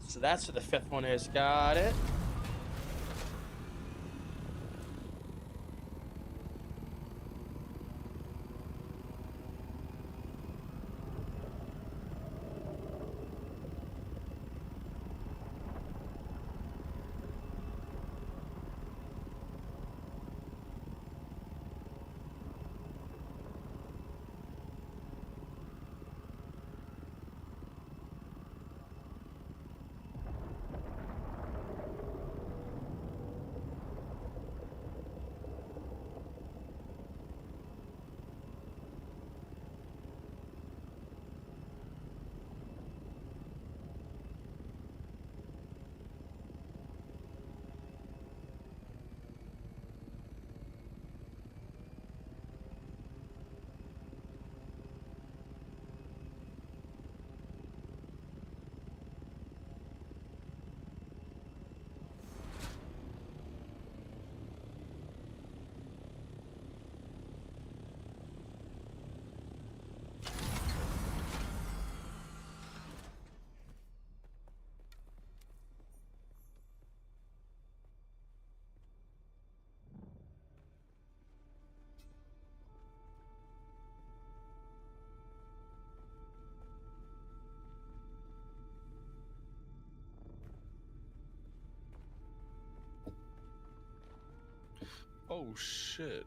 So that's what the fifth one is. Got it. Oh shit.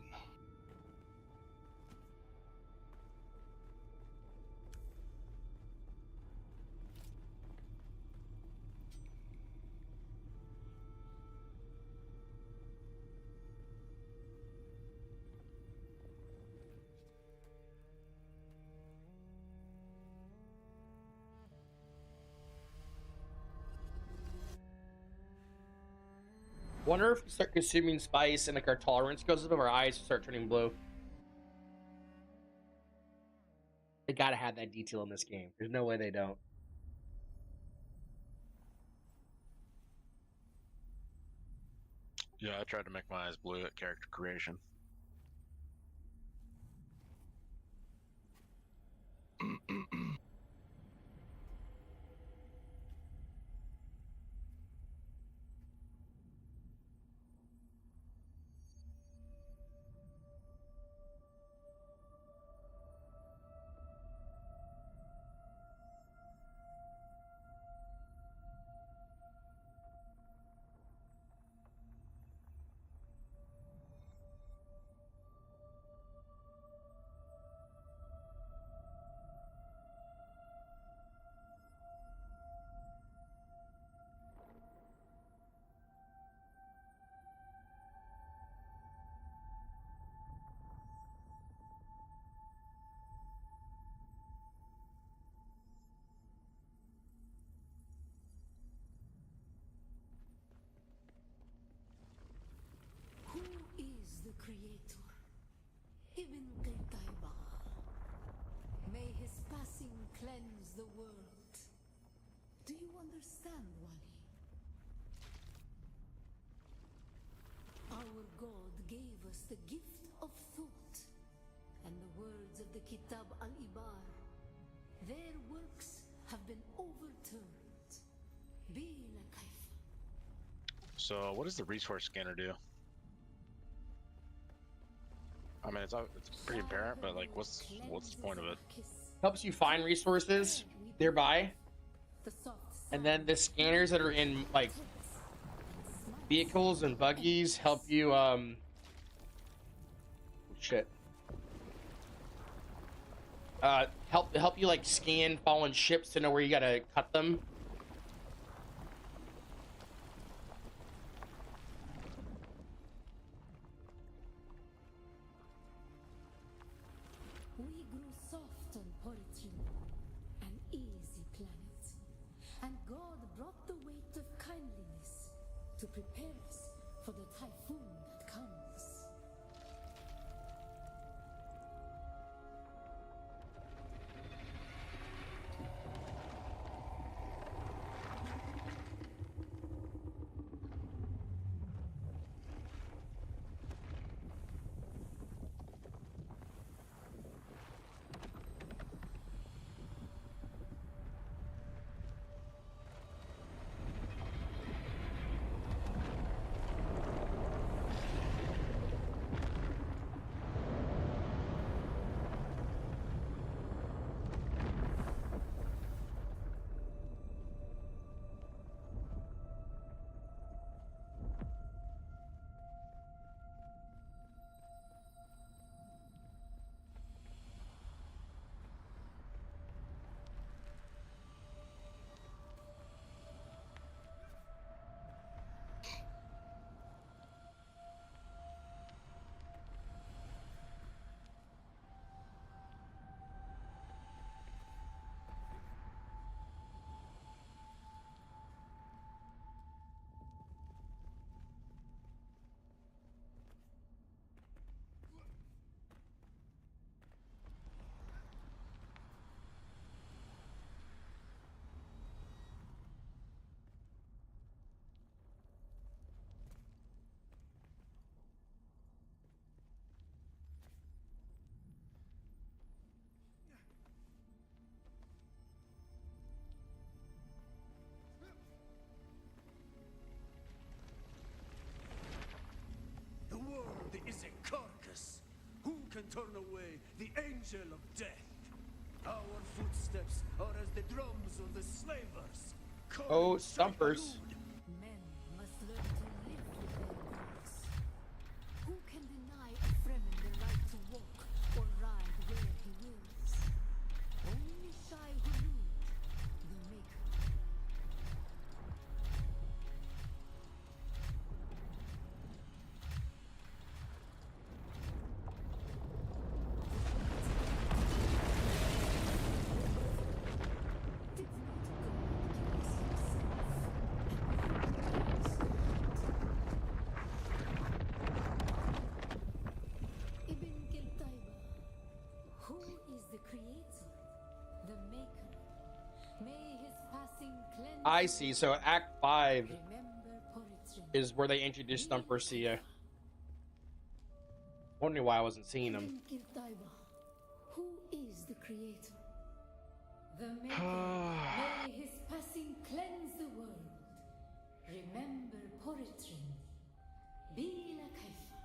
Wonder if we start consuming spice and like our tolerance goes up, our eyes start turning blue. They gotta have that detail in this game. There's no way they don't. Yeah, I tried to make my eyes blue at character creation. Who is the creator? Ibn Qutayba. May his passing cleanse the world. Do you understand, Wali? Our God gave us the gift of thought, and the words of the Kitab al-Ibar. Their works have been overturned. Bila kayfa. So, what does the resource scanner do? I mean, it's pretty apparent, but like, what's the point of it? Helps you find resources nearby, and then the scanners that are in like vehicles and buggies help you shit. Help you like scan fallen ships to know where you gotta cut them. We grew soft on Poritrin, an easy planet, and God brought the weight of kindliness to prepare us for the typhoon that comes. turn away the angel of death. Our footsteps are as the drums of the slavers. Oh, stumpers. Men must learn to live with their gods. Who can deny a Fremen the right to walk or ride where he wills? Only Shai Hulud, the Maker. Did not God give us Ibn Kiltaiba, who is the creator, the maker? May his passing cleanse. I see. So Act 5 Remember Poritrin. is where they introduced Stumpercia. Wondering why I wasn't seeing him. Ibn Kiltaiba, who is the creator? The maker. May his passing cleanse the world. Remember Poritrin. Bila Kaifa.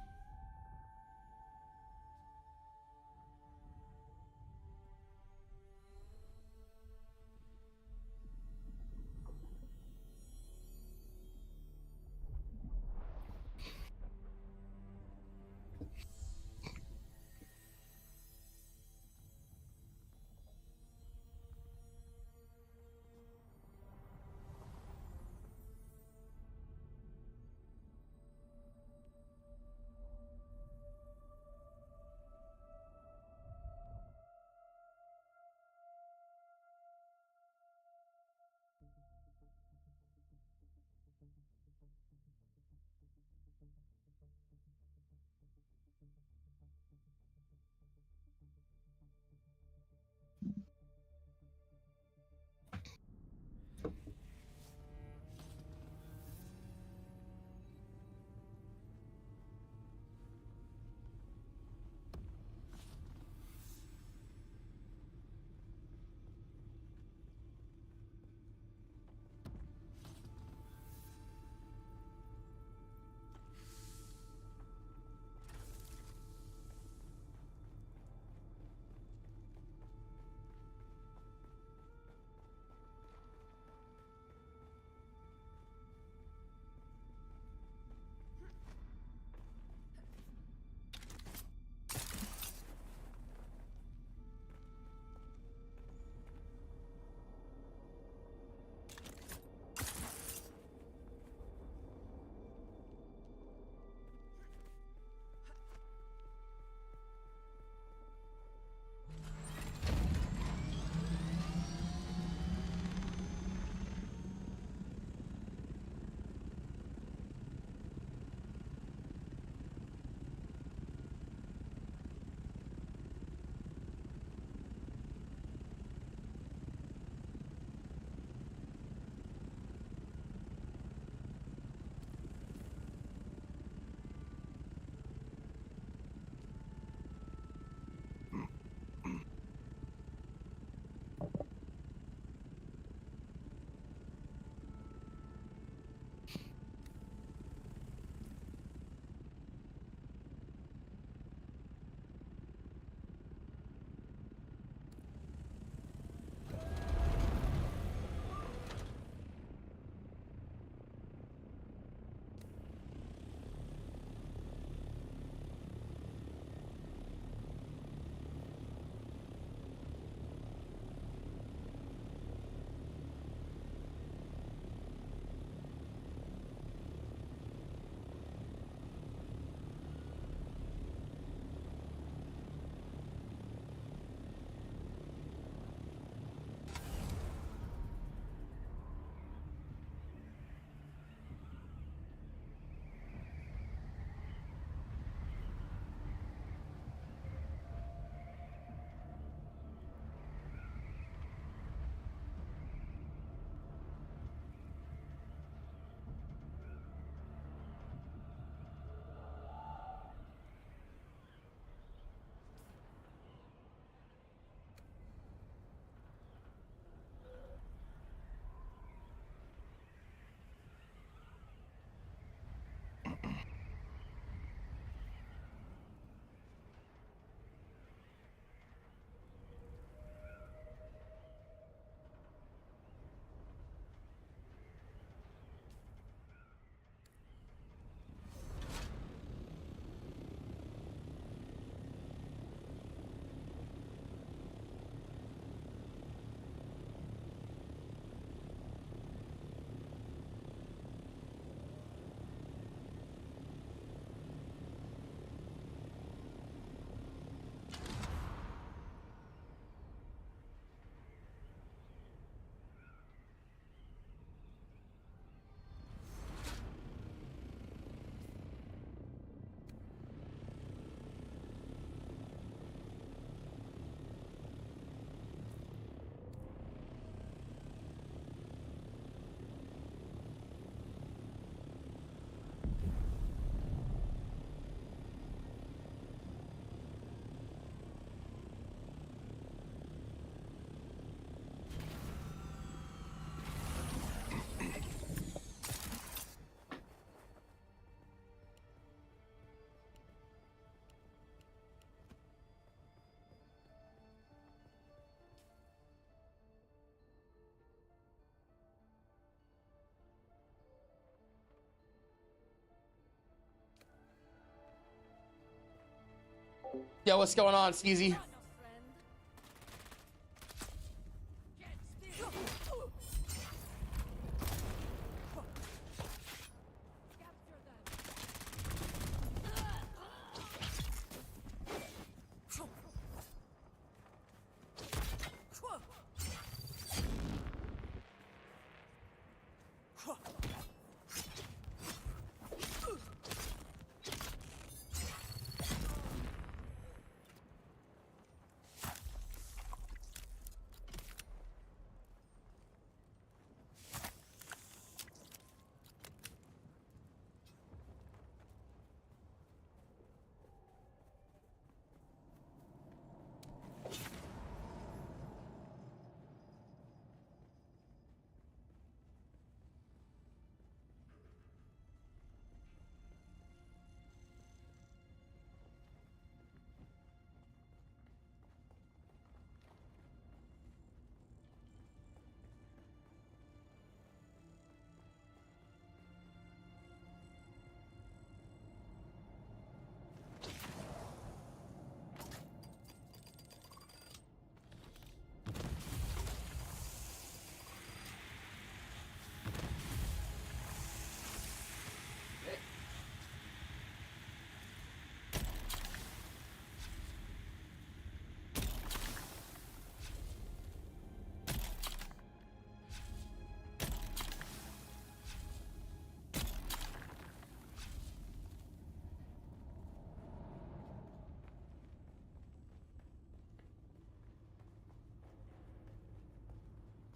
Yo, what's going on, Steezy?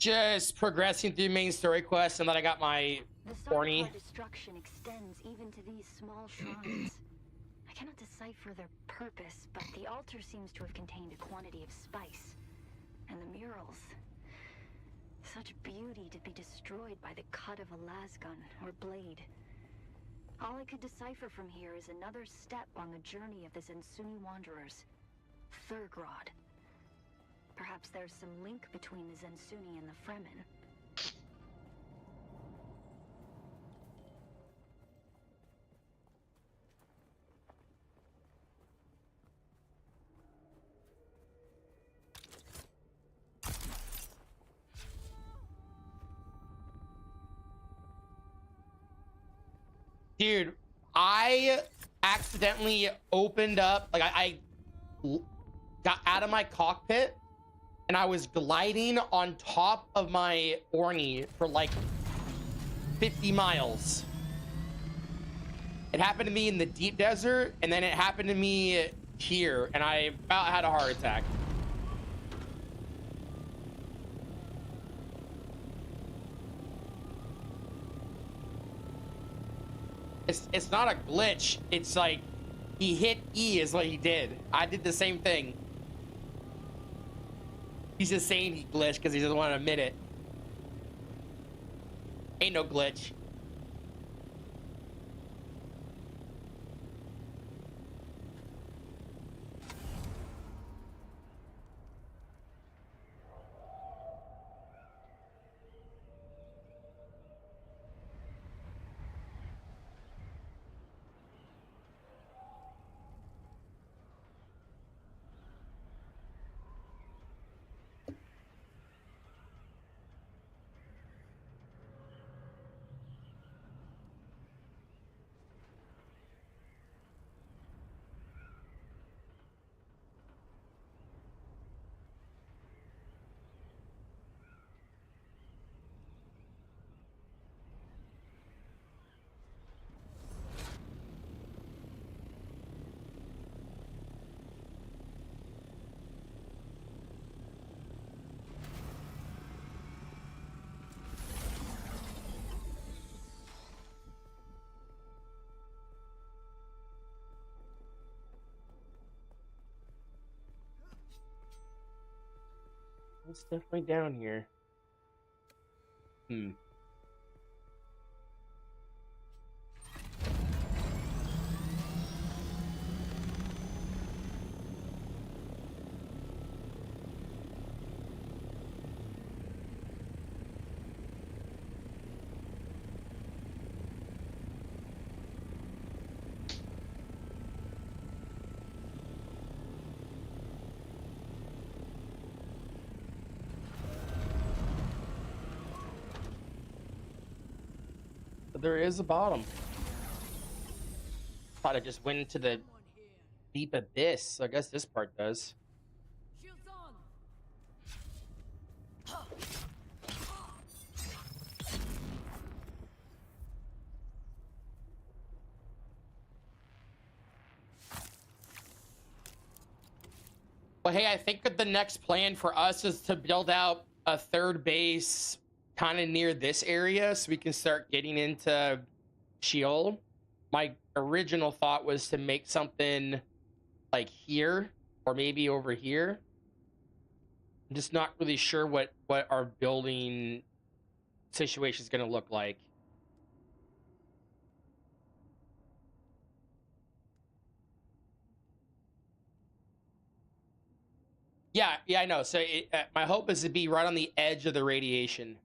Just progressing through main story quests, and then I got my horny. The destruction extends even to these small shrines. I cannot decipher their purpose, but the altar seems to have contained a quantity of spice. And the murals. Such beauty to be destroyed by the cut of a lasgun or blade. All I could decipher from here is another step on the journey of the Zensuni Wanderers. Thurgrod. Perhaps there's some link between the Zensuni and the Fremen. Dude, I accidentally opened up, like I got out of my cockpit and I was gliding on top of my Orny for like 50 miles. It happened to me in the deep desert, and then it happened to me here, and I about had a heart attack. It's not a glitch. It's like he hit E is what he did. I did the same thing. He's just saying he glitched because he doesn't want to admit it. Ain't no glitch. It's definitely down here. there is a bottom. Thought I just went into the deep abyss. So I guess this part does. Shields on. Well, hey, I think that the next plan for us is to build out a third base kind of near this area so we can start getting into Sheol. My original thought was to make something like here or maybe over here. I'm just not really sure what our building situation is going to look like. Yeah, I know. So my hope is to be right on the edge of the radiation.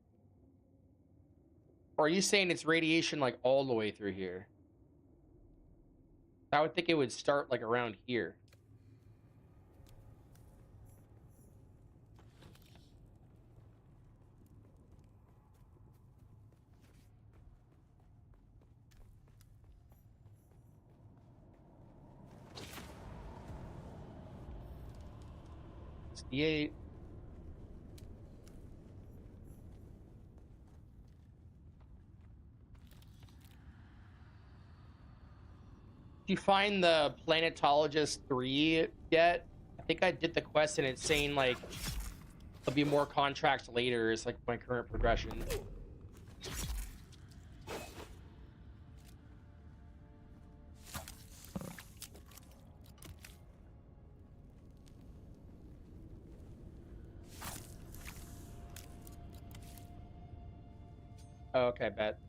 Or are you saying it's radiation like all the way through here? I would think it would start like around here. D8. Did you find the Planetologist 3 yet? I think I did the quest and it's saying like there'll be more contracts later. It's like my current progression. Oh, okay, bet.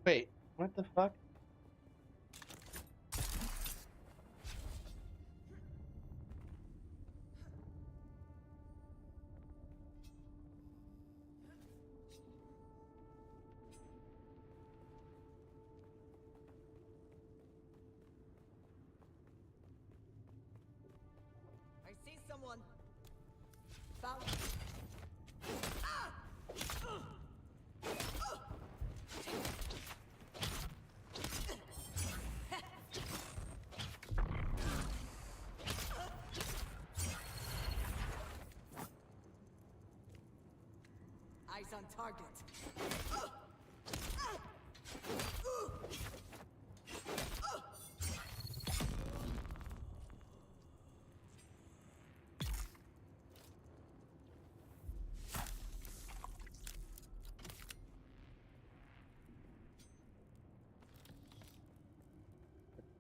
Wait, what the fuck? I see someone. Found. Eyes on target.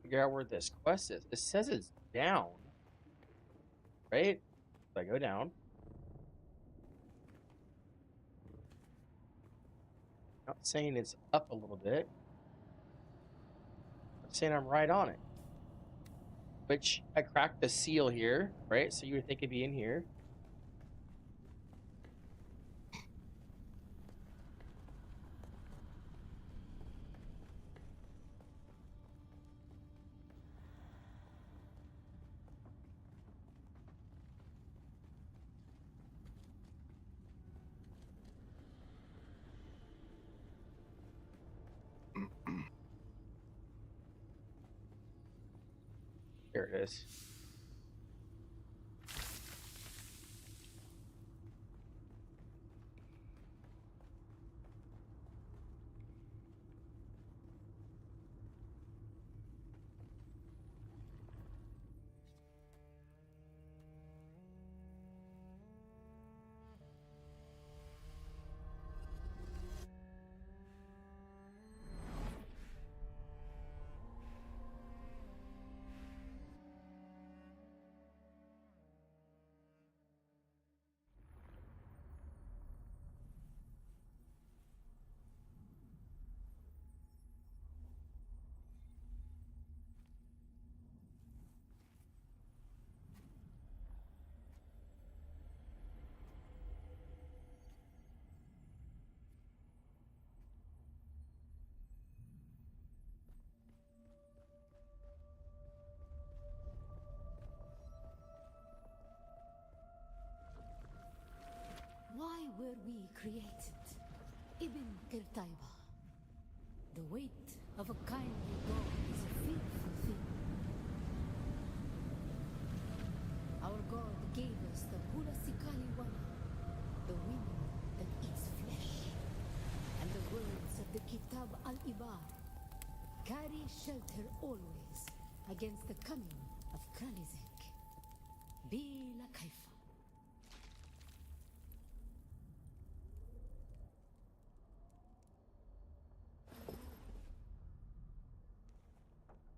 Figure out where this quest is. It says it's down. Right? So I go down. Not saying it's up a little bit. I'm saying I'm right on it. Which I cracked the seal here, right? So you would think it'd be in here. Here it is. Why were we created? Ibn Kirtaiba. The weight of a kindly God is a fearful thing. Our God gave us the Hula Sikali Wana, the wind that eats flesh, and the words of the Kitab al-Ibar carry shelter always against the coming of Kralizek. Bila Kaifa.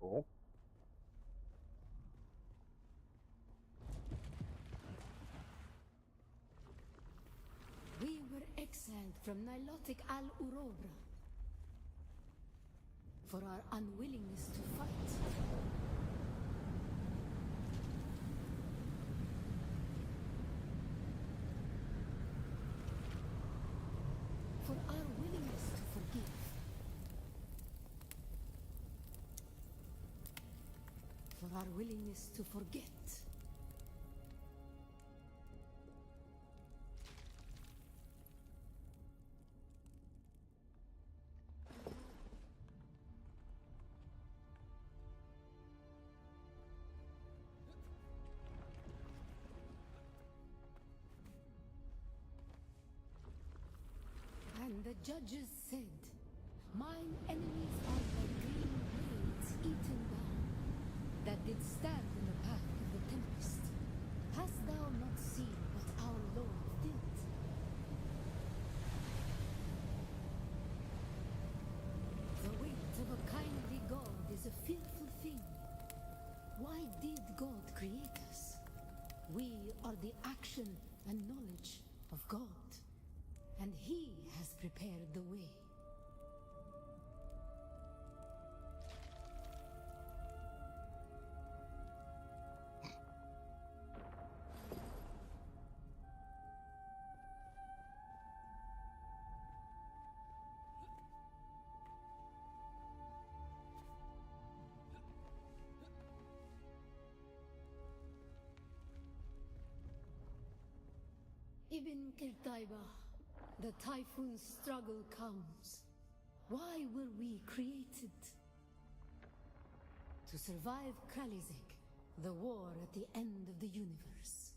Cool. We were exiled from Nilotic al-Urobra for our unwillingness to fight. For our willingness to forgive. For our willingness to forget. And the judges said, mine enemies are the green blades eaten down, that did stand in the path of the tempest. Hast thou not seen what our Lord did? The weight of a kindly God is a fearful thing. Why did God create us? We are the action and knowledge of God, and He has prepared the way. Ibn Kirtaiba, the typhoon struggle comes. Why were we created? To survive Kralizek, the war at the end of the universe.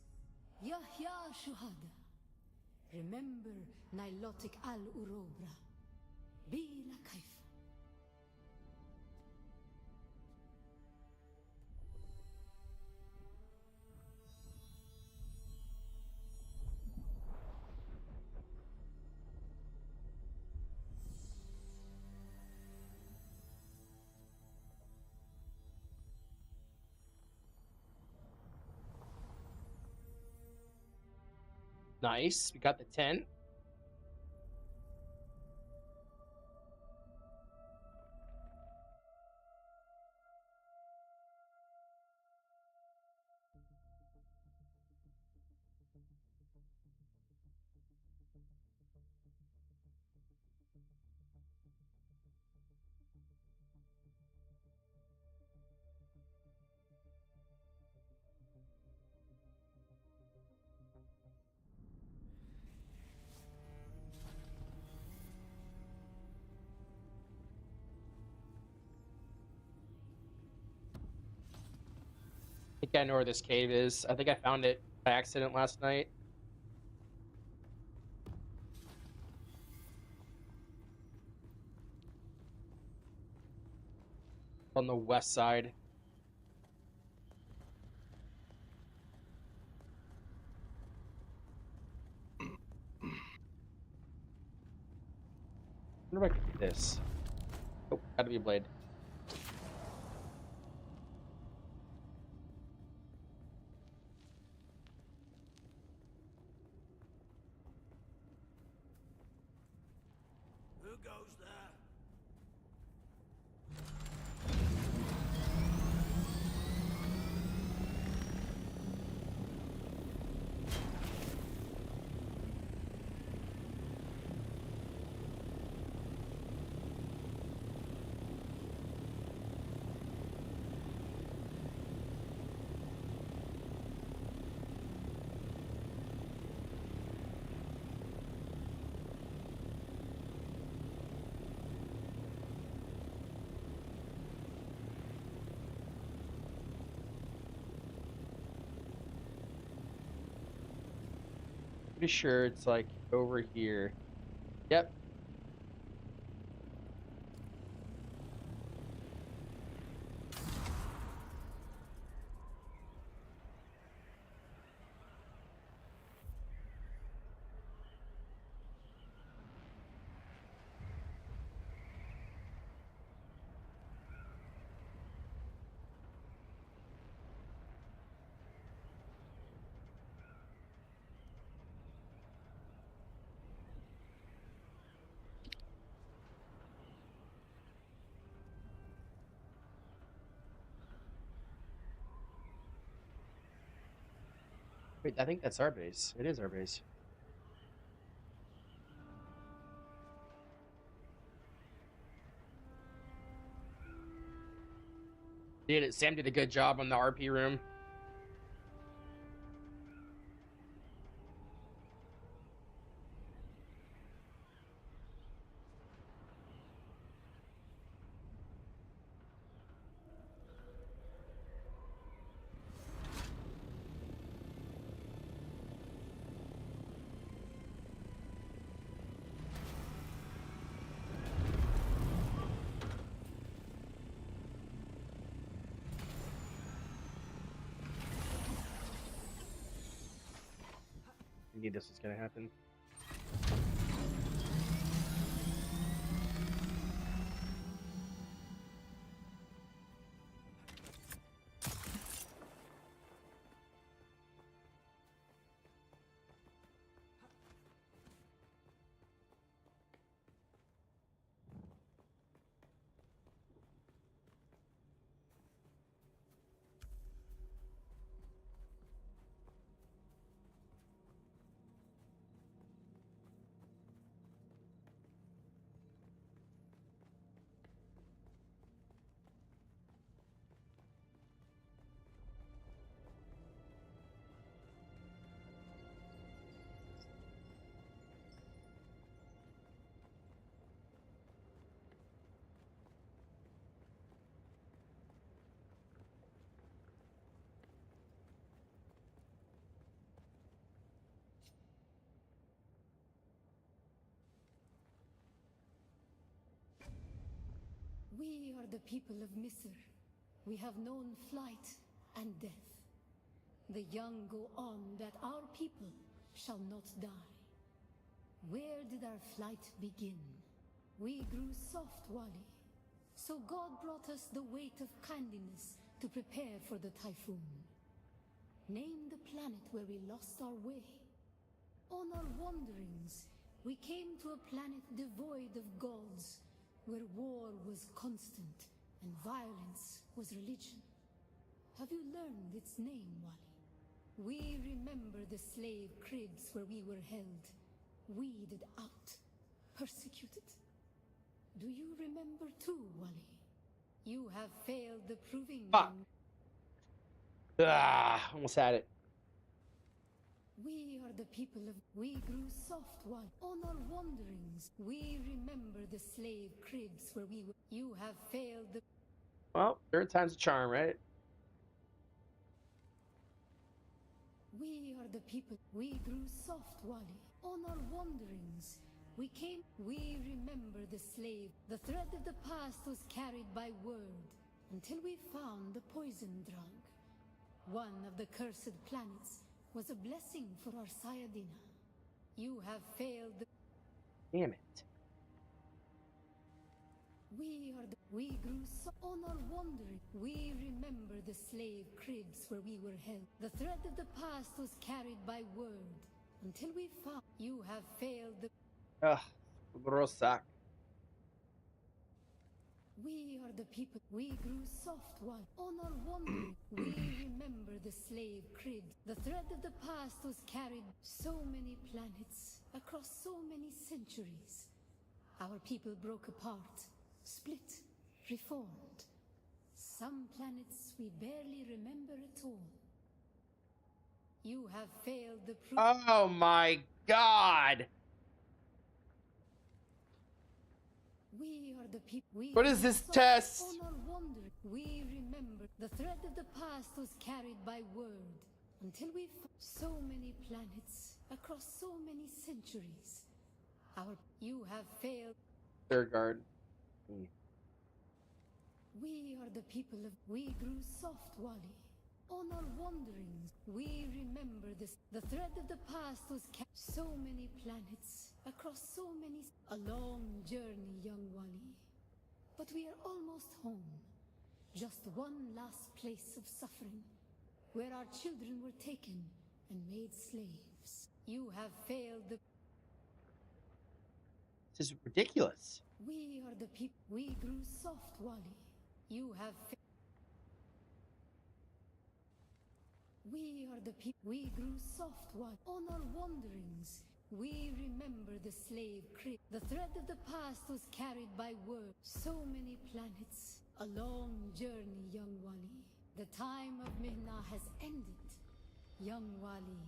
Yahya Shuhada. Remember Nilotic al-Urobra. Bila Kaifa. Nice. We got the tent. think I know where this cave is. I think I found it by accident last night. On the west side. I wonder if I can do this. Oh, gotta be a blade. Who goes there? Pretty sure it's like over here. Yep. Wait, I think that's our base. It is our base. Sam did a good job on the RP room. I knew this was gonna happen. We are the people of Misr. We have known flight and death. The young go on that our people shall not die. Where did our flight begin? We grew soft, Wali. So God brought us the weight of kindness to prepare for the typhoon. Name the planet where we lost our way. On our wanderings, we came to a planet devoid of gods, where war was constant and violence was religion. Have you learned its name, Wali? We remember the slave cribs where we were held, weeded out, persecuted. Do you remember too, Wali? You have failed the proving. Fuck. Ah, almost had it. We are the people of... We grew soft while on our wanderings. We remember the slave cribs where we were... You have failed the... Well, third time's a charm, right? the people. We grew soft, Wally. On our wanderings, we remember the slave. The thread of the past was carried by word until we found the poison drug. One of the cursed planets was a blessing for our Sayadina. You have failed the... Damn it. We grew so on our wandering. We remember the slave cribs where we were held. The thread of the past was carried by word until we found... You have failed the... Ugh. Brosak. We are the people. We grew soft one. On our wandering, we remember the slave cribs. The thread of the past was carried so many planets across so many centuries. Our people broke apart, split, reformed. Some planets we barely remember at all. You have failed the proof. Oh my god. We are the people. What is this test? On our wander, we remember the thread of the past was carried by word until we so many planets across so many centuries. You have failed. Third guard. We are the people of... We grew soft, Wally. On our wanderings, we remember this. The thread of the past was so many planets across so many... A long journey, young Wally. But we are almost home. Just one last place of suffering, where our children were taken and made slaves. You have failed the... This is ridiculous. We are the people. We grew soft, Wally. You have We are the people. We grew soft, Wally. On our wanderings, we remember the slave crib. The thread of the past was carried by word. So many planets. A long journey, young Wally. The time of Mihna has ended. Young Wally,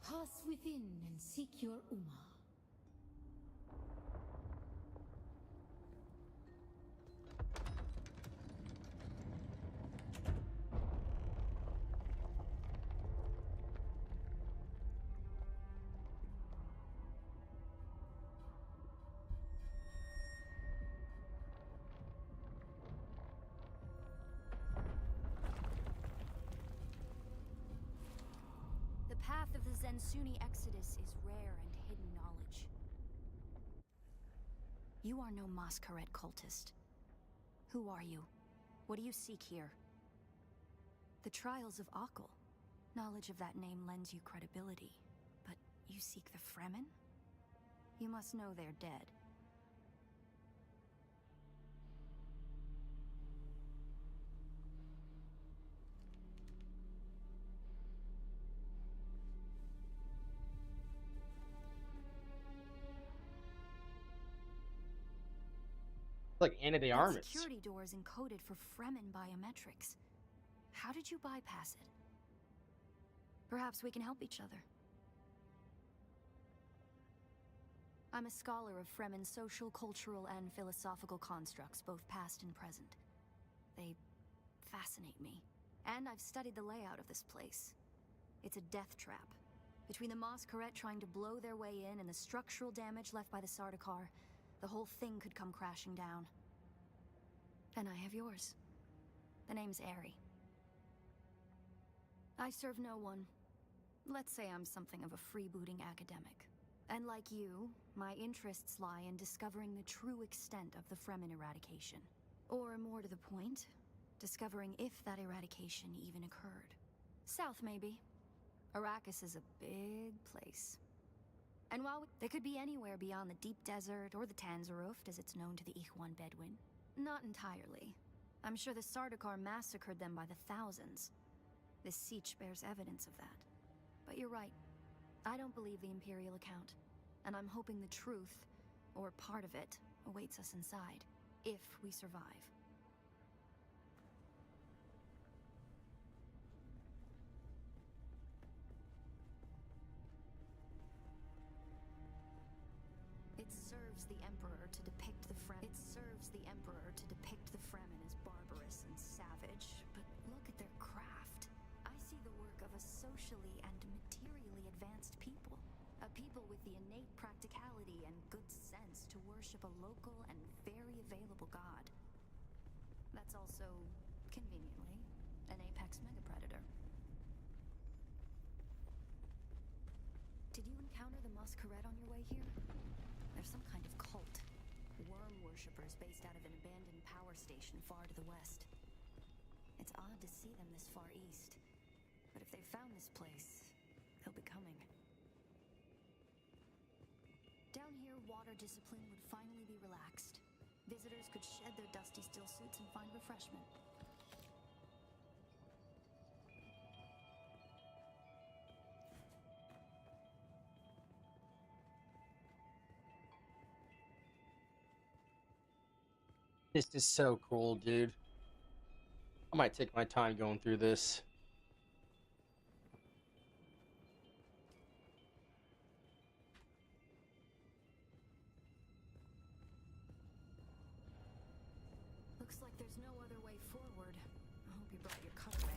pass within and seek your Ummah. The path of the Zensuni Exodus is rare and hidden knowledge. You are no Masquerade cultist. Who are you? What do you seek here? The Trials of Akal. Knowledge of that name lends you credibility. But you seek the Fremen? You must know they're dead. Like Anna de That Armas. security door is encoded for Fremen biometrics. How did you bypass it? Perhaps we can help each other. I'm a scholar of Fremen social, cultural, and philosophical constructs, both past and present. They fascinate me. And I've studied the layout of this place. It's a death trap. Between the Masquerade trying to blow their way in and the structural damage left by the Sardaukar, the whole thing could come crashing down. And I have yours. The name's Aerie. I serve no one. Let's say I'm something of a freebooting academic. And like you, my interests lie in discovering the true extent of the Fremen eradication. Or more to the point, discovering if that eradication even occurred. South, maybe. Arrakis is a big place. And while they could be anywhere beyond the deep desert or the Tanzaruft, as it's known to the Ikhwan Bedouin. Not entirely. I'm sure the Sardaukar massacred them by the thousands. This siege bears evidence of that. But you're right. I don't believe the Imperial account. And I'm hoping the truth, or part of it, awaits us inside. If we survive. It serves the Emperor to depict the Fremen. As barbarous and savage, but look at their craft. I see the work of a socially and materially advanced people. A people with the innate practicality and good sense to worship a local and very available god. That's also, conveniently, an apex megapredator. Did you encounter the Masquerade on your way here? They're some kind of cult. Worm worshippers based out of an abandoned power station far to the west. It's odd to see them this far east, but if they've found this place, they'll be coming. Down here, water discipline would finally be relaxed. Visitors could shed their dusty steel suits and find refreshment. This is so cool, dude. I might take my time going through this. Looks like there's no other way forward. I hope you brought your cutaway.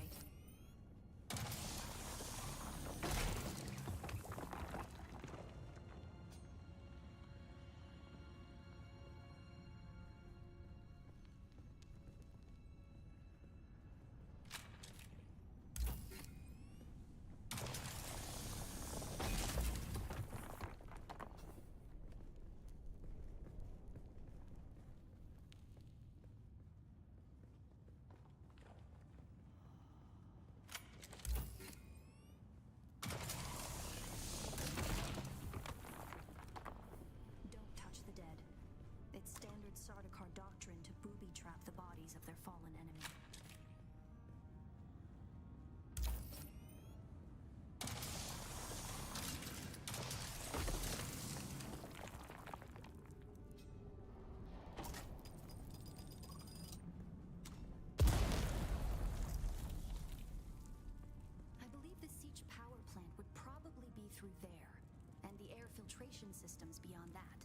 Don't touch the dead. It's standard Sardaukar doctrine to booby-trap the bodies of their fallen enemy. I believe the Siege power plant would probably be through there, and the air filtration systems beyond that.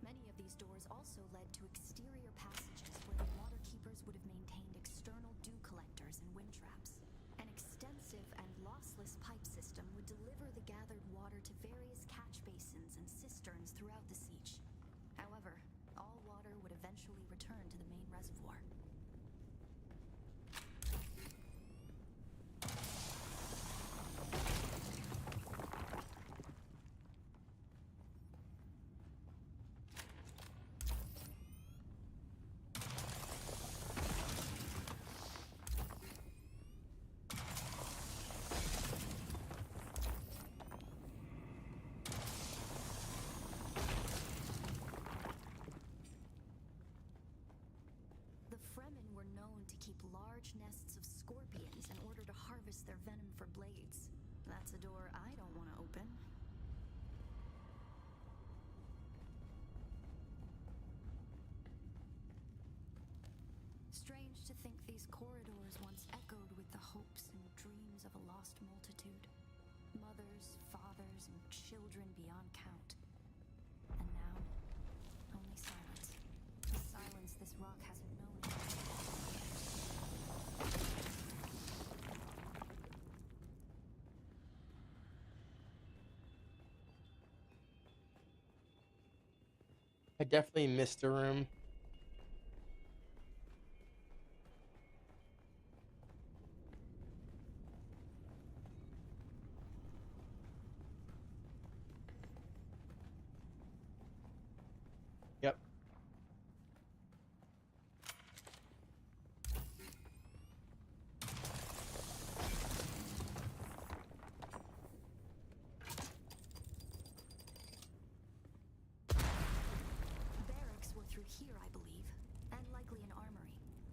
Many of these doors also led to exterior passages where the waterkeepers would have maintained external dew collectors and wind traps. An extensive and lossless pipe system would deliver the gathered water to various catch basins and cisterns throughout the Siege. However, all water would eventually return to the main reservoir. The Fremen were known to keep large nests of scorpions in order to harvest their venom for blades. That's a door I don't want to open. Strange to think these corridors once echoed with the hopes and dreams of a lost multitude. Mothers, fathers, and children beyond count. And now, only silence. The silence this rock hasn't known. I definitely missed a room. Yep. Barracks were through here, I believe, and likely an armory.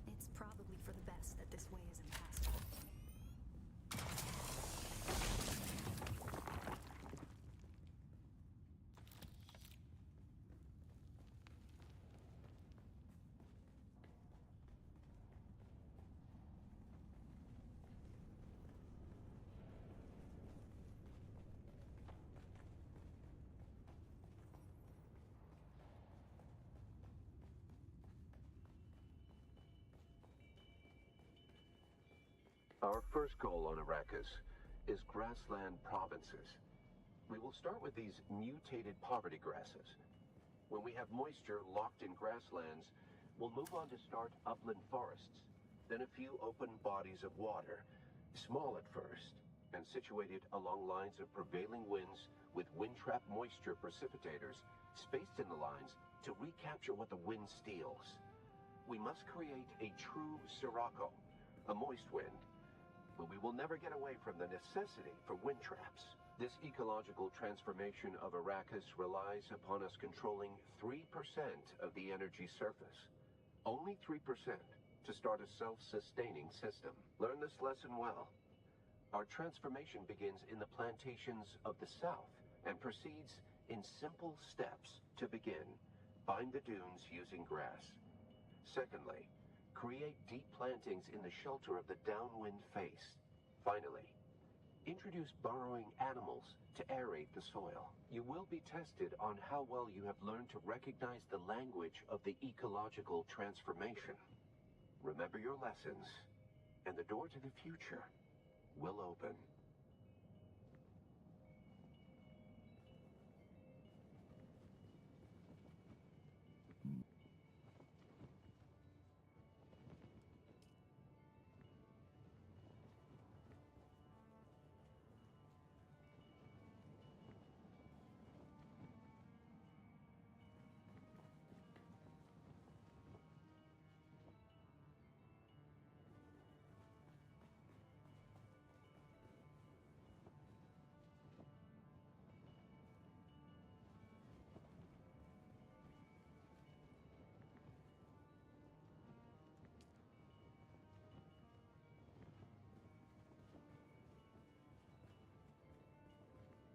It's probably for the best that this way is impassable. Our first goal on Arrakis is grassland provinces. We will start with these mutated poverty grasses. When we have moisture locked in grasslands, we'll move on to start upland forests, then a few open bodies of water, small at first, and situated along lines of prevailing winds with wind-trap moisture precipitators spaced in the lines to recapture what the wind steals. We must create a true sirocco, a moist wind, but we will never get away from the necessity for wind traps. This ecological transformation of Arrakis relies upon us controlling 3% of the energy surface. Only 3% to start a self-sustaining system. Learn this lesson well. Our transformation begins in the plantations of the south and proceeds in simple steps. To begin, bind the dunes using grass. Secondly, create deep plantings in the shelter of the downwind face. Finally, introduce burrowing animals to aerate the soil. You will be tested on how well you have learned to recognize the language of the ecological transformation. Remember your lessons, and the door to the future will open.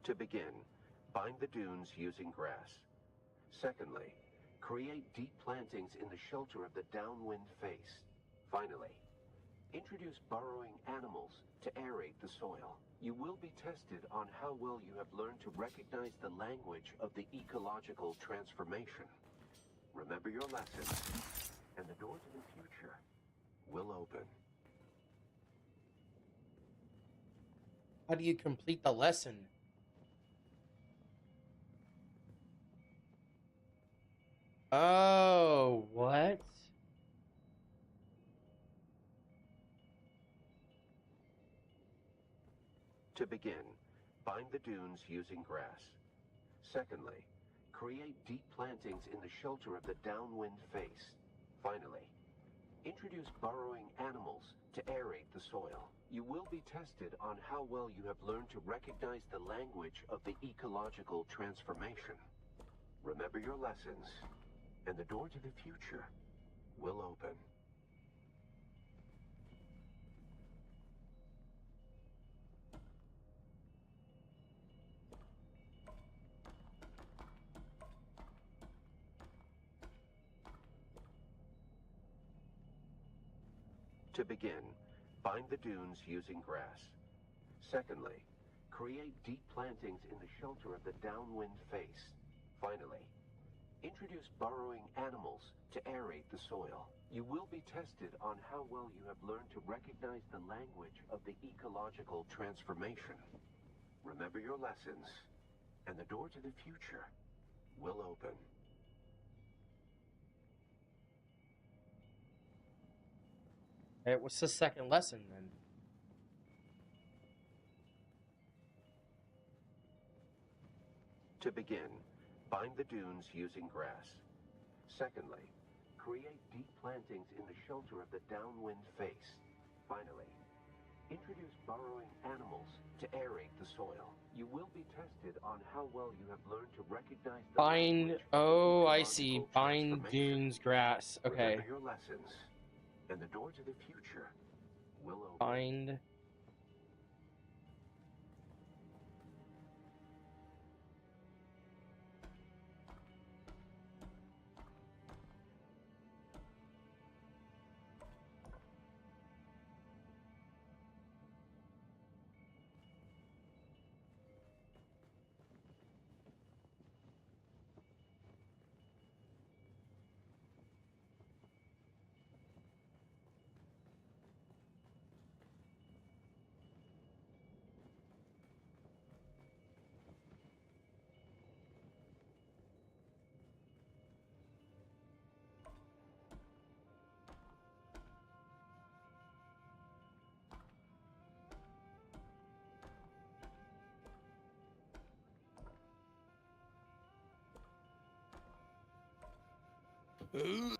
To begin, bind the dunes using grass. Secondly, create deep plantings in the shelter of the downwind face. Finally, introduce burrowing animals to aerate the soil. You will be tested on how well you have learned to recognize the language of the ecological transformation. Remember your lessons, and the door to the future will open. How do you complete the lesson? Oh, what? To begin, bind the dunes using grass. Secondly, create deep plantings in the shelter of the downwind face. Finally, introduce burrowing animals to aerate the soil. You will be tested on how well you have learned to recognize the language of the ecological transformation. Remember your lessons, and the door to the future will open. To begin, bind the dunes using grass. Secondly, create deep plantings in the shelter of the downwind face. Finally, introduce burrowing animals to aerate the soil. You will be tested on how well you have learned to recognize the language of the ecological transformation. Remember your lessons, and the door to the future will open. Okay, what's the second lesson then? To begin, bind the dunes using grass. Secondly, create deep plantings in the shelter of the downwind face. Finally, introduce burrowing animals to aerate the soil. You will be tested on how well you have learned to recognize the Bind. language of Oh, the I see. ecological Bind transformation. dunes grass. Okay. Remember your lessons, and the door to the future will open. Bind. Very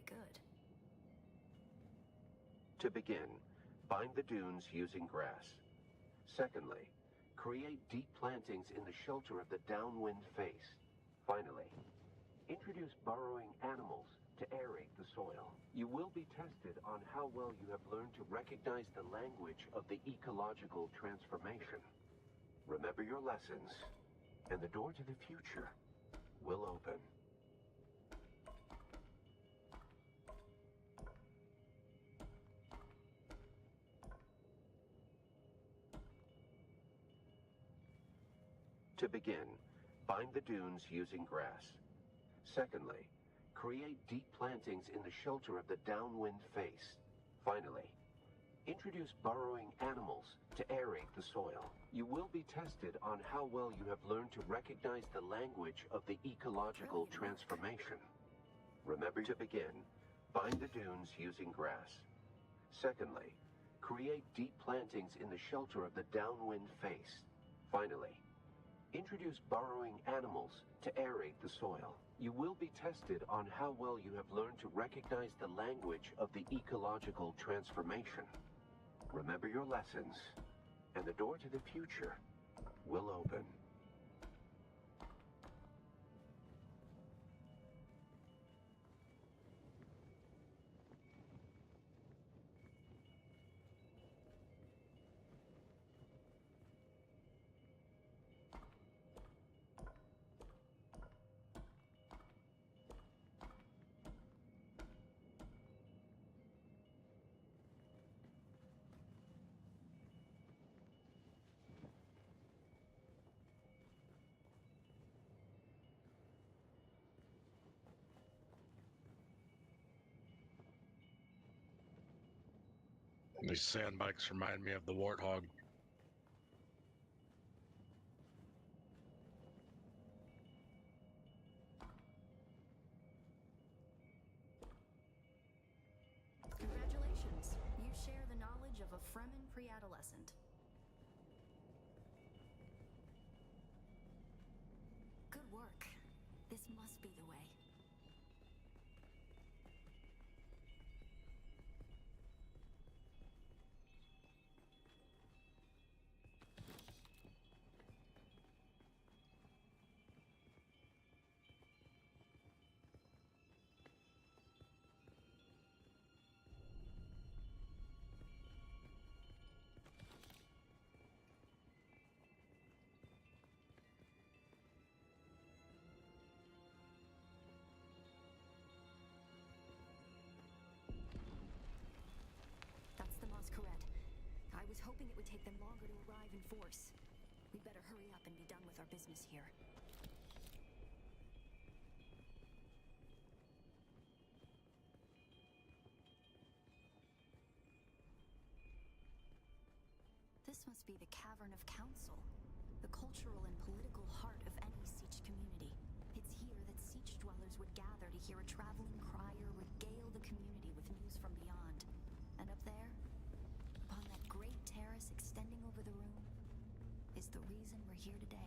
good. To begin, bind the dunes using grass. Secondly, create deep plantings in the shelter of the downwind face. Finally, introduce burrowing animals to aerate the soil. You will be tested on how well you have learned to recognize the language of the ecological transformation. Remember your lessons, and the door to the future will open. To begin, bind the dunes using grass. Secondly, create deep plantings in the shelter of the downwind face. Finally, introduce burrowing animals to aerate the soil. You will be tested on how well you have learned to recognize the language of the ecological transformation. Remember to begin, bind the dunes using grass. Secondly, create deep plantings in the shelter of the downwind face. Finally, introduce burrowing animals to aerate the soil. You will be tested on how well you have learned to recognize the language of the ecological transformation. Remember your lessons, and the door to the future will open. These sandbikes remind me of the Warthog. Congratulations. You share the knowledge of a Fremen pre-adolescent. Good work. This must be the way. That's the Masquerade. I was hoping it would take them longer to arrive in force. We'd better hurry up and be done with our business here. This must be the Cavern of Council, the cultural and political heart of any Siege community. It's here that Siege dwellers would gather to hear a traveling crier regale the community with news from beyond. And up there, upon that great terrace extending over the room, is the reason we're here today.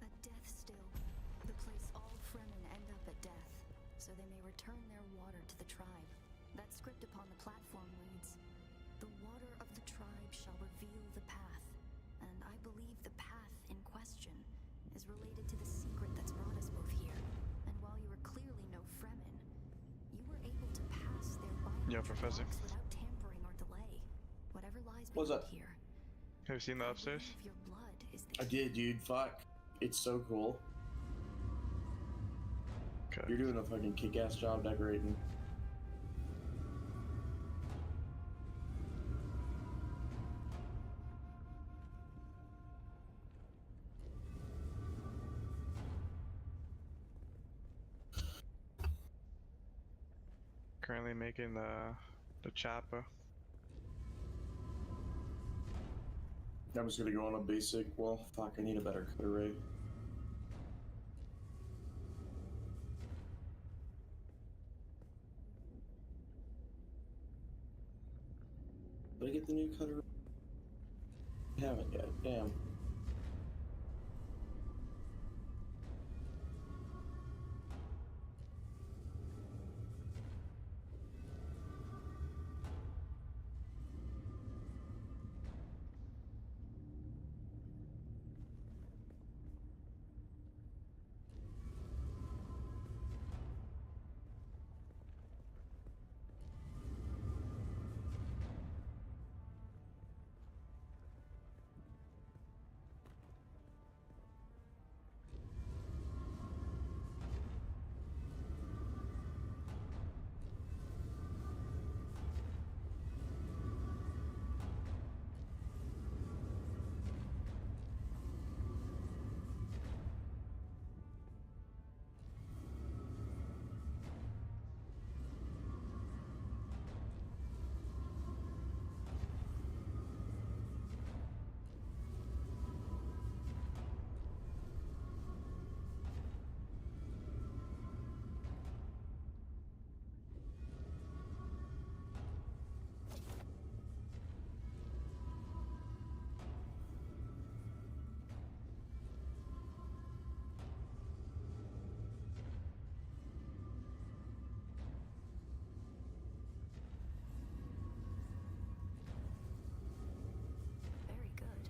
A death still. The place all Fremen end up at death, so they may return their water to the tribe. That script upon the platform reads, "The water of the tribe shall reveal the path." And I believe the path in question is related to the secret that's brought us both here. And while you were clearly no Fremen, you were able to pass their Yeah, biometric Professor. locks without tampering or delay. Whatever lies What's beyond up? here. Have you seen the I upstairs? believe your blood is the I did, dude. Fuck. It's so cool. Okay. You're doing a fucking kick-ass job decorating. Currently making the chopper. I'm just gonna go on a basic. Well, fuck, I need a better cut array. Did I get the new cut array? I haven't yet. Damn. Very good.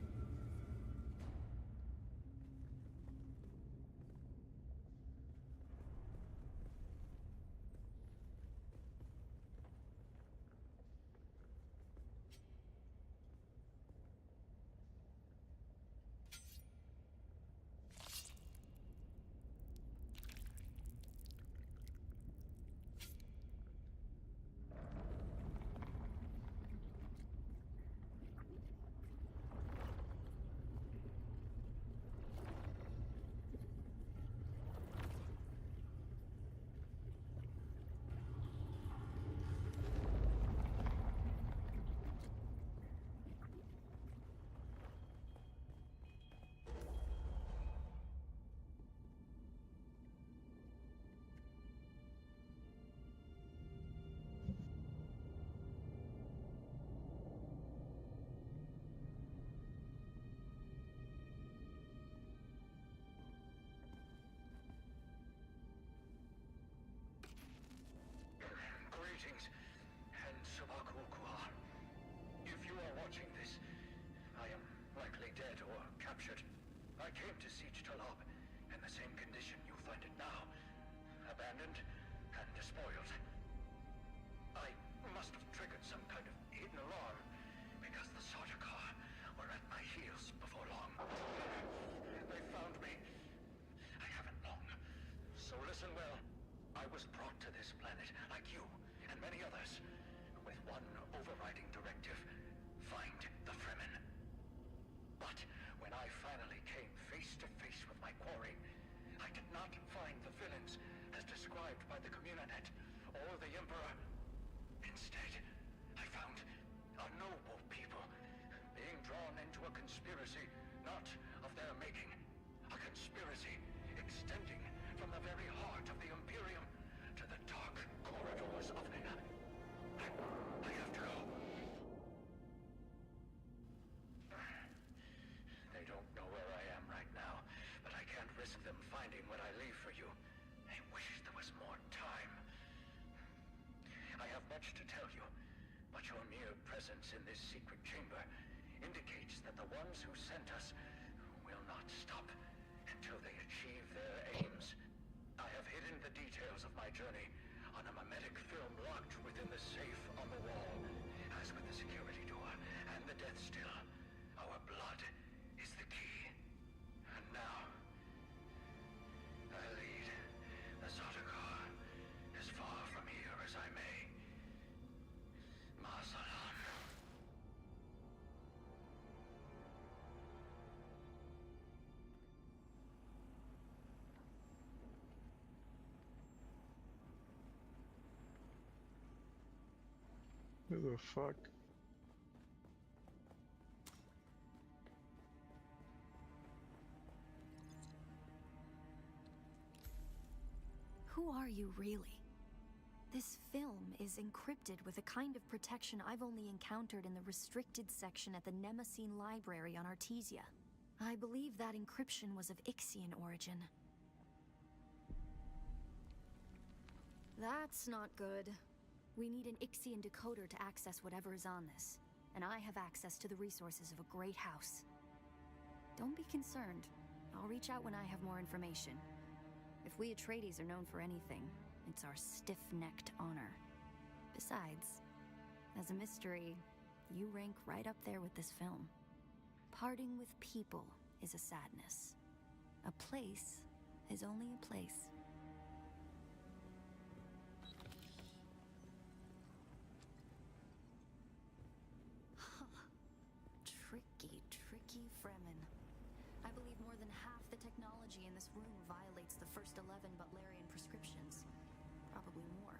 Greetings, and Sabakukua. If you are watching this, I am likely dead or captured. I came to Siege Talab in the same condition you find it now. Abandoned and despoiled. I must have triggered some kind of hidden alarm, because the Sardaukar were at my heels before long. They found me. I haven't long. So listen well. I was brought to this planet, like you, and many others, with one overriding directive: find the Fremen. But when I finally came face to face with my quarry, I did not find the villains as described by the Communanet or the Emperor. Instead, I found a noble people being drawn into a conspiracy not of their making. A conspiracy extending from the very heart of the Imperium to the dark corridors of I have to go. They don't know where I am right now, but I can't risk them finding what I leave for you. I wish there was more time. I have much to tell you, but your mere presence in this secret chamber indicates that the ones who sent us will not stop until they achieve their aims. I have hidden the details of my journey on a mimetic film locked within the safe on the wall. As with the security door and the death still, our blood is the key. And now, I lead the Sardaukar as far from here as I may. Masalan. Who the fuck? Who are you really? This film is encrypted with a kind of protection I've only encountered in the restricted section at the Nemesine Library on Artesia. I believe that encryption was of Ixian origin. That's not good. We need an Ixian decoder to access whatever is on this, and I have access to the resources of a great house. Don't be concerned. I'll reach out when I have more information. If we Atreides are known for anything, it's our stiff-necked honor. Besides, as a mystery, you rank right up there with this film. Parting with people is a sadness. A place is only a place. Tricky Fremen. I believe more than half the technology in this room violates the first 11 Butlerian prescriptions. Probably more.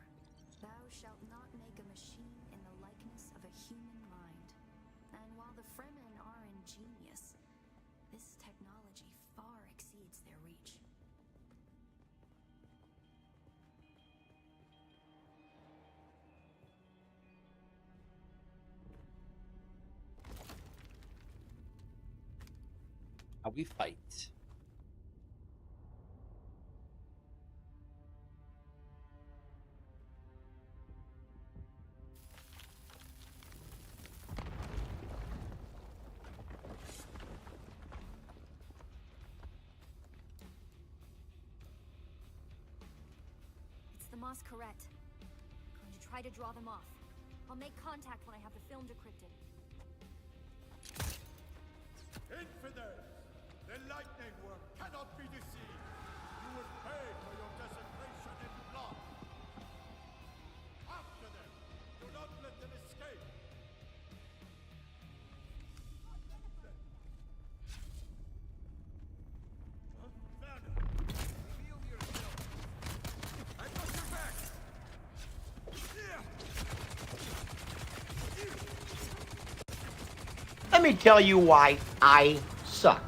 Thou shalt not make a machine in the likeness of a human mind. And while the Fremen are ingenious, this technology far exceeds their reach. How we fight. It's the Masquerade. I'm going to try to draw them off. I'll make contact when I have the film decrypted. Infidels! The lightning worm cannot be deceived! You will pay for your desecration in blood! After them! Do not let them escape! Huh? Werner! Reveal yourself! I've got your back! Let me tell you why I suck.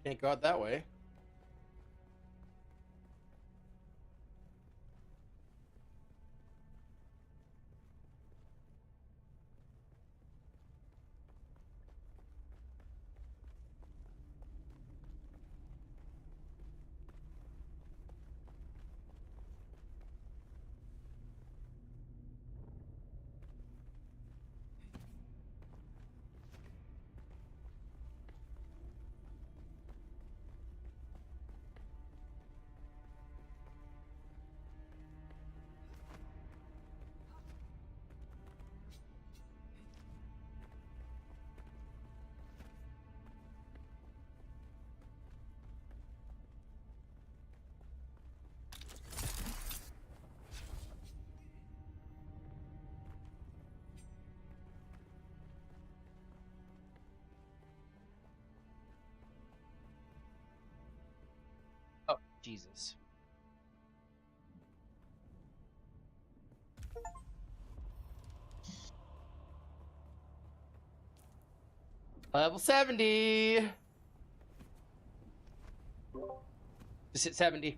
Can't go out that way. Jesus. Level 70. Just hit 70.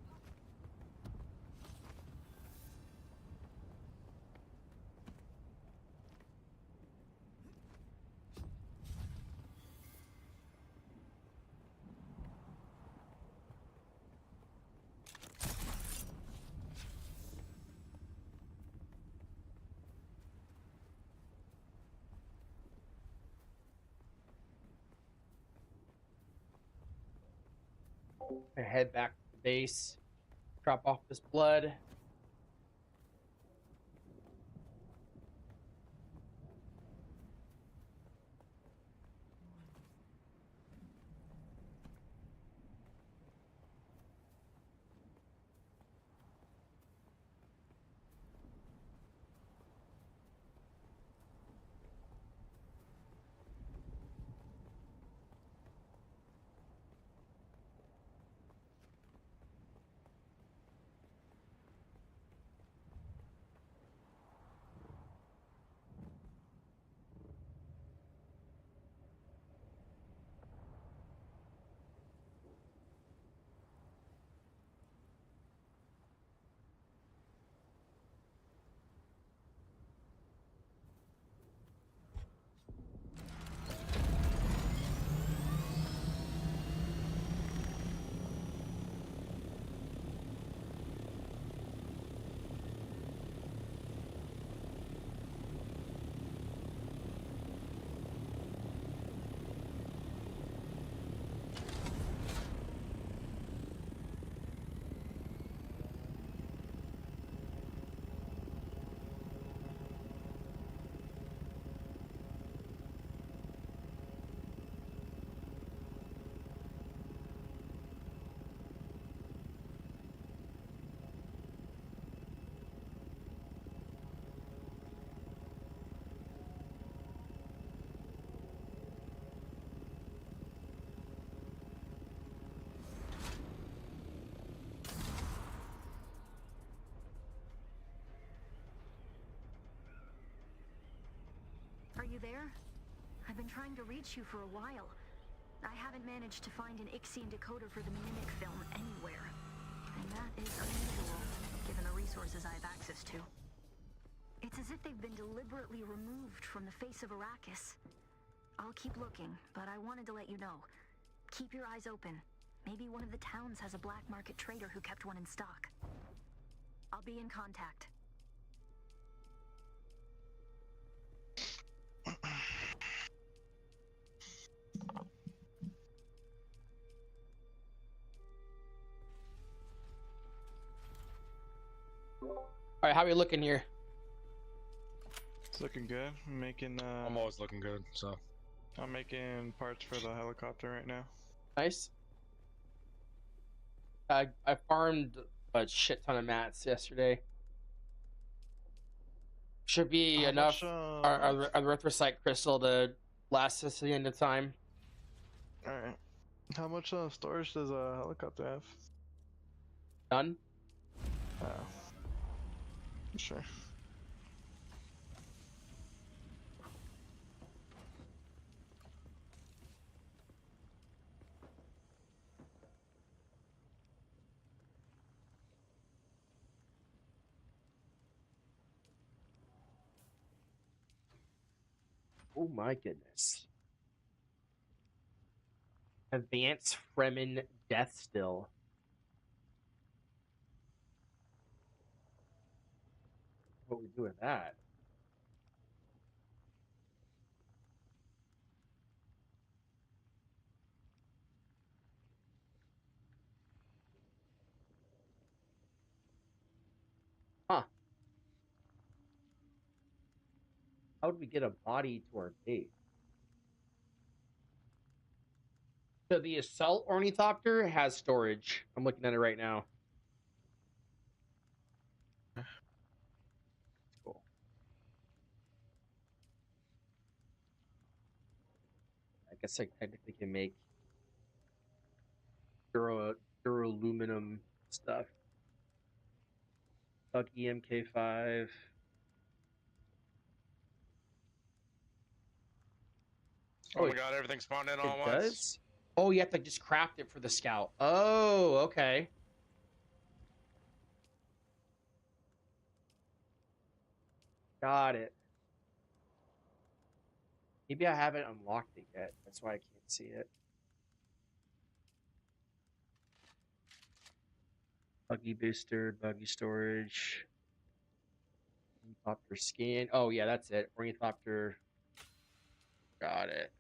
I head back to the base, drop off this blood. Are you there? I've been trying to reach you for a while. I haven't managed to find an Ixian decoder for the Mimic film anywhere. And that is unusual, given the resources I have access to. It's as if they've been deliberately removed from the face of Arrakis. I'll keep looking, but I wanted to let you know. Keep your eyes open. Maybe one of the towns has a black market trader who kept one in stock. I'll be in contact. All right, how are we looking here? It's looking good. I'm making I'm always looking good, so. I'm making parts for the helicopter right now. Nice. I farmed a shit ton of mats yesterday. Should be How enough much, erythrocite crystal to last us to the end of time. Alright. How much storage does a helicopter have? Done. Oh. Sure. Oh my goodness. Advanced Fremen Death Still. What we do with that? Huh. How would we get a body to our base? So the assault ornithopter has storage. I'm looking at it right now. Cool. I guess I technically can make aluminum stuff. Bucky MK5. Oh my god, everything spawned in all It at once. does? Oh, you have to just craft it for the scout. Oh, okay. Got it. Maybe I haven't unlocked it yet. That's why I can't see it. Buggy booster, buggy storage. Ornithopter scan. Oh, yeah, that's it. Ornithopter. Got it.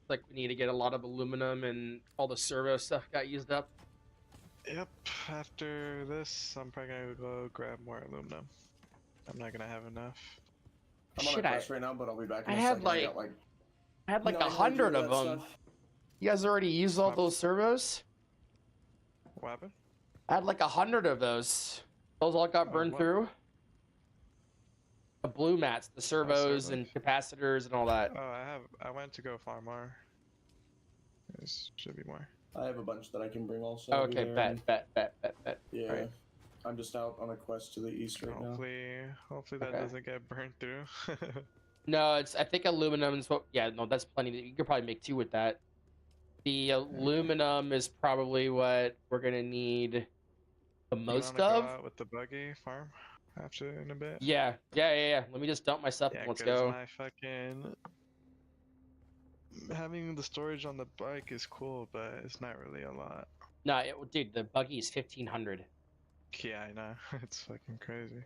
Like we need to get a lot of aluminum and all the servo stuff got used up. Yep, after this, I'm probably gonna go grab more aluminum. I'm not gonna have enough. I'm on a quest right now, but I'll be back in a second. I had like 900 100 of that them. stuff. You guys already used all those servos? What happened? I had like 100 of those. Those all got burned through. The blue mats, the servos and capacitors and all that. Oh, I went to go farm more. This should be more. I have a bunch that I can bring also. Okay, bet. Yeah. Right. I'm just out on a quest to the east right now. Hopefully that doesn't get burned through. No, I think aluminum is what. Yeah, no, that's plenty. You could probably make 2 with that. The aluminum is probably what we're gonna need the most of. Go out with the buggy farm after in a bit. Yeah. Let me just dump my stuff and let's go. My fucking having the storage on the bike is cool, but it's not really a lot. Nah, dude, the buggy is 1500. Yeah, I know. It's fucking crazy.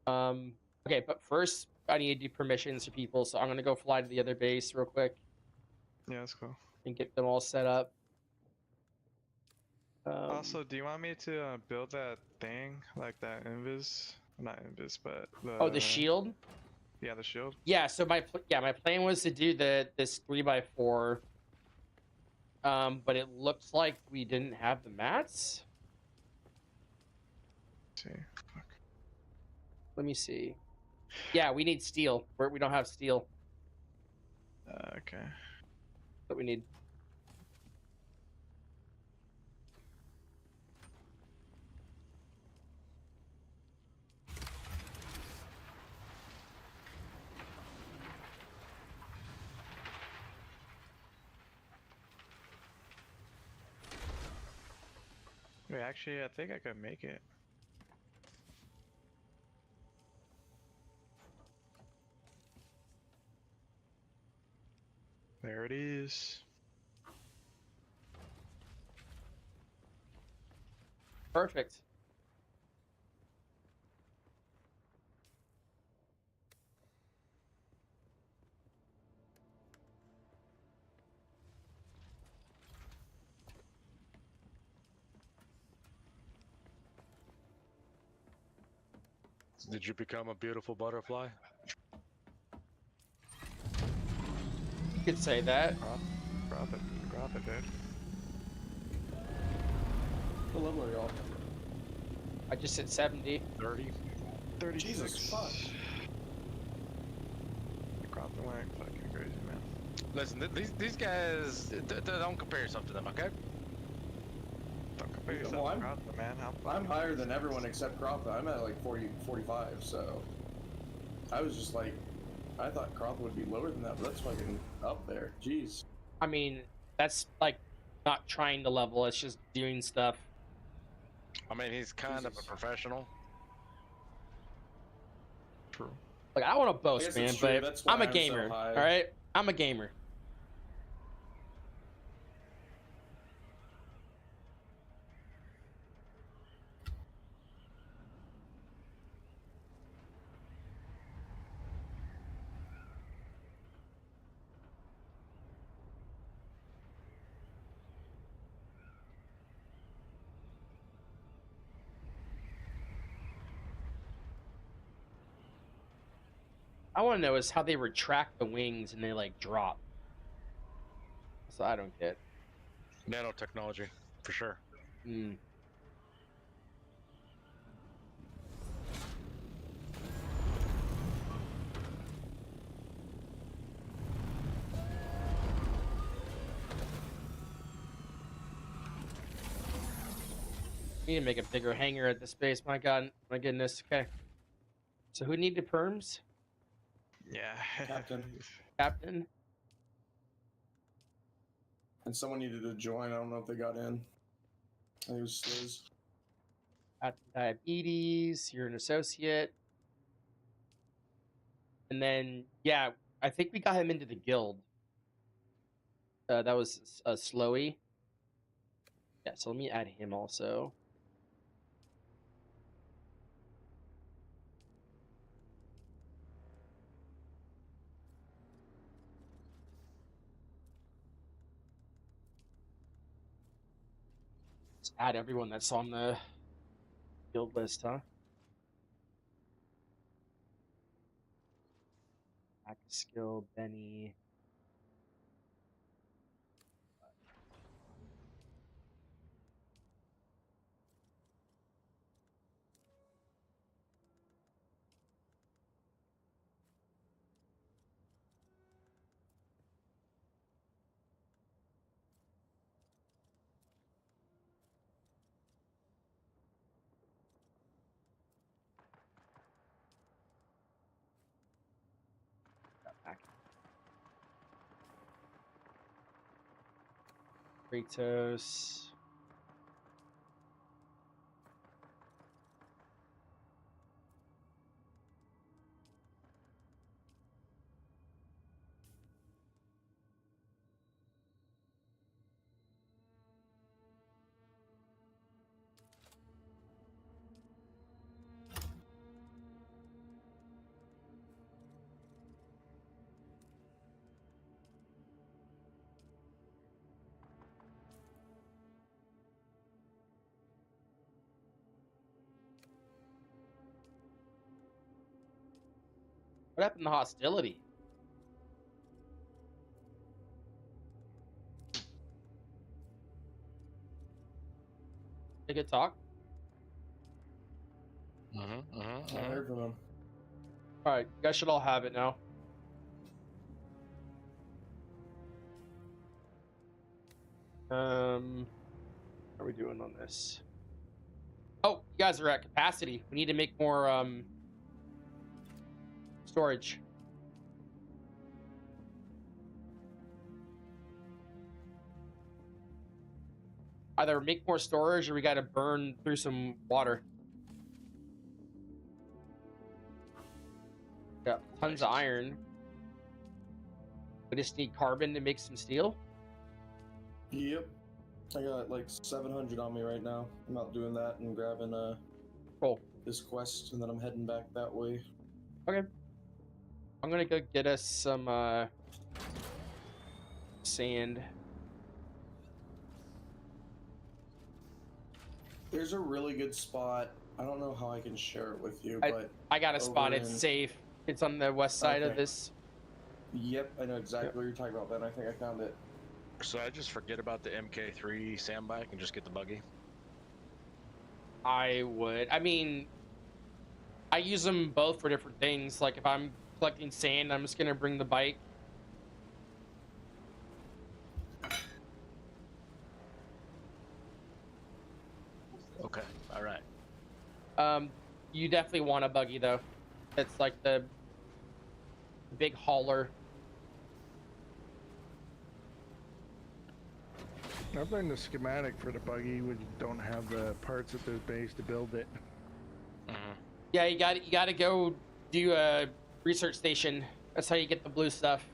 Okay, but first I need to do permissions for people, so I'm gonna go fly to the other base real quick. Yeah, that's cool. And get them all set up. Also, do you want me to build that thing, like that not invis, but the shield? Yeah, the shield. Yeah, so my plan was to do this 3x4. But it looks like we didn't have the mats. Let's see. Fuck. Let me see. Yeah, we need steel. We don't have steel. Okay. What we need. Wait, actually, I think I could make it. There it is. Perfect. Did you become a beautiful butterfly? You could say that. Drop it, dude. What level are y'all? I just hit 70. 30. Jesus fuck. Crop the lag, fucking crazy, man. Listen, these guys, don't compare yourself to them, okay? Don't compare yourself Well, to Crop, man. I'm higher than everyone except Croppa. I'm at like 40, 45, so I was just like, I thought Croppa would be lower than that, but that's fucking up there. Jeez. I mean, that's like not trying to level. It's just doing stuff. I mean, he's kind of a professional. True. Like, I don't want to boast, man, true. but That's why I'm a I'm so gamer. high. All right, I'm a gamer. I want to know is how they retract the wings and they like drop. So I don't get. Nanotechnology, for sure. Hmm. We need to make a bigger hangar at this base. My God, my goodness. Okay. So who needed perms? Yeah. Captain. Captain. And someone needed to join. I don't know if they got in. I think it was Sliz. Captain Diabetes. You're an associate. And then, yeah, I think we got him into the guild. That was Slowy. Yeah, so let me add him also. Let's add everyone that's on the guild list, huh? Hack skill, Benny. Back. Kratos. What happened to hostility? They could talk. I heard from him. All right, you guys should all have it now. How are we doing on this? Oh, you guys are at capacity. We need to make more storage. Either make more storage or we got to burn through some water. Got tons of iron. We just need carbon to make some steel. Yep. I got like 700 on me right now. I'm out doing that and grabbing Cool. this quest, and then I'm heading back that way. Okay. I'm gonna go get us some sand. There's a really good spot. I don't know how I can share it with you, but I got a spot. over It's in- safe. It's on the west side of Okay. this. Yep, I know exactly what you're talking about, Ben. I think I found it. So I just forget about the MK3 sandbike and just get the buggy. I would. I mean, I use them both for different things. Like if I'm collecting sand, I'm just gonna bring the bike. Okay, all right. You definitely want a buggy though. It's like the big hauler. I've learned the schematic for the buggy when you don't have the parts at the base to build it. Yeah, you got to go do a research station. That's how you get the blue stuff.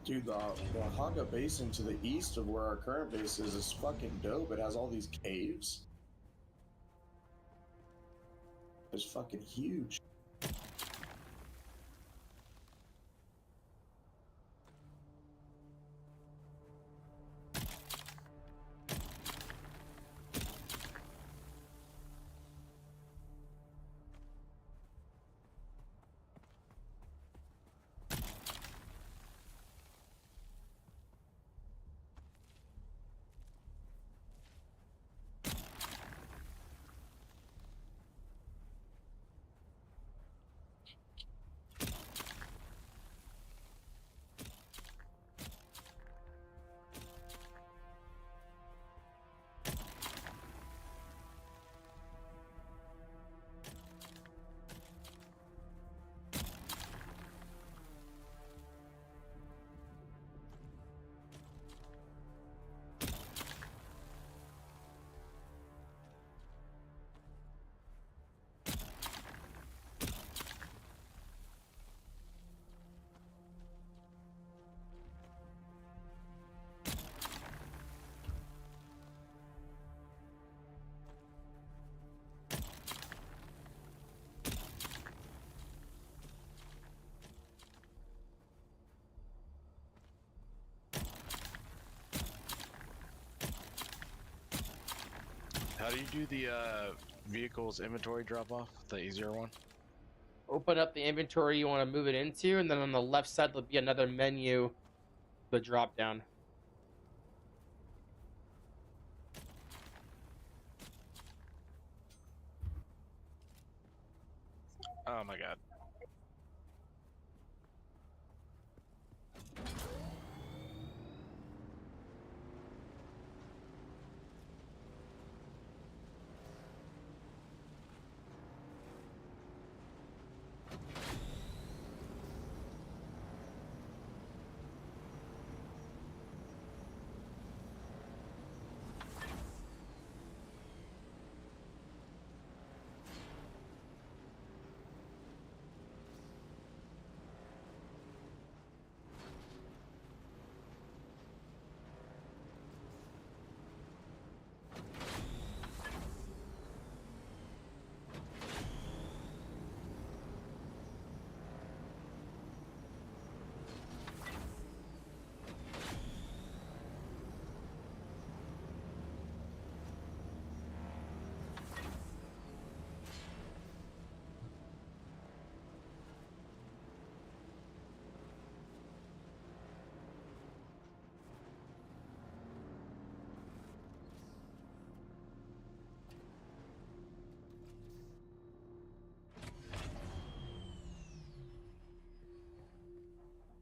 Dude, the Haga Basin to the east of where our current base is fucking dope. It has all these caves. It's fucking huge. How do you do the vehicle's inventory drop off? The easier one? Open up the inventory you want to move it into, and then on the left side there'll be another menu, the drop down. Oh my god.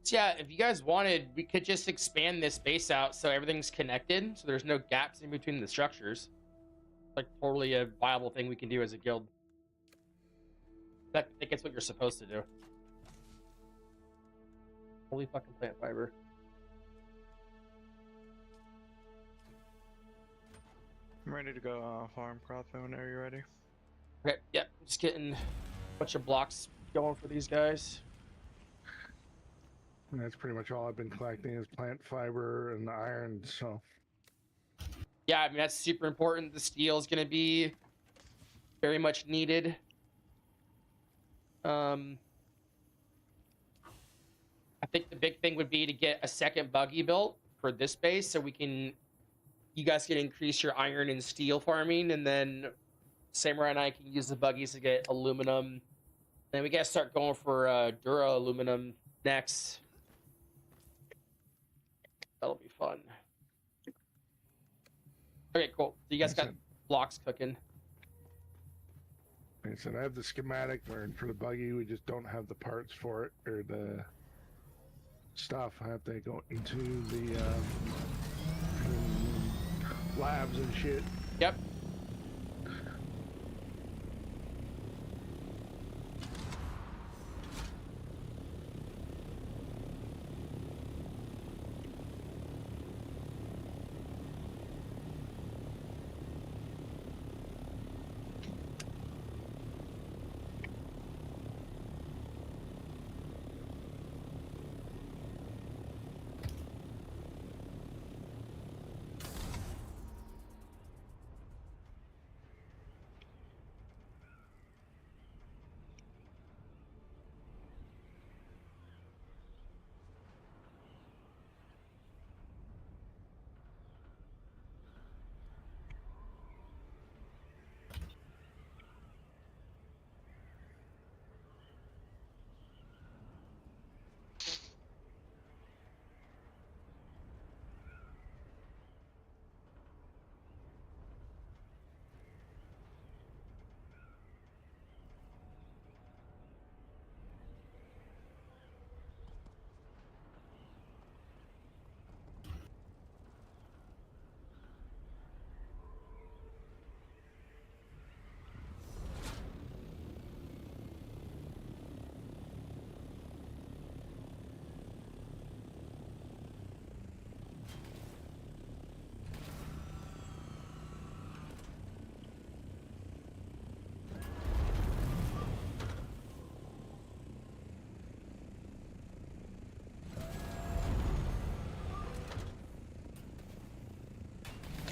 So yeah, if you guys wanted, we could just expand this base out so everything's connected, so there's no gaps in between the structures. Like totally a viable thing we can do as a guild. I think it's what you're supposed to do. Holy fucking plant fiber. I'm ready to go farm Crotho whenever you're ready. Okay, yeah, just getting a bunch of blocks going for these guys. And that's pretty much all I've been collecting is plant fiber and iron, so. Yeah, I mean, that's super important. The steel is going to be very much needed. I think the big thing would be to get a second buggy built for this base so you guys can increase your iron and steel farming, and then Samurai and I can use the buggies to get aluminum. Then we gotta start going for Dura aluminum next. That'll be fun. Okay, cool. So you guys got blocks cooking. Like I said, I have the schematic for the buggy. We just don't have the parts for it or the stuff. I have to go into the labs and shit. Yep.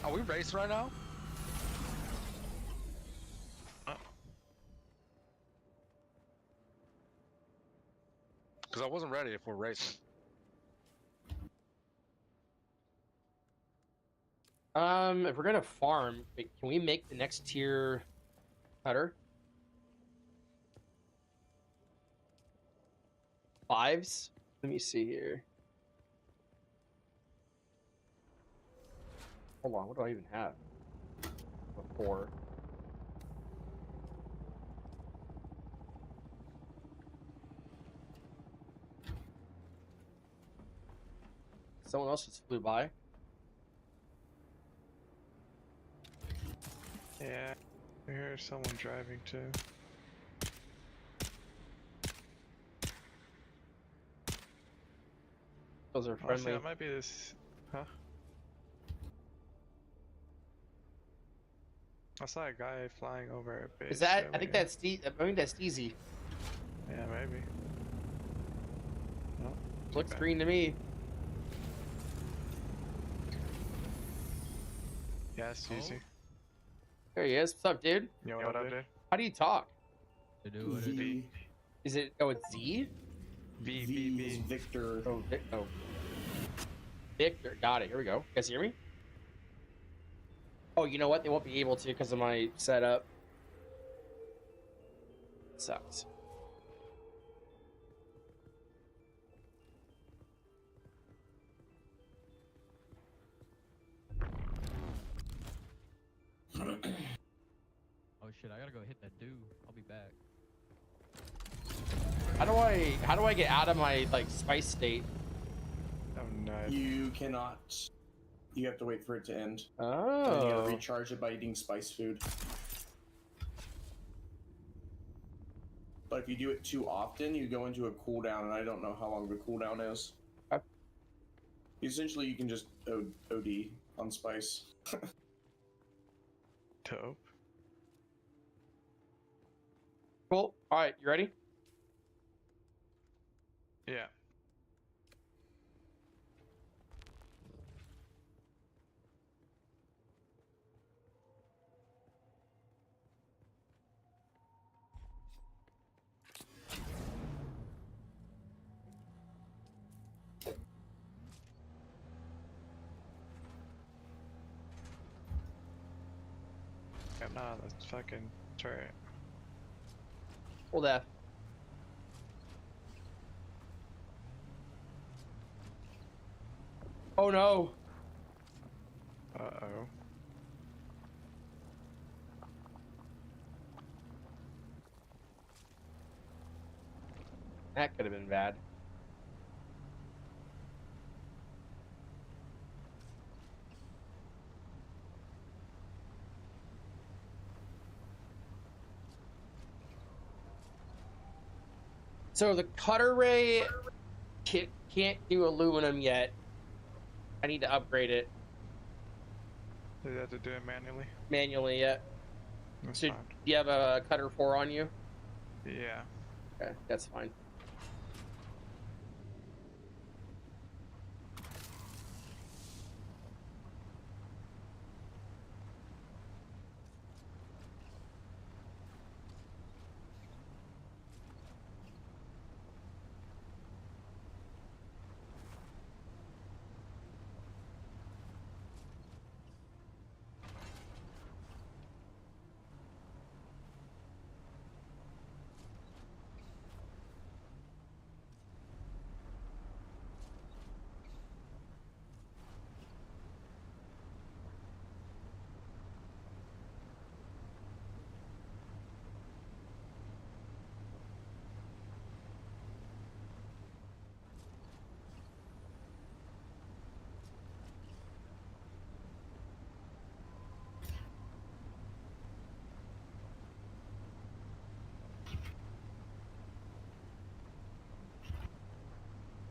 Are we racing right now? Because I wasn't ready if we're racing. If we're gonna farm, wait, can we make the next tier cutter? 5s? Let me see here. Hold on, what do I even have? A 4. Someone else just flew by. Yeah, I hear someone driving too. Those are Honestly, friendly. that might be this. Huh? I saw a guy flying over a base. Is that? I earlier. think that's I think that's easy. Yeah, maybe. No, Looks bad. green to me. Yeah, it's easy. There he is. What's up, dude? Yo, what up, dude? How do you talk? V. Is it? Oh, it's Z. V is Victor. Oh, Victor. Got it. Here we go. You guys hear me? Oh, you know what? They won't be able to because of my setup. Sucks. Oh shit, I gotta go hit that dude. I'll be back. How do I get out of my like spice state? Oh no. You cannot. You have to wait for it to end. Oh. And you gotta recharge it by eating spice food. But if you do it too often, you go into a cooldown, and I don't know how long the cooldown is. Okay. Essentially, you can just OD on spice. Dope. Cool. All right, you ready? Yeah. Nah, that's fucking turret. Hold F. Oh no. Uh-oh. That could have been bad. So the cutter ray can't do aluminum yet. I need to upgrade it Do you have to do it manually? manually yet. That's So, do fine. you have a cutter 4 on you? Yeah. Okay, that's fine.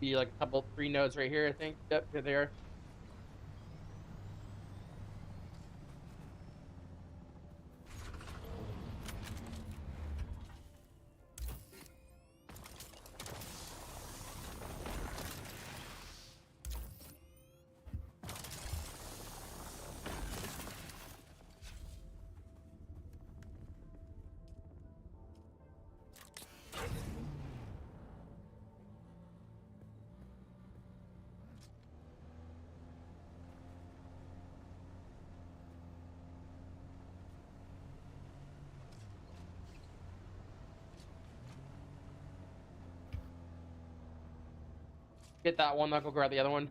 Be like a couple 3 nodes right here, I think. Yep, here they are. Get that one. I'll go grab the other one.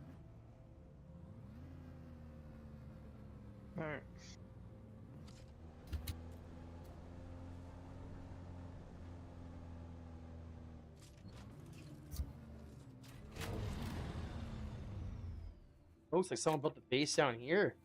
All right. Looks like someone built the base down here.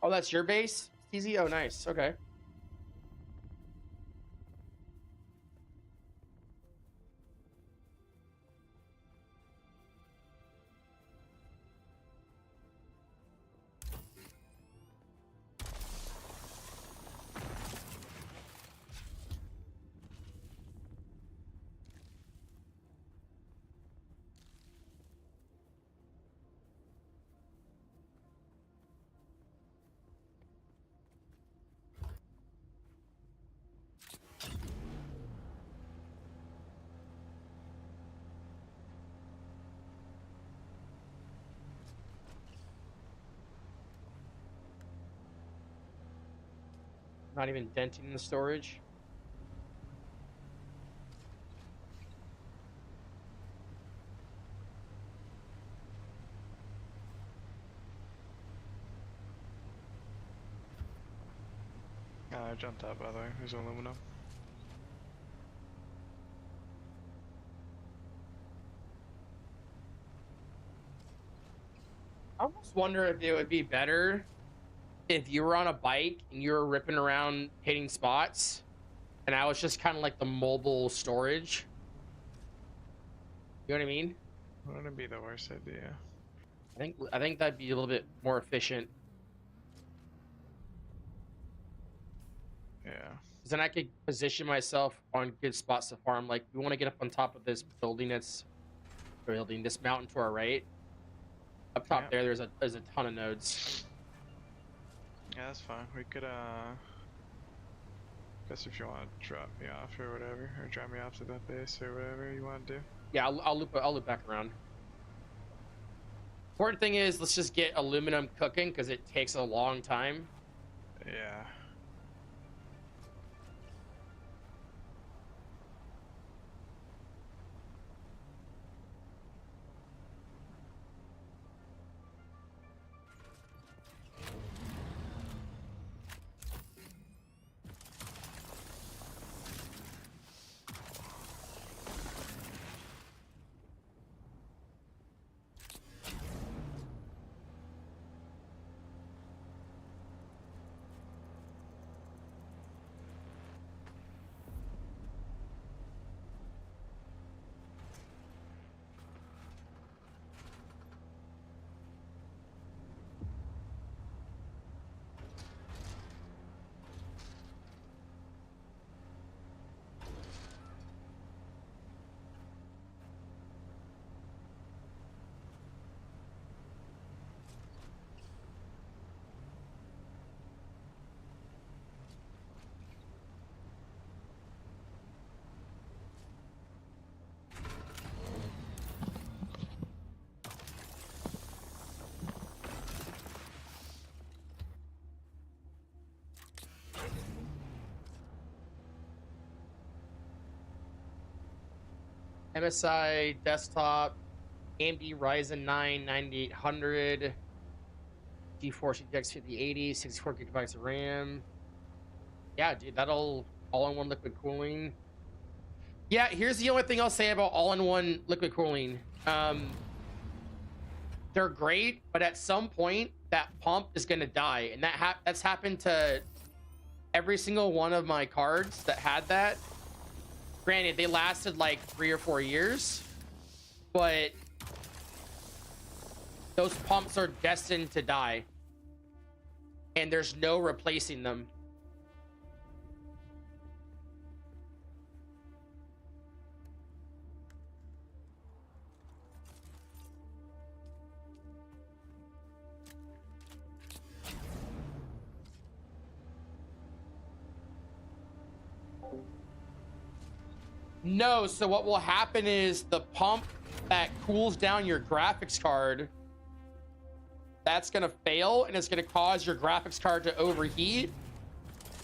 Oh, that's your base? Easy. Oh, nice. Okay. Not even denting the storage. I jumped out, by the way. There's aluminum. I almost wonder if it would be better if you were on a bike and you were ripping around hitting spots, and I was just kind of like the mobile storage. You know what I mean? Wouldn't be the worst idea. I think that'd be a little bit more efficient. Yeah. Because then I could position myself on good spots to farm. Like, we want to get up on top of this building this mountain to our right. Up top there, there's a ton of nodes. Yeah, that's fine. We could, guess if you want to drop me off or whatever, or drop me off to that base or whatever you want to do. Yeah, I'll loop back around. Important thing is, let's just get aluminum cooking, because it takes a long time. Yeah. MSI desktop, AMD Ryzen 9 9800, GeForce GTX 5080, 64 gigabytes of RAM. Yeah, dude, that'll all-in-one liquid cooling. Yeah, here's the only thing I'll say about all-in-one liquid cooling. They're great, but at some point that pump is gonna die, and that's happened to every single one of my cards that had that. Granted, they lasted like 3 or 4 years, but those pumps are destined to die, and there's no replacing them. No, so what will happen is the pump that cools down your graphics card, that's gonna fail, and it's gonna cause your graphics card to overheat,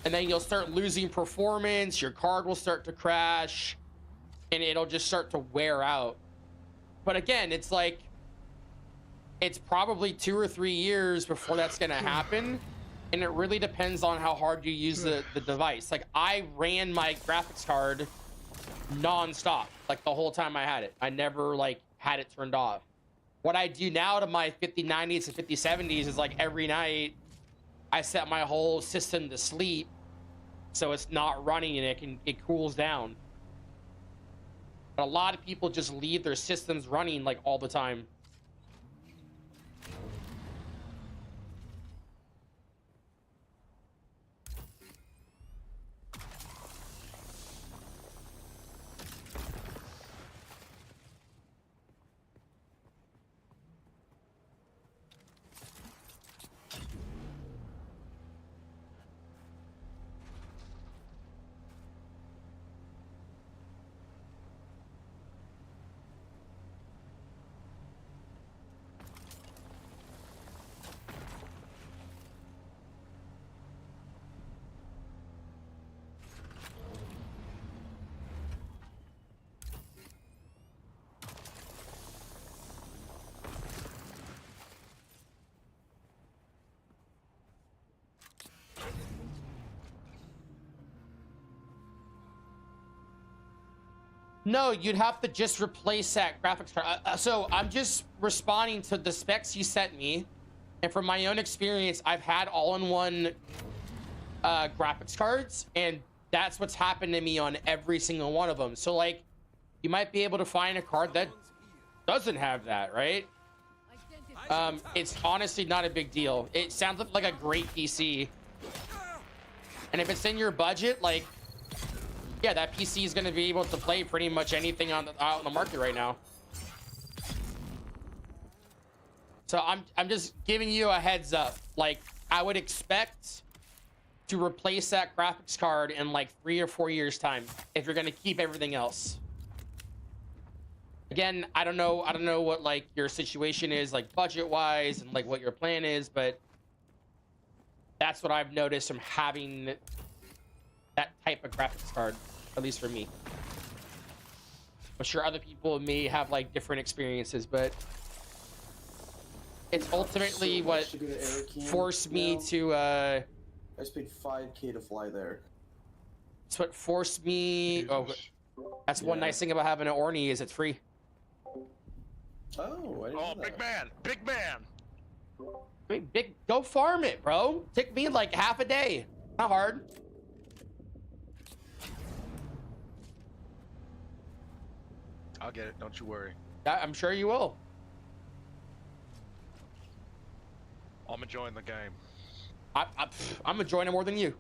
and then you'll start losing performance, your card will start to crash, and it'll just start to wear out. But again, it's like, it's probably 2 or 3 years before that's gonna happen, and it really depends on how hard you use the device. Like, I ran my graphics card non-stop, like the whole time I had it. I never like had it turned off. What I do now to my 5090s and 5070s is like every night I set my whole system to sleep so it's not running and it cools down. But a lot of people just leave their systems running like all the time. No, you'd have to just replace that graphics card. So I'm just responding to the specs you sent me. And from my own experience, I've had all-in-one graphics cards, and that's what's happened to me on every single one of them. So like, you might be able to find a card that doesn't have that, right? It's honestly not a big deal. It sounds like a great PC. And if it's in your budget, like, yeah, that PC is going to be able to play pretty much anything out on the market right now. So I'm just giving you a heads up. Like, I would expect to replace that graphics card in like 3 or 4 years time if you're going to keep everything else. Again, I don't know what like your situation is like budget wise and like what your plan is, but that's what I've noticed from having that type of graphics card, at least for me. I'm sure other people may have like different experiences, but it's ultimately what forced me to I just paid $5K to fly there. It's what forced me. Oh, that's one nice thing about having an Orni is it's free. Oh, I didn't know that. Big man. I mean, go farm it, bro. Took me like half a day. Not hard. I'll get it. Don't you worry. I'm sure you will. I'm enjoying the game. I'm enjoying it more than you.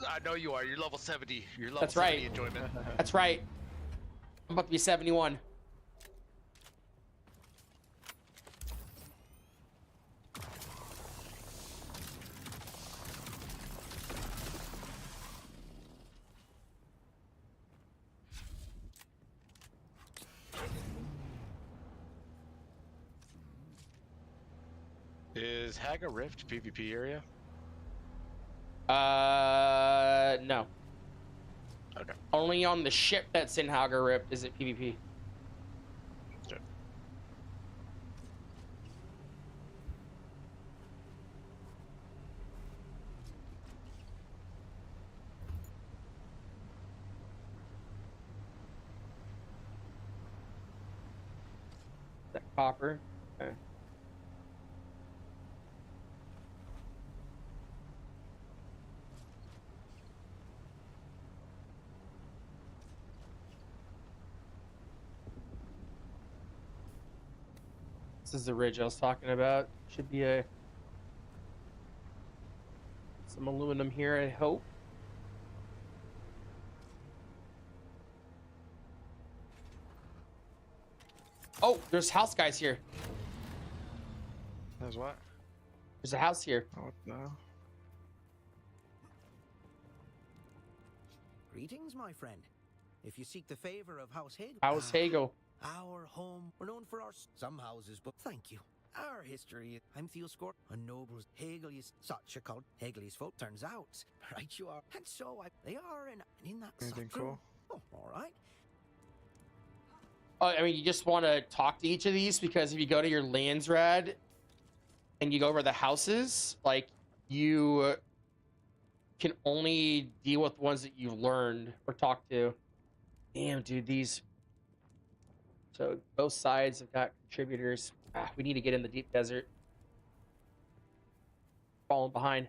I know you are. You're level 70. You're level That's 70 right. enjoyment. That's right. I'm about to be 71. Is Haga Rift PvP area? No. Okay. Only on the ship that's in Haga Rift is it PvP. Good. That copper. Okay. This is the ridge I was talking about. Should be some aluminum here, I hope. Oh, there's house guys here. There's what? There's a house here. Oh, no. Greetings, my friend. If you seek the favor of House Hagel. House Hagel. Our home. We're known for our some houses, but thank you. Our history. I'm Theoscore. A noble Hagel is such a cult. Hageli's folk turns out. Right you are. And so they are in that Anything subtle- cool? Oh, alright. I mean, you just want to talk to each of these because if you go to your Landsrad and you go over the houses, like you can only deal with ones that you've learned or talked to. Damn, dude, these. So both sides have got contributors. We need to get in the deep desert. Falling behind.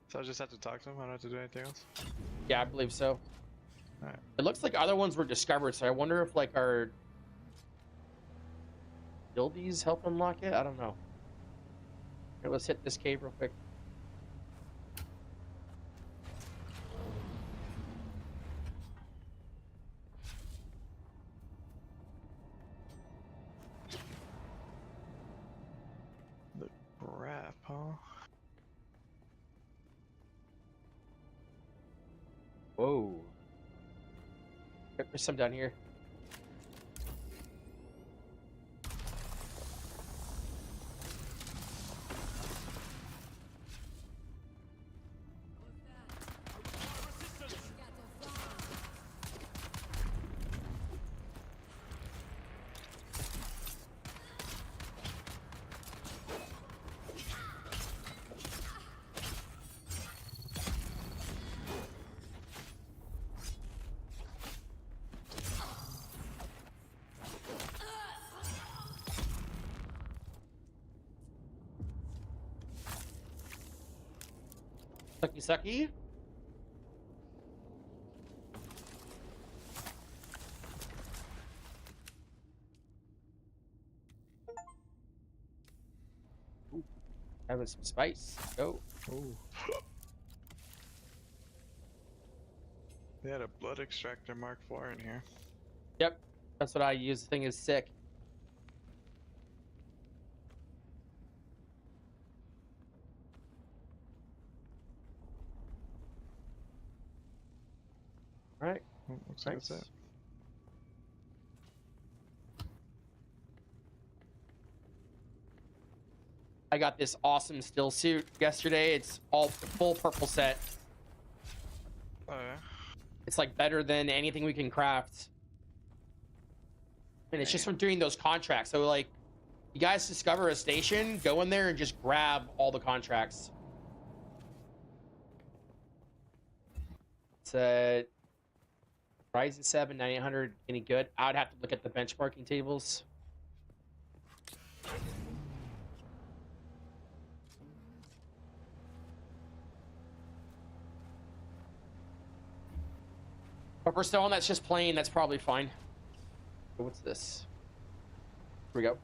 So I just have to talk to him. I don't have to do anything else. Yeah, I believe so. Alright. It looks like other ones were discovered, so I wonder if like our guildies help unlock it. I don't know. Here, let's hit this cave real quick. The crap, huh? Whoa. There's some down here. Sucky sucky. Ooh, having some spice. Go. Ooh. They had a blood extractor Mark IV in here. Yep, that's what I use. The thing is sick. All right. Looks like Nice. that's it. I got this awesome still suit yesterday. It's all full purple set. Oh yeah. It's like better than anything we can craft. And it's just from doing those contracts. So like, you guys discover a station, go in there and just grab all the contracts. It's Ryzen 7 9800 any good? I would have to look at the benchmarking tables. But for someone that's just playing, that's probably fine. What's this? Here we go.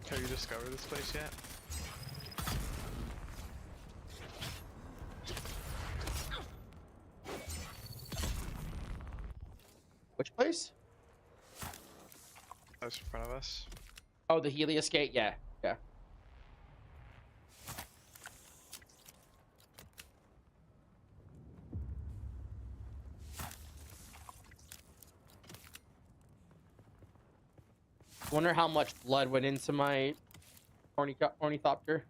Have you discovered this place yet? Which place? That's in front of us. Oh, the Helios Gate? Yeah, yeah. Wonder how much blood went into my ornithopter.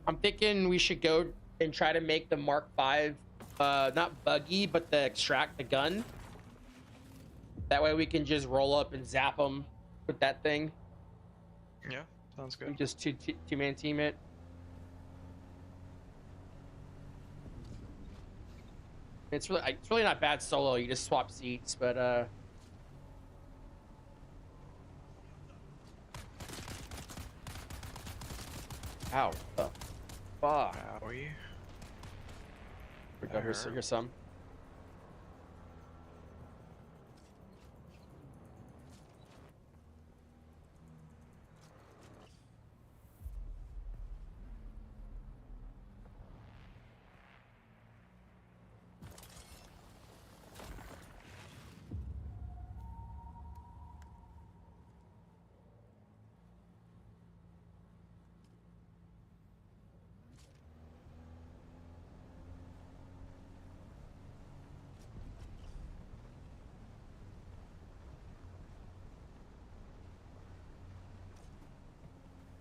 I'm thinking we should go and try to make the Mark V, not buggy, but the extract the gun. That way we can just roll up and zap them with that thing. Yeah, sounds good. And just two-man team it. It's really not bad solo. You just swap seats, but ow, the fuck. Owie. Here we go. Here's some.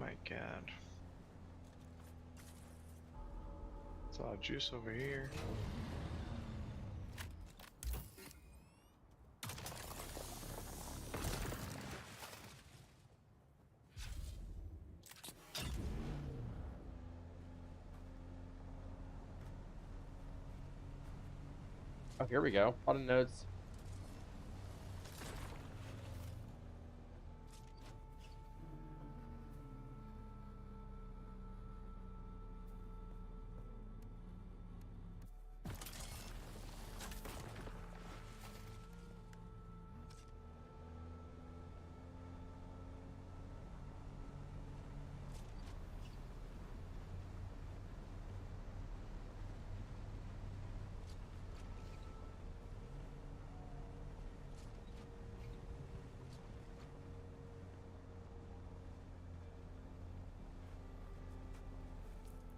My god. It's a lot of juice over here. Oh, here we go. A lot of nodes.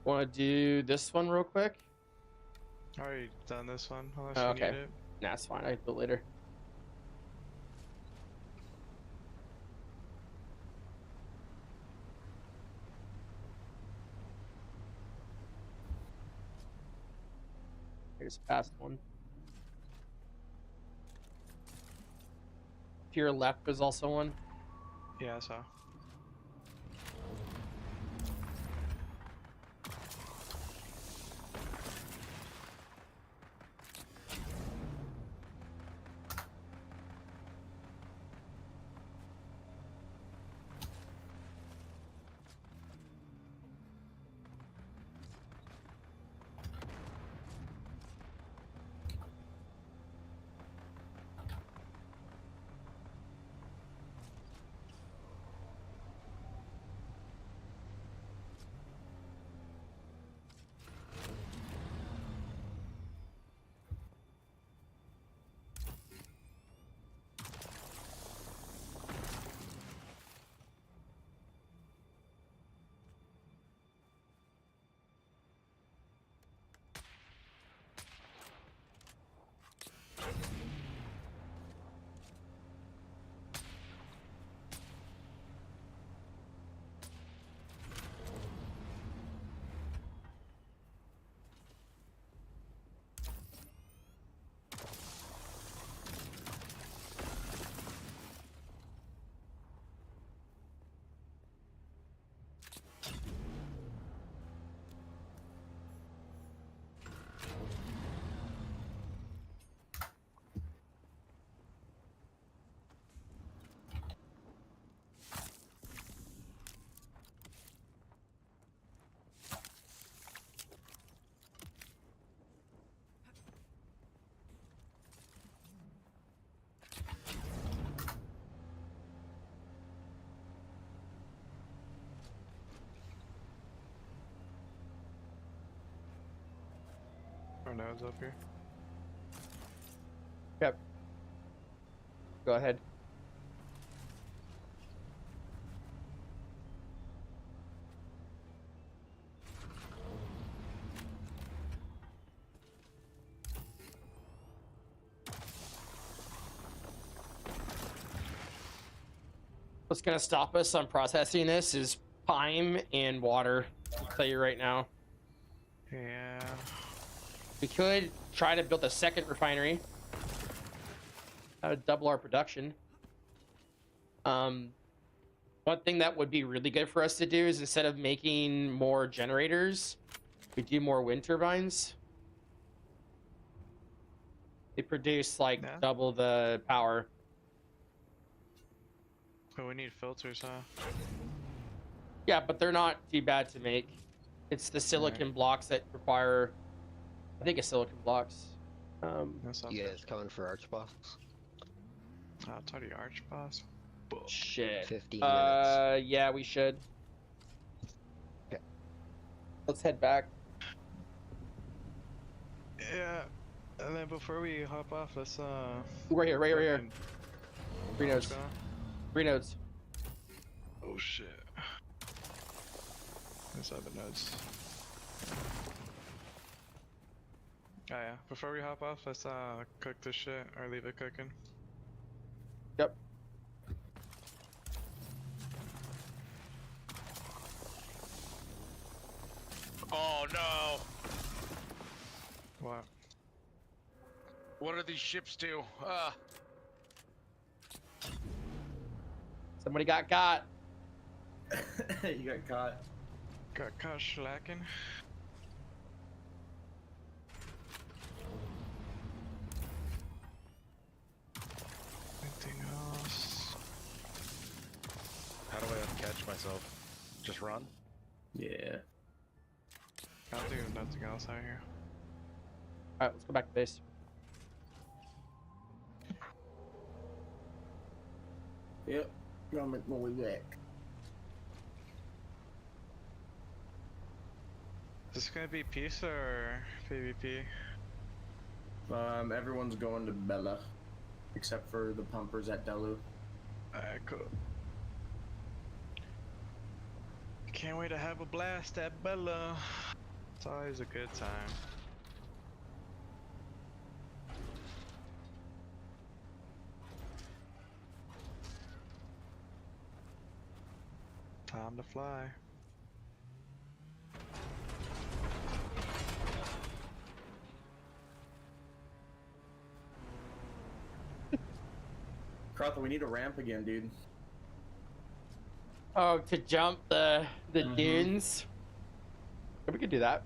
Want to do this one real quick? Already done this one, unless Oh, you okay. need it. Nah, it's fine. I can do it later. Here's past one. To your left, there's also one. Yeah, I saw. Our nodes up here. Yep. Go ahead. What's gonna stop us on processing this is time and water. tell you right now. Yeah. We could try to build a second refinery. That would double our production. One thing that would be really good for us to do is instead of making more generators, we do more wind turbines. They produce like double the power. But we need filters, huh? Yeah, but they're not too bad to make. It's the silicon blocks that require, I think it's silicon blocks. You guys coming for Arch Boss? It's already Arch Boss. Shit. 15 minutes. Yeah, we should. Okay. Let's head back. Yeah. And then before we hop off, let's right here. 3 nodes. 3 nodes. Oh shit. There's other nodes. Oh yeah. Before we hop off, let's cook this shit or leave it cooking. Yep. Oh no! What? What do these ships do? Somebody got got. You got caught. Got caught slacking. Anything else? How do I catch myself? Just run? Yeah. I don't think there's nothing else out here. Alright, let's go back to base. Yep. Gonna make my way back. Is this gonna be peace or PvP? Everyone's going to Bella, except for the pumpers at Delu. Alright, cool. Can't wait to have a blast at Bella. It's always a good time. Time to fly. Crotha, we need a ramp again, dude. Oh, to jump the dunes? Yeah, we could do that.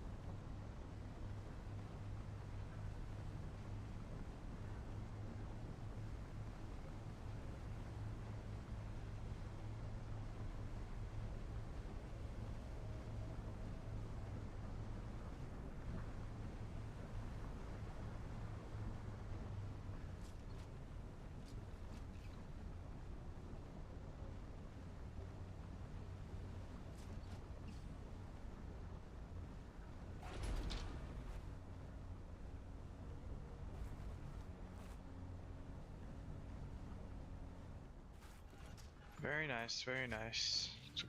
Very nice, very nice. It's a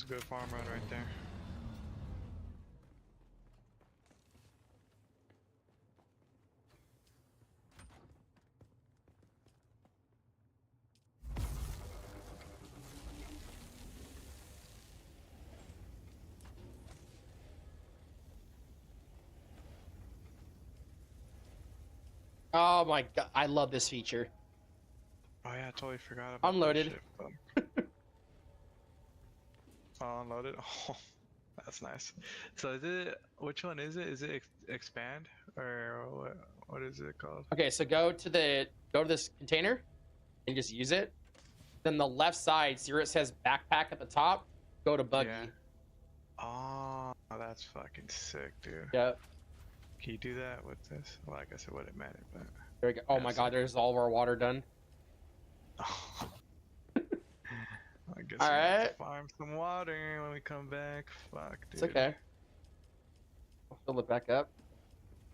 good farm run right there. Oh my god, I love this feature. Oh yeah, I totally forgot about Unloaded. That shit. Oh, unloaded. Oh, that's nice. So is it? Which one is it? Is it expand or what is it called? Okay, so go to this container and just use it. Then the left side, see where it says backpack at the top, go to buggy. Yeah. Oh, that's fucking sick, dude. Yep. Can you do that with this? Well, I guess it wouldn't matter, but. There we go. Oh my god, there's all of our water done. I guess all we have right. to farm some water when we come back. Fuck, dude. It's okay. I'll fill it back up.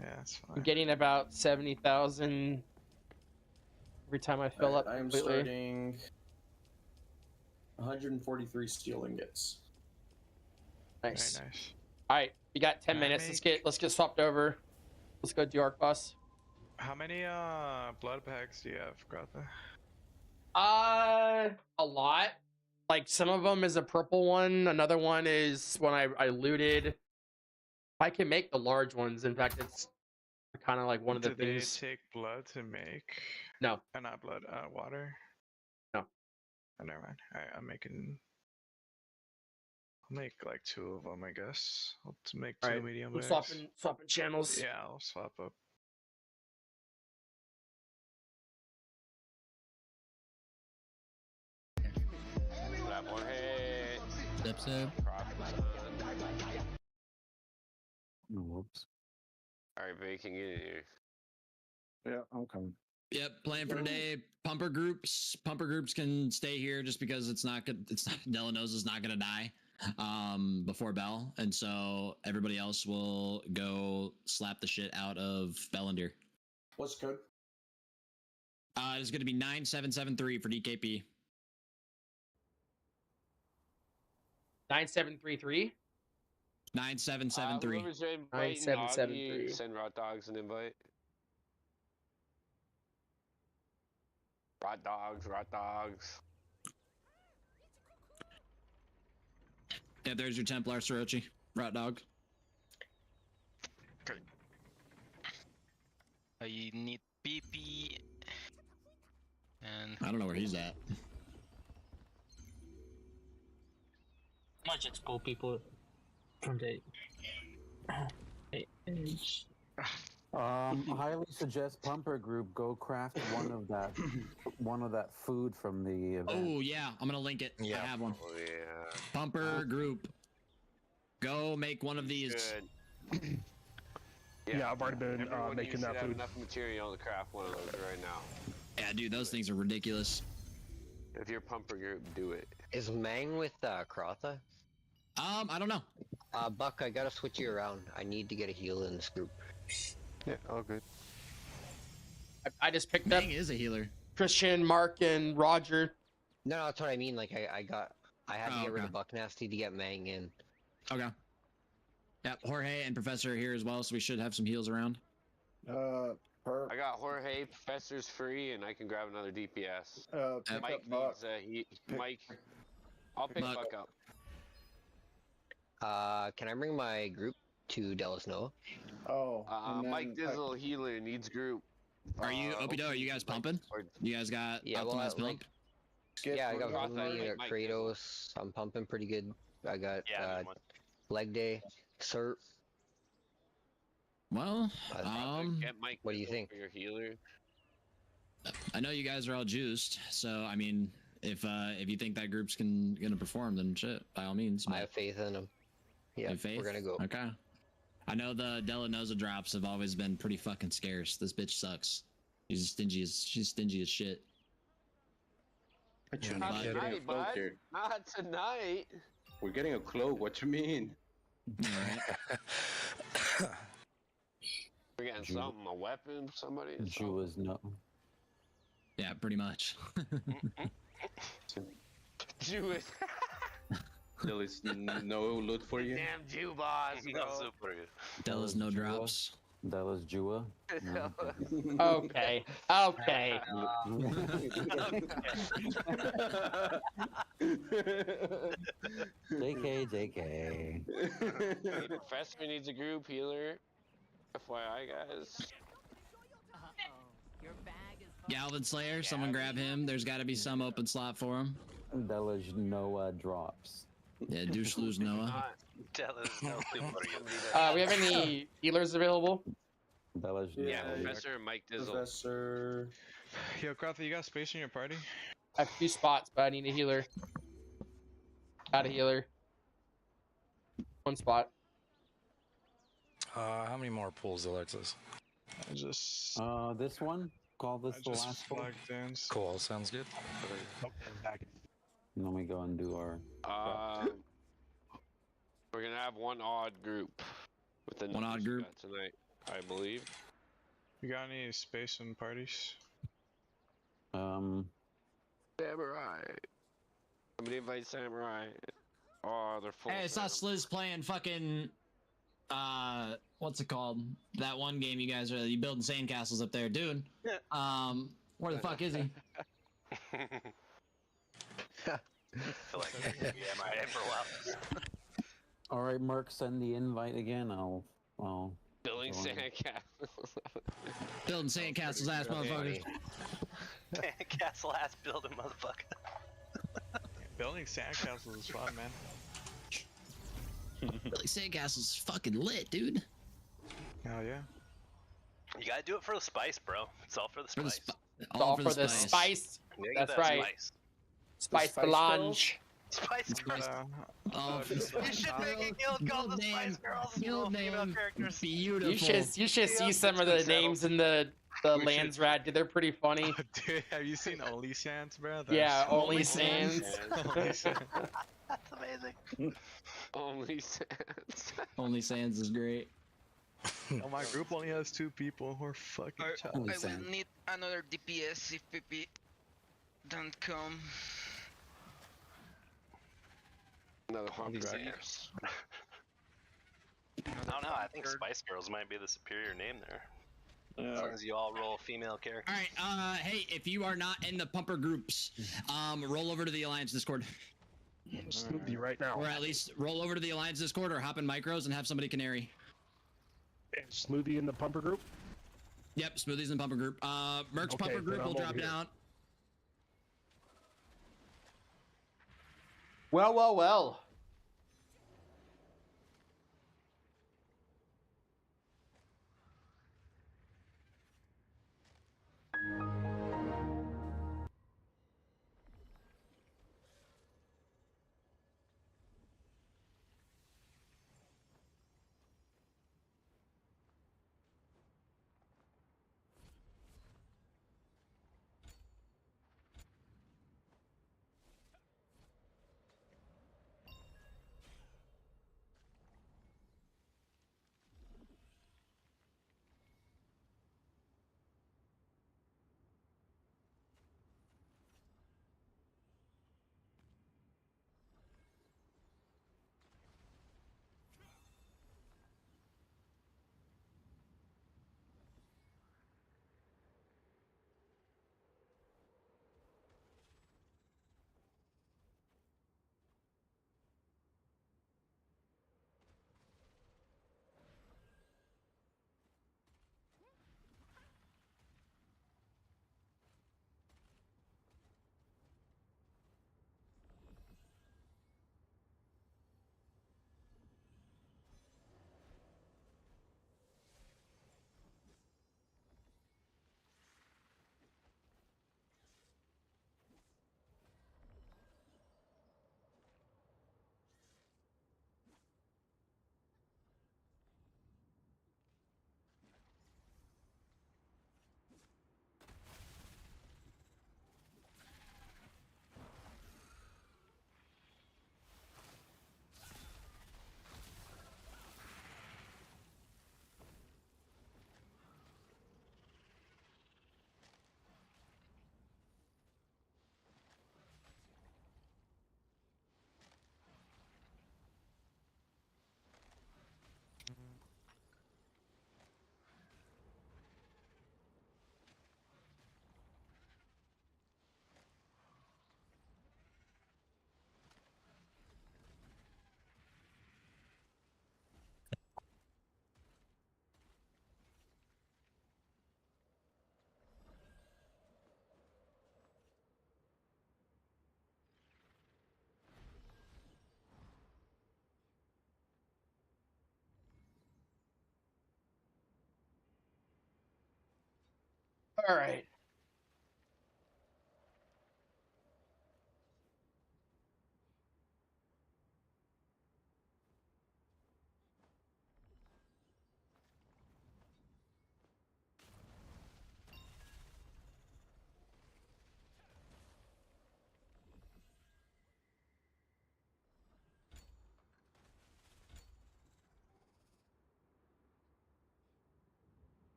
Yeah, it's fine. I'm getting about 70,000 every time I fill up I am completely. starting 143 steel ingots. Nice. Very nice. All right, you got 10 minutes. Let's get swapped over. Let's go do Arc Boss. How many blood packs do you have, Grotha? A lot. like some of them is a purple one. Another one is when I looted. I can make the large ones. In fact, it's kind of like one of the Do things. they take blood to make? No. Not blood. Water. No. Oh, never mind. I'm making. I'll make like 2 of them, I guess. I'll make 2 Alright, medium I'm bags. swapping channels. Yeah, I'll swap up. Whoops. Alright, baking in here. Yeah, I'm coming. Yep, plan for today. Pumper groups can stay here just because it's not good. It's not Delano's is not gonna die before Bell, and so everybody else will go slap the shit out of Bellendir. What's the code? It's gonna be 9773 for DKP. 9733. 9773. Whoever's inviting 9773. Augie, send Rot Dogs an invite. Rot Dogs, Rot Dogs. Yeah, there's your Templar, Sorochi. Rot dog. Okay. I need PP. And I don't know where he's at. Might just pull people from the edge. Highly suggest Pumper Group go craft one of that food from the event. Oh yeah, I'm gonna link it. Yeah. I have one. Oh yeah. Pumper Group. Go make one of these. Good. Yeah, I've already been Everyone making should that have food. enough material to craft one of those right now. Yeah, dude, those things are ridiculous. If you're Pumper Group, do it. Is Mang with Krotha? I don't know. Buck, I gotta switch you around. I need to get a heal in this group. Yeah, all good. I just picked Mang up is a healer. Christian, Mark, and Roger. No, that's what I mean. Like I had to get rid okay. of Buck Nasty to get Mang in. Okay. Yep, Jorge and Professor are here as well, so we should have some heals around. I got Jorge, Professor's free, and I can grab another DPS. Mike needs Mike. I'll pick Buck. Buck up. Can I bring my group to Delos Noah? Mike Dizzle, healer, needs group. Are you Opido? Are you guys pumping? You guys got optimized pump? Yeah, I got Rotha, Rumi, I got Mike Kratos. I'm pumping pretty good. I got Leg Day, Cert. Well, Get Mike what do you Dizzle think? for your healer? I know you guys are all juiced, so I mean, if you think that group's gonna perform, then shit, by all means. I have faith in them. Yeah, Have faith? we're gonna go. Okay. I know the Delanosa drops have always been pretty fucking scarce. This bitch sucks. She's stingy as shit. Not tonight, bud. Not tonight. We're getting a cloak. What you mean? We're getting something, a weapon, somebody. Jew no. Yeah, pretty much. Jewish. There is no loot for you. Damn Jew boss, bro. Della's no drops. Della's Jua. Okay. Okay. JK. Hey, Professor needs a group healer. FYI, guys. Galvin Slayer, someone grab him. There's got to be some open slot for him. Della's Noah drops. Yeah, douche lose Noah. Della's no for you. We have any healers available? Della's Yeah, Professor and Mike Dizzle. Professor. Yo, Krotha, you got space in your party? I have 2 spots, but I need a healer. Got a healer. 1 spot. How many more pools, Alexis? I just. This one. Call this the last one. Cool. Sounds good. And then we go and do our. We're gonna have one odd group. With the One odd group tonight, I believe. You got any space in parties? Samurai. Somebody invite Samurai. Oh, they're full. Hey, I saw Sliz playing fucking. What's it called? That one game you guys are you building sandcastles up there, Dune. Where the fuck is he? feel like maybe MIA for a while. All right, Merc, send the invite again. I'll. Building join. sandcastles. Building sandcastles, ass motherfuckers. Castle ass building, motherfucker. Building sandcastles is fun, man. Building sandcastles is fucking lit, dude. Hell yeah. You gotta do it for the spice, bro. It's all for the spice. All for the spice. You gotta get That's that right. Spice. Spice melange. Spice Girls. Oh, You should make a guild called the Spice Girls. Guild Female name. characters. Beautiful. You should see some of the names in the lands rat. They're pretty funny. Dude, have you seen Only Sans, bro? Yeah, Only Sans. Only Sans. That's amazing. Only Sans. Only Sans is great. Oh, my group only has 2 people. We're fucking I child. will need another DPS if PP don't come. Another Only Sans. Sans. I don't know. I think Spice Girls might be the superior name there. As long as you all roll female characters. All right. Hey, if you are not in the pumper groups, roll over to the Alliance Discord. Smoothie right now. Or at least roll over to the Alliance Discord or hop in micros and have somebody canary. Smoothie in the pumper group? Yep, Smoothies in pumper group. Merc's Okay, pumper group then will I'm drop over here. down. Well, well, well. All right.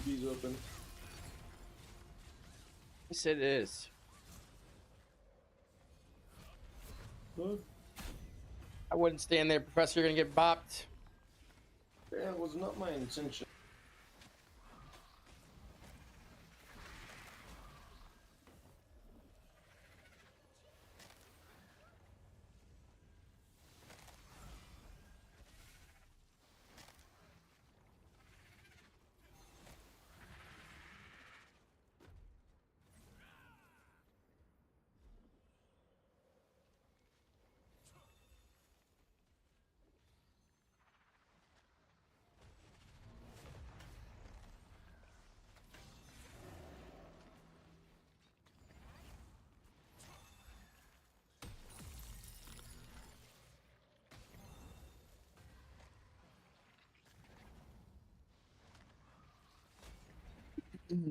PvP's open. Yes, it is. Huh? I wouldn't stand there, Professor. You're gonna get bopped. That was not my intention.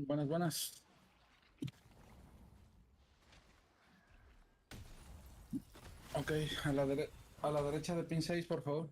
Buenas, buenas. Ok, a la derecha de pin 6, por favor.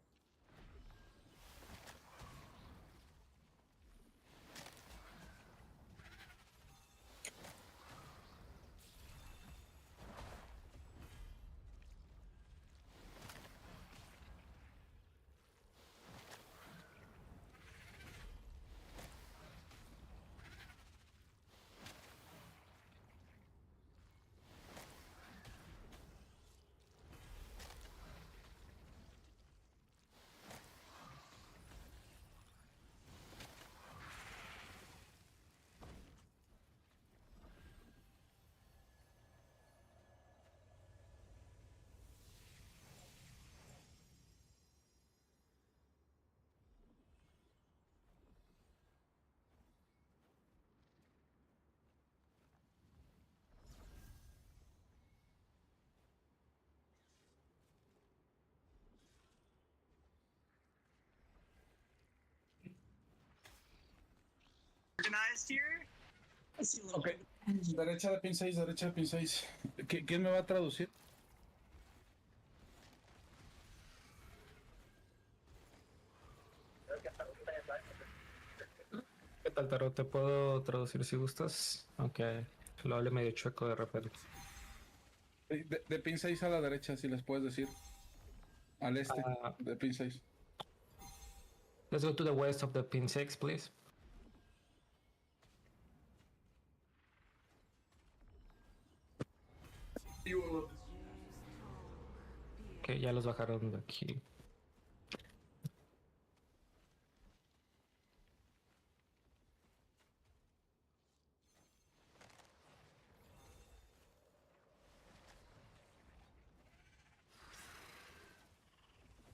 Ok, derecha de pin 6, derecha de pin 6. ¿Quién me va a traducir? ¿Qué tal, Taro? Te puedo traducir si gustas, aunque lo hable medio chueco de repente. De pin 6 a la derecha, si les puedes decir. Al este, de pin 6. Let's go to the west of the pin 6, please. Ok, ya los bajaron de aquí.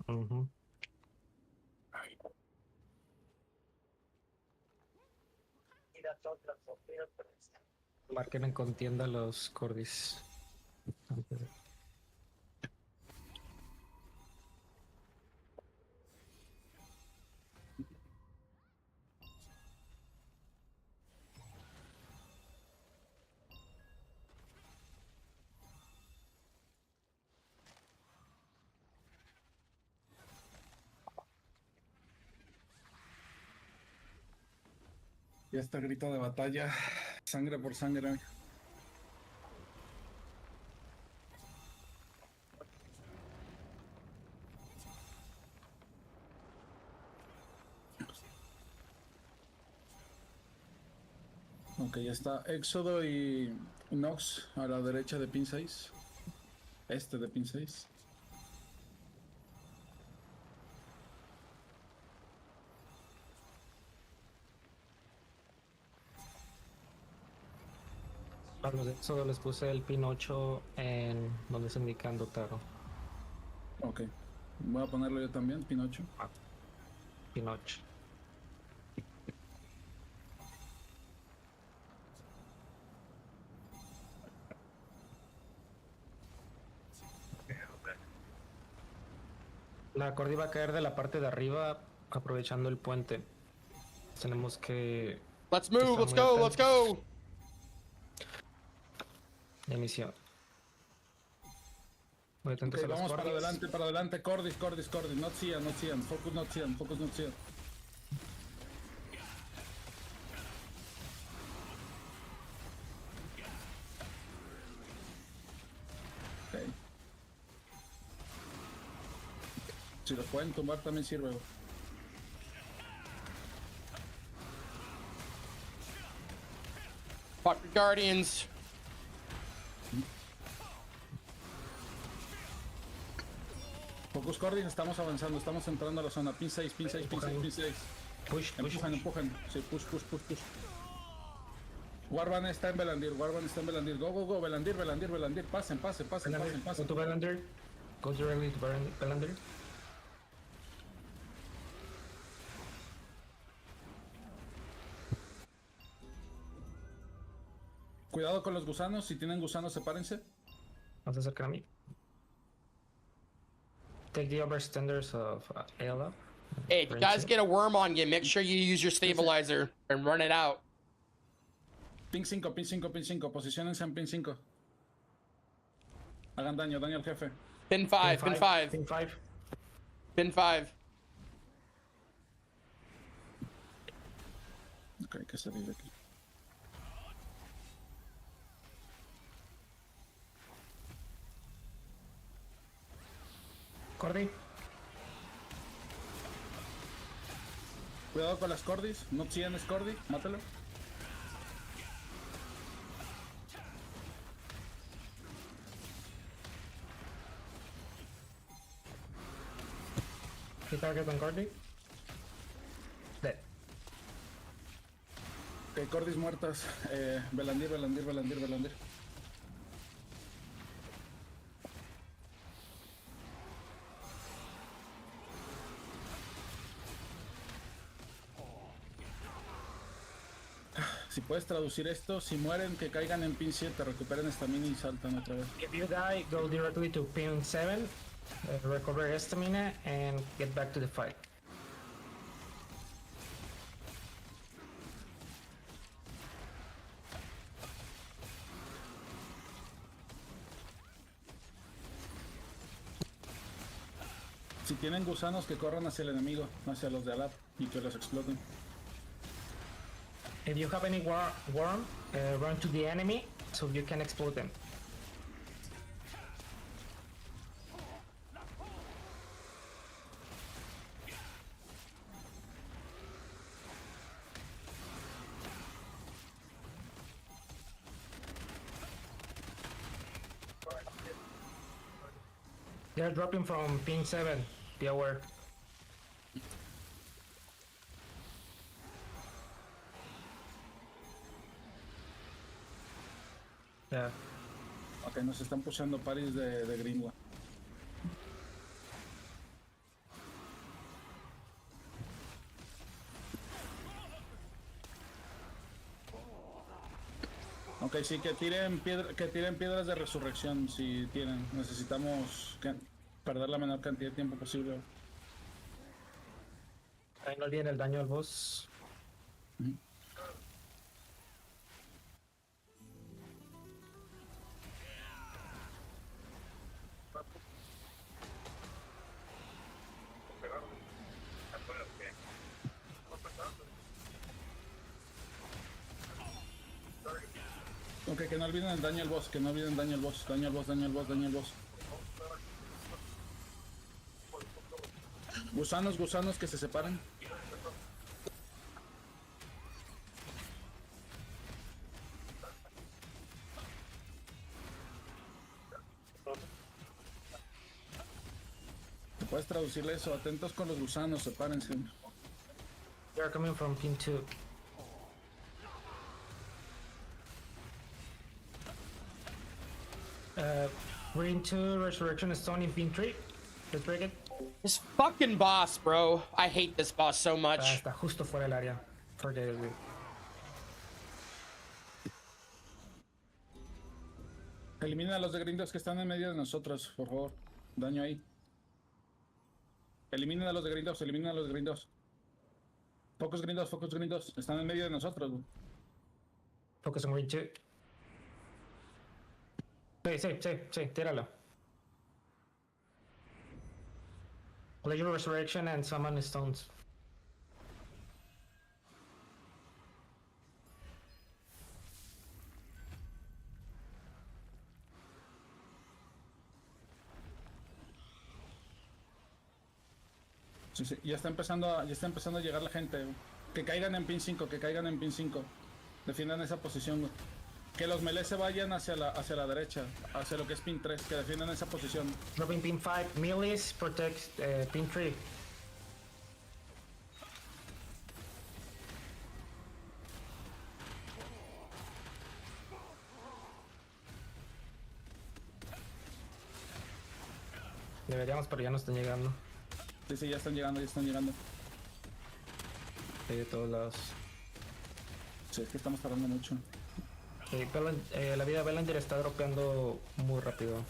Ujú. Marquen en contienda los cordis. Ya está grito de batalla. Sangre por sangre. Ok, ya está Éxodo y Nox a la derecha de pin 6. Este de pin 6. A los de Éxodo les puse el pin 8 en donde está indicando Taro. Ok. Voy a ponerlo yo también, pin 8. Pin 8. La corda iba a caer de la parte de arriba, aprovechando el puente. Tenemos que... Let's move, let's go, let's go. Emisión. Muy atentos Ok, a las vamos cordis. para adelante. Cordis. Not Cian. Focus not Cian. Si los pueden tumbar también sirve, güey. Fuck the Guardians. Focus Guardians, estamos avanzando, estamos entrando a la zona. Pin 6, pin 6, pin 6, pin 6. Empujan, empujan. Sí, push. Warban está en Belandir, Go, Belandir. Pasen. Go to Belandir. Go directly to Belandir. Cuidado con los gusanos, si tienen gusanos, sepárense. No se acercan a mí. Take the overstanders of Ayla. Hey, if you guys get a worm on you, make sure you use your stabilizer and run it out. Pin 5, posiciónense en pin 5. Hagan daño al jefe. Pin 5. Ok, hay que salir de aquí. Cordy. Cuidado con las cordis, no tienes cordi, mátalo. Hit target on Cordy. Dead. Ok, cordis muertas. Belandir. Si puedes traducir esto, si mueren, que caigan en pin 7, recuperen stamina y saltan otra vez. If you die, go directly to pin 7, recover stamina, and get back to the fight. Si tienen gusanos, que corran hacia el enemigo, hacia los de Alap, y que los exploten. If you have any worm, run to the enemy so you can explode them. They're dropping from pin 7, be aware. Yeah. Ok, nos están pushando paris de Greenwood. Ok, sí, que tiren piedras de resurrección si tienen. Necesitamos perder la menor cantidad de tiempo posible. Ahí no olviden el daño al boss. Ok, que no olviden el daño al boss, daño al boss. Gusanos que se separen. ¿Puedes traducirle eso? Atentos con los gusanos, sepárense. They are coming from pin 2. Green 2, Resurrection Stone in pin 3. Let's break it. This fucking boss, bro. I hate this boss so much. Está justo fuera del área. Forget it. Elimina a los de grindos que están en medio de nosotros, por favor. Daño ahí. Eliminen a los de grindos. Pocos grindos. Están en medio de nosotros. Focus on Green 2. Sí, tíralo. Play your Resurrection and summon stones. Sí, sí, ya está empezando a llegar la gente, güey. Que caigan en pin 5, que caigan en pin 5. Defiendan esa posición, güey. Que los melees se vayan hacia la derecha, hacia lo que es pin 3, que defiendan esa posición. Dropping pin 5, melees, protect pin 3. Deberíamos, pero ya no están llegando. Sí, sí, ya están llegando. De todos lados. Sí, es que estamos tardando mucho. La vida de Bellinger está dropeando muy rápido.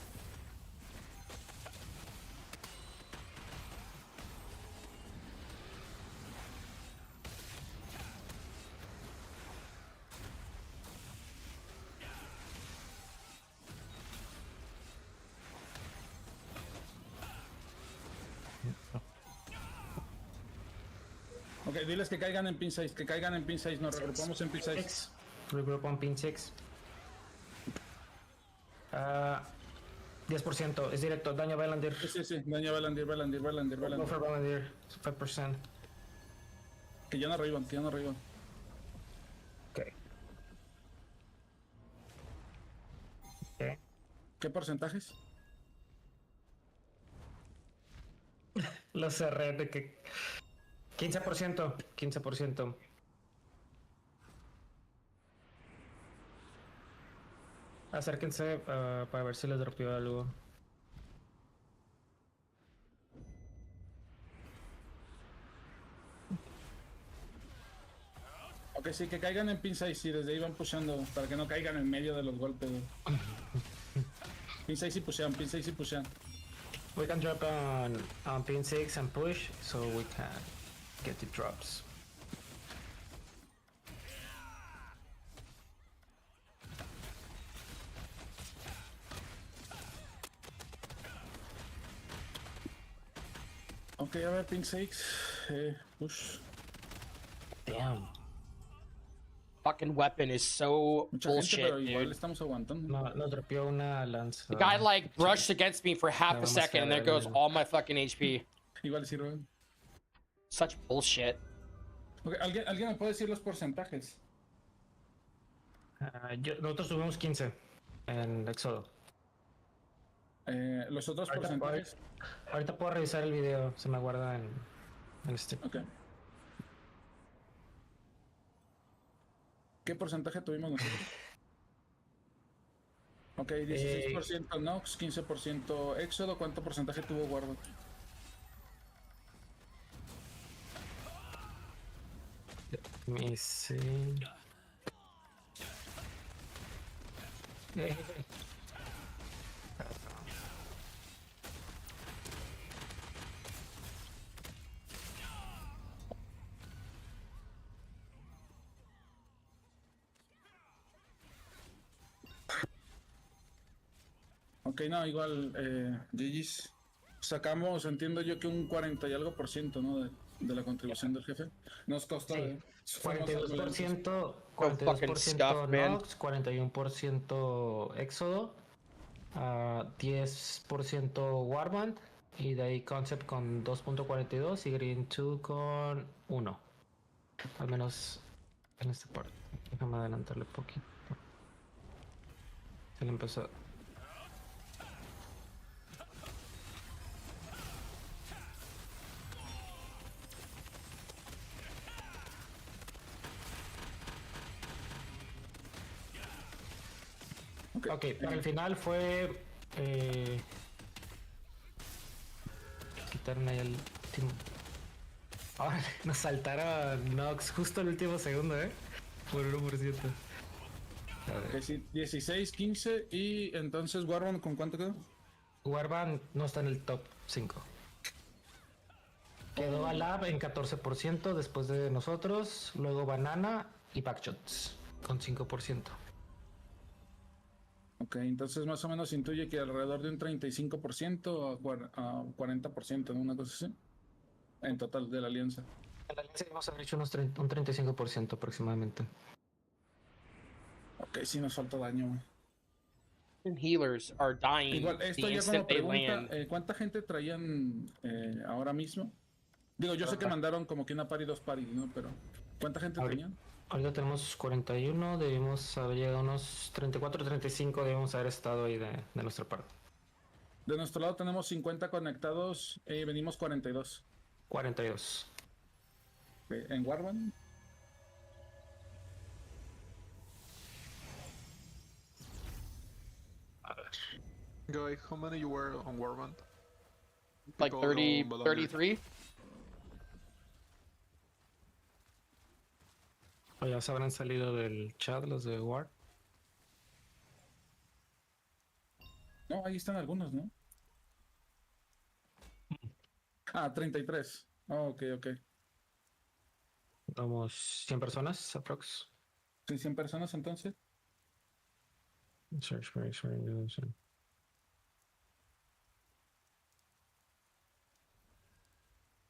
Ok, diles que caigan en pin 6, nos regrupamos en pin 6. Regroup on pin 6. 10%, es directo, daño a Bellinger. Sí, daño a Bellinger. Go for Bellinger, 5%. Que ya no arriban. Ok. ¿Qué porcentajes? Lo cerré de que 15%. Acérquense para ver si les dropeó algo. Ok, sí, que caigan en pin 6 y desde ahí van pushando para que no caigan en medio de los golpes. Pin 6 y pushean. We can drop on pin 6 and push so we can get the drops. Ok, a ver, pin 6. Push. Damn. Fucking weapon is so Mucha bullshit, gente, pero igual dude. estamos aguantando. No, nos dropeó una lanza. The guy like brushed against me for half a second and there goes all my fucking HP. Igual sirve. Such bullshit. Okay, ¿Alguien me puede decir los porcentajes? Nosotros tuvimos 15 en Éxodo. Los otros porcentajes. Ahorita puedo revisar el video, se me guarda en Steam. Ok. ¿Qué porcentaje tuvimos nosotros? Ok, 16% Nox, 15% Éxodo. ¿Cuánto porcentaje tuvo Warlord? Me see. Ok, no, igual, GG's. Sacamos, entiendo yo que un 40 y algo por ciento, ¿no? De la contribución del jefe. Nos costó, Sí. 42% 42% Nox, 41% Éxodo, 10% Warband y de ahí Concept con 2.42 y Green 2 con 1. Al menos en esta parte. Déjame adelantarle un poquito. Se le empezó. Ok, para el final fue quitaron ahí el último. Ahora nos saltaron Nox justo el último segundo, por 1%. Ok, sí, 16, 15 y entonces Warband, ¿con cuánto quedó? Warband no está en el top 5. Quedó Alab en 14% después de nosotros, luego Banana y Backshots con 5%. Ok, entonces más o menos intuye que alrededor de un 35% a 40%, ¿no? Una cosa así. En total de la alianza. En la alianza vamos a haber hecho un 35% aproximadamente. Ok, sí nos falta daño. Healers are dying Igual, esto the ya instant como they pregunta, land. ¿cuánta gente traían ahora mismo? Digo, yo sé que mandaron como que una pari, dos paris, ¿no? Pero, ¿cuánta gente tenían? Ahorita tenemos 41, debimos haber llegado a unos 34, 35, debemos haber estado ahí de nuestra parte. De nuestro lado tenemos 50 conectados y venimos 42. 42. ¿En Warband? Guy, how many you were on Warband? Like 30, 33? O ya se habrán salido del chat los de War. No, ahí están algunos, ¿no? Ah, 33. Oh, ok. Vamos 100 personas, aprox. Sí, 100 personas entonces. Search for experience.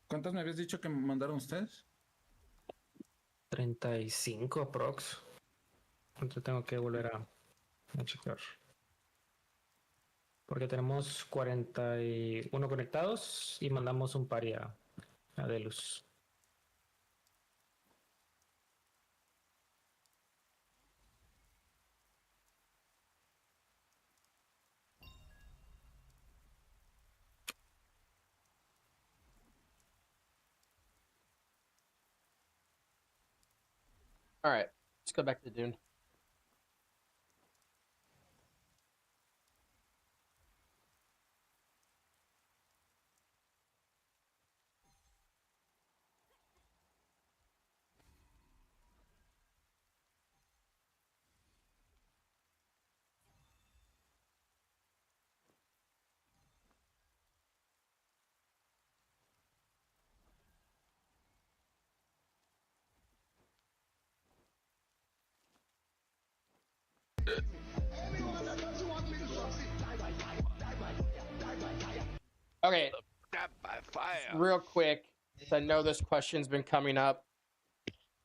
¿Cuántas me habías dicho que mandaron ustedes? 35 aprox. Entonces tengo que volver a checar. Porque tenemos 41 conectados y mandamos un pari a Delus. All right, let's go back to Dune. Okay, real quick, I know this question's been coming up.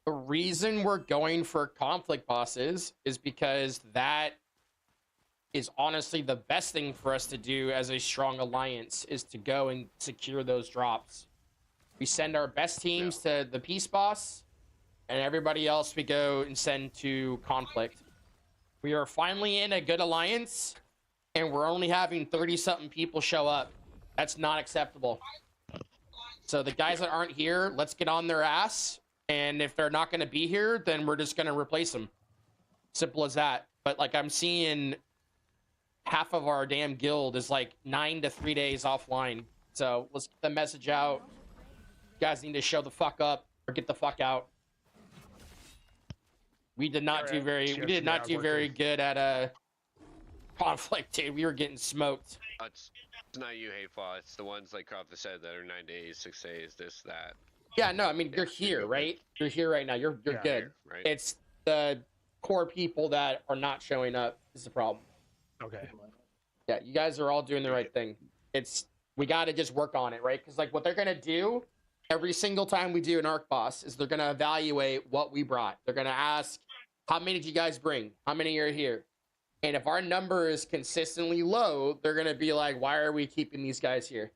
The reason we're going for conflict bosses is because that is honestly the best thing for us to do as a strong alliance, is to go and secure those drops. We send our best teams to the peace boss, and everybody else we go and send to conflict. We are finally in a good alliance, and we're only having 30-something people show up. That's not acceptable. So the guys that aren't here, let's get on their ass. And if they're not going to be here, then we're just going to replace them. Simple as that. But like, I'm seeing half of our damn guild is like 9 to 3 days offline. So let's get the message out. You guys need to show the fuck up or get the fuck out. We did not do very good at conflict, dude. We were getting smoked. It's not you, Hatefall. It's the ones like Cropta said that are 9 days, 6 days, this, that. Yeah, no, I mean, you're here, right? You're here right now. You're good. Here, right? It's the core people that are not showing up is the problem. Okay. Yeah, you guys are all doing the right thing. We got to just work on it, right? Because like what they're gonna do every single time we do an arc boss is they're gonna evaluate what we brought. They're gonna ask, how many did you guys bring? How many are here? And if our number is consistently low, they're gonna be like, why are we keeping these guys here?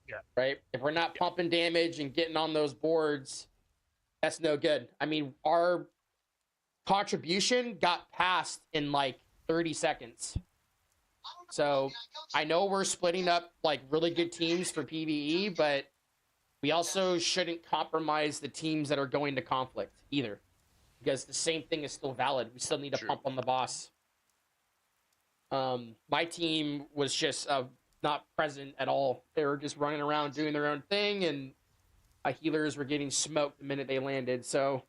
Yeah. Right? If we're not pumping damage and getting on those boards, that's no good. I mean, our contribution got passed in like 30 seconds. So I know we're splitting up like really good teams for PvE, but we also shouldn't compromise the teams that are going to conflict either, because the same thing is still valid. We still need to pump on the boss. My team was just not present at all. They were just running around doing their own thing, and my healers were getting smoked the minute they landed. So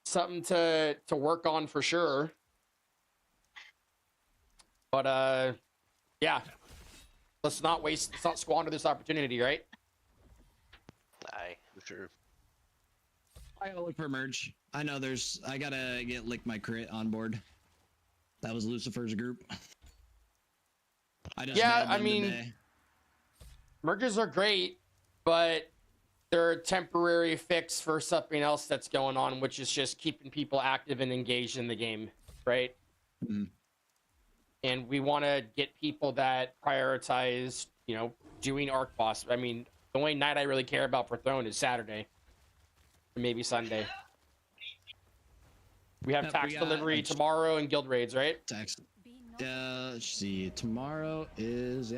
something to work on for sure. But yeah, let's not squander this opportunity, right? Aye, for sure. I gotta look for merge. I know I gotta get Lick My Crit on board. That was Lucifer's group. I mean, merges are great, but they're a temporary fix for something else that's going on, which is just keeping people active and engaged in the game, right? Mm-hmm. And we want to get people that prioritize, doing arc boss. I mean, The only night I really care about for Throne is Saturday. Or maybe Sunday. We have tax delivery tomorrow and guild raids, right? Tax. Let's see. Tomorrow is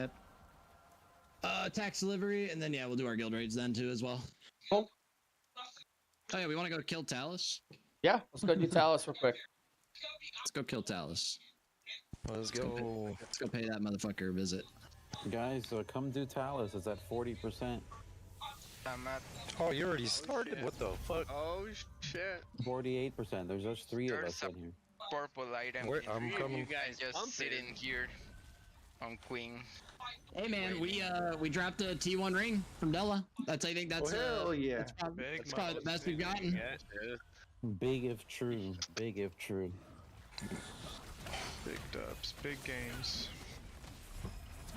tax delivery, and then we'll do our guild raids then too as well. Cool. Oh yeah, we want to go kill Talus. Yeah, let's go do Talus real quick. Let's go kill Talus. Let's go. Let's go pay that motherfucker a visit. Guys, come do Talus. It's at 40%. I'm at. Oh, you already started? What the fuck? Oh shit. 48%. There's just 3 of us in here. Purple item. I'm coming. You guys just sitting here on Queen. Hey man, we dropped a T1 ring from Della. I think that's hell yeah. That's probably the best we've gotten. Big if true. Big if true. Big dubs, big games.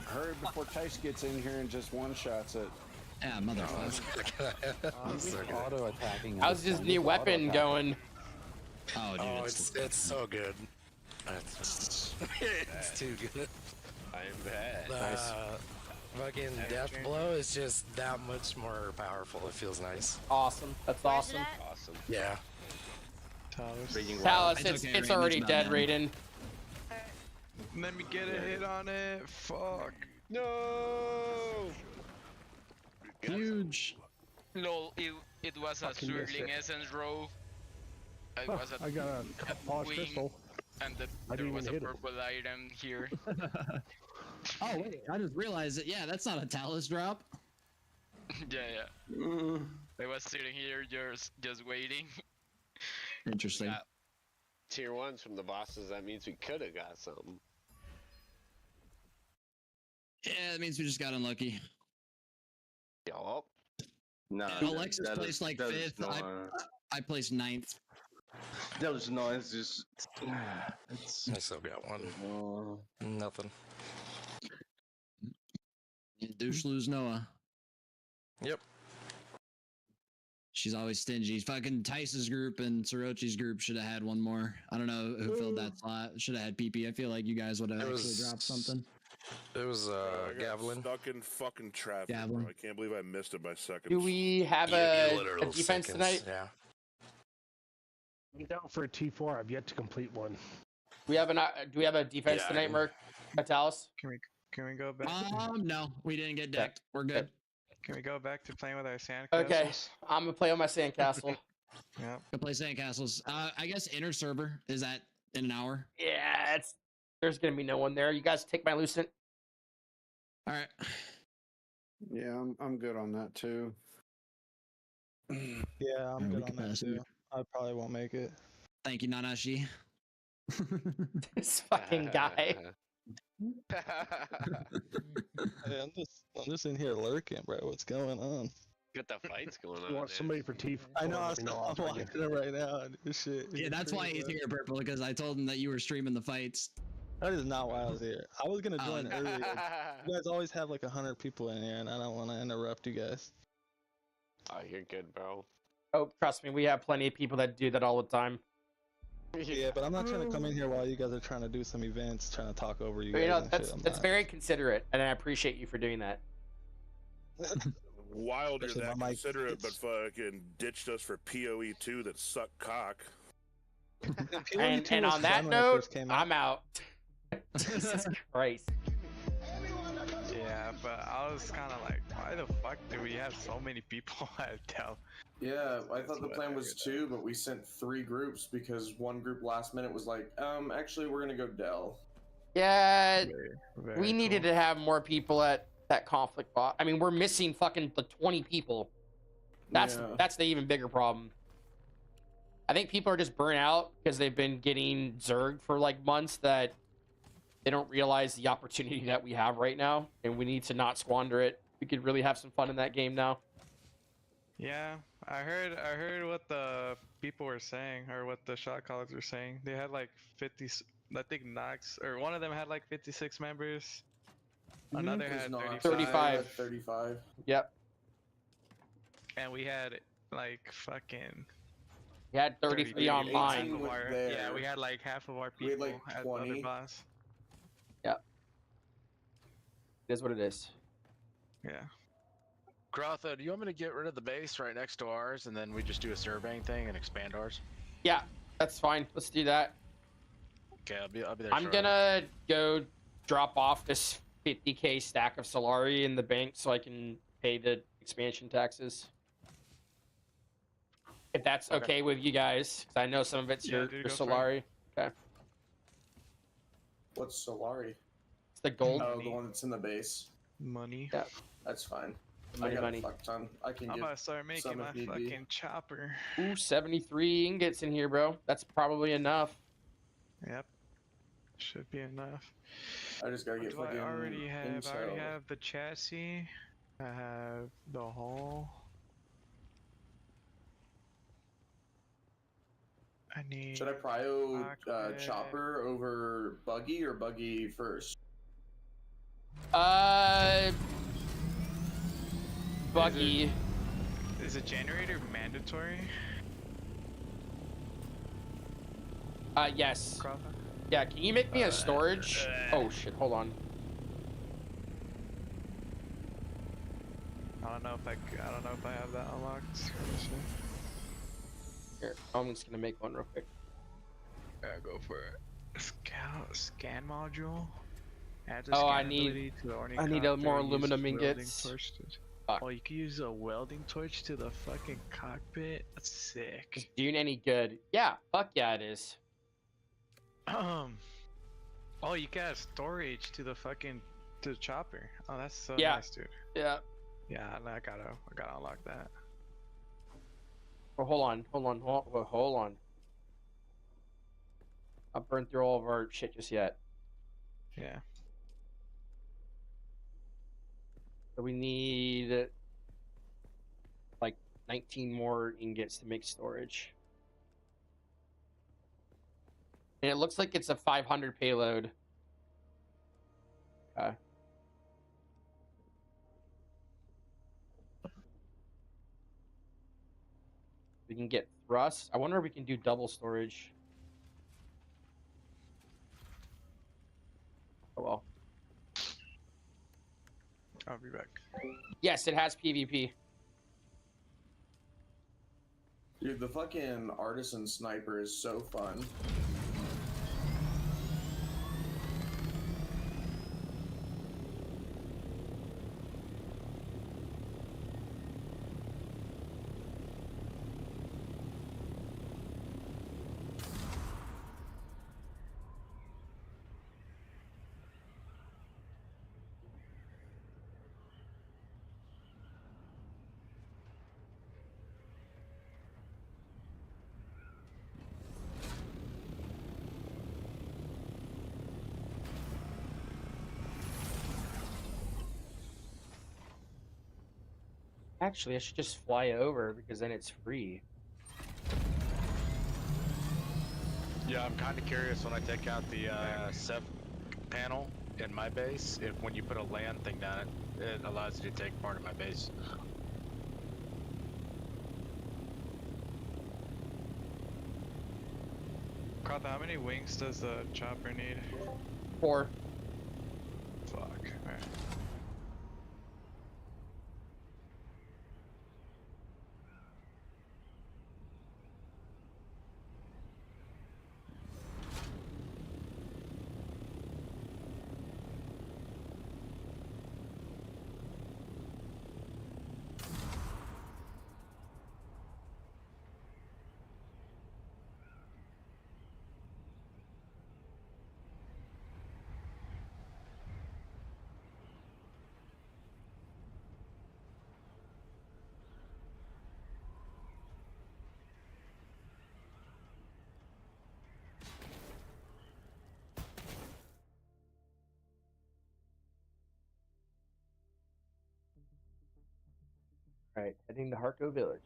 Hurry before Tice gets in here and just one-shots it. Yeah, motherfucker. Auto attacking. How's his new weapon going? Oh, dude, it's so good. It's too good. I'm bad. Fucking death blow is just that much more powerful. It feels nice. Awesome. That's awesome. Awesome. Yeah. Talus, it's already dead, Raiden. Let me get a hit on it. Fuck. No. Huge. No, it was a swirling essence row. It was a I got a pause wing, crystal. and there was a purple item here. Oh wait, I just realized that. Yeah, that's not a Talus drop. Yeah. I was sitting here just waiting. Interesting. Tier 1s from the bosses, that means we could have got something. Yeah, that means we just got unlucky. Yup. No, Alexis placed like 5th. I placed 9th. That was nice. Just I still got one. Nothing. Douche lose Noah. Yep. She's always stingy. Fucking Tice's group and Sorochi's group should have had one more. I don't know who filled that slot. Should have had PP. I feel like you guys would have actually dropped something. It was Gavelin. Stuck in fucking traffic. Gavelin. Bro. I can't believe I missed it by seconds. Do we have a defense tonight? Yeah. I'm down for a T4. I've yet to complete one. Do we have a defense tonight, Merc? At Talus? Can we go back? No, we didn't get decked. We're good. Can we go back to playing with our sandcastles? Okay, I'm gonna play on my sandcastle. Yeah. Go play sandcastles. I guess inner server is that in an hour. Yeah, there's gonna be no one there. You guys take my Lucent. All right. Yeah, I'm good on that too. Yeah, I'm good on that too. I probably won't make it. Thank you, Nanashi. This fucking guy. Hey, I'm just in here lurking, bro. What's going on? Get the fights going on. You want somebody for T4? I know. I'm watching it right now. This shit. Yeah, that's why he's here, Purple, because I told him that you were streaming the fights. That is not why I was here. I was gonna join earlier. You guys always have like 100 people in here, and I don't want to interrupt you guys. Oh, you're good, bro. Oh, trust me, we have plenty of people that do that all the time. Yeah, but I'm not trying to come in here while you guys are trying to do some events, trying to talk over you But, guys. you know, and that's shit. very considerate, and I appreciate you for doing that. Wild you're Especially that my mic considerate, but fucking ditched us for PoE2 that suck cock. And on that note, I'm out. Jesus Christ. Yeah, but I was kind of like, why the fuck do we have so many people at Dell? Yeah, I thought the plan was 2, but we sent 3 groups because one group last minute was like, actually, we're gonna go Dell. Yeah, Very we needed to have more people at that conflict bot. I mean, we're missing fucking 20 people. That's the even bigger problem. I think people are just burnt out because they've been getting zerged for like months that they don't realize the opportunity that we have right now, and we need to not squander it. We could really have some fun in that game now. Yeah, I heard what the people were saying, or what the shot callers were saying. They had like 50, I think Nox, or one of them had like 56 members. Another had 35. 35. Yep. And we had like fucking... We had 33 online. Yeah, we had like half of our We had, people like, at 20. other boss. Yep. It is what it is. Yeah. Crotha, do you want me to get rid of the base right next to ours, and then we just do a surveying thing and expand ours? Yeah, that's fine. Let's do that. Okay, I'll be there. I'm gonna go drop off this 50k stack of Solari in the bank so I can pay the expansion taxes. If that's okay with you guys, because I know some of it's your Solari. Okay. What's Solari? It's the gold. Oh, the one that's in the base. Money. Yeah. That's fine. Money, I got money. a fuck ton. I can I'm get about to start making some my if need be. fucking chopper. Ooh, 73 ingots in here, bro. That's probably enough. Yep. Should be enough. I just gotta get What do fucking I already have? intel. I already have the chassis. I have the hull. I need. Should I prio chopper over buggy or buggy first? Buggy. Is a generator mandatory? Yes. Crotha? Yeah, can you make me a storage? Oh shit, hold on. I don't know if I have that unlocked. Here, I'm just gonna make one real quick. Yeah, go for it. Scan module. Add Oh, I need a more aluminum ingots. Fuck. Oh, you can use a welding torch to the fucking cockpit. That's sick. Is Dune any good? Yeah, fuck yeah, it is. Oh, you can add storage to the chopper. Oh, that's so Yeah. nice, dude. Yeah. Yeah, I gotta unlock that. Oh, hold on. I've burned through all of our shit just yet. Yeah. So we need like 19 more ingots to make storage. And it looks like it's a 500 payload. Okay. We can get thrust. I wonder if we can do double storage. Oh well. I'll be back. Yes, it has PvP. Dude, the fucking artisan sniper is so fun. Actually, I should just fly over because then it's free. Yeah, I'm kind of curious when I take out the SEV panel in my base, if when you put a land thing down it, it allows you to take part of my base. Crotha, how many wings does the chopper need? 4. Fuck. Alright. All right, heading to Harko Village.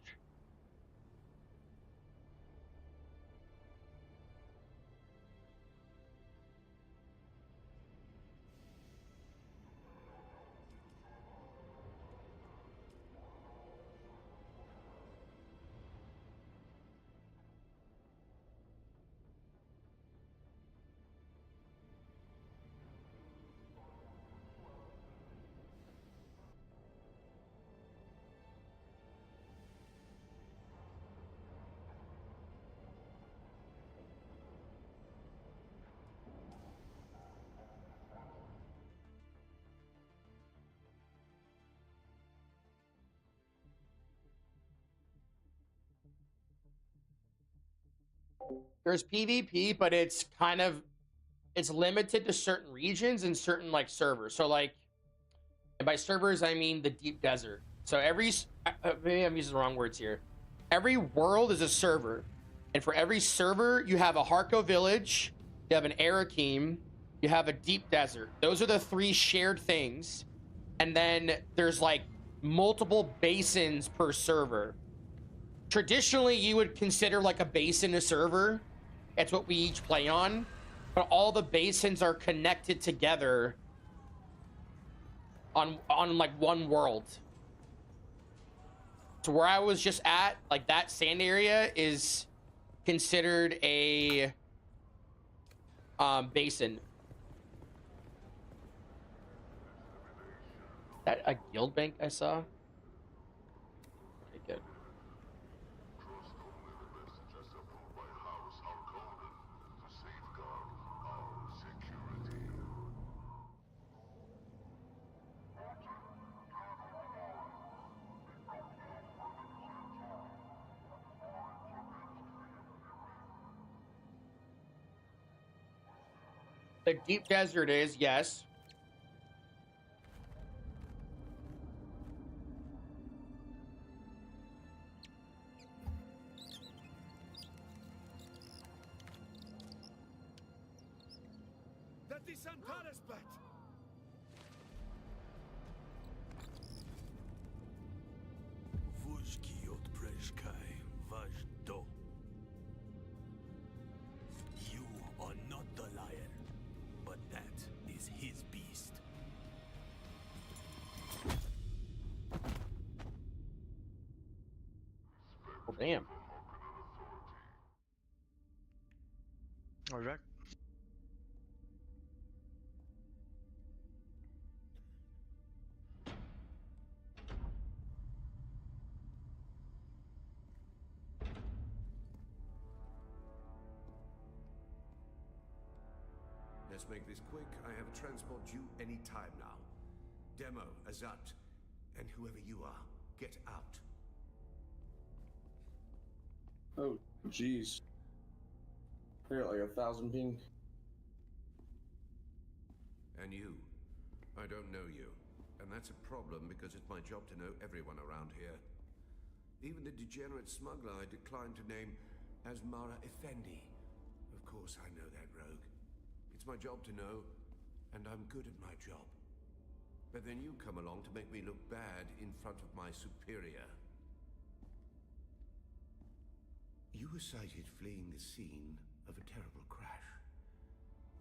There's PvP, but it's limited to certain regions and certain like servers. So like, and by servers I mean the deep desert. So maybe I'm using the wrong words here. Every world is a server, and for every server you have a Harko village, you have an Arakim, you have a deep desert. Those are the 3 shared things, and then there's like multiple basins per server. Traditionally, you would consider like a basin a server. It's what we each play on, but all the basins are connected together on like one world. So where I was just at, like that sand area is considered a basin. That a guild bank I saw? Okay, good. The deep desert is, yes. You are not the lion, but that is his beast. Oh, damn. Are we back? Let's make this quick. I have a transport due any time now. Demo, Azat, and whoever you are, get out. Oh, jeez. I got like 1,000 ping. And you. I don't know you. And that's a problem because it's my job to know everyone around here. Even the degenerate smuggler I declined to name as Mara Effendi. Of course I know that rogue. It's my job to know, and I'm good at my job. But then you come along to make me look bad in front of my superior. You were sighted fleeing the scene of a terrible crash.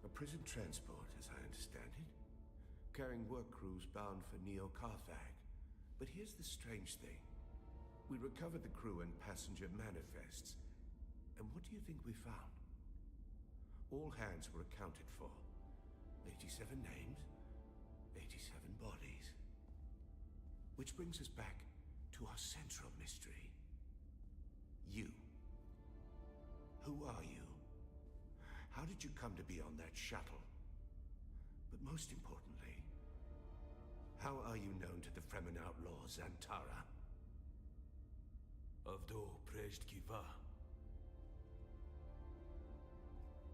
A prison transport, as I understand it, carrying work crews bound for Neo-Carthag. But here's the strange thing. We recovered the crew and passenger manifests. And what do you think we found? All hands were accounted for. 87 names, 87 bodies. Which brings us back to our central mystery. You. Who are you? How did you come to be on that shuttle? But most importantly, how are you known to the Fremen outlaw Zantara? Avdo Prejt Kiva.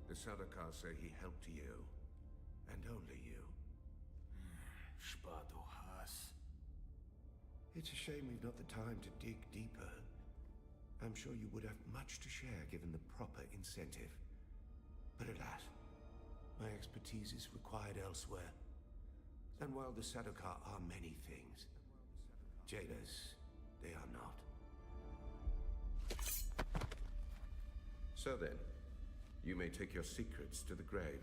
The Sardaukar say he helped you, and only you. Spado Haas. It's a shame we've not the time to dig deeper. I'm sure you would have much to share given the proper incentive. But alas, my expertise is required elsewhere. And while the Sardaukar are many things, jailers, they are not. So then, you may take your secrets to the grave.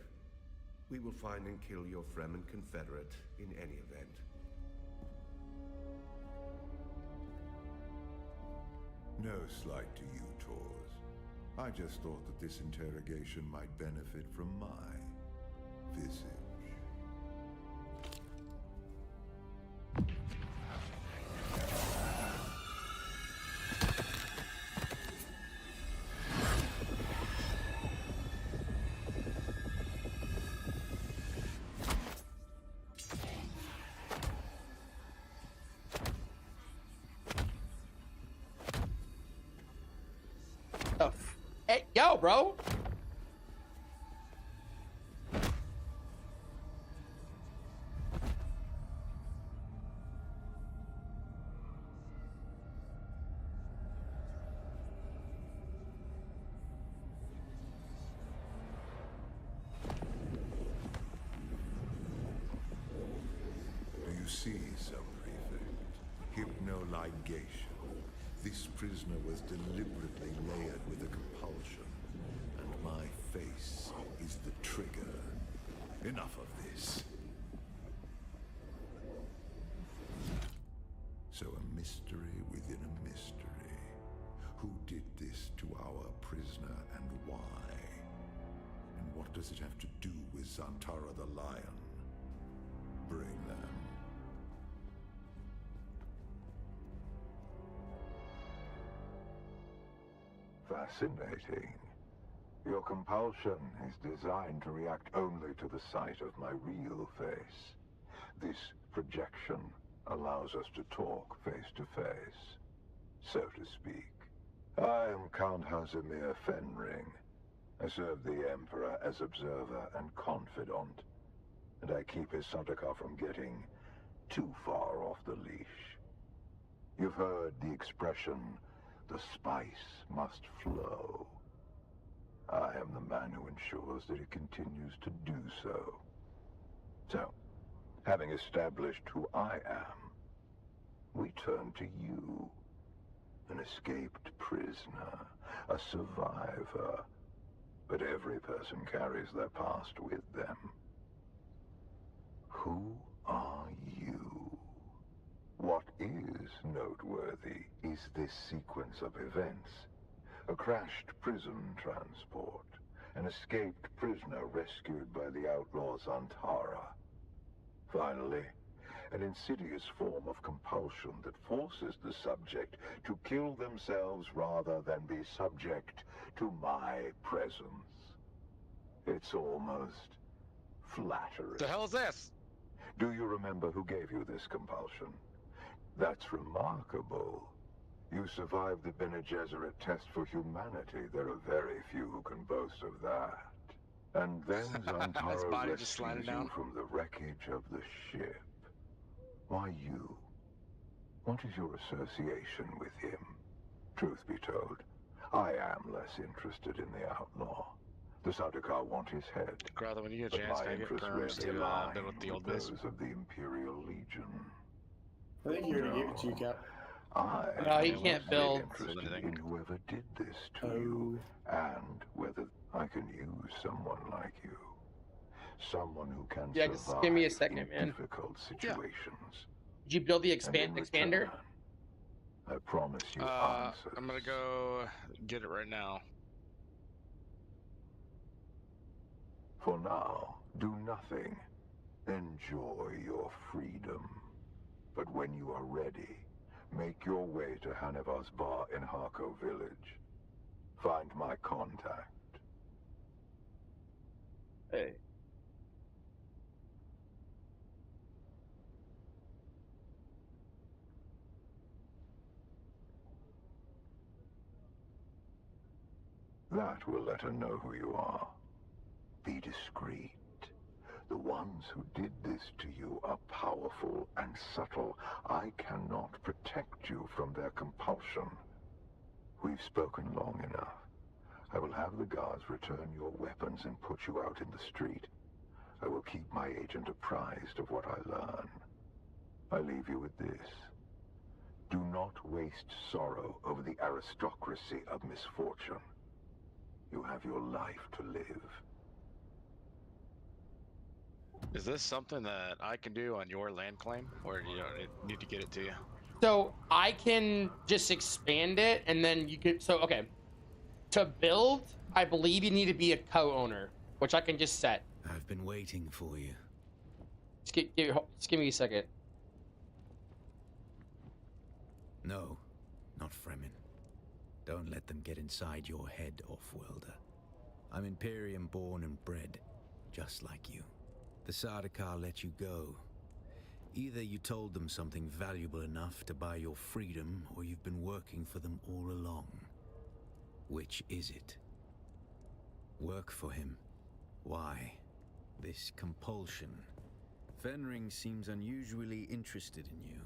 We will find and kill your Fremen confederate in any event. No slight to you, Tors. I just thought that this interrogation might benefit from my visage. Hey, yo, bro. Do you see, Sub-Prefect? Hypnoligation. This prisoner was deliberately layered with a compulsion, and my face is the trigger. Enough of this. So a mystery within a mystery. Who did this to our prisoner and why? And what does it have to do with Zantara the Lion? Bring them. Fascinating. Your compulsion is designed to react only to the sight of my real face. This projection allows us to talk face to face, so to speak. I am Count Hazimir Fenring. I serve the Emperor as observer and confidant, and I his Sardaukar from getting too far off the leash. You've heard the expression, the spice must flow. I am the man who ensures that it continues to do so. So, having established who I am, we turn to you. An escaped prisoner, a survivor. But every person carries their past with them. Who are you? What is noteworthy is this sequence of events. A crashed prison transport. An escaped prisoner rescued by the outlaws Antara. Finally, an insidious form of compulsion that forces the subject to kill themselves rather than be subject to my presence. It's almost flattering. The hell is this? Do you remember who gave you this compulsion? That's remarkable. You survived the Bene Gesserit test for humanity. There are very few who can boast of that. And then Zantara rescues you from the wreckage of the ship. Why you? What is your association with him? Truth be told, I am less interested in the outlaw. The Sardaukar want his head. Grother, when you get a But chance, my can I get interests perms rarely to align build with the old with base? those of the Imperial Legion. I think he already gave it to you, Cap. No, he can't build. Interested in whoever did this to you, and whether I can use someone like you. Someone who can Yeah, just survive give me a second, in man. difficult situations. Did you build the And in expander? return, I promise you answers. I'm gonna go get it right now. For now, do nothing. Enjoy your freedom. But when you are ready, make your way to Hanevar's bar in Harko village. Find my contact. Hey. That will let her know who you are. Be discreet. The ones who did this to you are powerful and subtle. I cannot protect you from their compulsion. We've spoken long enough. I will have the guards return your weapons and put you out in the street. I will keep my agent apprised of what I learn. I leave you with this. Do not waste sorrow over the aristocracy of misfortune. You have your life to live. Is this something that I can do on your land claim, or do you don't need to get it to you? So I can just expand it, and then you could. So okay, to build, I believe you need to be a co-owner, which I can just set. I've been waiting for you. Just give me a second. No, not Fremen. Don't let them get inside your head, off-worlder. I'm Imperium born and bred, just like you. The Sardaukar let you go. Either you told them something valuable enough to buy your freedom, or you've been working for them all along. Which is it? Work for him. Why? This compulsion. Fenring seems unusually interested in you.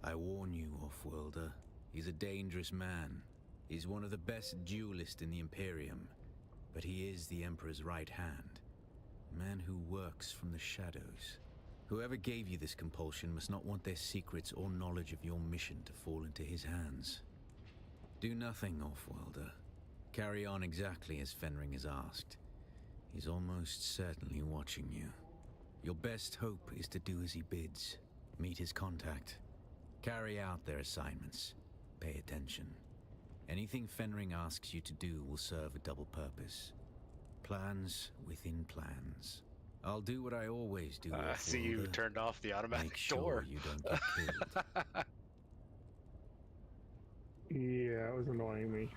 I warn you, Offworlder. He's a dangerous man. He's one of the best duelists in the Imperium, but he is the Emperor's right hand. A man who works from the shadows. Whoever gave you this compulsion must not want their secrets or knowledge of your mission to fall into his hands. Do nothing, Offworlder. Carry on exactly as Fenring has asked. He's almost certainly watching you. Your best hope is to do as he bids. Meet his contact. Carry out their assignments. Pay attention. Anything Fenring asks you to do will serve a double purpose. Plans within plans. I'll do what I always do. I see you turned off the automatic Make sure door. you don't get killed. Yeah, it was annoying me.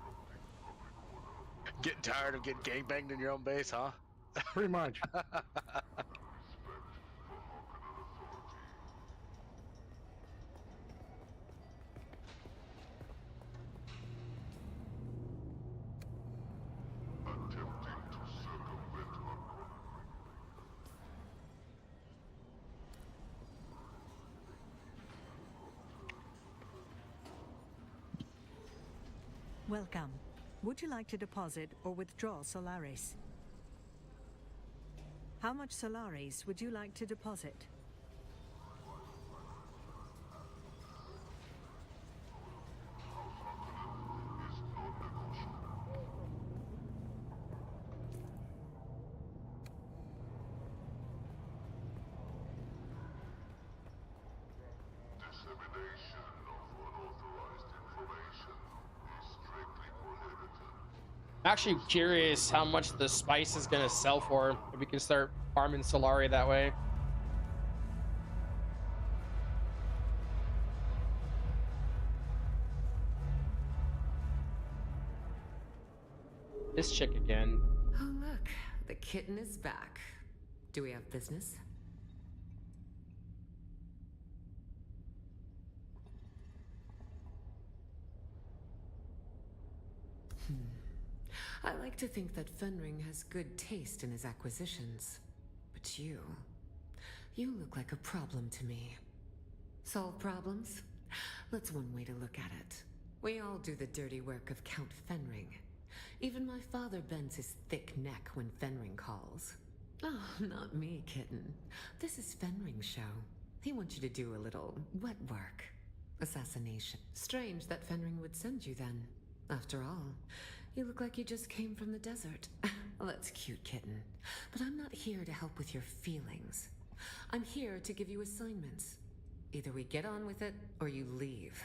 Getting tired of getting gangbanged in your own base, huh? Pretty much. Welcome. Would you like to deposit or withdraw Solaris? How much Solaris would you like to deposit? I'm actually curious how much the spice is gonna sell for if we can start farming Solari that way. This chick again. Oh look, the kitten is back. Do we have business? I like to think that Fenring has good taste in his acquisitions. But you look like a problem to me. Solve problems? That's one way to look at it. We all do the dirty work of Count Fenring. Even my father bends his thick neck when Fenring calls. Oh, not me, kitten. This is Fenring's show. He wants you to do a little wet work. Assassination. Strange that Fenring would send you then. After all, you look like you just came from the desert. Well, that's cute, kitten. But I'm not here to help with your feelings. I'm here to give you assignments. Either we get on with it, or you leave.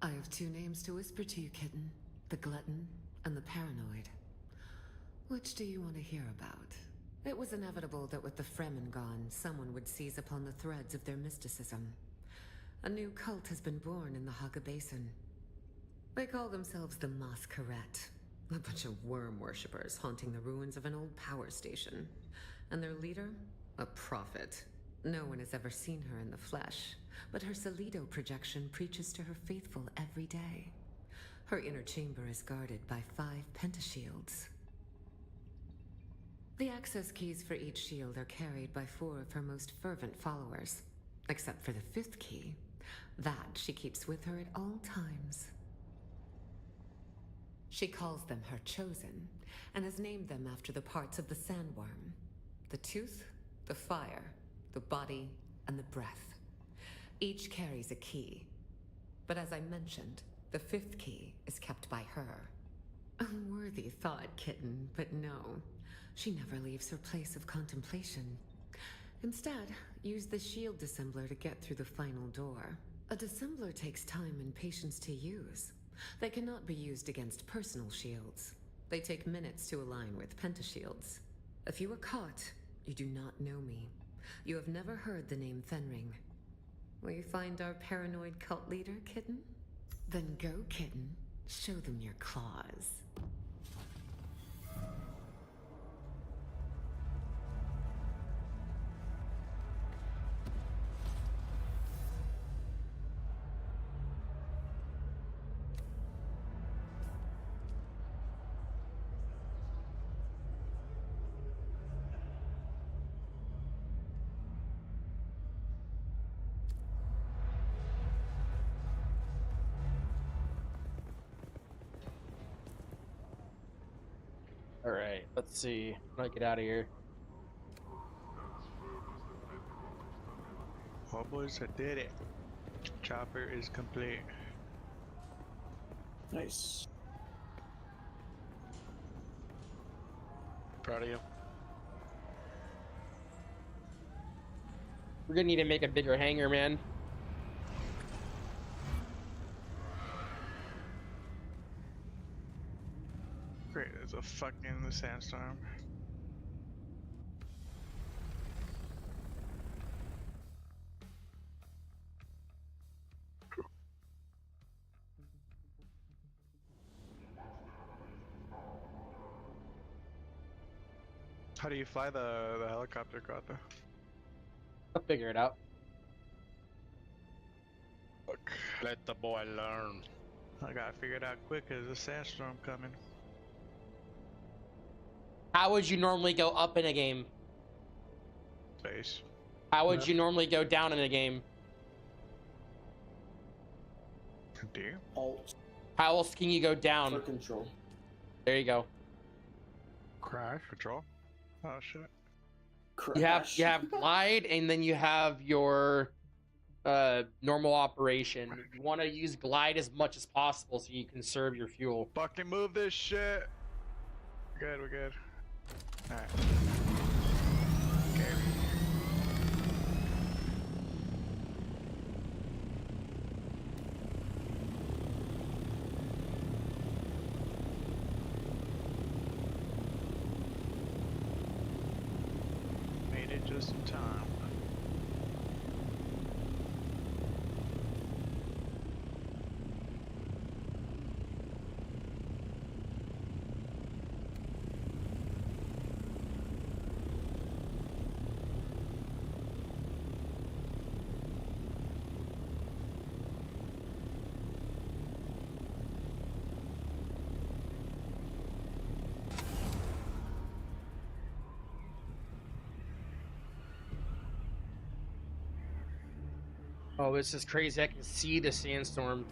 I have two names to whisper to you, kitten. The Glutton and the Paranoid. Which do you want to hear about? It was inevitable that with the Fremen gone, someone would seize upon the threads of their mysticism. A new cult has been born in the Haga Basin. They call themselves the Masquerette. A bunch of worm worshippers haunting the ruins of an old power station. And their leader? A prophet. No one has ever seen her in the flesh, but her Solido projection preaches to her faithful every day. Her inner chamber is guarded by 5 pentashields. The access keys for each shield are carried by 4 of her most fervent followers, except for the 5th key. That she keeps with her at all times. She calls them her chosen, and has named them after the parts of the sandworm. The tooth, the fire, the body, and the breath. Each carries a key. But as I mentioned, the 5th key is kept by her. A worthy thought, kitten, but no. She never leaves her place of contemplation. Instead, use the shield dissembler to get through the final door. A dissembler takes time and patience to use. They cannot be used against personal shields. They take minutes to align with pentashields. If you are caught, you do not know me. You have never heard the name Fenring. Will you find our paranoid cult leader, kitten? Then go, kitten. Show them your claws. All right, let's see. How do I get out of here? Well, boys, I did it. Chopper is complete. Nice. Proud of you. We're gonna need to make a bigger hangar, man. Great, there's a fucking sandstorm. How do you fly the helicopter, Grotto? I'll figure it out. Fuck. Let the boy learn. I gotta figure it out quick, cause there's a sandstorm coming. How would you normally go up in a game? Space. How would you normally go down in a game? D. Alt. How else can you go down? For control. There you go. Crash. Control. Oh shit. Crash. You have glide, and then you have your normal operation. You want to use glide as much as possible so you conserve your fuel. Fucking move this shit. We're good. Alright. Okay. Made it just in time. Oh, this is crazy. I can see the sandstorm.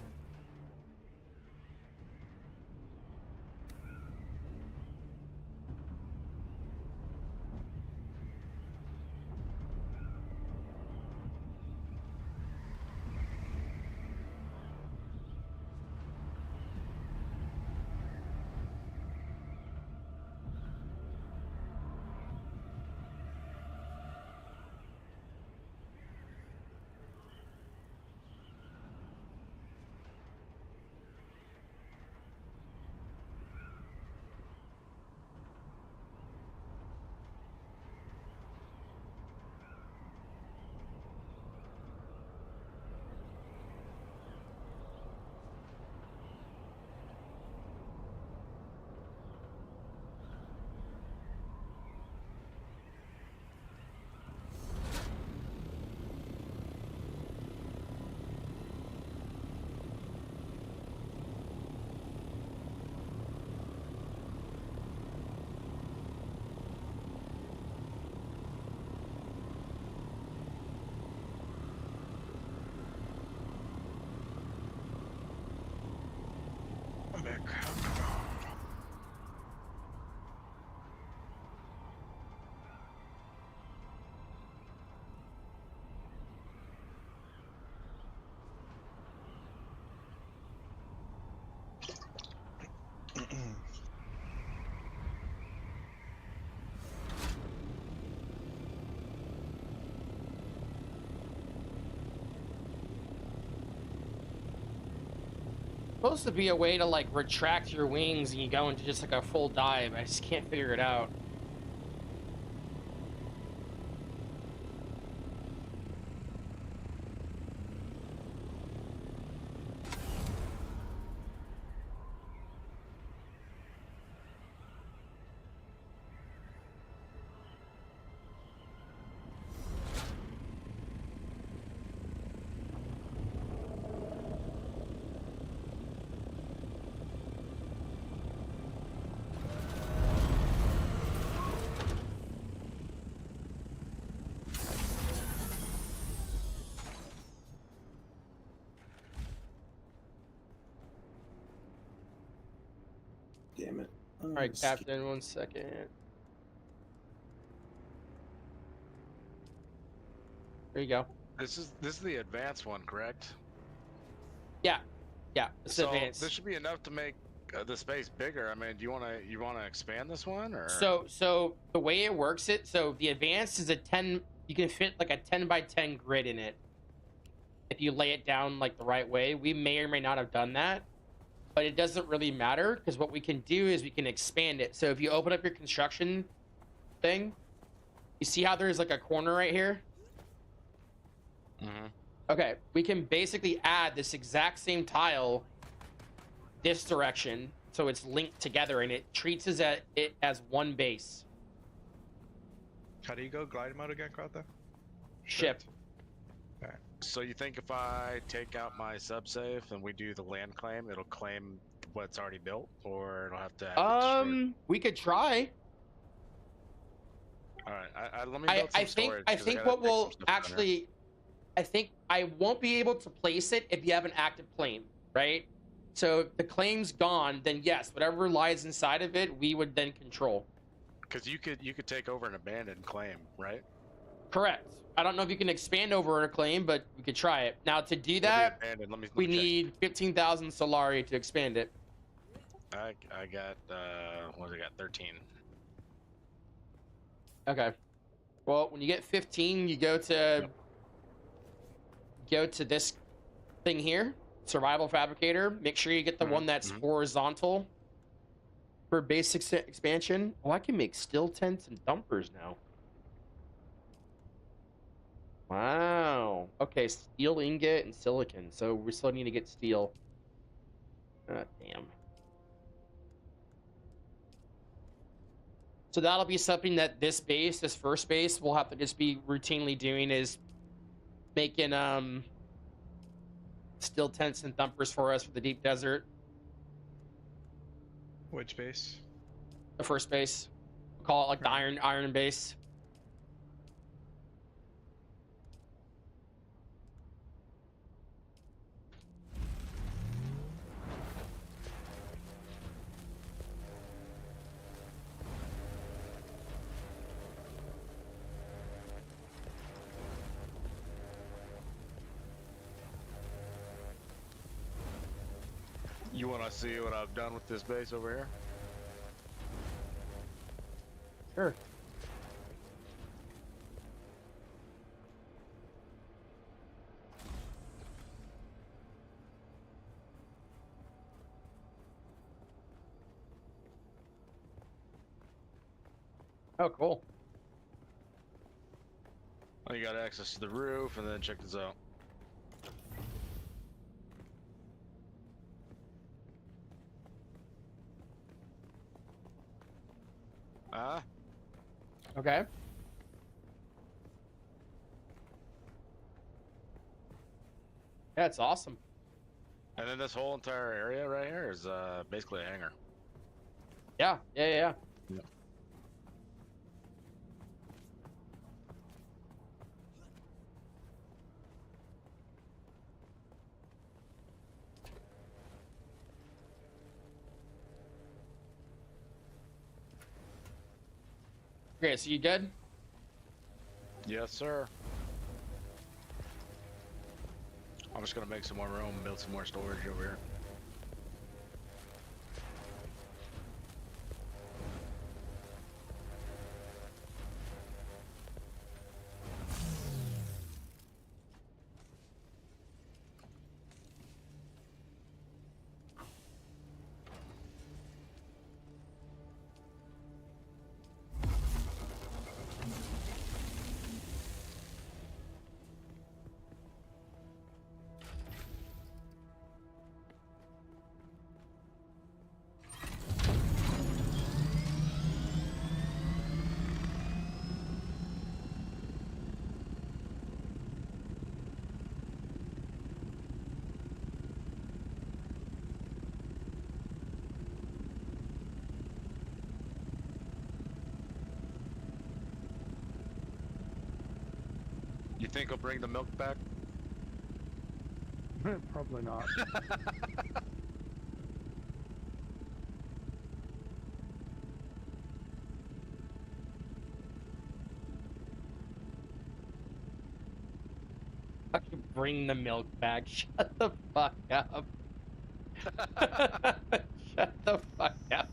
I'm back. Supposed to be a way to like retract your wings and you go into just like a full dive. I just can't figure it out. Damn it. All right, Captain. 1 second. There you go. This is the advanced one, correct? Yeah, it's So advanced. this should be enough to make the space bigger. I mean, do you wanna expand this one, or? So the way it works, so the advanced is a 10. You can fit like a 10 by 10 grid in it if you lay it down like the right way. We may or may not have done that, but it doesn't really matter because what we can do is we can expand it. So if you open up your construction thing, you see how there's like a corner right here? Mm-hmm. Okay, we can basically add this exact same tile this direction, so it's linked together, and it treats it as one base. How do you go glide mode again, Krota? Ship. Alright. So you think if I take out my subsafe and we do the land claim, it'll claim what's already built, or it'll have to have it destroyed? We could try. All right, let me build some storage. I think what will actually, I think I won't be able to place it if you have an active claim, right? So if the claim's gone, then yes, whatever lies inside of it, we would then control. Because you could take over an abandoned claim, right? Correct. I don't know if you can expand over a claim, but we could try it. Now to do that, we need 15,000 Solari to expand it. I got what was I got? 13. Okay. Well, when you get 15, you go to this thing here, Survival Fabricator. Make sure you get the one that's horizontal for basic expansion. Oh, I can make steel tents and dumpers now. Wow. Okay, steel ingot and silicon. So we still need to get steel. Damn. So that'll be something that this first base, we'll have to just be routinely doing, is making steel tents and dumpers for us for the deep desert. Which base? The first base. We'll call it like the iron base. You want to see what I've done with this base over here? Sure. Oh, cool. Well, you got access to the roof, and then check this out. Okay. Yeah, it's awesome. And then this whole entire area right here is basically a hangar. Yeah. Okay, so you good? Yes, sir. I'm just gonna make some more room and build some more storage over here. You think he'll bring the milk back? Probably not. bring the milk back. Shut the fuck up. Shut the fuck up.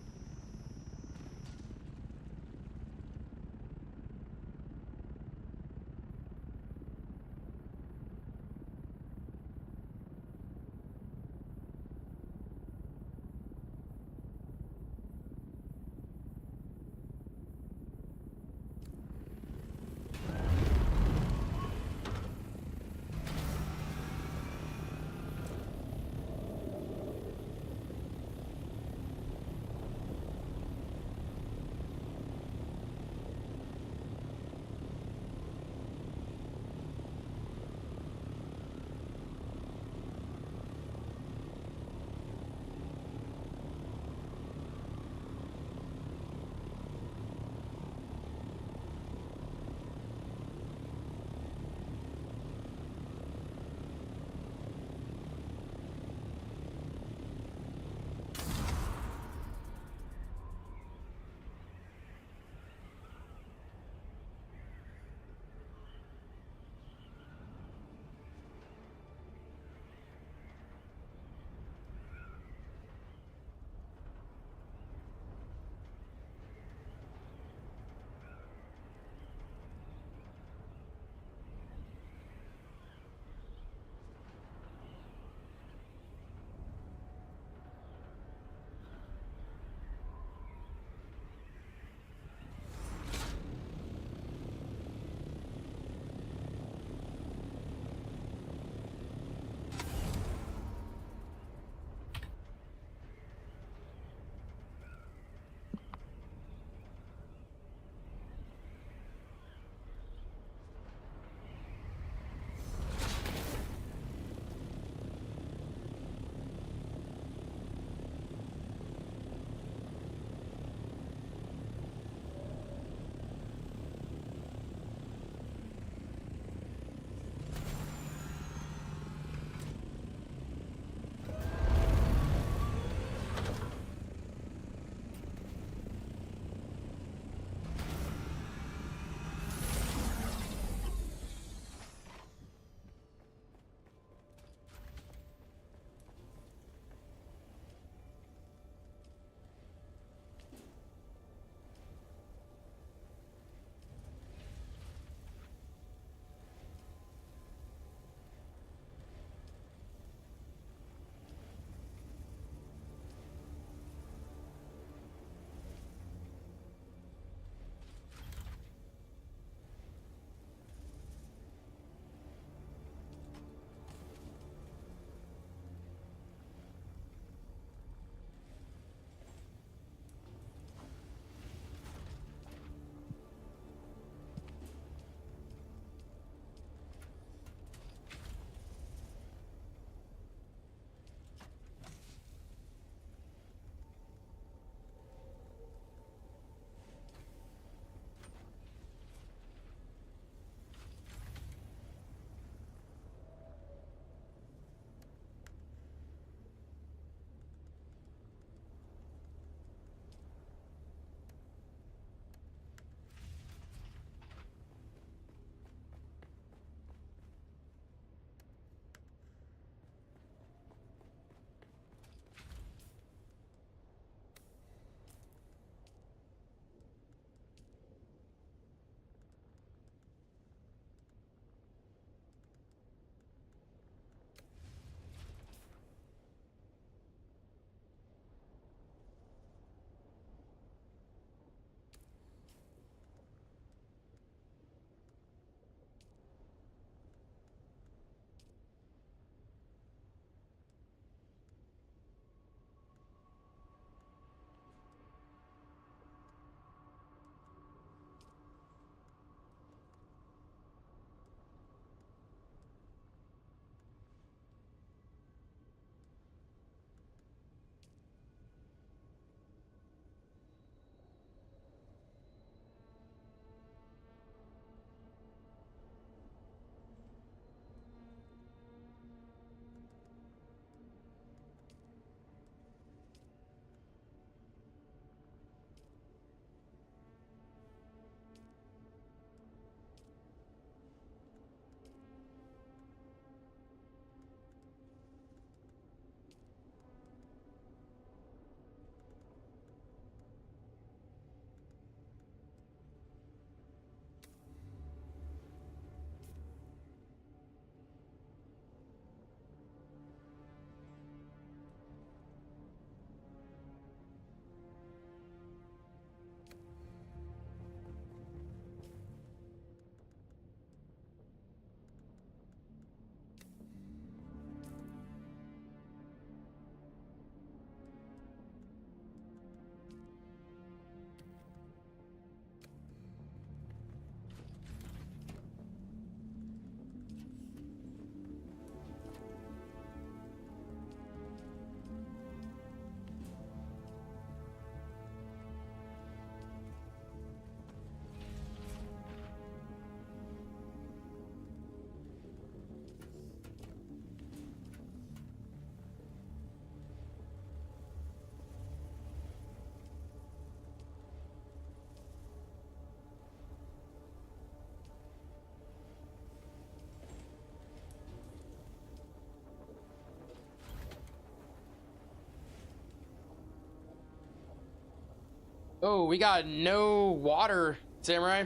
Oh, we got no water, Samurai.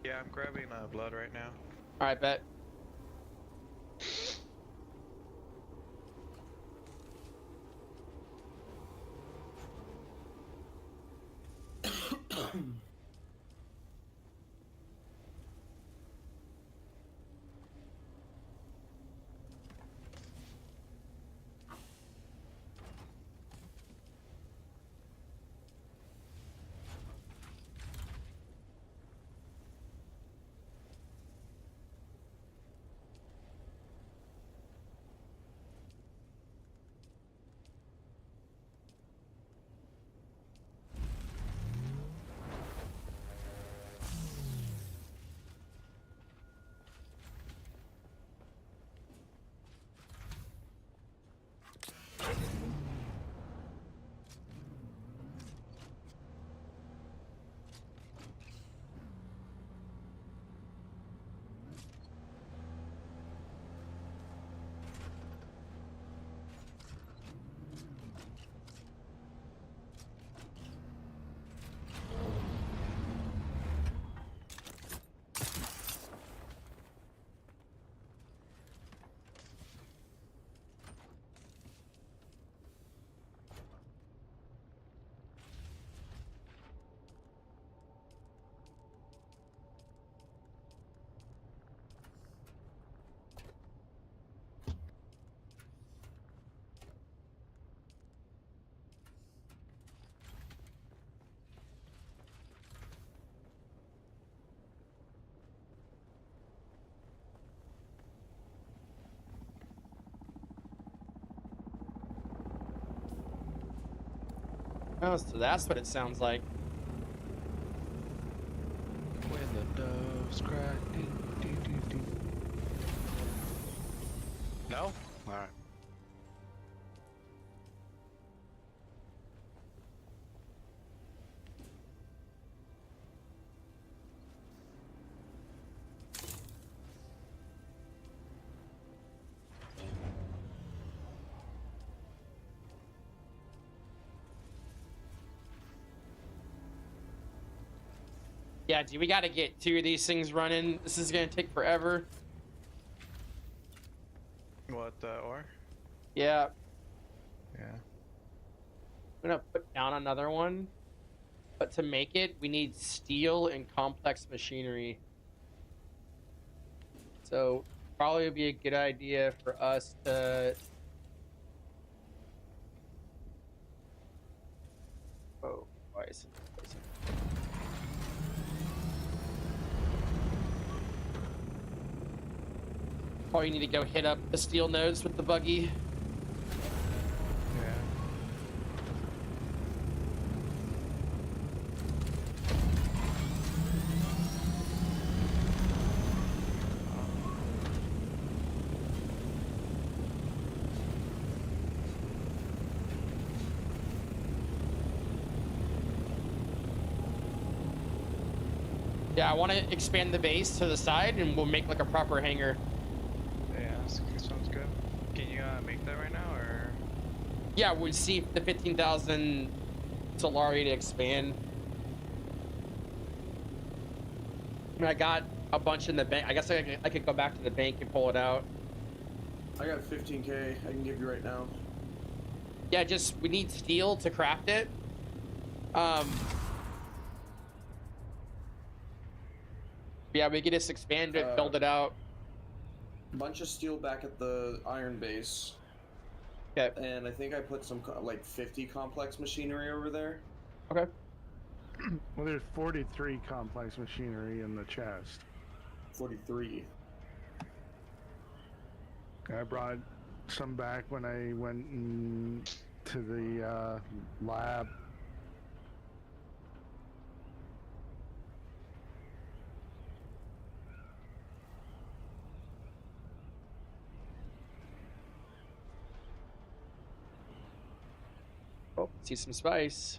Yeah, I'm grabbing blood right now. All right, bet. Oh, so that's what it sounds like. When the doves cry. No? All right. Yeah, dude, we gotta get 2 of these things running. This is gonna take forever. What, ore? Yeah. Yeah. I'm gonna put down another one. But to make it, we need steel and complex machinery. So probably would be a good idea for us to... Oh, why is it? Probably need to go hit up the steel nodes with the buggy. Yeah. Yeah, I want to expand the base to the side, and we'll make like a proper hangar. Yeah, sounds good. Can you make that right now, or? Yeah, we'll see if the 15,000 Solari to expand. I mean, I got a bunch in the bank. I guess I could go back to the bank and pull it out. I got 15K I can give you right now. Yeah, just we need steel to craft it. Yeah, we can just expand it, build it out. Bunch of steel back at the iron base. Okay. And I think I put some like 50 complex machinery over there. Okay. Well, there's 43 complex machinery in the chest. 43. I brought some back when I went to the lab. Oh, see some spice.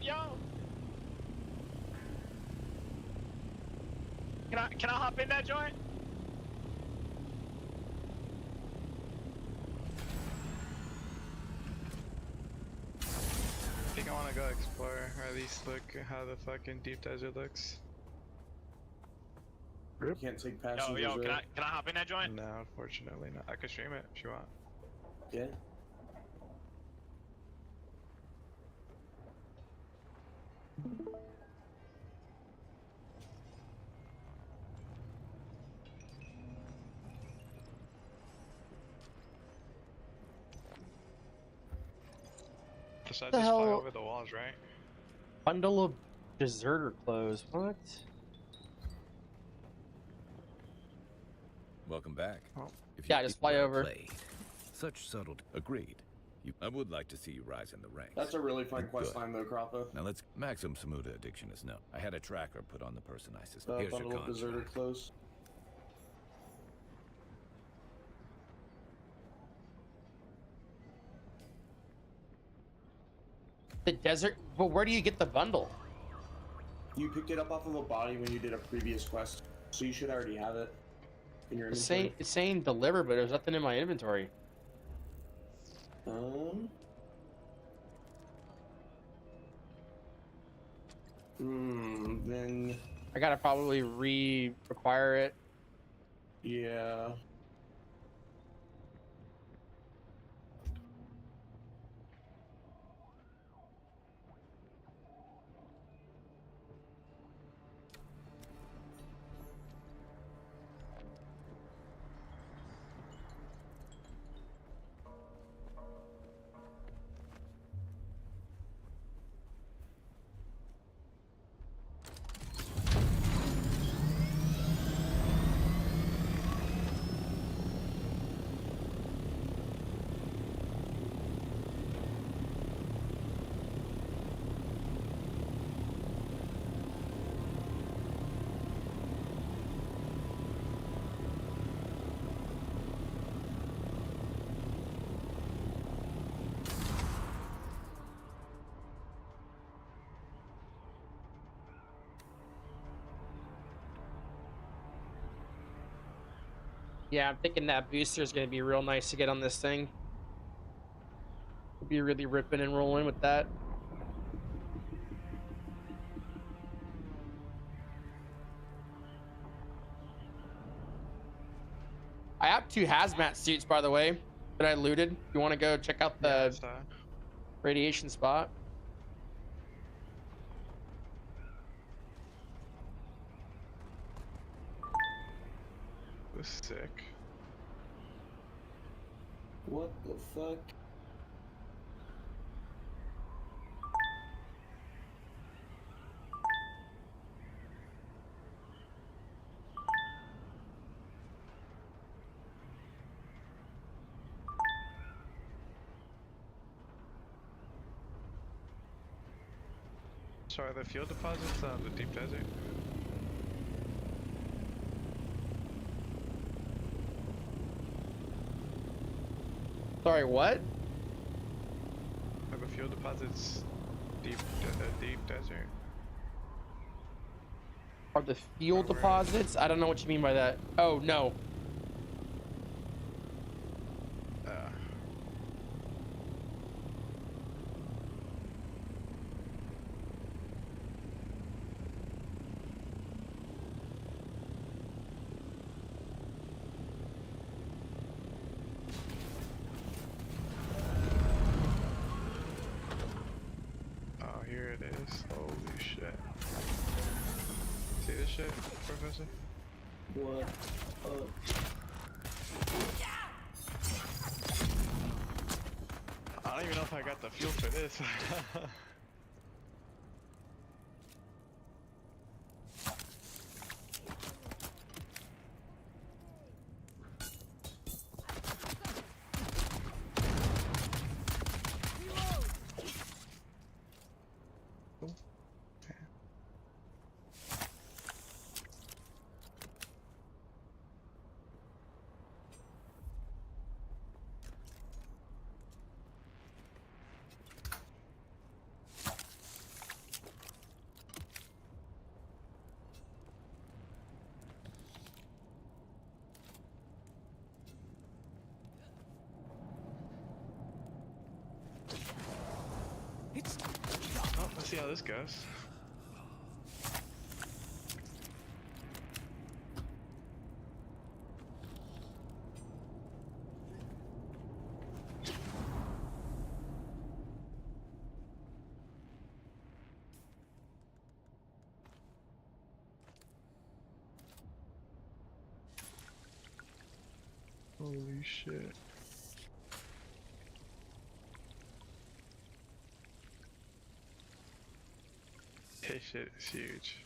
yo. Can I hop in that joint? I think I want to go explore, or at least look at how the fucking deep desert looks. You can't take passengers. Yo, right? can I hop in that joint? No, unfortunately not. I could stream it if you want. Yeah. So I The just fly hell? over the walls, right? Bundle of deserter clothes. What? Welcome back. Oh. If Yeah, you just fly over. Played. Such subtle. Agreed. I would like to see you rise in the ranks. That's a really fun Good. quest line though, Croppa. Now let's. Maxim Samuda addiction is known. I had a tracker put on the person I suspect. Here's your Bundle of contract. deserter clothes. The desert. But where do you get the bundle? You picked it up off of a body when you did a previous quest, so you should already have it in your inventory. It's saying deliver, but there's nothing in my inventory. Then I gotta probably require it. Yeah. Yeah, I'm thinking that booster is gonna be real nice to get on this thing. Be really ripping and rolling with that. I have 2 hazmat suits, by the way, that I looted. You want to go check out the radiation spot? Was sick. What the fuck? So are the fuel deposits on the deep desert? Sorry, what? Are the fuel deposits deep desert? Are the fuel deposits? I don't know what you mean by that. Oh, no. Oh, here it is. Holy shit. See this shit, Professor? What? I don't even know if I got the fuel for this. see how this goes. Holy shit. This shit is huge.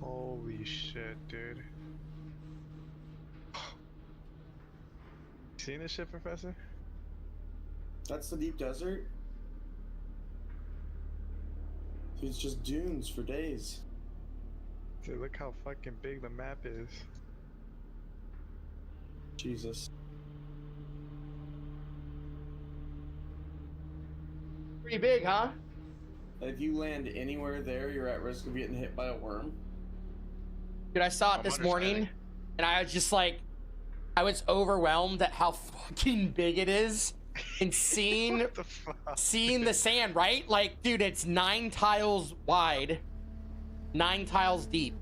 Holy shit, dude. Seen this shit, Professor? That's the deep desert? It's just dunes for days. Dude, look how fucking big the map is. Jesus. Pretty big, huh? If you land anywhere there, you're at risk of getting hit by a worm. Dude, I saw it this morning, and I was just like, I was overwhelmed at how fucking big it is, and seeing the sand, right? Like, dude, it's 9 tiles wide, 9 tiles deep.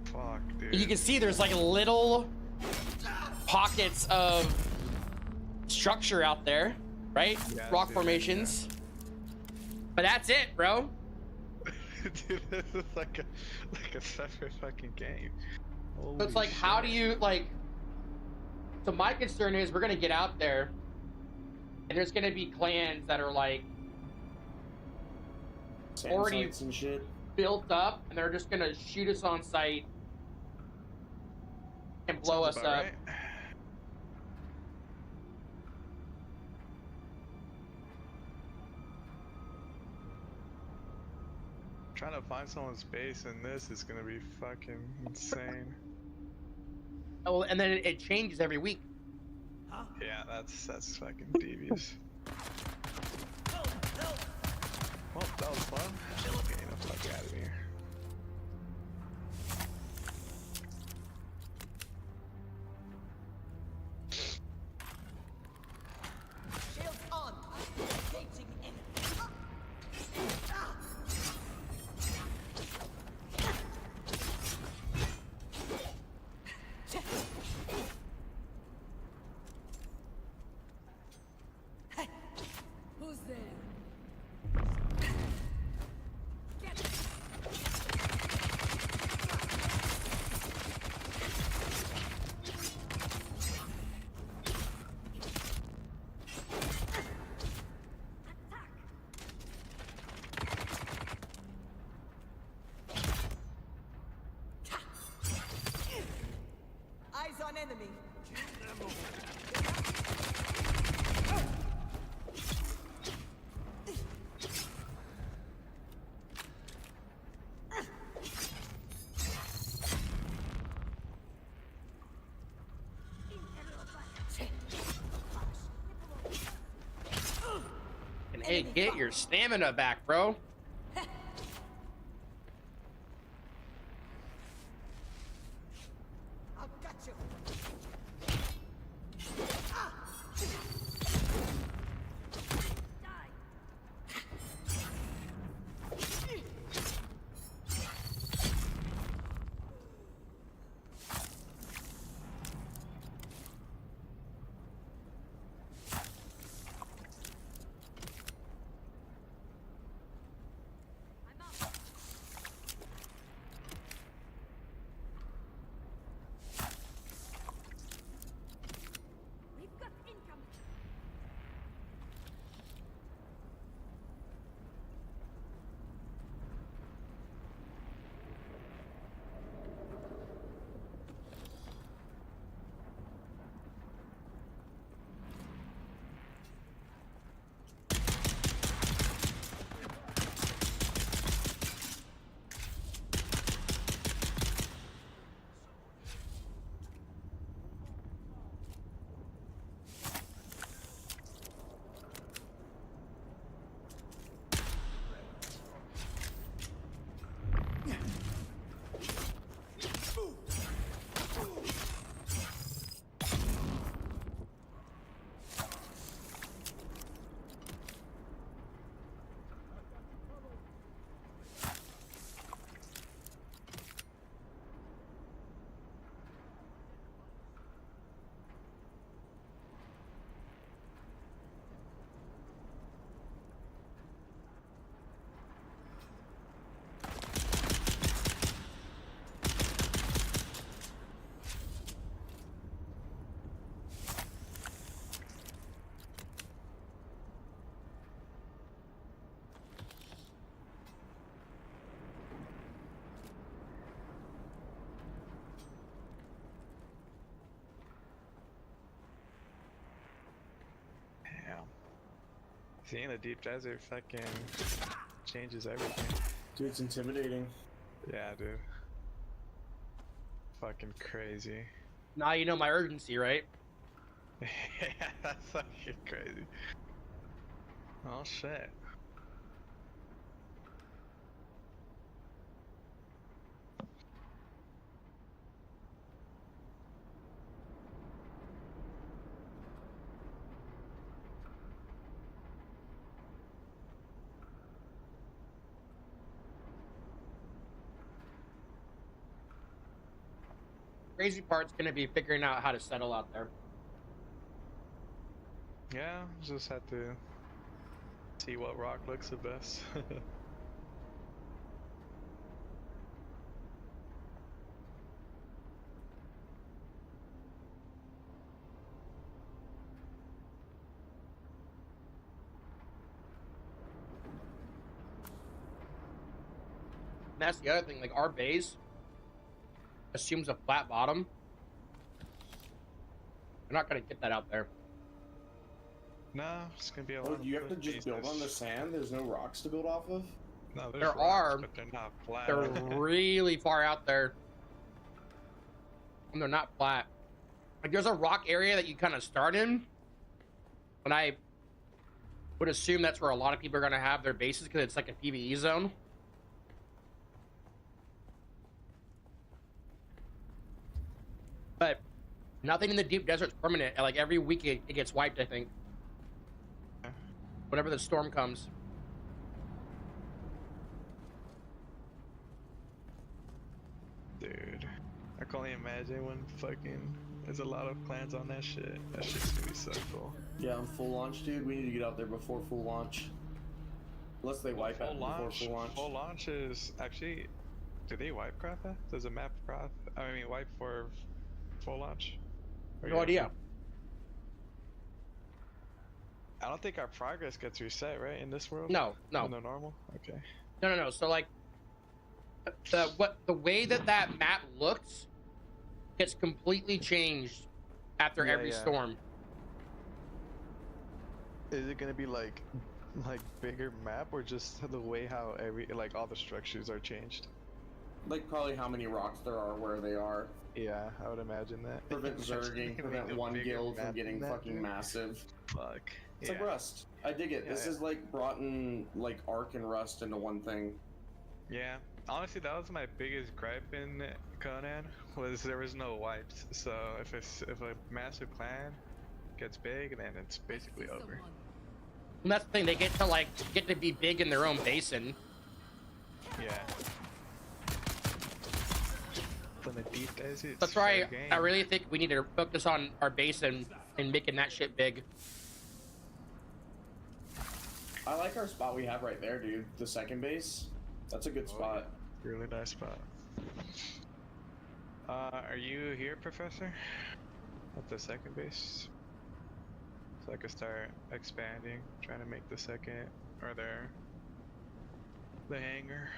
Fuck, dude. You can see there's like little pockets of structure out there, right? Yeah, Rock dude, formations. But that's it, bro. Dude, this is like a separate fucking game. So it's like, how do you, like, so my concern is we're gonna get out there and there's gonna be clans that are like already and shit. built up, and they're just gonna shoot us on sight and blow us up. Right. Trying to find someone's base in this is gonna be fucking insane. Oh, and then it changes every week. Yeah, that's fucking devious. Well, that was fun. Getting the fuck out of here. Shields on. Engaging in. Hey, who's there? Get it. Eyes on enemy. And hey, get your stamina back, bro. I've got you. Seeing the deep desert fucking changes everything. Dude, it's intimidating. Yeah, dude. Fucking crazy. Now you know my urgency, right? Yeah, that's fucking crazy. Oh shit. Crazy part's gonna be figuring out how to settle out there. Yeah, just have to see what rock looks the best. And that's the other thing, like our base assumes a flat bottom. We're not gonna get that out there. No, it's gonna be a Oh, lot. you have to just build on the sand? There's no rocks to build off of? No, there's There rocks, are, but they're not flat. They're really far out there. And they're not flat. Like there's a rock area that you kind of start in. And I would assume that's where a lot of people are gonna have their bases because it's like a PvE zone. But nothing in the deep desert's permanent. Like every week it gets wiped, I think. Whenever the storm comes. Dude, I can only imagine when fucking there's a lot of plans on that shit. That shit's gonna be so cool. Yeah, on full launch, dude. We need to get out there before full launch. Unless they wipe out before full launch. Full launch is actually. Do they wipe Craft? Does a map Craft? I mean, wipe for full launch? Or No idea. I don't think our progress gets reset, right? In this world? No, no. In the normal? Okay. No. So like, the way that map looks gets completely changed after every storm. Is it gonna be like bigger map or just the way how all the structures are changed? Like probably how many rocks there are where they are. Yeah, I would imagine that. Prevent zerging, prevent one guild from getting fucking massive. Fuck. It's like Rust. I dig it. This is like brought in like Ark and Rust into one thing. Yeah. Honestly, that was my biggest gripe in Conan, was there was no wipes. So if a massive clan gets big, then it's basically over. And that's the thing, they get to be big in their own basin. Yeah. From the deep desert. That's why I really think we need to focus on our basin and making that shit big. I like our spot we have right there, dude. The second base. That's a good spot. Yeah. Really nice spot. Are you here, Professor? At the second base? So I can start expanding, trying to make the second, or the hangar.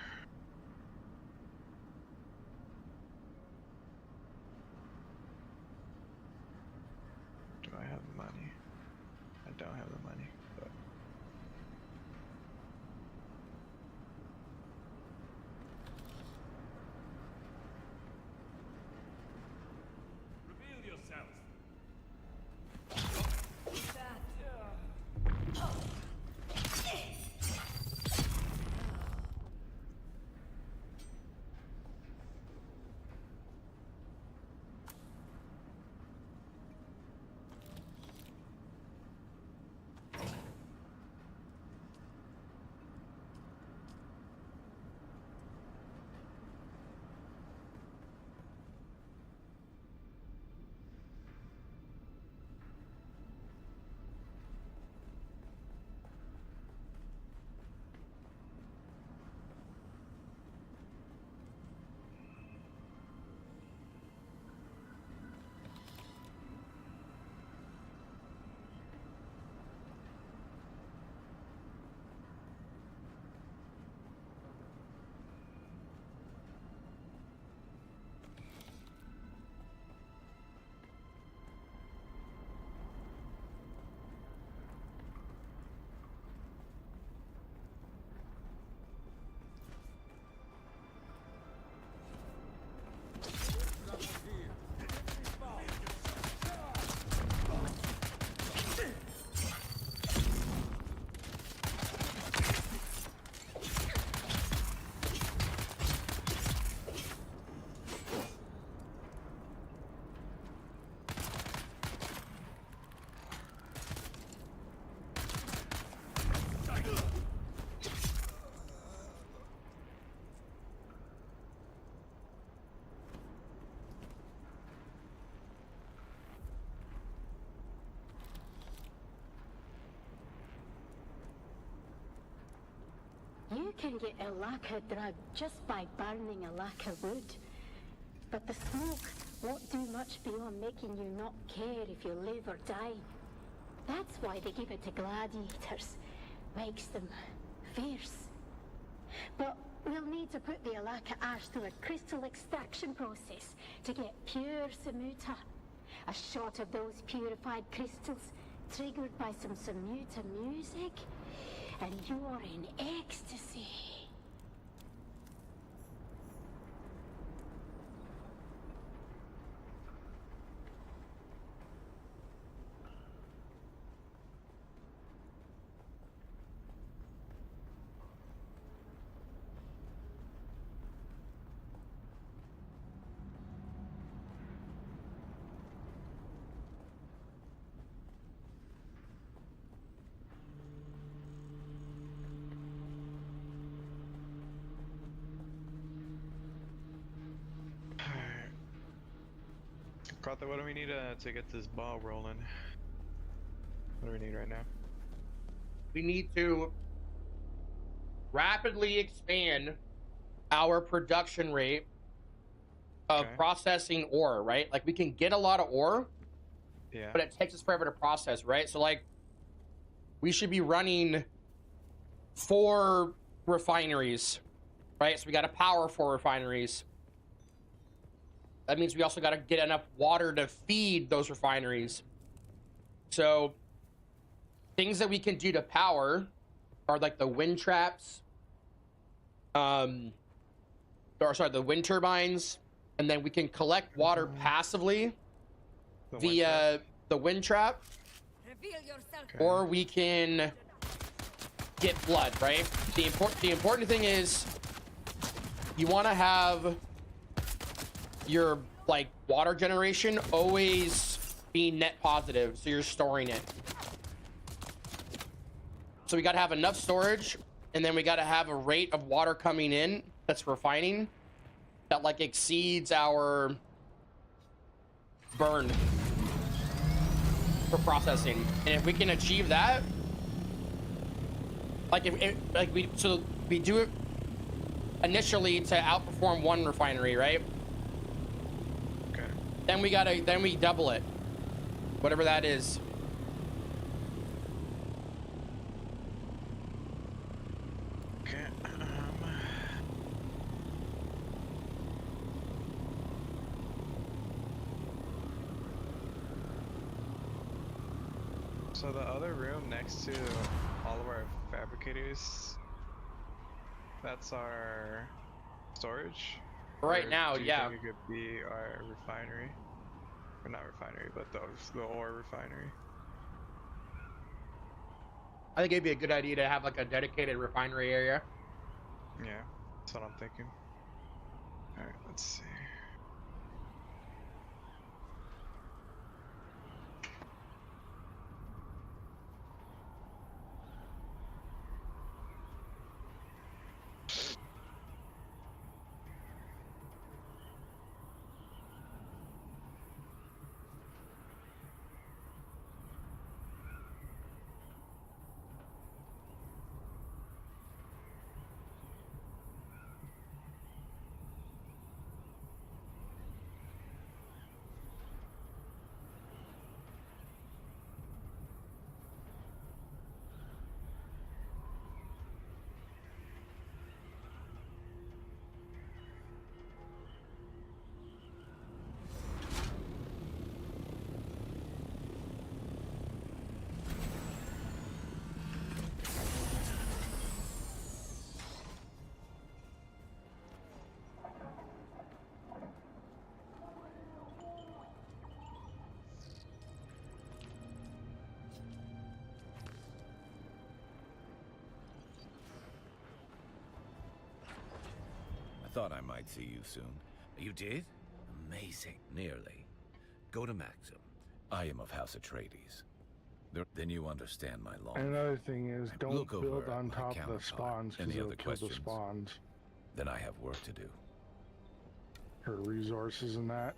Do I have the money? I don't have the money, but... Reveal yourselves. can get a lacquer drug just by burning a lacquer wood. But the smoke won't do much beyond making you not care if you live or die. That's why they give it to gladiators. Makes them fierce. But we'll need to put the Alaka ash through a crystal extraction process to get pure Samuta. A shot of those purified crystals triggered by some Samuta music, and you're in ecstasy. Crotha, what do we need to get this ball rolling? What do we need right now? We need to rapidly expand our production rate of processing ore, right? Like we can get a lot of ore, yeah, but it takes us forever to process, right? So like we should be running 4 refineries, right? So we got to power 4 refineries. That means we also got to get enough water to feed those refineries. So things that we can do to power are like the wind traps, the wind turbines, and then we can collect water passively via the wind trap, or we can get blood, right? The important thing is you want to have your like water generation always be net positive, so you're storing it. So we got to have enough storage, and then we got to have a rate of water coming in that's refining that like exceeds our burn for processing. And if we can achieve that, like we do it initially to outperform 1 refinery, right? Then we double it, whatever that is. Okay. So the other room next to all of our fabricators, that's our storage? Right now, do you yeah. think it could be our refinery? Or not refinery, but the ore refinery. I think it'd be a good idea to have like a dedicated refinery area. Yeah, that's what I'm thinking. Alright, let's see. I thought I might see you soon. You did? Amazing. Nearly. Go to Maxim. I am of House Atreides. Then you understand my law. Another thing is, don't Look build over on my top of the counterpart. spawns because Any it'll other kill the questions? spawns. Then I have work to do. Her resources and that.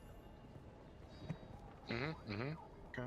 Okay.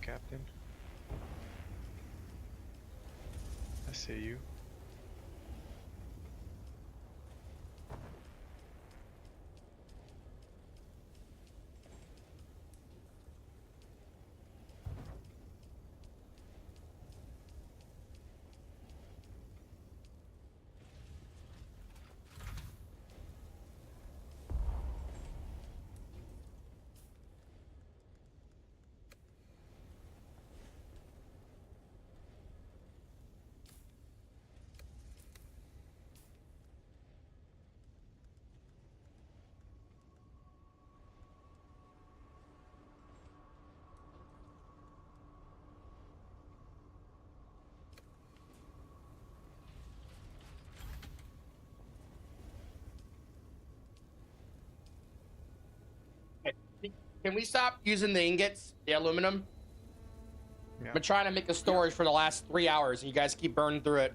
Captain. I see you. Can we stop using the ingots, the aluminum? Yeah. I've been trying to make a storage for the last 3 hours, and you guys keep burning through it.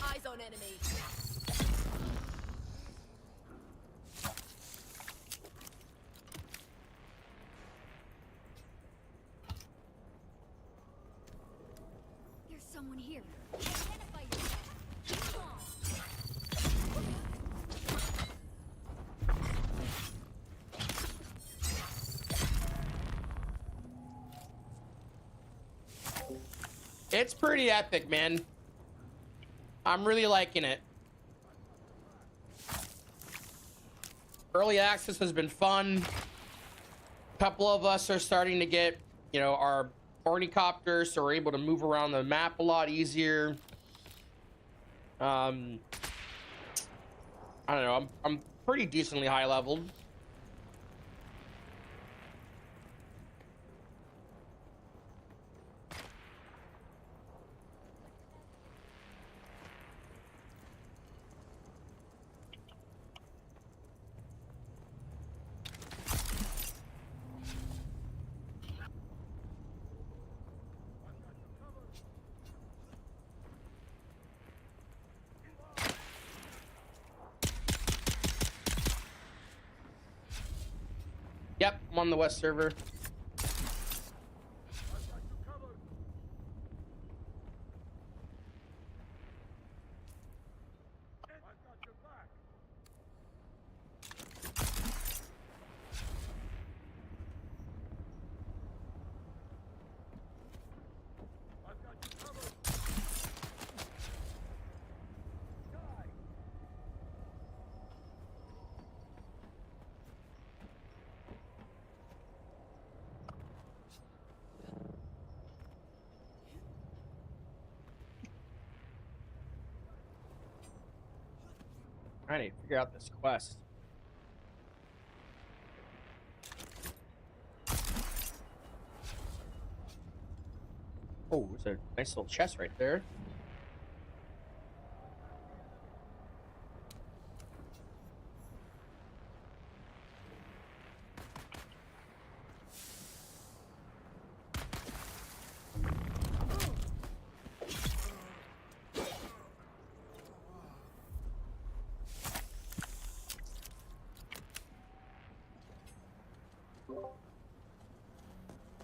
Eyes on enemy. There's someone here. Identify yourself. Come on. It's pretty epic, man. I'm really liking it. Early access has been fun. A couple of us are starting to get, you know, our ornithopters, so we're able to move around the map a lot easier. I don't know. I'm pretty decently high leveled. Yep, I'm on the West server. I need to figure out this quest. a nice little chest right there.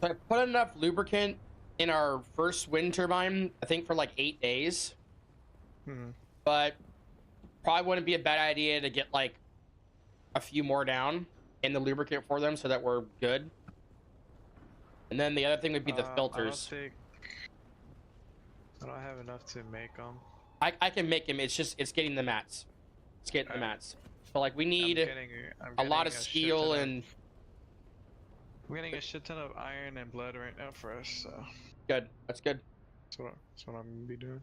So I put enough lubricant in our first wind turbine, I think for like 8 days. But probably wouldn't be a bad idea to get like a few more down in the lubricant for them so that we're good. And then the other thing would be the filters. I don't have enough to make them. I can make them. It's getting the mats. It's getting the mats. So like we need a lot of steel and. I'm getting a shit ton of iron and blood right now for us, so. Good. That's good. That's what I'm gonna be doing.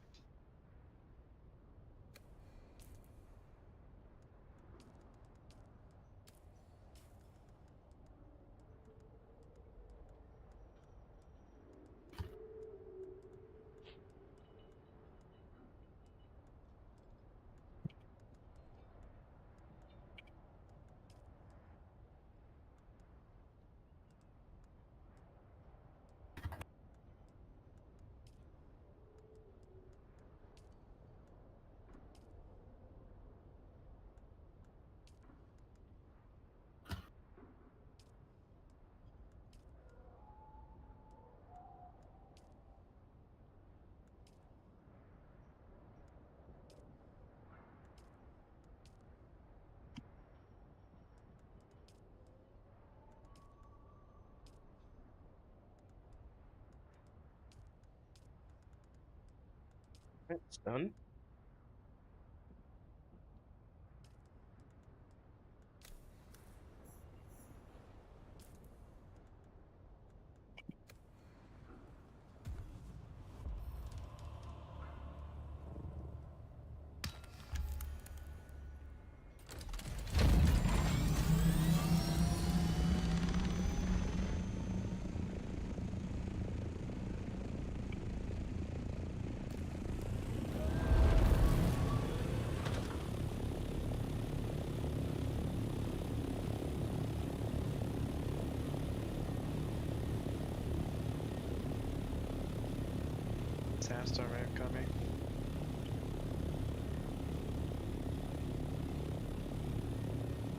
It's done. Sandstorm incoming.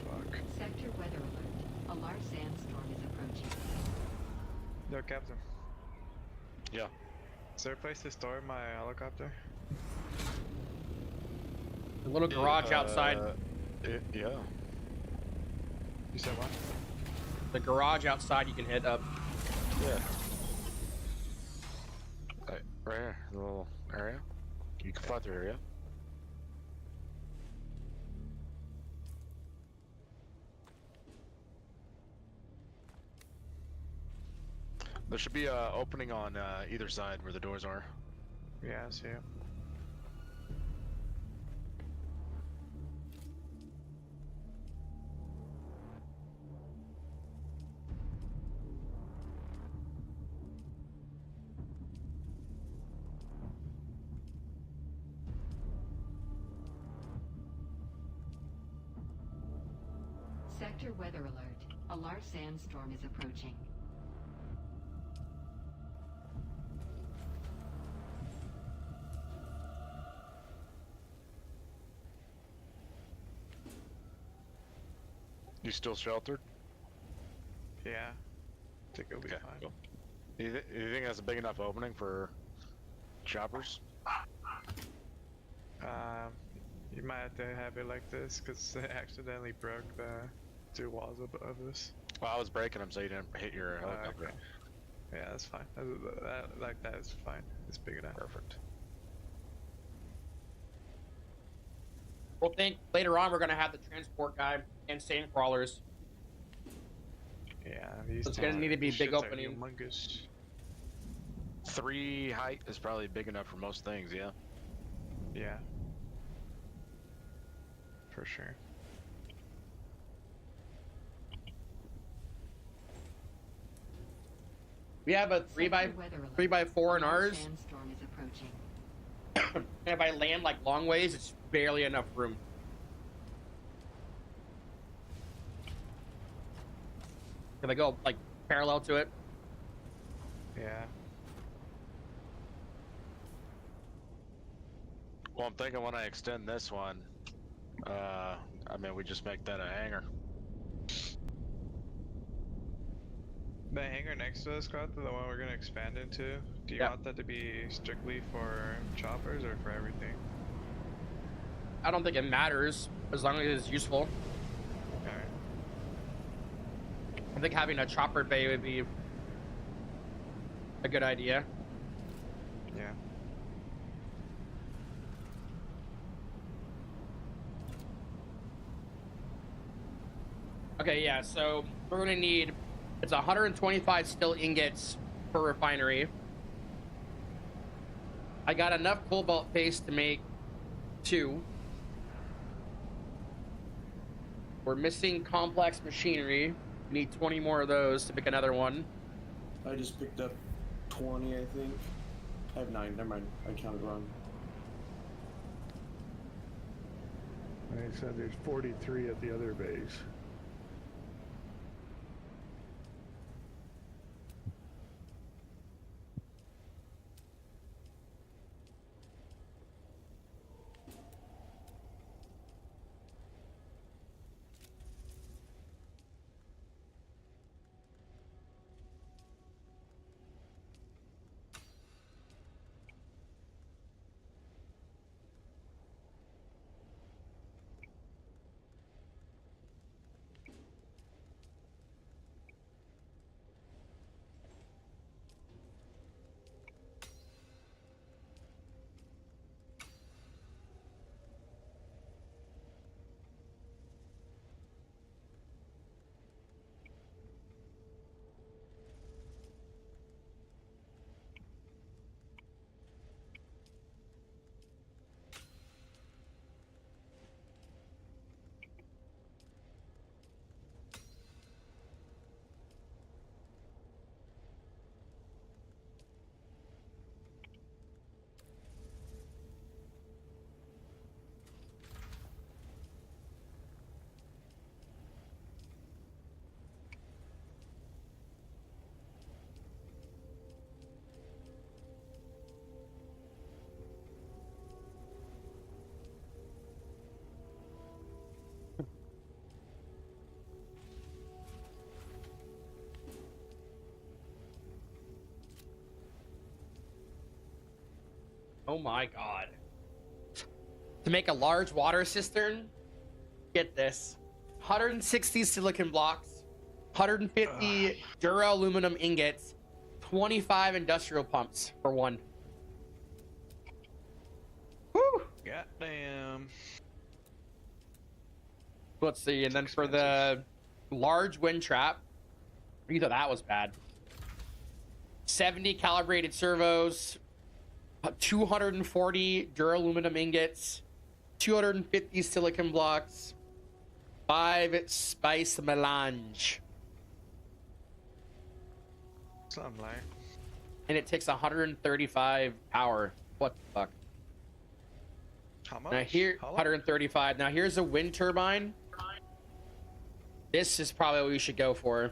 Fuck. Sector weather alert. A large sandstorm is approaching. Yo, Captain. Yeah. Is there a place to store my helicopter? A little garage outside. Yeah. You said what? The garage outside you can hit up. Yeah. Right here, the little area. You can fly through here, yeah? There should be an opening on either side where the doors are. Yeah, I see it. Sector weather alert. A large sandstorm is approaching. You still sheltered? Yeah. I think it'll be fine. Cool. You think that's a big enough opening for choppers? You might have to have it like this because they accidentally broke the two walls of this. Well, I was breaking them so you didn't hit your helicopter. Okay. Yeah, that's fine. Like that is fine. It's big enough. Perfect. We'll think later on we're gonna have the transport guy and sand crawlers. Yeah, it's gonna need to be big opening. Humongous. 3 height is probably big enough for most things, yeah? Yeah. For sure. We have a 3x4 in ours. Sandstorm is approaching. And if I land like long ways, it's barely enough room. If I go like parallel to it. Yeah. Well, I'm thinking when I extend this one, I mean, we just make that a hangar. The hangar next to us, Scott, the one we're gonna expand into, do you want that to be strictly for choppers or for everything? I don't think it matters as long as it's useful. Alright. I think having a chopper bay would be a good idea. Yeah. Okay, yeah, so we're gonna need, it's 125 steel ingots per refinery. I got enough cobalt paste to make 2. We're missing complex machinery. We need 20 more of those to pick another one. I just picked up 20, I think. I have 9, never mind. I counted wrong. I said there's 43 at the other base. Oh my god. To make a large water cistern, get this. 160 silicon blocks, 150 dura aluminum ingots, 25 industrial pumps for one. Woo! Goddamn. Let's see, and then for the large wind trap, either that was bad. 70 calibrated servos, 240 duraluminum ingots, 250 silicon blocks, 5 spice melange. Something like. And it takes 135 power. What the fuck? How much? Now here, 135. Now here's a wind turbine. This is probably what we should go for.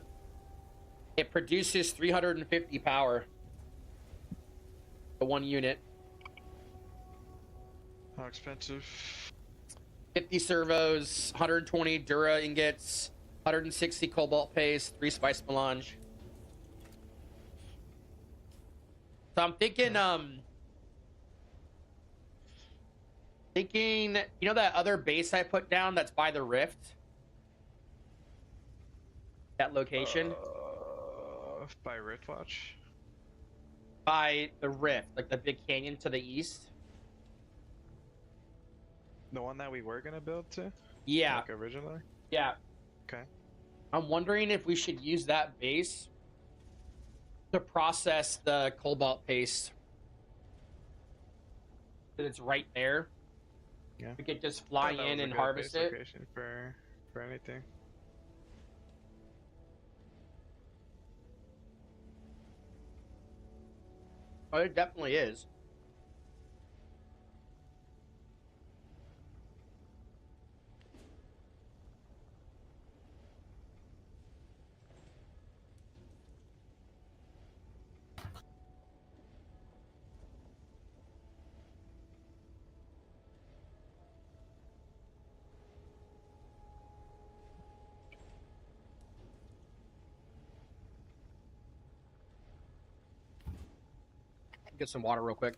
It produces 350 power. The one unit. How expensive? 50 servos, 120 dura ingots, 160 cobalt paste, 3 spice melange. So I'm thinking, you know that other base I put down that's by the rift? That location? By Riftwatch? By the rift, like the big canyon to the east. The one that we were gonna build to? Yeah. Like originally? Yeah. Okay. I'm wondering if we should use that base to process the cobalt paste. That it's right there. Yeah. We could just fly in and harvest it. Location for anything. Oh, it definitely is. Get some water real quick.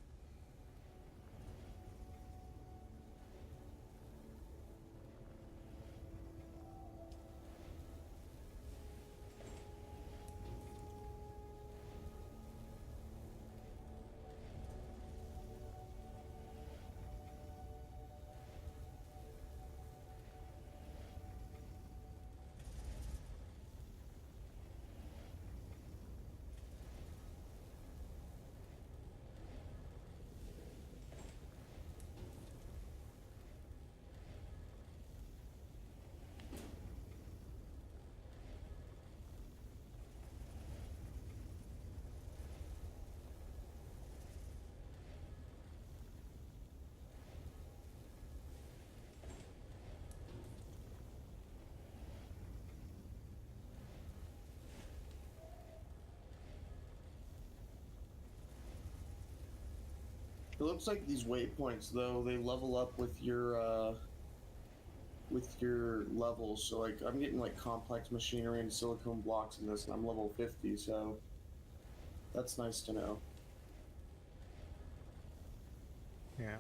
It looks like these waypoints, though, they level up with your levels. So, like, I'm getting like complex machinery and silicone blocks in this, and I'm level 50. So that's nice to know. Yeah.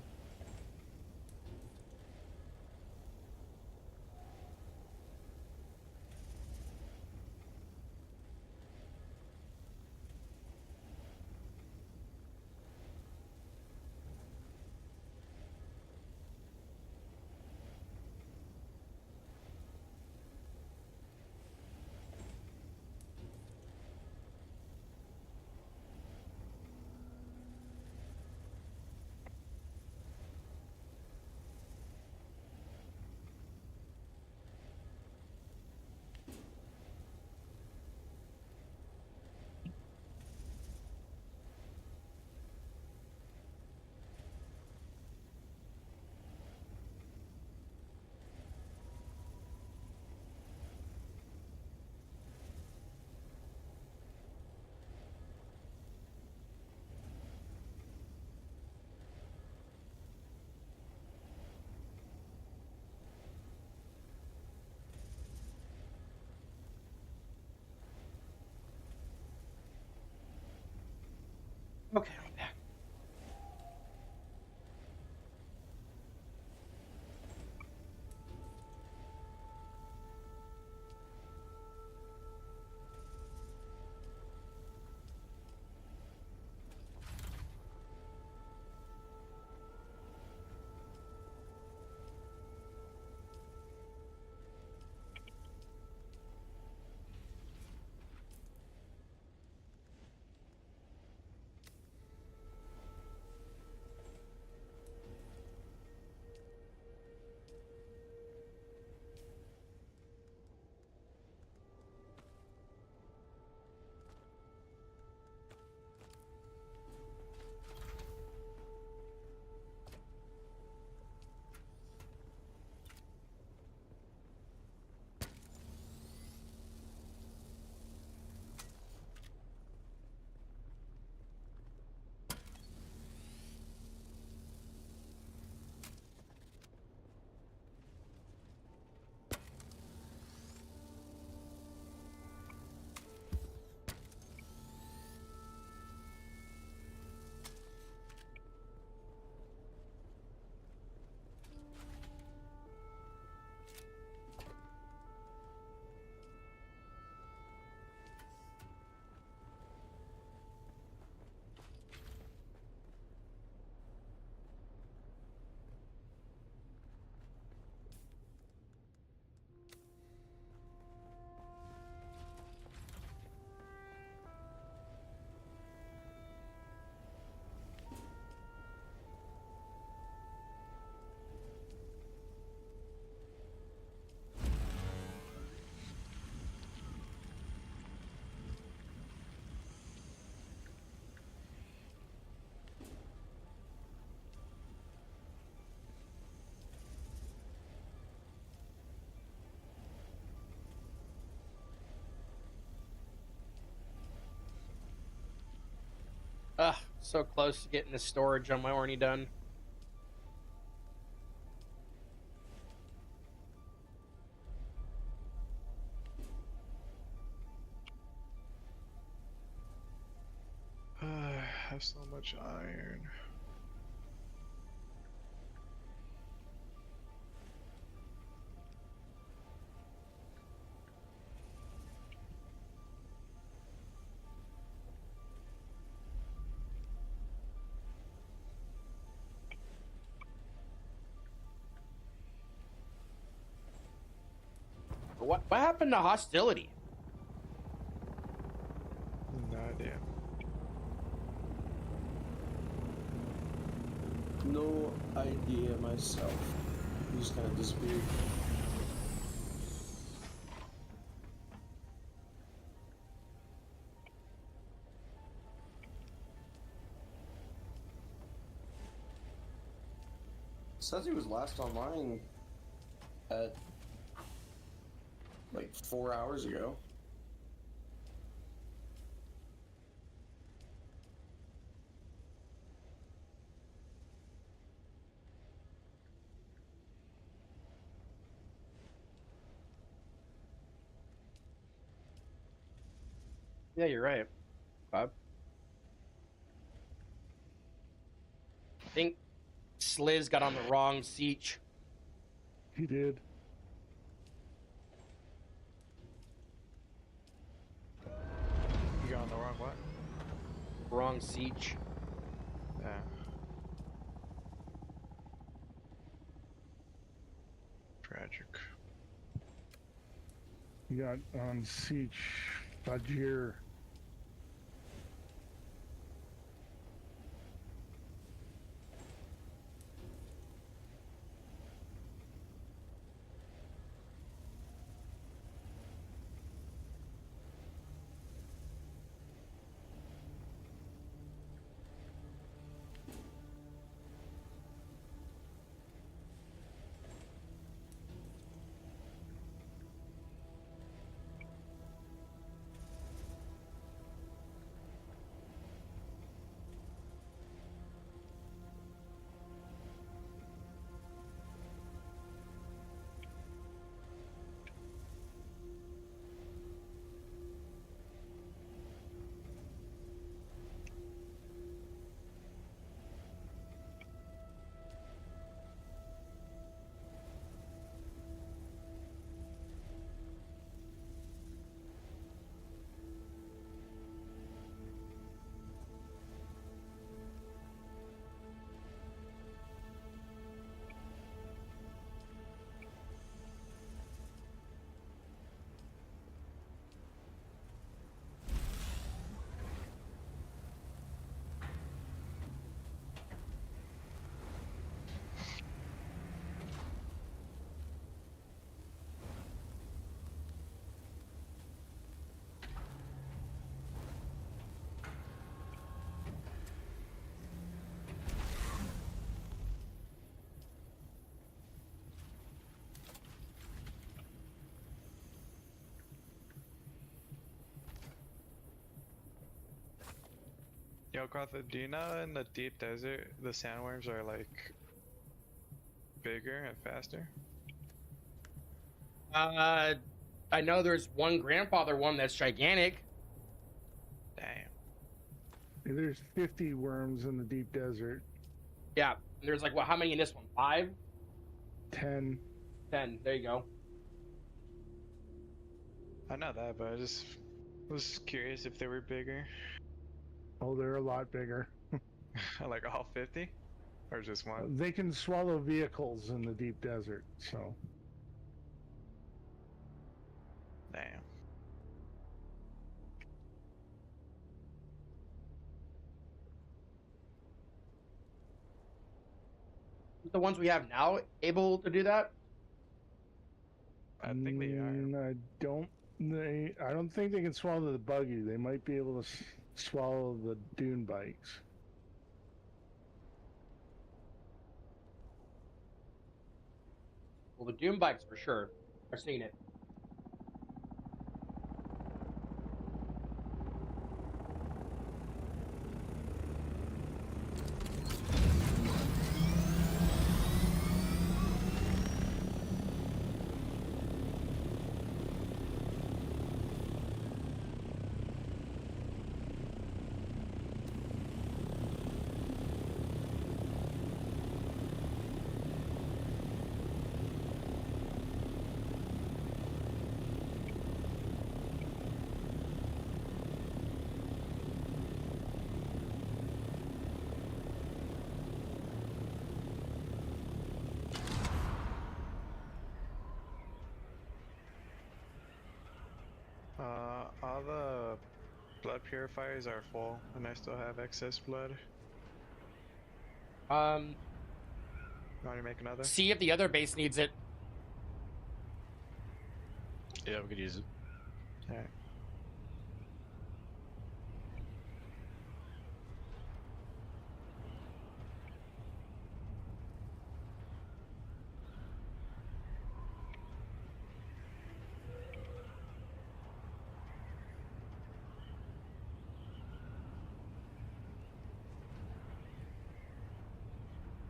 Okay, I'm back. Ugh, so close to getting the storage on my Orny done. I have so much iron. What happened to hostility? No idea. No idea myself. He just kind of disappeared. Says he was last online at like 4 hours ago. Yeah, you're right, Bob. I think Sliz got on the wrong siege. He did. You got on the wrong what? Wrong siege. Yeah. Tragic. He got on siege Fajir. Yo, Crotha, do you know in the deep desert the sandworms are like bigger and faster? I know there's one grandfather one that's gigantic. Damn. There's 50 worms in the deep desert. Yeah, there's like, what, how many in this one? 5? 10. 10, there you go. I know that, but I just was curious if they were bigger. Oh, they're a lot bigger. Like all 50? Or just one? They can swallow vehicles in the deep desert, so. Damn. The ones we have now able to do that? I think they are. I don't think they can swallow the buggy. They might be able to swallow the dune bikes. Well, the Dune bikes for sure. I've seen it. purifiers are full, and I still have excess blood. Um. Want to make another? See if the other base needs it. Yeah, we could use it. Alright.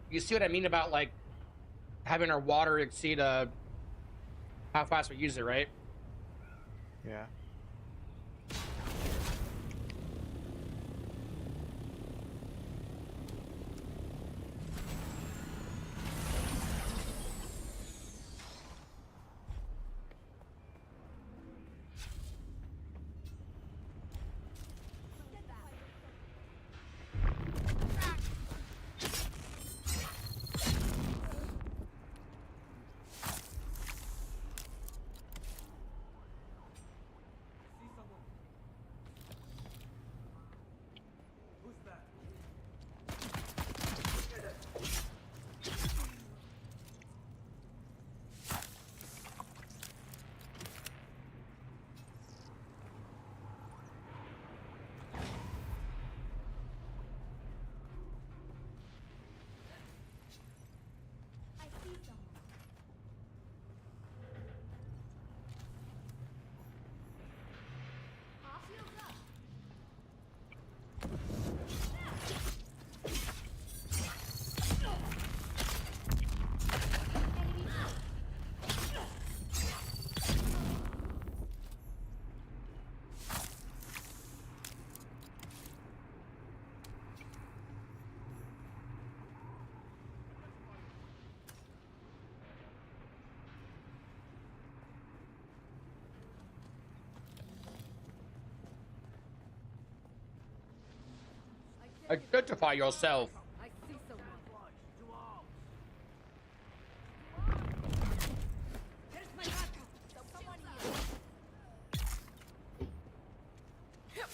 You see what I mean about like having our water exceed how fast we use it, right? Yeah. Identify yourself. I see someone. There's my backup. Someone here.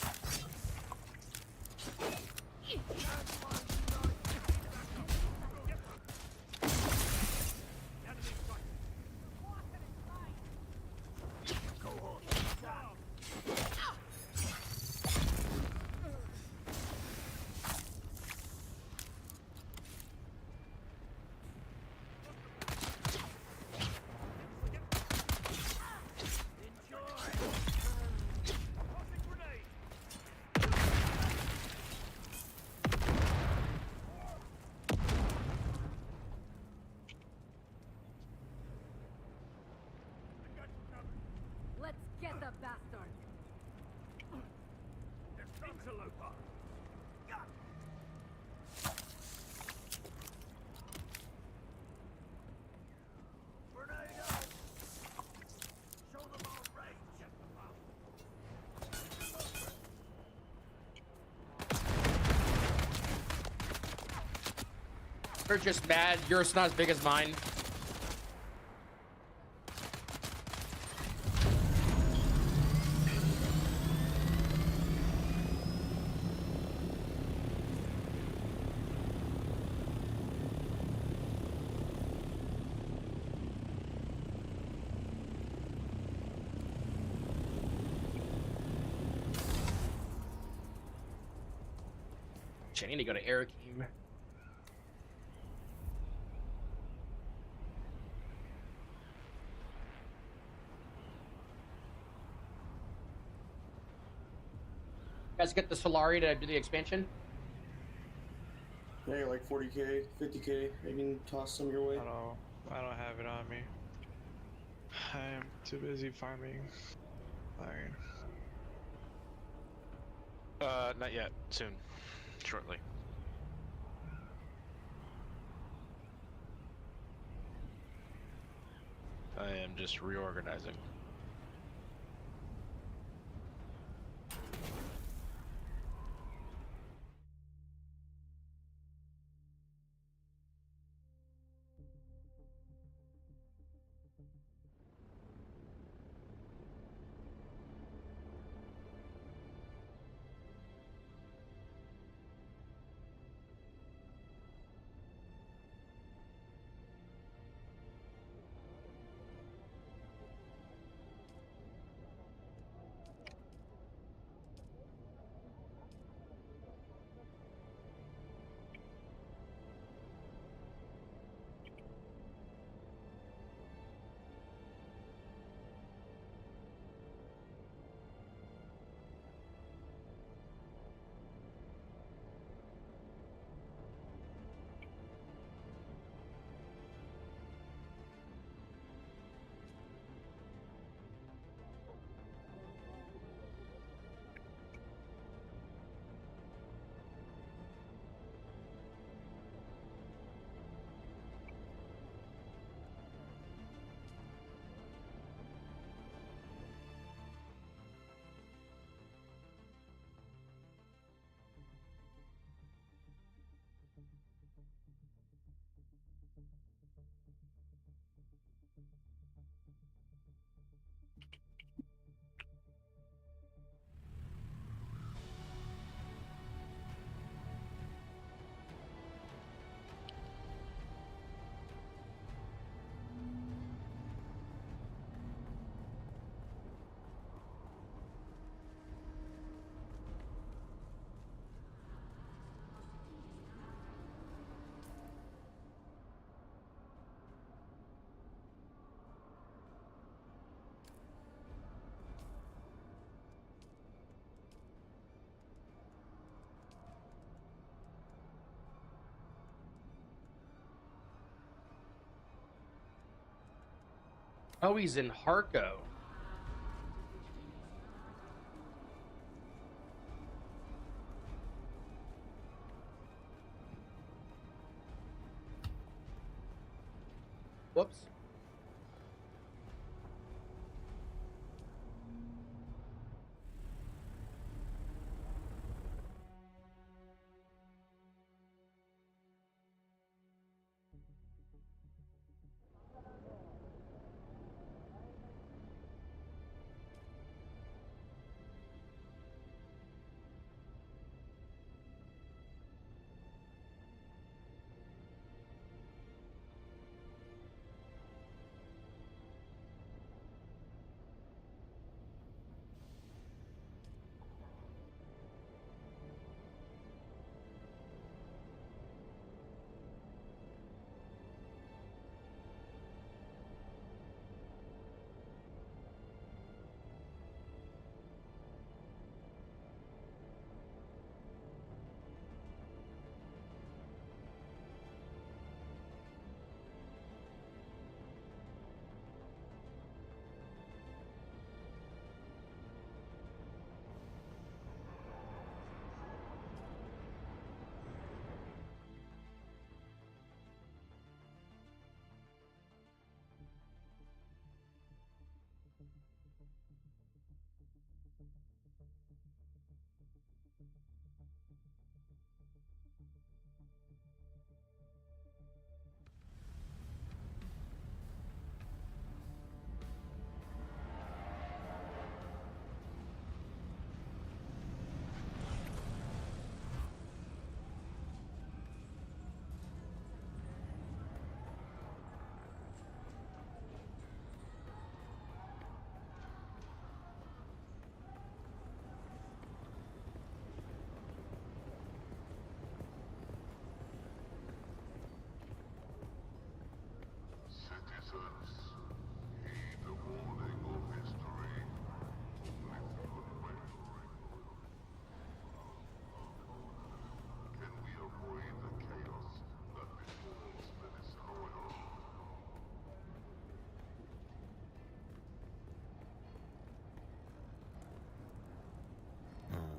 Let's get the bastard. Interloper. We're just mad. Yours not as big as mine. Shit, I need to go to Arakim. Guys, get the Solari to do the expansion. Yeah, you're like 40k, 50k. I can toss some your way. I don't have it on me. I am too busy farming iron. Not yet. Soon. Shortly. I am just reorganizing. Oh, he's in Harko. Whoops.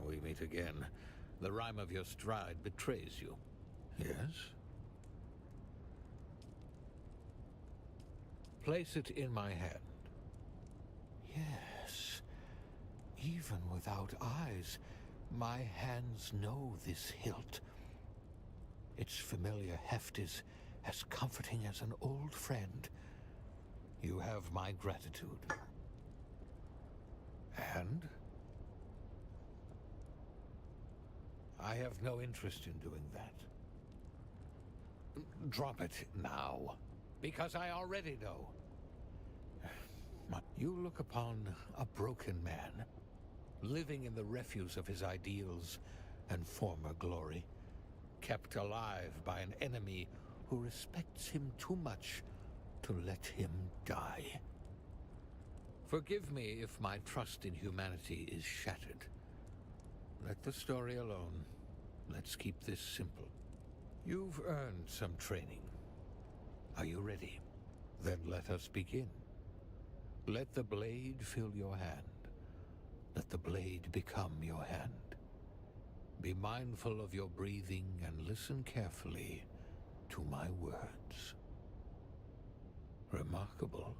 We meet again. The rhyme of your stride betrays you. Yes? Place it in my hand. Yes. Even without eyes, my hands know this hilt. Its familiar heft is as comforting as an old friend. You have my gratitude. And? I have no interest in doing that. Drop it now, because I already know. You look upon a broken man, living in the refuse of his ideals and former glory, kept alive by an enemy who respects him too much to let him die. Forgive me if my trust in humanity is shattered. Let the story alone. Let's keep this simple. You've earned some training. Are you ready? Then let us begin. Let the blade fill your hand. Let the blade become your hand. Be mindful of your breathing and listen carefully to my words. Remarkable.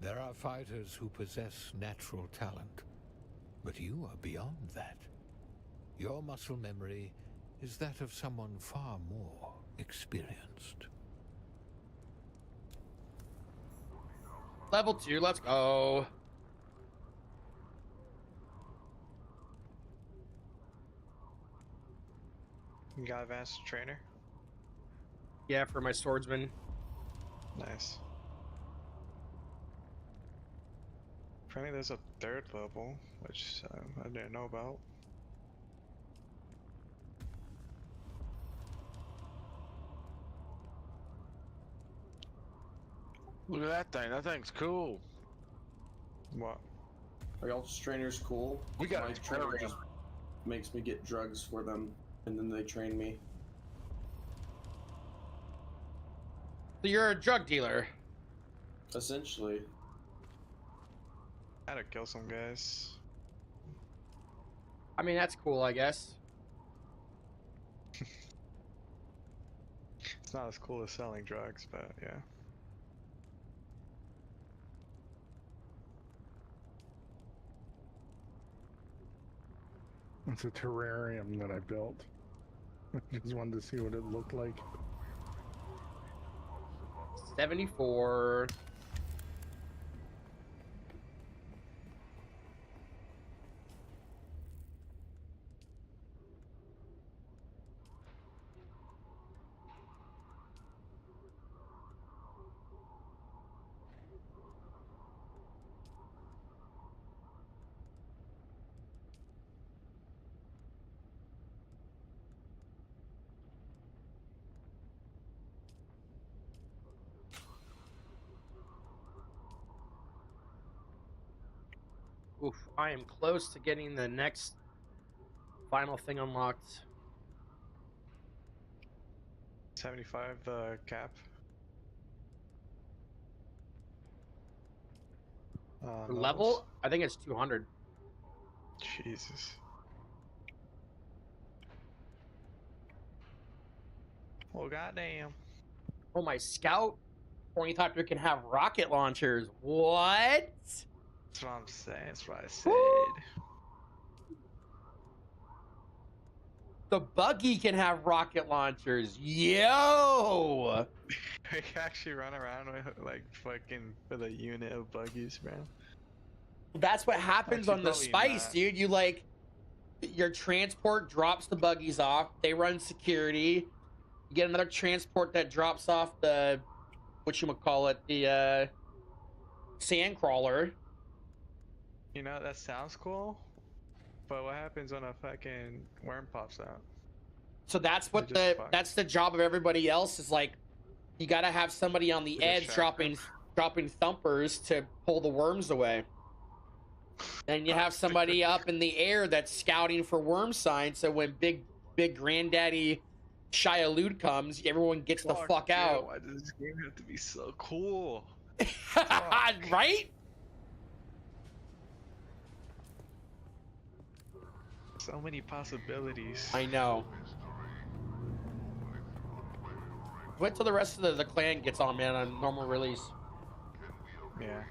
There are fighters who possess natural talent, but you are beyond that. Your muscle memory is that of someone far more experienced. Level 2, let's go. You got advanced trainer? Yeah, for my swordsman. Nice. Apparently there's a third level, which I didn't know about. Look at that thing. That thing's cool. What? Are y'all's trainers cool? We got my a trainer program. just makes me get drugs for them, and then they train me. So you're a drug dealer. Essentially. I had to kill some guys. I mean, that's cool, I guess. It's not as cool as selling drugs, but yeah. It's a terrarium that I built. I just wanted to see what it looked like. 74. Oof, I am close to getting the next final thing unlocked. 75 the cap. For level? I think it's 200. Jesus. Well, goddamn. Oh, my scout ornithopter can have rocket launchers. What? That's what I'm saying. That's what I said. The buggy can have rocket launchers. Yo! We can actually run around with like fucking with a unit of buggies, man. That's what happens Actually, on the probably Spice, not. dude. You like your transport drops the buggies off. They run security. You get another transport that drops off the whatchamacallit, the sandcrawler. You know, that sounds cool, but what happens when a fucking worm pops out? So that's what They're just fucked. that's the job of everybody else, is like you gotta have somebody on the To edge distract dropping thumpers to pull the worms away. And you have somebody up in the air that's scouting for worm signs, so when big granddaddy Shia comes, everyone gets the fuck yeah, out. why does this game have to be so cool? Right? So many possibilities. I know. Wait till the rest of the clan gets on, man, on normal release. Yeah.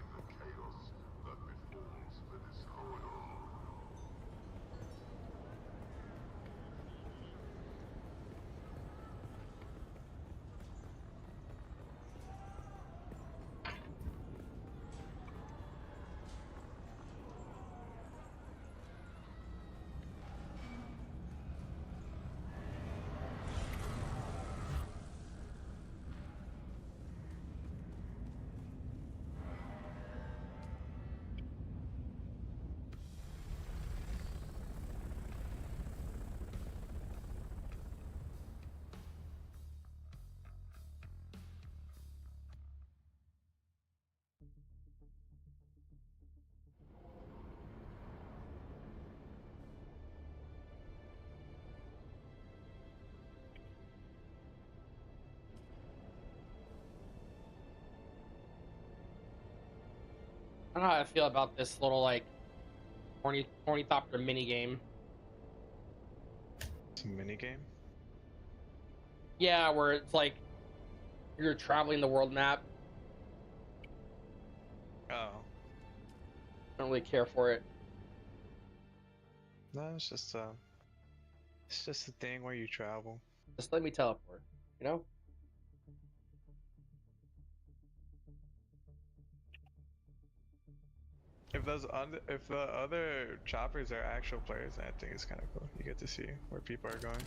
I don't know how I feel about this little like ornithopter mini game. It's a mini game. Yeah, where it's like you're traveling the world map. Oh. I don't really care for it. No, it's just a thing where you travel. Just let me teleport, you know? If the other choppers are actual players, I think it's kind of cool. You get to see where people are going.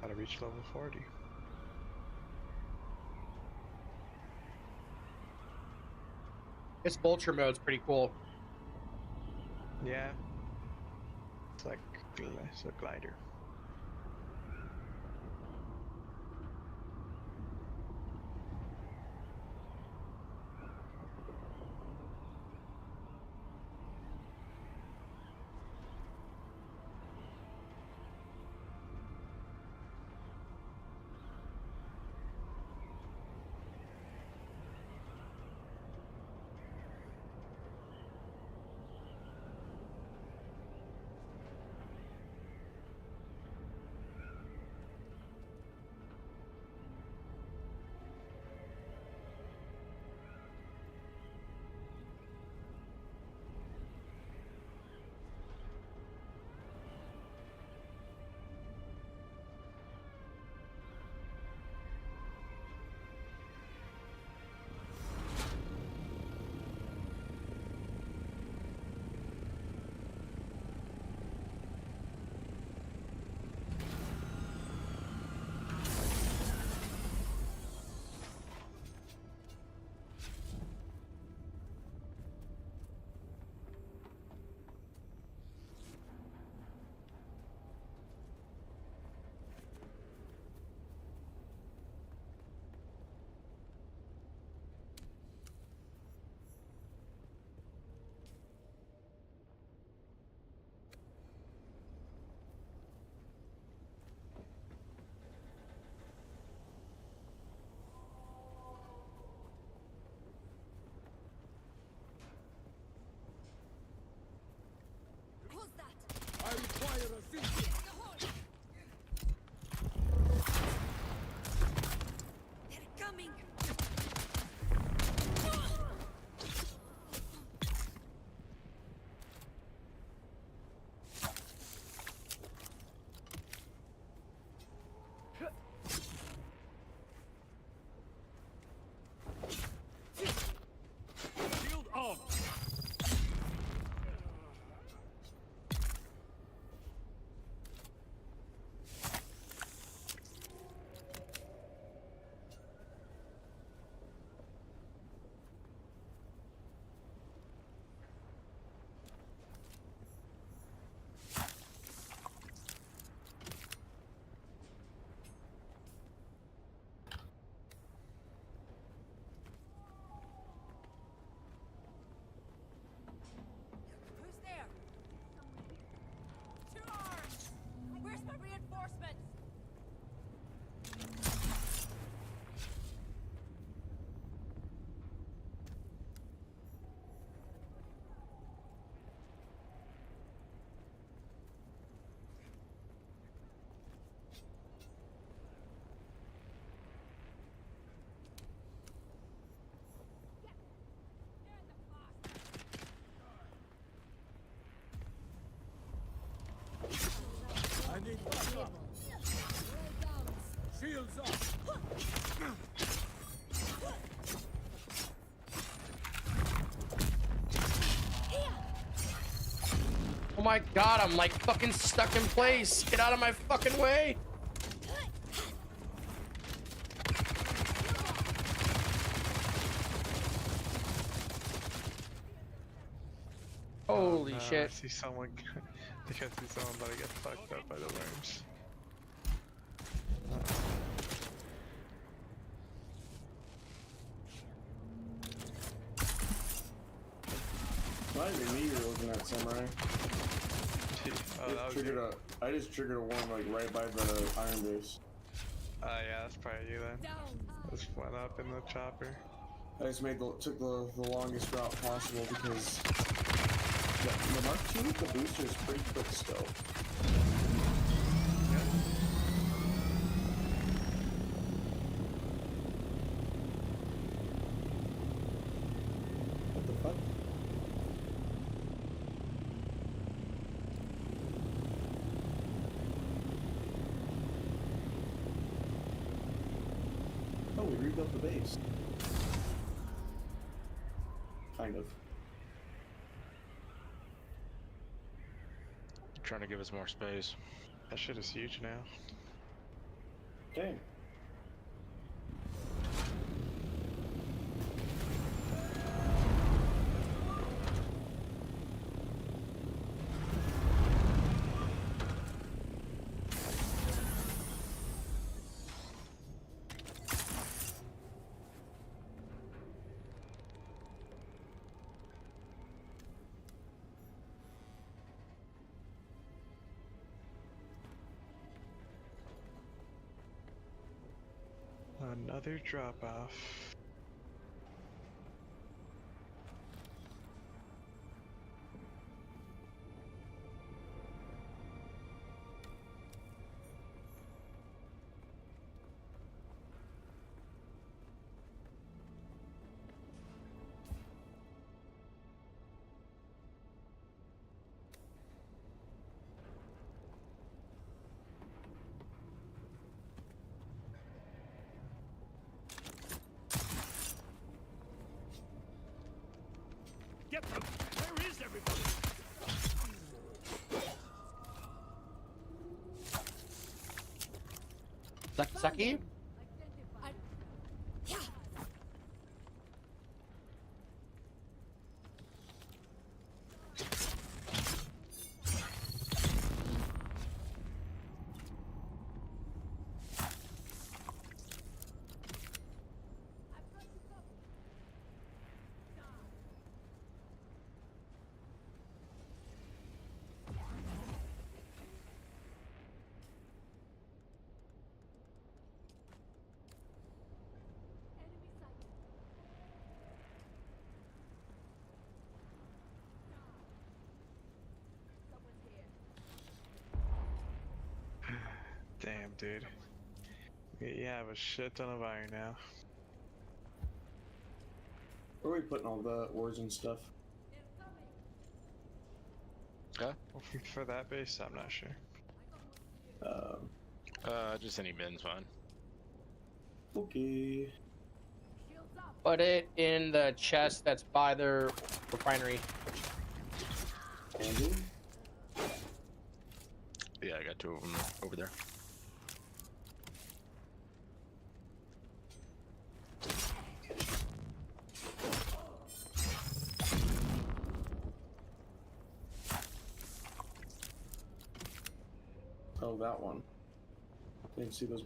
Gotta reach level 40. This vulture mode's pretty cool. Yeah. It's like it's a glider. Who's that? I require assistance. They're coming. Shield on. Who's there? To arms! Where's my reinforcements? I need backup. Shields up. Oh my god, I'm like fucking stuck in place. Get out of my fucking way. Holy shit. I see someone. I can see someone about to get fucked up by the worms. Not even me you're looking at, Samurai. I just triggered a worm like right by the iron base. Yeah, that's probably you then. Just went up in the chopper. I just took the longest route possible because the Mark II with the booster is pretty quick still. What the fuck? Oh, we rebuilt the base. Kind of. Trying to give us more space. That shit is huge now. Okay. Another drop off. Get them! Where is everybody? Sucky? Damn, dude. You have a shit ton of iron now. Where are we putting all the ores and stuff? Okay. For that base, I'm not sure. Just any bin's fine. Okay. Put it in the chest that's by the refinery. Andy? Yeah, I got 2 of them over there. Oh, that one. Didn't see those.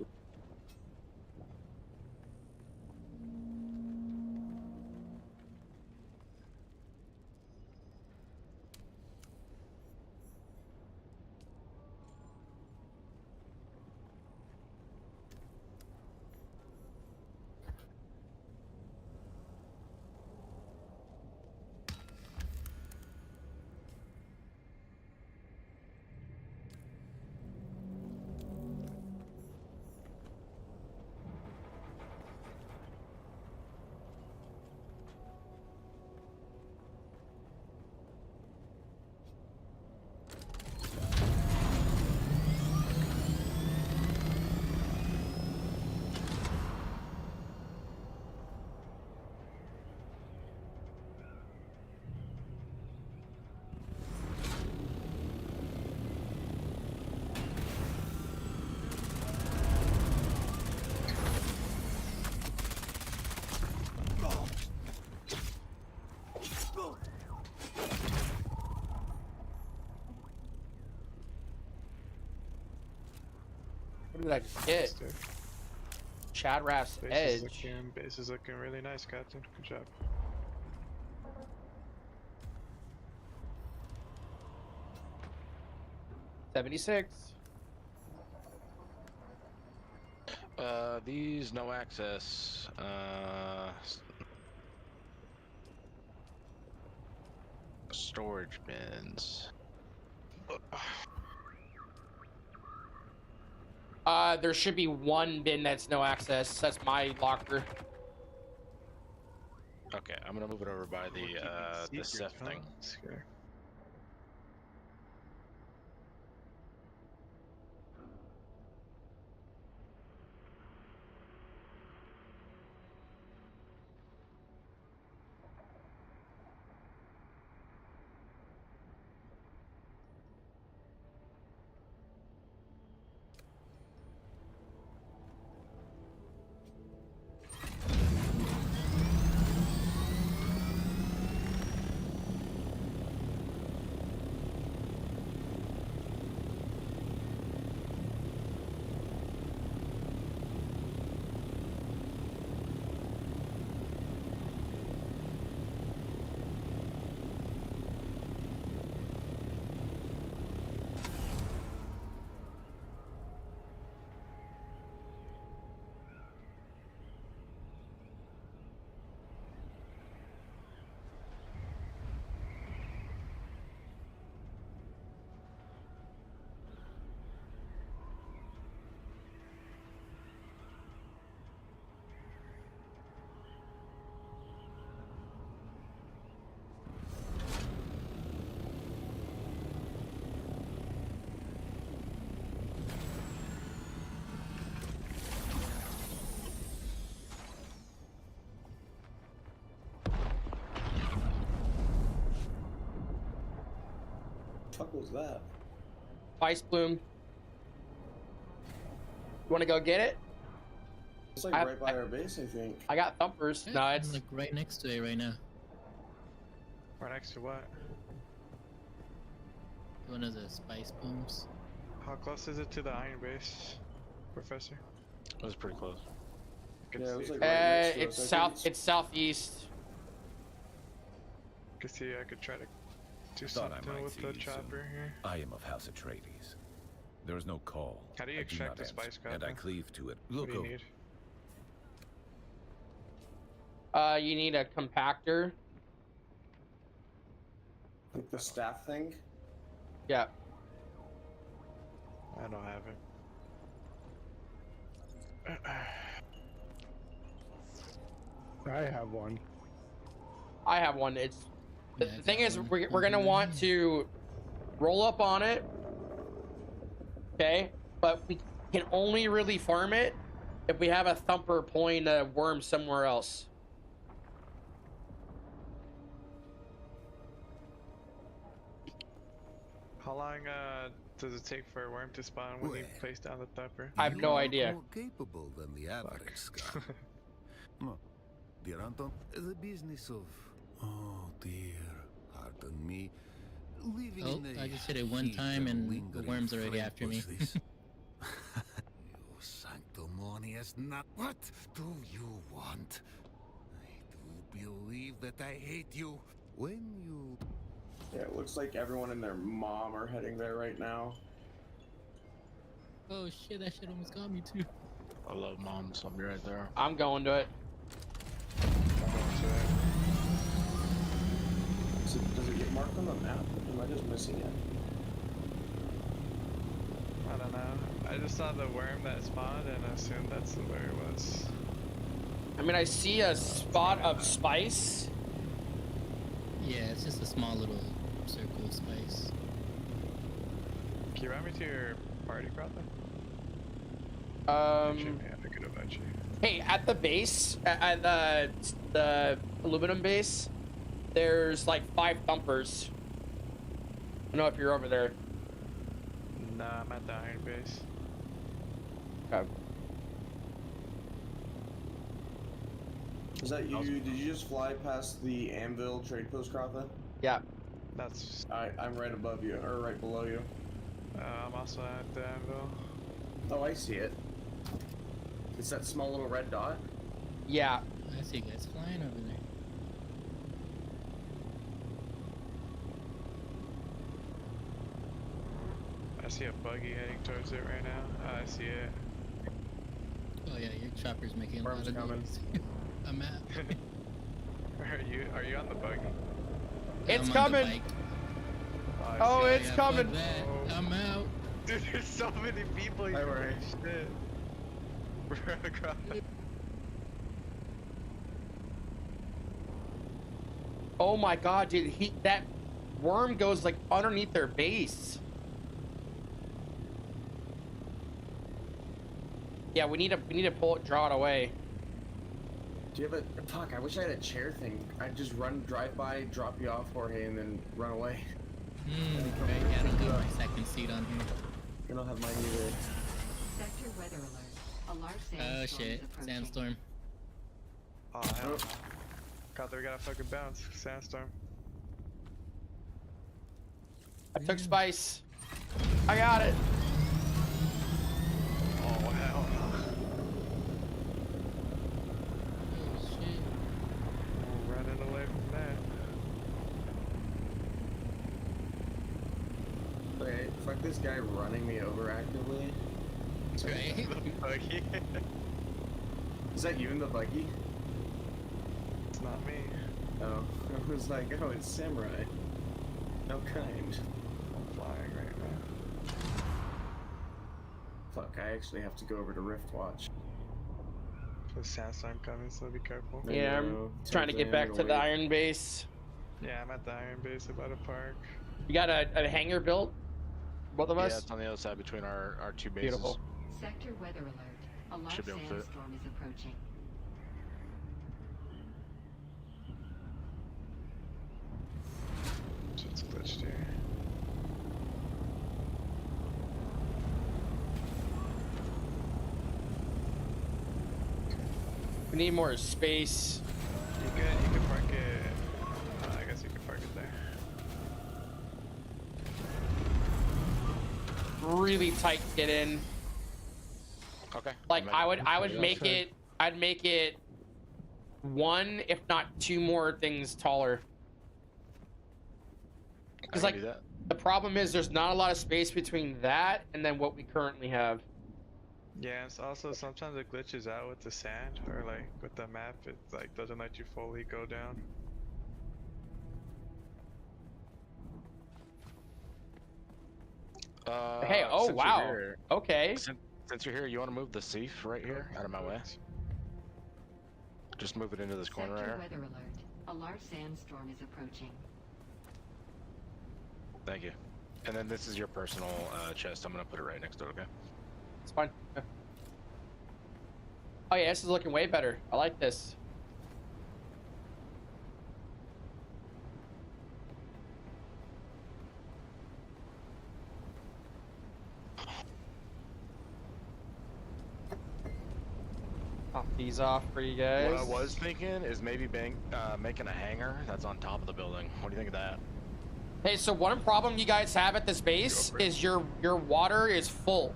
What did I just get? Chad Raff's Edge. Base is looking really nice, Captain. Good job. $76. These no access. Storage bins. There should be 1 bin that's no access. That's my locker. Okay, I'm gonna move it over by the Seth thing. Here. fuck was that? Spice bloom. You want to go get it? It's like right by our base, I think. I got thumpers. No, I'm it's like right next to it right now. Right next to what? One of the spice blooms. How close is it to the iron base, Professor? It was pretty close. Yeah, it was like right next to it's us. I south. think It's southeast. Could see I could try to do Thought I something might with see the you chopper soon. here. I am of House Atreides. There is no call. How do you I extract not the answer, spice craft, and I then? cleave to it. What Look do you over. need? You need a compactor. like the staff thing. Yeah. I don't have it. I have one. I have one. It's the thing is we're gonna want to roll up on it. Okay, but we can only really farm it if we have a thumper pulling a worm somewhere else. How long does it take for a worm to spawn when you place down the thumper? I have no idea. More capable than the average scout. No, dear Anton, the business of dear, pardon me, living Oh, in a I just hit it one time and the lingering worm's already fright after me. was this. You sanctimonious nut. What do you want? I do believe that I hate you. When you... Yeah, it looks like everyone and their mom are heading there right now. Oh shit, that shit almost got me too. I love mom, so I'll be right there. I'm going to it. Does it get marked on the map? Am I just missing it? I don't know. I just saw the worm that spawned and I assumed that's where it was. I mean, I see a spot of spice. Yeah, it's just a small little circle of spice. Can you run me to your party, brother? Um, Man, I could invite you. hey, at the base, at the aluminum base, there's like 5 thumpers. I don't know if you're over there. Nah, I'm at the iron base. Okay. Is that you? Did you just fly past the Anvil trade post, Krotha? Yeah. That's. I'm right above you, or right below you. I'm also at the anvil. Oh, I see it. It's that small little red dot. Yeah. I see guys flying over there. I see a buggy heading towards it right now. I see it. Oh yeah, your chopper's making a Worm's lot of coming. noise. I'm at. Are you on the buggy? It's I'm on the coming. bike. Oh, Yeah, it's fuck coming. that. I'm out. Dude, there's so many people here. Hi, Ray. Shit. We're across. Oh my god, dude, that worm goes like underneath their base. Yeah, we need to pull it, draw it away. Do you have a fuck? I wish I had a chair thing. I'd just drive by, drop you off, Jorge, and then run away. Right, yeah, I don't have my second seat on here. You don't have mine either. Sector weather alert. A large sandstorm Oh is shit, approaching. sandstorm. Oh, hell no. God, we gotta fucking bounce. Sandstorm. I took spice. I got it. Oh, hell no. Oh shit. We're running away from that. Okay, fuck this guy running me over actively. Right? The buggy. Is that you in the buggy? It's not me. Oh, I was like, oh, it's Samurai. How kind. I'm flying right now. Fuck, I actually have to go over to Rift Watch. There's sandstorm coming, so be careful. Yeah, I'm trying to get back to the iron base. Yeah, I'm at the iron base about to park. You got a hangar built? Both of Yeah, us? it's on the other side between our 2 bases. Beautiful. Sector weather alert. A large Should be able to fit. sandstorm is approaching. Shit's glitched here. We need more space. You can park it. I guess you can park it there. Really tight get in. Okay. Like I'd make it one, if not two more things taller. Because like the problem is there's not a lot of space between that and then what we currently have. Yeah, it's also sometimes it glitches out with the sand or like with the map. It like doesn't let you fully go down. Hey, oh since wow. you're here, Okay. Since you're here, you want to move the safe right here out of my way? Just move it into this corner right here. Weather alert. A large sandstorm is approaching. Thank you. And then this is your personal chest. I'm gonna put it right next to it, okay? It's fine. Yeah. Oh yeah, this is looking way better. I like this. Pop these off for you guys. What I was thinking is maybe making a hangar that's on top of the building. What do you think of that? Hey, so one problem you guys have at this base is your water is full,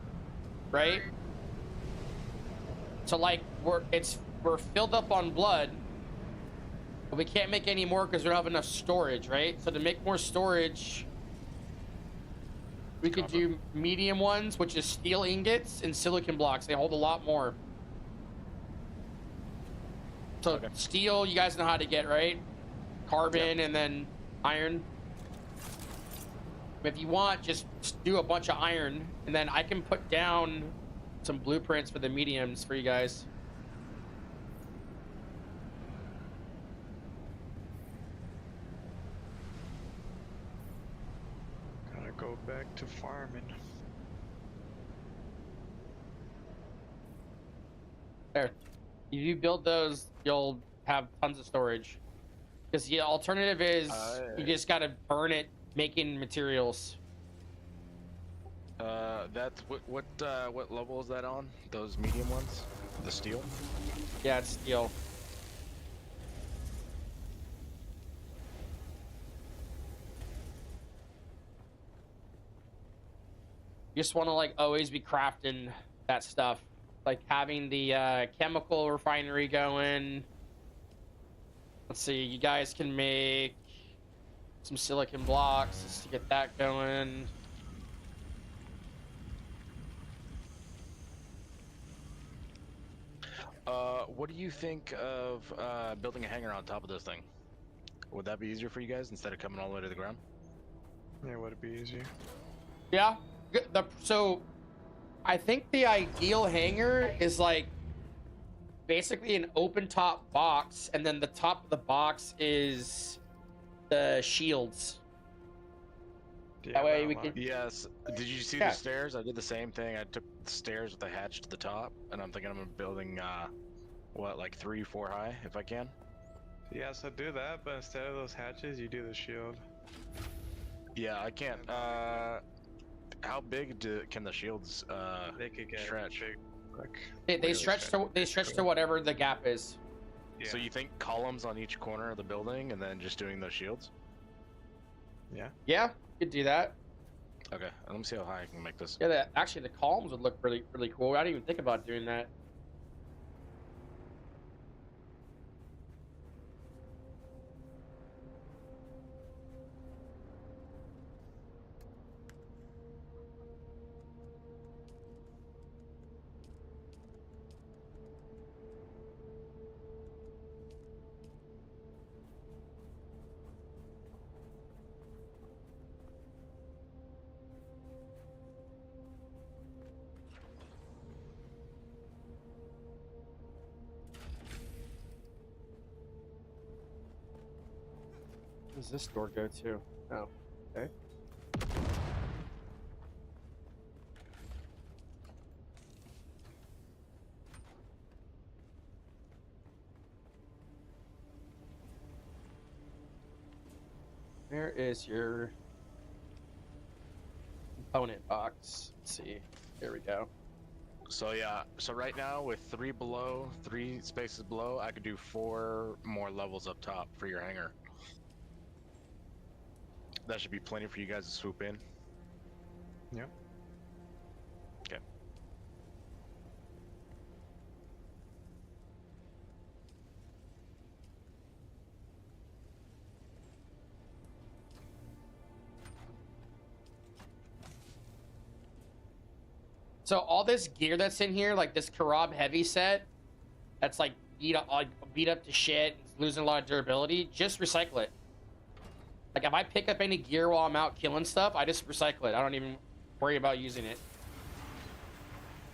right? So like we're filled up on blood, but we can't make any more because we don't have enough storage, right? So to make more storage, we could do medium ones, which is steel ingots and silicon blocks. They hold a lot more. So steel, you guys know how to get, right? Carbon and then iron. If you want, just do a bunch of iron, and then I can put down some blueprints for the mediums for you guys. Gotta go back to farming. There. If you build those, you'll have tons of storage. Because the alternative is you just gotta burn it making materials. That's what level is that on? Those medium ones? The steel? Yeah, it's steel. You just want to like always be crafting that stuff, like having the chemical refinery going. Let's see, you guys can make some silicon blocks just to get that going. What do you think of building a hangar on top of this thing? Would that be easier for you guys instead of coming all the way to the ground? Yeah, would it be easier? Yeah. So I think the ideal hangar is like basically an open top box, and then the top of the box is the shields. Yeah, that way we can. Yes. Did you see the stairs? I did the same thing. I took the stairs with the hatch to the top, and I'm thinking I'm building what, like 3-4 high if I can. Yeah, so do that, but instead of those hatches, you do the shield. Yeah, I can't. How big can the shields they could get stretch? Big, They stretch to whatever the gap is. Yeah. So you think columns on each corner of the building, and then just doing those shields? Yeah. Yeah, you could do that. Okay, let me see how high I can make this. Yeah, actually the columns would look really cool. I didn't even think about doing that. Where does this door go to? Oh, okay. Where is your component box? Let's see. There we go. So yeah, so right now with 3 spaces below, I could do 4 more levels up top for your hangar. That should be plenty for you guys to swoop in. Yep. Okay. So all this gear that's in here, like this Karab heavy set, that's like beat up to shit, losing a lot of durability, just recycle it. Like if I pick up any gear while I'm out killing stuff, I just recycle it. I don't even worry about using it.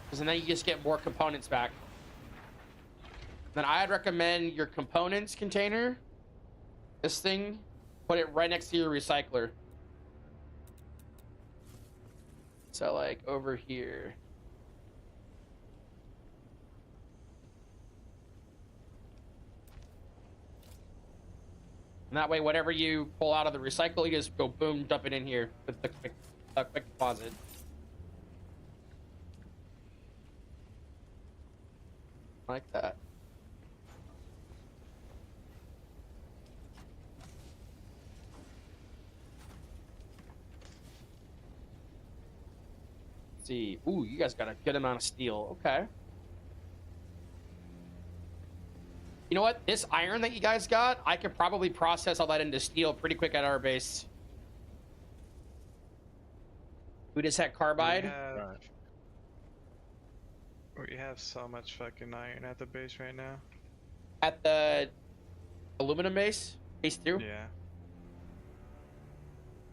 Because then you just get more components back. Then I'd recommend your components container, this thing, put it right next to your recycler. So like over here. And that way, whatever you pull out of the recycle, you just go boom, dump it in here with the quick deposit. Like that. Let's see. Ooh, you guys got a good amount of steel. Okay. You know what? This iron that you guys got, I could probably process all that into steel pretty quick at our base. We just had carbide. We have so much fucking iron at the base right now. At the aluminum base? Base 2? Yeah.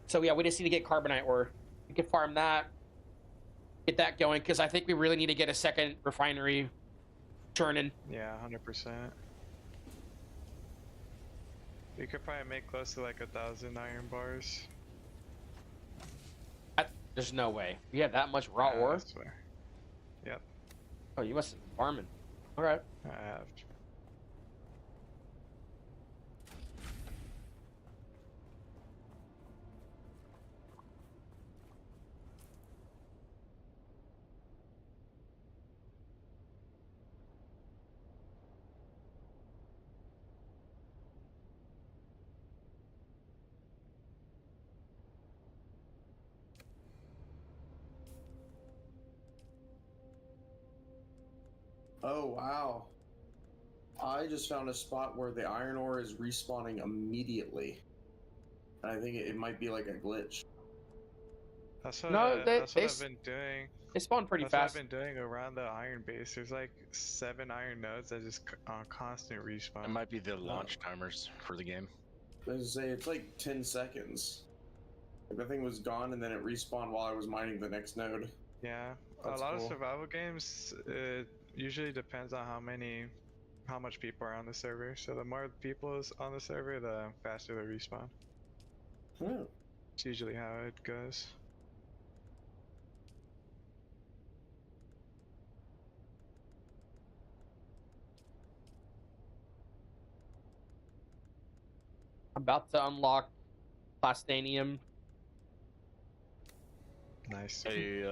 So yeah, we just need to get carbonite ore. We can farm that. Get that going, because I think we really need to get a second refinery churning. Yeah, 100%. You could probably make close to like 1,000 iron bars. There's no way. You have that much raw ore? I swear. Yep. Oh, you must have been farming. Alright. I have. Oh, wow. I just found a spot where the iron ore is respawning immediately. And I think it might be like a glitch. That's what, No, that's what I've been doing. They spawn pretty That's fast. what I've been doing around the iron base. There's like 7 iron nodes that just constant respawn. It might be the launch timers for the game. I was gonna say, it's like 10 seconds. Like the thing was gone and then it respawned while I was mining the next node. Yeah, That's a lot cool. of survival games, it usually depends on how much people are on the server. So the more people is on the server, the faster the respawn. Hmm. It's usually how it goes. I'm about to unlock Plastanium. Nice. Hey,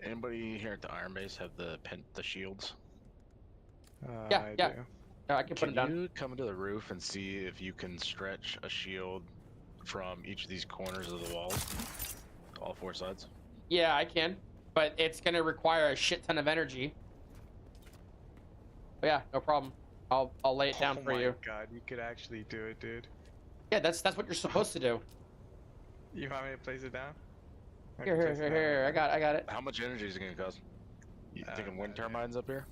anybody here at the iron base have the shields? Yeah, I yeah. do. Yeah, I can put it down. Can you come to the roof and see if you can stretch a shield from each of these corners of the walls? All 4 sides? Yeah, I can. But it's going to require a shit ton of energy. But yeah, no problem. I'll lay it down for you. Oh my god, you could actually do it, dude. Yeah, that's what you're supposed to do. You want me to place it down? I Here, can here, place it here, down. here. I got it. How much energy is it going to cost? You thinking wind turbines up here?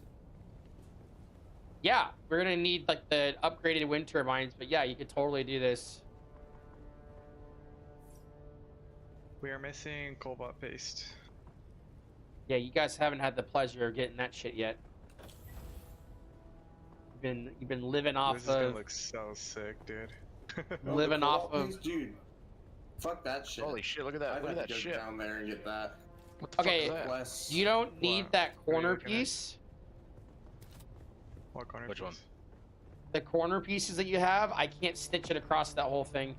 Yeah, we're gonna need like the upgraded wind turbines, but yeah, you could totally do this. We are missing cobalt paste. Yeah, you guys haven't had the pleasure of getting that shit yet. You've been living off This is gonna of look so sick, dude. living off of. Dude, fuck that shit. Holy shit, look at that. I'd Look at have that to go shit. down there and get that. What the Okay, fuck is that? Less. you don't need What? that What are you corner looking at? piece. What corner Which piece? one? The corner pieces that you have, I can't stitch it across that whole thing.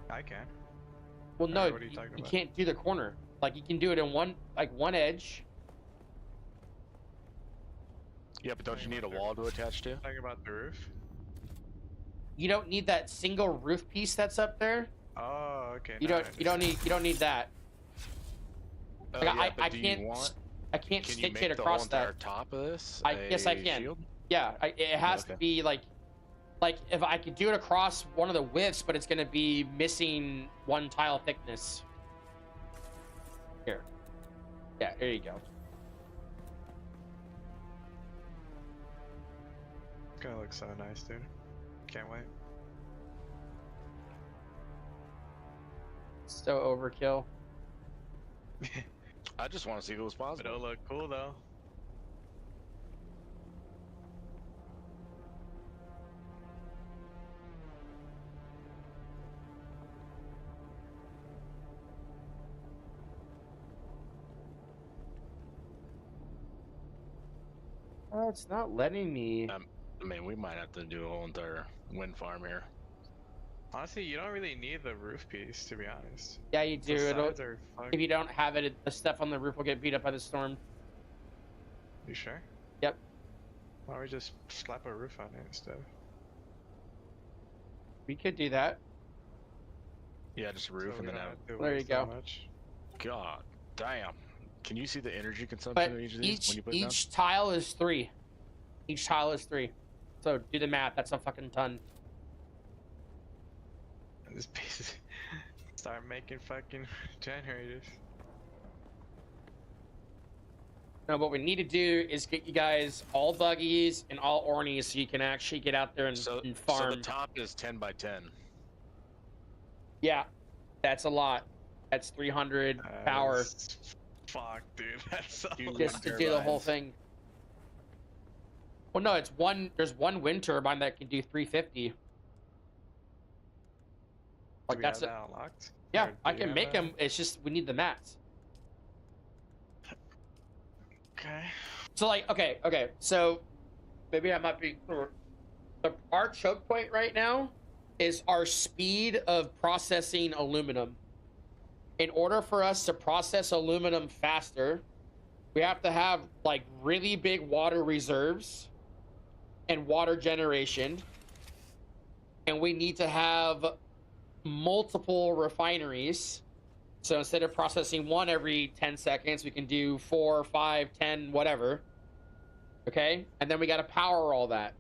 I can. Well, no, Alright, what are you you, talking you about? can't do the corner. Like you can do it in one edge. Yeah, but don't you need a wall to attach to? Talking about the roof. You don't need that single roof piece that's up there. Oh, okay. You don't need that. Oh, Like, yeah, but I do can't. you want? I can't Can you stitch make it the across whole entire that. top of this? Yes, I a can. shield? Yeah, it has to be like if I could do it across one of the widths, but it's gonna be missing one tile thickness. Here. Yeah, there you go. It's gonna look so nice, dude. Can't wait. So overkill. I just want to see if it was possible. It'll look cool though. Oh, it's not letting me. I mean, we might have to do a whole entire wind farm here. Honestly, you don't really need the roof piece, to be honest. Yeah, you do. The It'll, sides are fucked. if you don't have it, the stuff on the roof will get beat up by the storm. You sure? Yep. Why don't we just slap a roof on it instead? We could do that. Yeah, just a roof So and we then don't have. have to There you waste that go. much. God damn! Can you see the energy consumption But of each of these when you put it down? each tile is 3. Each tile is 3. So do the math. That's a fucking ton. This piece. Start making fucking generators. Now, what we need to do is get you guys all buggies and all ornies so you can actually get out there and farm. So the top is 10 by 10. Yeah, that's a lot. That's 300 power. Fuck, dude. That's so Just to do the whole thing. Well, no, it's one. There's one wind turbine that can do 350. Like that's that unlocked? Yeah, Or I do you can have make that? them. It's just we need the mats. Okay. So like, okay. So maybe I might be. Our choke point right now is our speed of processing aluminum. In order for us to process aluminum faster, we have to have like really big water reserves and water generation. And we need to have multiple refineries. So instead of processing one every 10 seconds, we can do 4, 5, 10, whatever. Okay? And then we got to power all that.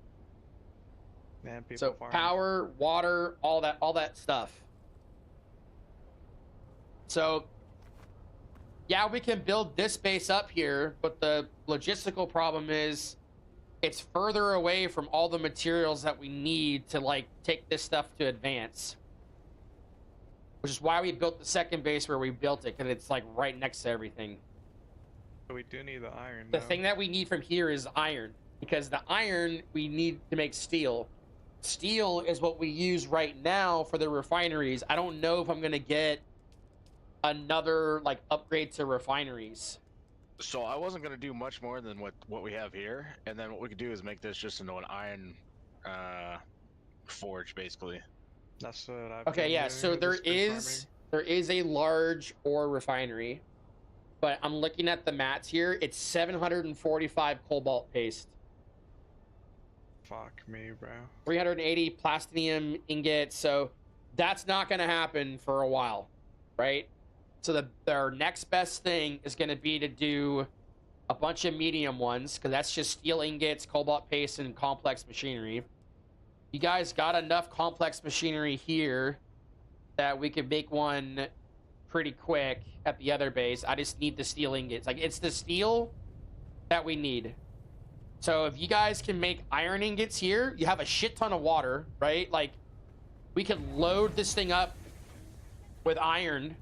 Man, people So farm. power, water, all that stuff. So yeah, we can build this base up here, but the logistical problem is it's further away from all the materials that we need to like take this stuff to advance. Which is why we built the second base where we built it, because it's like right next to everything. But we do need the iron. The though. thing that we need from here is iron, because the iron we need to make steel. Steel is what we use right now for the refineries. I don't know if I'm gonna get another like upgrade to refineries. So I wasn't gonna do much more than what we have here, and then what we could do is make this just into an iron forge, basically. That's what I've Okay, been yeah. doing, So just been there is a large ore refinery, but I'm looking at the mats here. It's 745 cobalt paste, farming. Fuck me, bro. 380 platinum ingots. So that's not going to happen for a while, right? So their next best thing is going to be to do a bunch of medium ones, because that's just steel ingots, cobalt paste, and complex machinery. You guys got enough complex machinery here that we could make one pretty quick at the other base. I just need the steel ingots. Like, it's the steel that we need. So if you guys can make iron ingots here, you have a shit ton of water, right? Like, we could load this thing up with iron,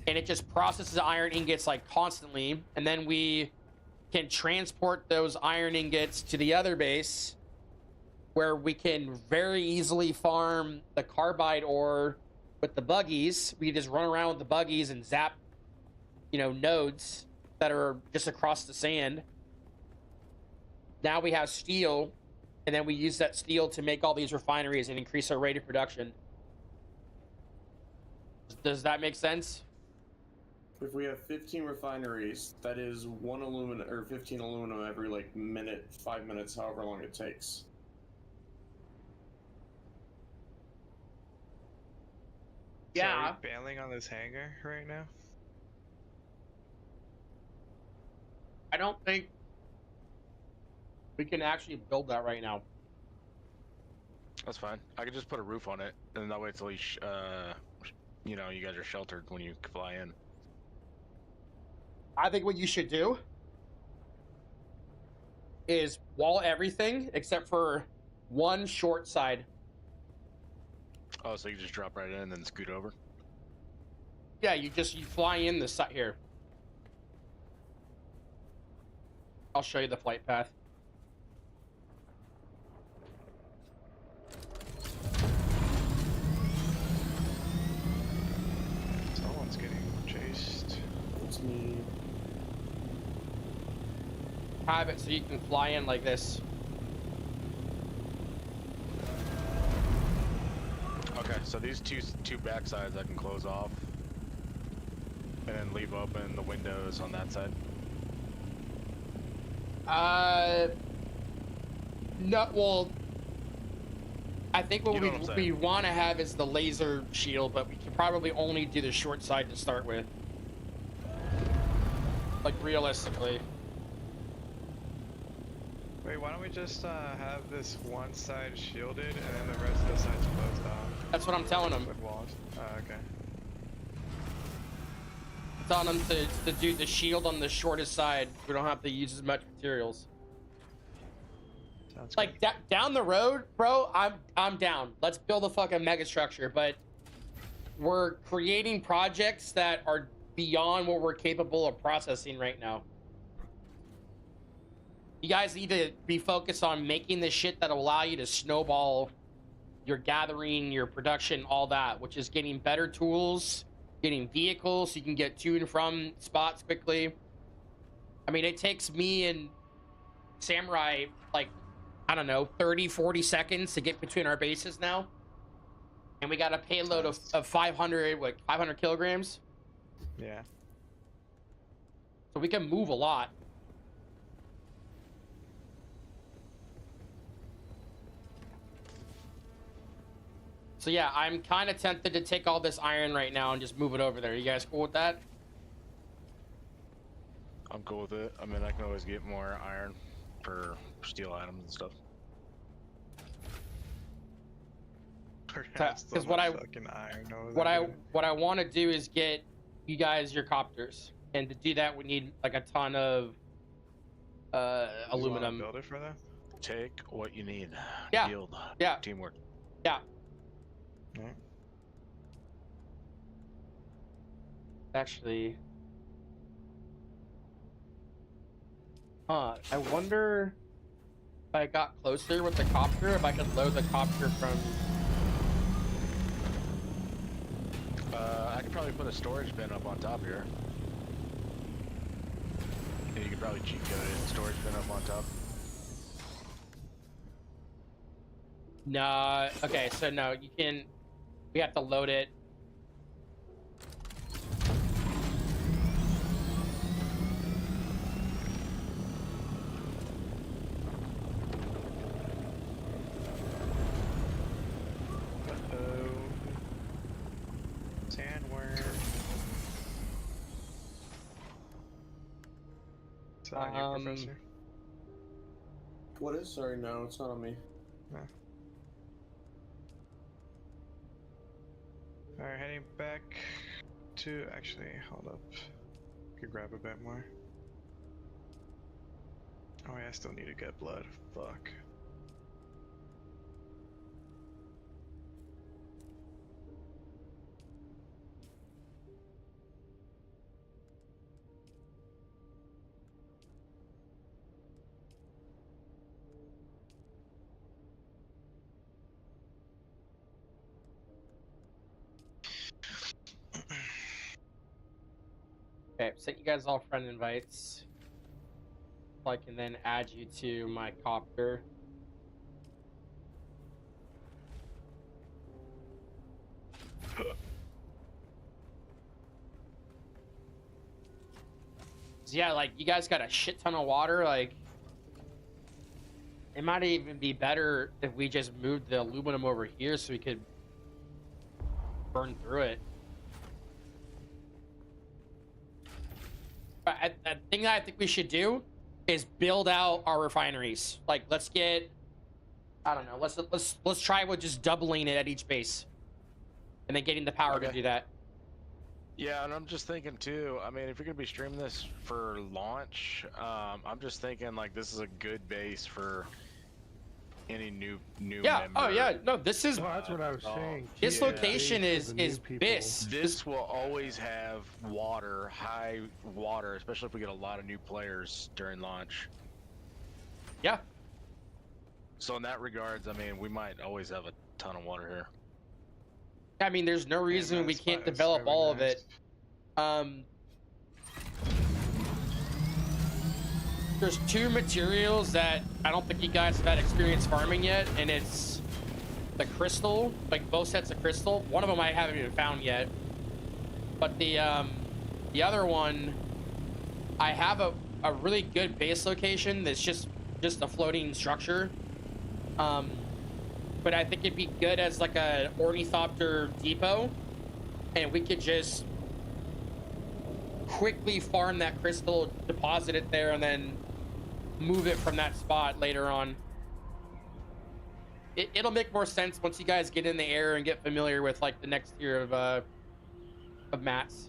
and it just processes iron ingots like constantly, and then we can transport those iron ingots to the other base, where we can very easily farm the carbide ore with the buggies. We can just run around with the buggies and zap, nodes that are just across the sand. Now we have steel, and then we use that steel to make all these refineries and increase our rate of production. Does that make sense? If we have 15 refineries, that is 1 aluminum or 15 aluminum every like minute, 5 minutes, however long it takes. So are we bailing on this hangar right now? I don't think we can actually build that right now. That's fine. I could just put a roof on it, and that way it's at least, you know, you guys are sheltered when you fly in. I think what you should do is wall everything except for one short side. Oh, so you just drop right in and then scoot over? Yeah, you fly in the side here. I'll show you the flight path. Someone's getting chased. It's me. Have it so you can fly in like this. Okay, so these two back sides I can close off. And then leave open the windows on that side. No, well, I think what we want to have is the laser shield, but we can probably only do the short side to start with. Like, realistically. Wait, why don't we just have this one side shielded and then the rest of the sides closed off? That's what I'm telling them. With walls. Okay. I'm telling them to do the shield on the shortest side. We don't have to use as much materials. Sounds like down the road, bro. I'm down. Let's build a fucking mega structure, but we're creating projects that are beyond what we're capable of processing right now. You guys need to be focused on making the shit that'll allow you to snowball your gathering, your production, all that, which is getting better tools, getting vehicles so you can get to and from spots quickly. I mean, it takes me and Samurai, like, I don't know, 30, 40 seconds to get between our bases now. And we got a payload of 500, what, 500 kilograms? Yeah. So we can move a lot. So yeah, I'm kind of tempted to take all this iron right now and just move it over there. You guys cool with that? I'm cool with it. I mean, I can always get more iron for steel items and stuff. Because what I want to do is get you guys your copters, and to do that we need like a ton of aluminum. Build it for them? Take what you need. Yeah. Yield. Yeah. Teamwork. Yeah. Yeah. Actually, I wonder if I got closer with the copter, if I could load the copter from. I could probably put a storage bin up on top here. And you could probably cheat code it, storage bin up on top. Nah, okay, so no, you can. We have to load it. Sandworm. Is that on you, Professor? What is? Sorry, no, it's not on me. No. Alright, heading back to. Actually, hold up. Could grab a bit more. Oh, yeah, I still need to get blood. Fuck. Okay, sent you guys all friend invites. I can then add you to my copter. Yeah, like you guys got a shit ton of water. Like it might even be better if we just moved the aluminum over here so we could burn through it. But the thing that I think we should do is build out our refineries. Like, let's get, I don't know, let's try with just doubling it at each base, and then getting the power to do that. Yeah, and I'm just thinking too. I mean, if you're gonna be streaming this for launch, I'm just thinking like this is a good base for any new Yeah. member. Oh yeah. No, this is. Well, that's what I was saying. This Yeah. location is BIS. This will always have water, high water, especially if we get a lot of new players during launch. Yeah. So in that regards, I mean, we might always have a ton of water here. I mean, there's no reason we can't develop all of it. There's two materials that I don't think you guys have had experience farming yet, and it's the crystal, like both sets of crystal. One of them I haven't even found yet, but the other one, I have a really good base location that's just a floating structure. But I think it'd be good as like a ornithopter depot, and we could just quickly farm that crystal, deposit it there, and then move it from that spot later on. It'll make more sense once you guys get in the air and get familiar with like the next tier of mats.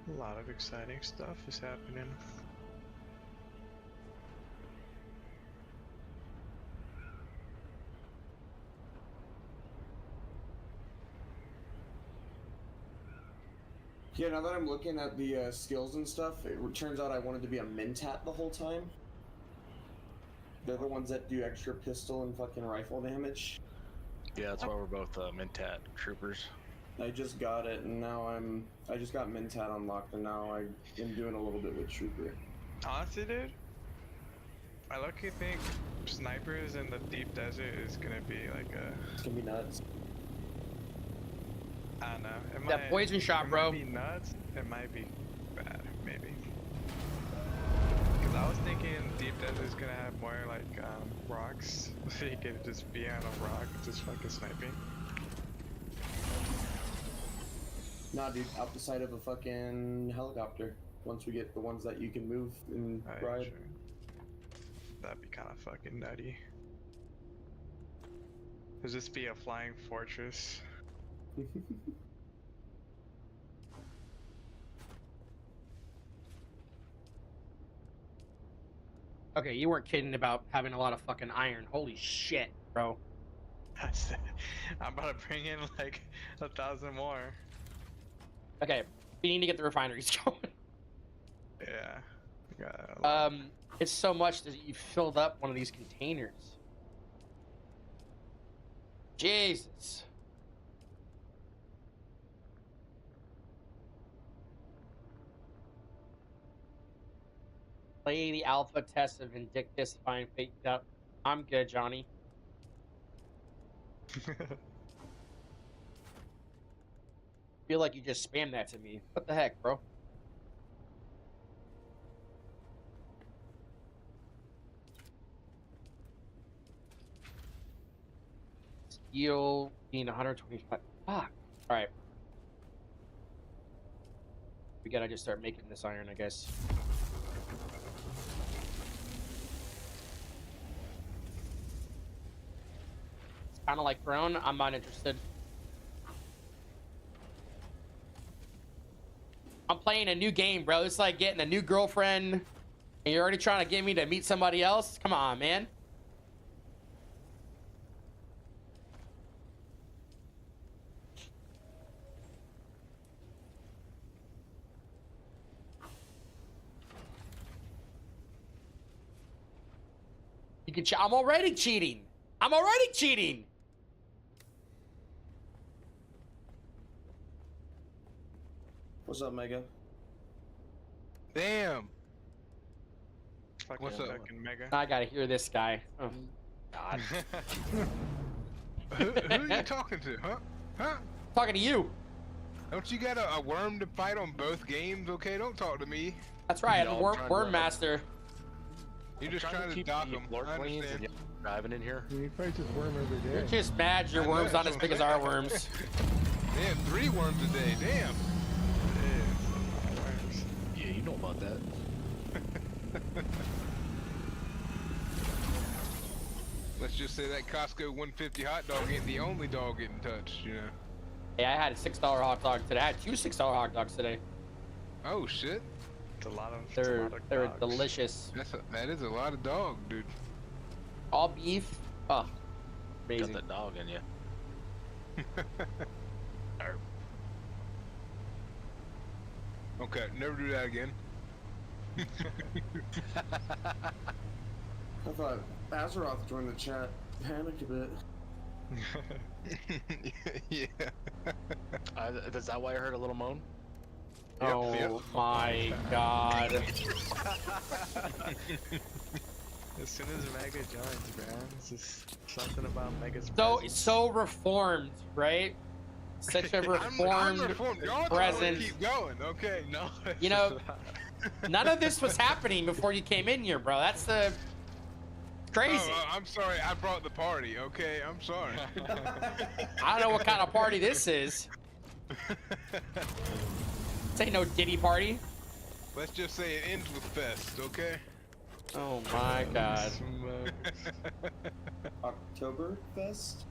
A lot of exciting stuff is happening. Yeah, now that I'm looking at the skills and stuff, it turns out I wanted to be a Mentat the whole time. They're the ones that do extra pistol and fucking rifle damage. Yeah, that's why we're both Mentat troopers. I just got it, and now I just got Mentat unlocked, and now I am doing a little bit with Trooper. Honestly, dude, I lucky think snipers in the deep desert is gonna be like It's gonna be nuts. I don't know. It That poison shot, bro. It might be nuts. It might be bad, maybe. Because I was thinking deep desert is gonna have more like rocks, so you could just be on a rock, just fucking sniping. Nah, dude, out the side of a fucking helicopter. Once we get the ones that you can move and ride. Sure. That'd be kind of fucking nutty. It'd just be a flying fortress. Okay, you weren't kidding about having a lot of fucking iron. Holy shit, bro. I'm about to bring in like 1,000 more. Okay, we need to get the refineries going. Yeah. It's so much that you filled up one of these containers. Jesus. Play the alpha test of Vindictus, find fate up. I'm good, Johnny. Feel like you just spammed that to me. What the heck, bro? Steel being 125. Fuck. Alright. We gotta just start making this iron, I guess. It's kind of like Throne. I'm not interested. I'm playing a new game, bro. It's like getting a new girlfriend, and you're already trying to get me to meet somebody else? Come on, man. You can I'm already cheating. I'm already cheating. What's up, Mega? Damn. What's up, fucking Mega? I gotta hear this guy. Oh, God. who are you talking to, huh? Huh? Talking to you. Don't you got a worm to fight on both games? Okay, don't talk to me. That's right, I'm Wormmaster. You're just trying to dock him. I understand. Driving in here. He fights his worm every day. You're just mad your worm's not as big as our worms. Damn, 3 worms a day. Damn. Yeah, you know about that. Let's just say that Costco 150 hot dog ain't the only dog getting touched, you know. Hey, I had a $6 hot dog today. I had 2 $6 hot dogs today. Oh shit. It's a lot of. They're delicious. That is a lot of dog, dude. All beef. Oh, amazing. Got that dog in you. Okay, never do that again. I thought Azeroth joined the chat. Panicked a bit. Yeah. Is that why I heard a little moan? Oh my God. As soon as Mega joins, man, it's just something about Mega's So reformed, right? Such a reformed, present. Keep going, okay? No. You know, none of this was happening before you came in here, bro. That's the crazy. Oh, I'm sorry. I brought the party. Okay, I'm sorry. I don't know what kind of party this is. This ain't no Diddy party. Let's just say it ends with fest, okay? Oh my God. Oktoberfest?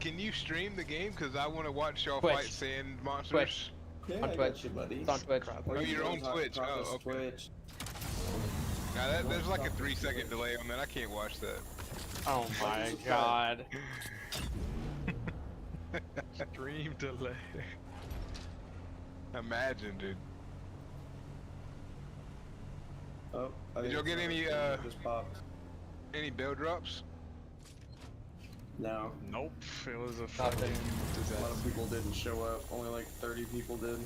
Can you stream the game? Cause I want to watch y'all Twitch. fight sand monsters. Twitch. Yeah, On I Twitch. got you, buddy. It's on Twitch. Oh, you're on Twitch. Oh, okay. Twitch. Now there's like a 3-second delay on that. I can't watch that. Oh my God. Stream delay. Imagine, dude. Oh, Did y'all get any just popped. any build drops? No. Nope. It was a fucking A disaster. lot of people didn't show up. Only like 30 people did.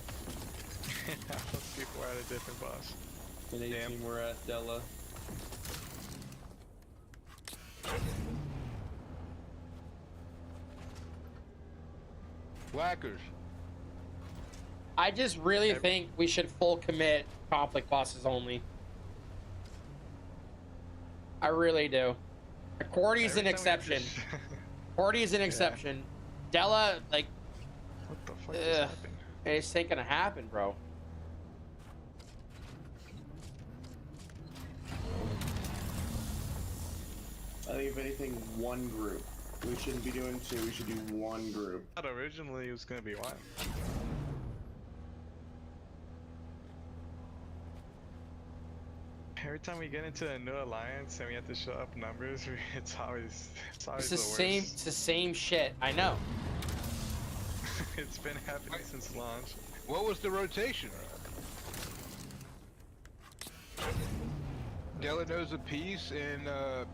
Those people were at a different boss. And 18 were at Della. Whackers. I just really think we should full commit conflict bosses only. I really do. Cordy's an exception. Cordy is an exception. Della, like, What the fuck is happening? it just ain't gonna happen, bro. I think if anything, one group. We shouldn't be doing 2, we should do 1 group. I thought originally it was gonna be 1. Every time we get into a new alliance and we have to show up numbers, it's always It's the the worst. same. It's the same shit. I know. It's been happening since launch. What was the rotation? Della knows a piece and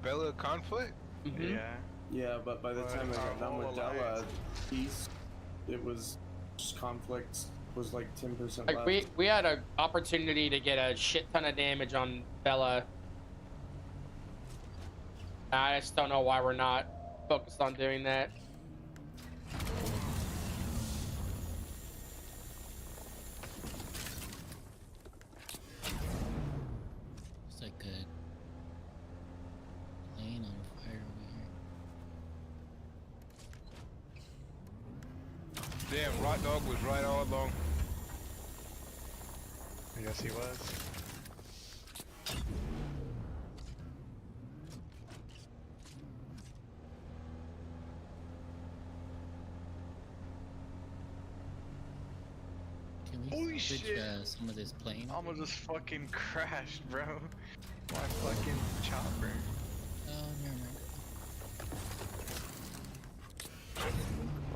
Bella conflict? Mm-hmm. Yeah. Yeah, but by the But time I our got done whole with Della, alliance- peace, it was just conflict was like 10% Like left. we had an opportunity to get a shit ton of damage on Bella. I just don't know why we're not focused on doing that. It's like a plane on fire over here. Damn, Rock Dog was right all along. I guess he was. Can we Holy switch shit. some of this plane? Almost just fucking crashed, bro. My fucking chopper. Oh, never mind.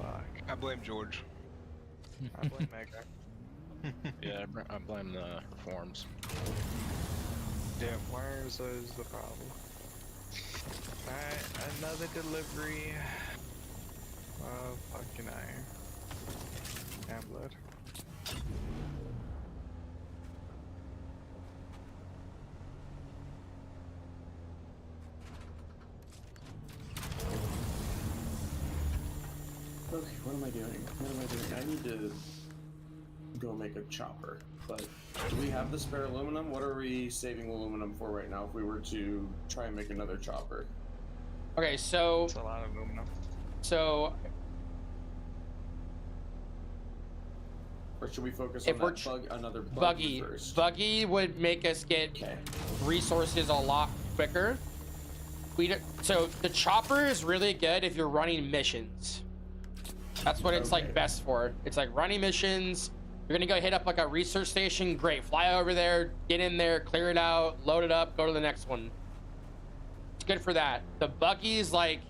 Fuck. I blame George. I blame Mega. Yeah, I blame the reforms. Damn, wires is the problem. Alright, another delivery. Fucking iron. And blood. Okay, what am I doing? I need to go make a chopper. But do we have the spare aluminum? What are we saving aluminum for right now if we were to try and make another chopper? Okay, so It's a lot of aluminum. So or should we focus on that another buggy first? Buggy would make us get resources a lot quicker. So the chopper is really good if you're running missions. That's what it's like best for. It's like running missions. You're gonna go hit up like a research station. Great, fly over there, get in there, clear it out, load it up, go to the next one. It's good for that. The buggies, like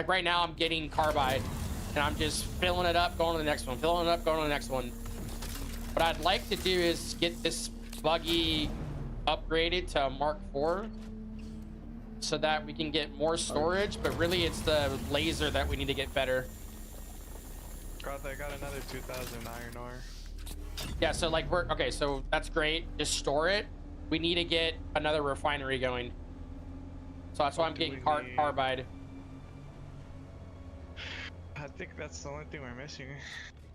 right now I'm getting carbide and I'm just filling it up, going to the next one, filling it up, going to the next one. What I'd like to do is get this buggy upgraded to Mark IV so that we can get more storage, but really it's the laser that we need to get better. I got another 2,000 iron ore. Yeah, so like okay, so that's great. Just store it. We need to get another refinery going. So that's why I'm getting carbide. I think that's the only thing we're missing.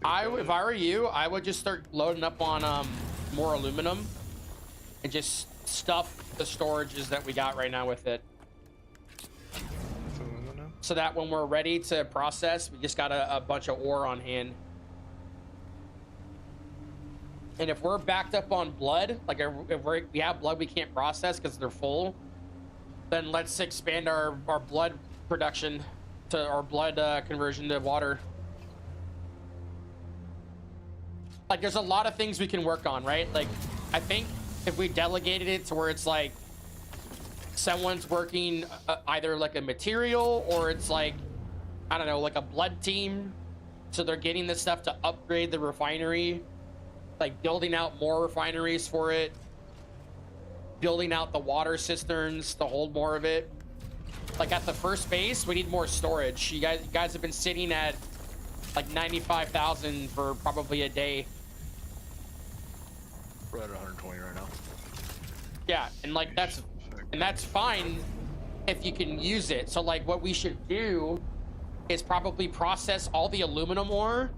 If I were you, I would just start loading up on more aluminum and just stuff the storages that we got right now with it. So that when we're ready to process, we just got a bunch of ore on hand. And if we're backed up on blood, like if we have blood we can't process because they're full, then let's expand our blood production to our blood conversion to water. Like there's a lot of things we can work on, right? Like I think if we delegated it to where it's like someone's working either like a material or it's like, I don't know, like a blood team. So they're getting this stuff to upgrade the refinery, like building out more refineries for it, building out the water cisterns to hold more of it. Like at the first base, we need more storage. You guys have been sitting at like 95,000 for probably a day. We're at 120 right now. Yeah, and like that's fine if you can use it. So like what we should do is probably process all the aluminum ore.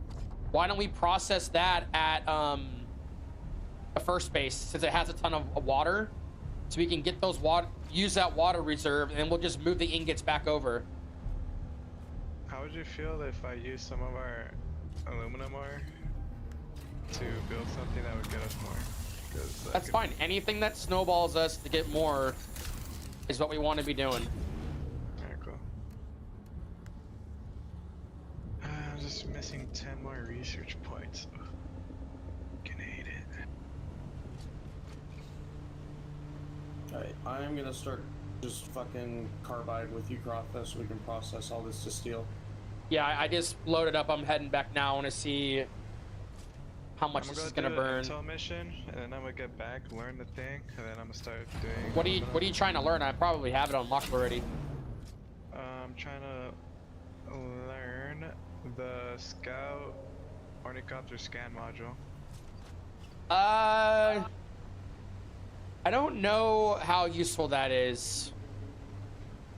Why don't we process that at the first base since it has a ton of water, so we can get those use that water reserve, and then we'll just move the ingots back over. How would you feel if I use some of our aluminum ore to build something that would get us more? That's fine. Anything that snowballs us to get more is what we want to be doing. Alright, cool. I'm just missing 10 more research points. Can hate it. Alright, I'm gonna start just fucking carbide with you, Crotha, so we can process all this to steel. Yeah, I just loaded up. I'm heading back now. I want to see how much this is gonna burn. Intel mission, and then I'm gonna get back, learn the thing, and then I'm gonna start doing. What are you trying to learn? I probably have it unlocked already. I'm trying to learn the Scout Ornithopter scan module. I don't know how useful that is.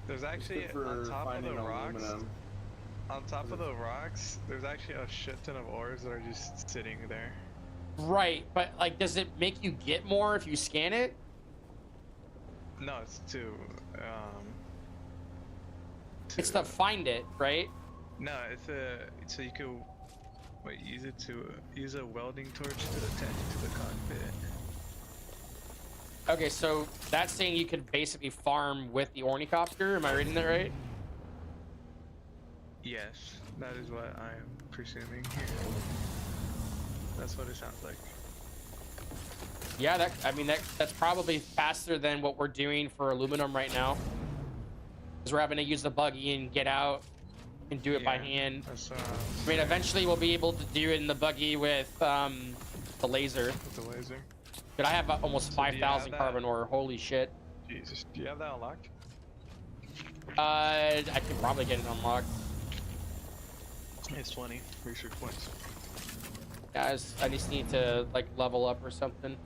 There's actually on top of the rocks. On top of the rocks, there's actually a shit ton of ores that are just sitting there. Right, but like, does it make you get more if you scan it? No, it's to it's to find it, right? No, so you could use a welding torch to attach it to the cockpit. Okay, so that's saying you could basically farm with the ornithopter. Am I reading that right? Yes, that is what I am presuming here. That's what it sounds like. Yeah, that's probably faster than what we're doing for aluminum right now. Because we're having to use the buggy and get out and do it by hand. I mean, eventually we'll be able to do it in the buggy with the laser. With the laser. But I have almost 5,000 carbon ore. Holy shit. Jesus, do you have that unlocked? I could probably get it unlocked. It's 20 research points. Guys, I just need to like level up or something.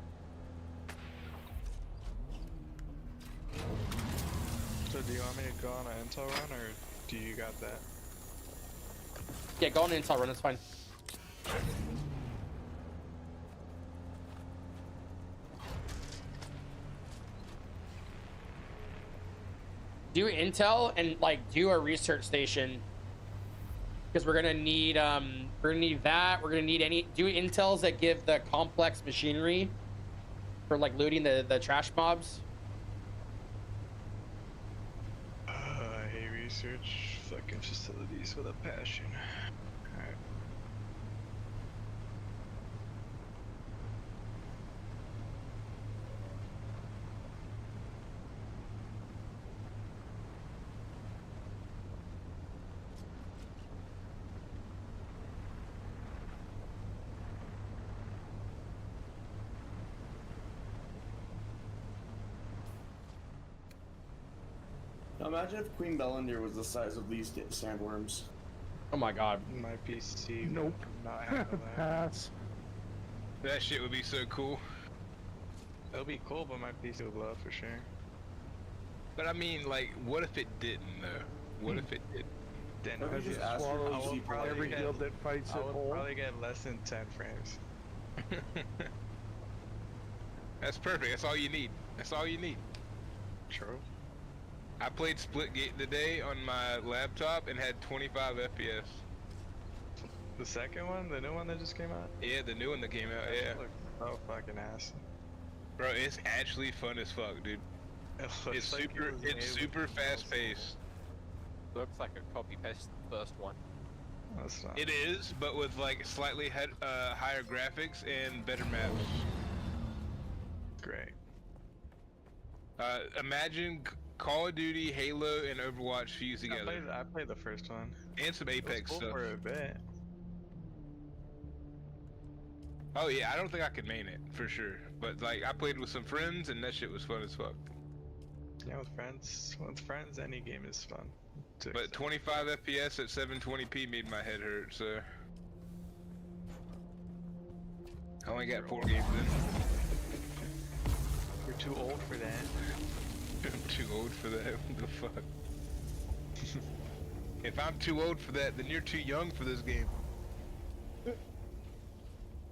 So do you want me to go on an intel run, or do you got that? Yeah, go on an intel run. It's fine. Do intel and like do a research station, because we're gonna need that. We're gonna need do intels that give the complex machinery for like looting the trash mobs. I hate research fucking facilities with a passion. Alright. Now imagine if Queen Bellendir was the size of these sandworms. Oh my god. My PC. Nope. Not handle that. Pass. That shit would be so cool. It'll be cool, but my PC would blow up for sure. But I mean, like, what if it didn't though? What if it did? Then What I if you would just ask swallow for people Every guild that fights I it would whole. probably get less than 10 frames. That's perfect. That's all you need. That's all you need. True. I played Splitgate today on my laptop and had 25 FPS. The second one? The new one that just came out? Yeah, the new one that came out, yeah. Look so fucking ass. Bro, it's actually fun as fuck, dude. It's super fast paced. Looks like a copy paste the first one. That's not. It is, but with like slightly higher graphics and better maps. Great. Imagine Call of Duty, Halo, and Overwatch fused together. I played the first one. And some Apex cool stuff. For a bit. Oh yeah, I don't think I could main it, for sure. But like, I played with some friends, and that shit was fun as fuck. Yeah, with friends, any game is fun. But 25 FPS at 720p made my head hurt, so... I only got 4 games in. You're too old for that. I'm too old for that, what the fuck? If I'm too old for that, then you're too young for this game.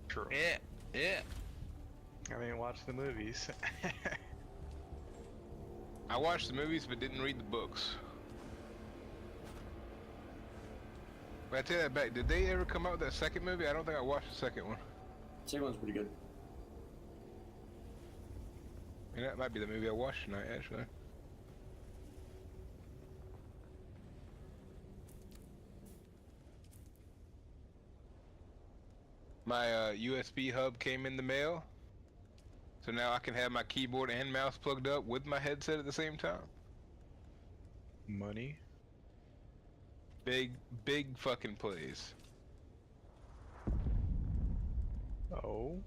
True. Yeah. I mean, watch the movies. I watched the movies, but didn't read the books. But I take that back, did they ever come out with that second movie? I don't think I watched the second one. Second one's pretty good. And that might be the movie I watched tonight, actually. My USB hub came in the mail. So now I can have my keyboard and mouse plugged up with my headset at the same time. Money. Big fucking plays. Oh.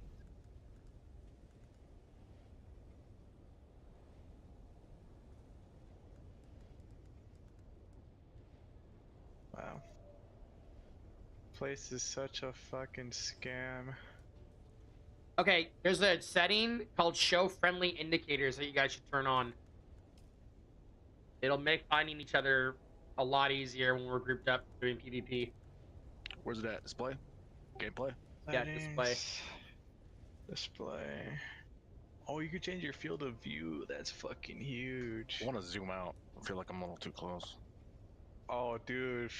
Wow. Place is such a fucking scam. Okay, there's a setting called show friendly indicators that you guys should turn on. It'll make finding each other a lot easier when we're grouped up doing PvP. Where's it at? Display? Gameplay? Yeah, display. Display. Oh, you can change your field of view. That's fucking huge. I want to zoom out. I feel like I'm a little too close. Oh, dude,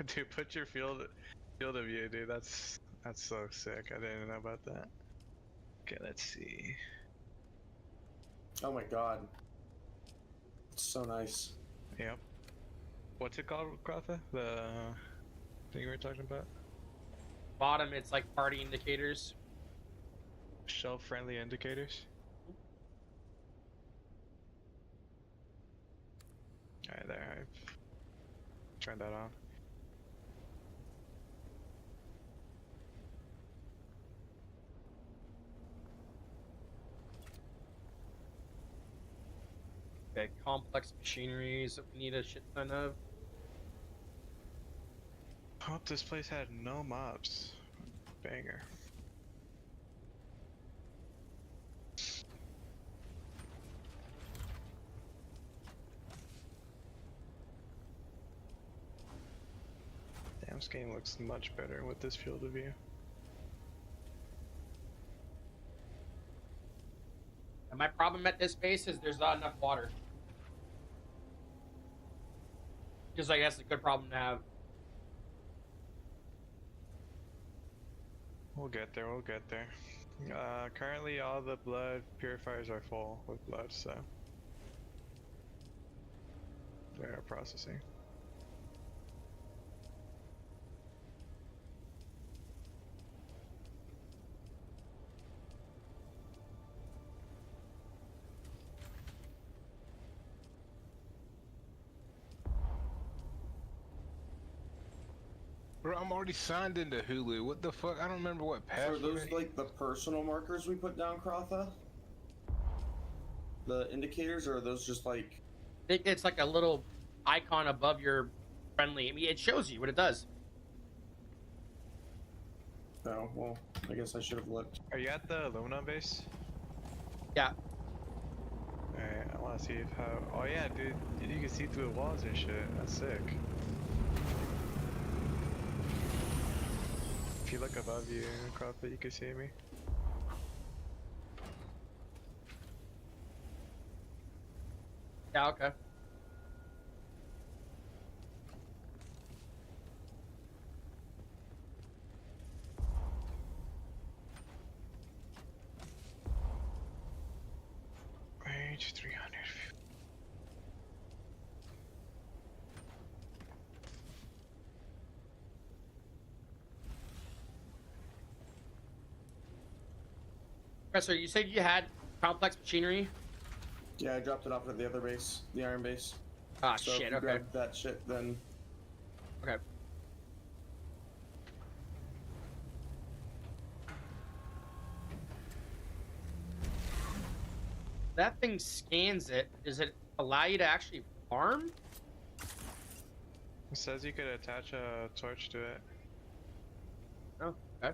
dude, put your field of view, dude. That's so sick. I didn't know about that. Okay, let's see. Oh my god. It's so nice. Yep. What's it called, Kratha? The thing you were talking about? Bottom, it's like party indicators. Shelf-friendly indicators? Alright, there. I've turned that on. Okay, complex machineries that we need a shit ton of. Oh, this place had no mobs. Banger. Damn, This game looks much better with this field of view. And my problem at this base is there's not enough water. Just like that's a good problem to have. We'll get there, we'll get there. Currently all the blood purifiers are full with blood, so they're processing. Bro, I'm already signed into Hulu. What the fuck? I don't remember what Are password. those like the personal markers we put down, Krotha? The indicators, or are those just like... I think it's like a little icon above your friendly. I mean, it shows you what it does. Oh, well, I guess I should have looked. Are you at the aluminum base? Yeah. Alright, I wanna see if how... Oh yeah, dude, you can see through the walls and shit. That's sick. If you look above you, Krotha, you can see me. Yeah, okay. Range 300. Professor, you said you had complex machinery? Yeah, I dropped it off at the other base, the iron base. Ah, so shit, if you okay. grab that shit, then... Okay. That thing scans it. Does it allow you to actually farm? It says you could attach a torch to it. Oh, okay.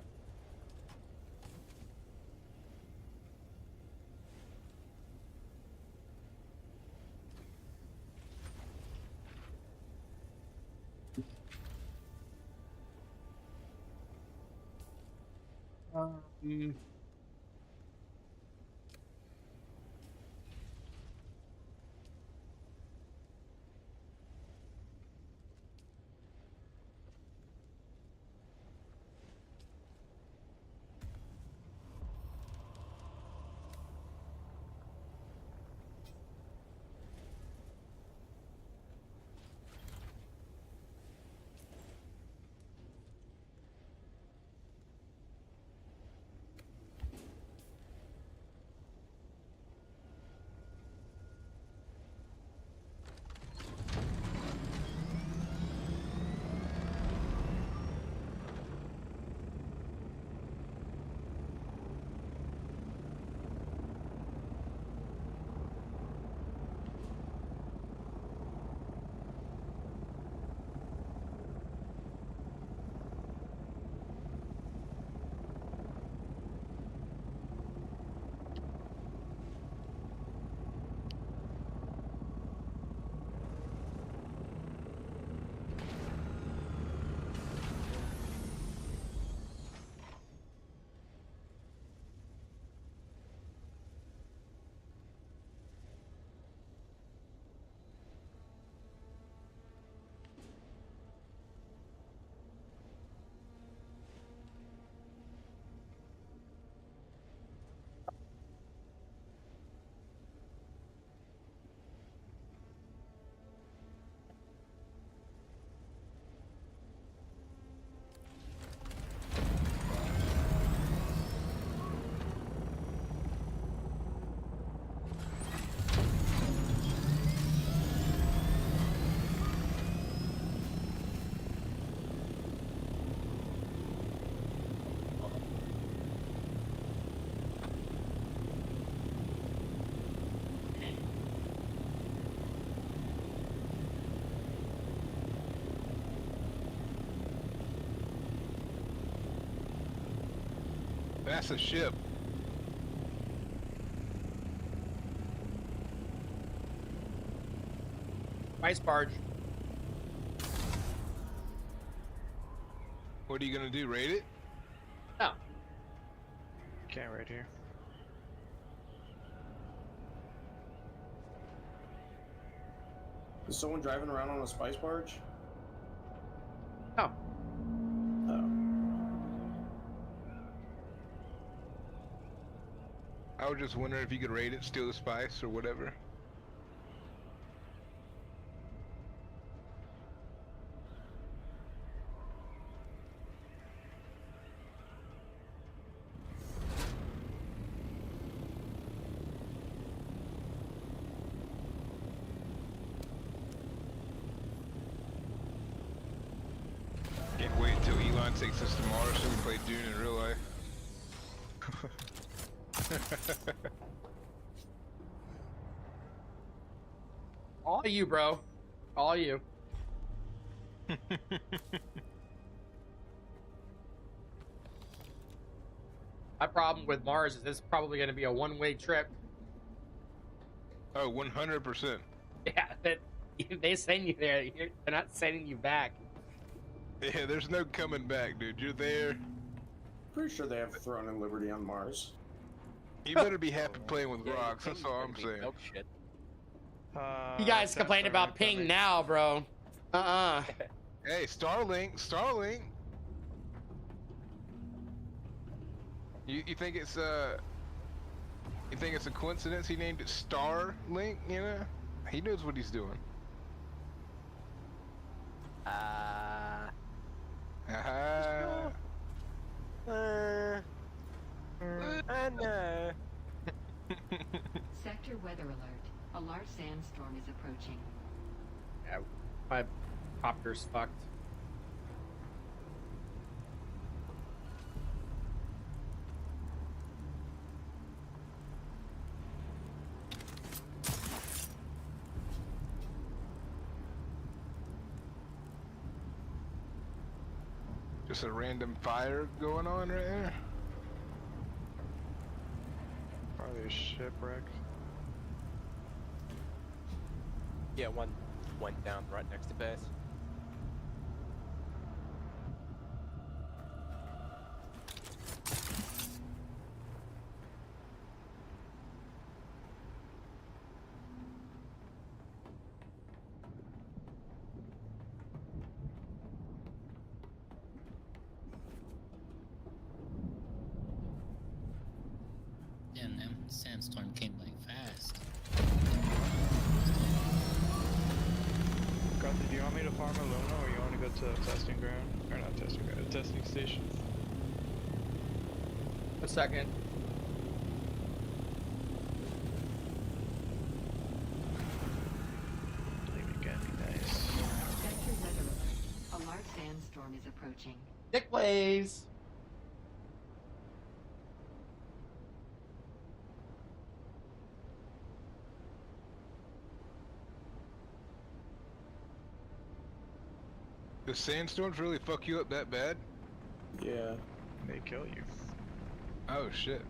That's a ship. Ice barge. What are you gonna do? Raid it? No. Can't right here. Is someone driving around on a spice barge? No. Oh. I was just wondering if you could raid it, steal the spice, or whatever. Can't wait until Elon takes us to Mars so we play Dune in real life. All you, bro. All you. My problem with Mars is this is probably going to be a one-way trip. Oh, 100%. Yeah, they send you there. They're not sending you back. Yeah, there's no coming back, dude. You're there. Pretty sure they have Throne and Liberty on Mars. You better be happy playing with rocks. That's all I'm saying. Shit. You guys complain about ping now, bro. Hey, Starlink. You think it's a coincidence he named it Starlink? You know, he knows what he's doing. I know. Sector weather alert. A large sandstorm is approaching. Yeah, my copter's fucked. Just a random fire going on right there. Probably a shipwreck. Yeah, one went down right next to base. Damn, that sandstorm came like fast. Gunther, do you want me to farm Alona or you want to go to the testing ground? Or not testing ground, testing station? A second. Leave it again, be nice. Sector weather alert. A large sandstorm is approaching. Dick Blaze. The sandstorms really fuck you up that bad? Yeah. They kill you. Oh shit.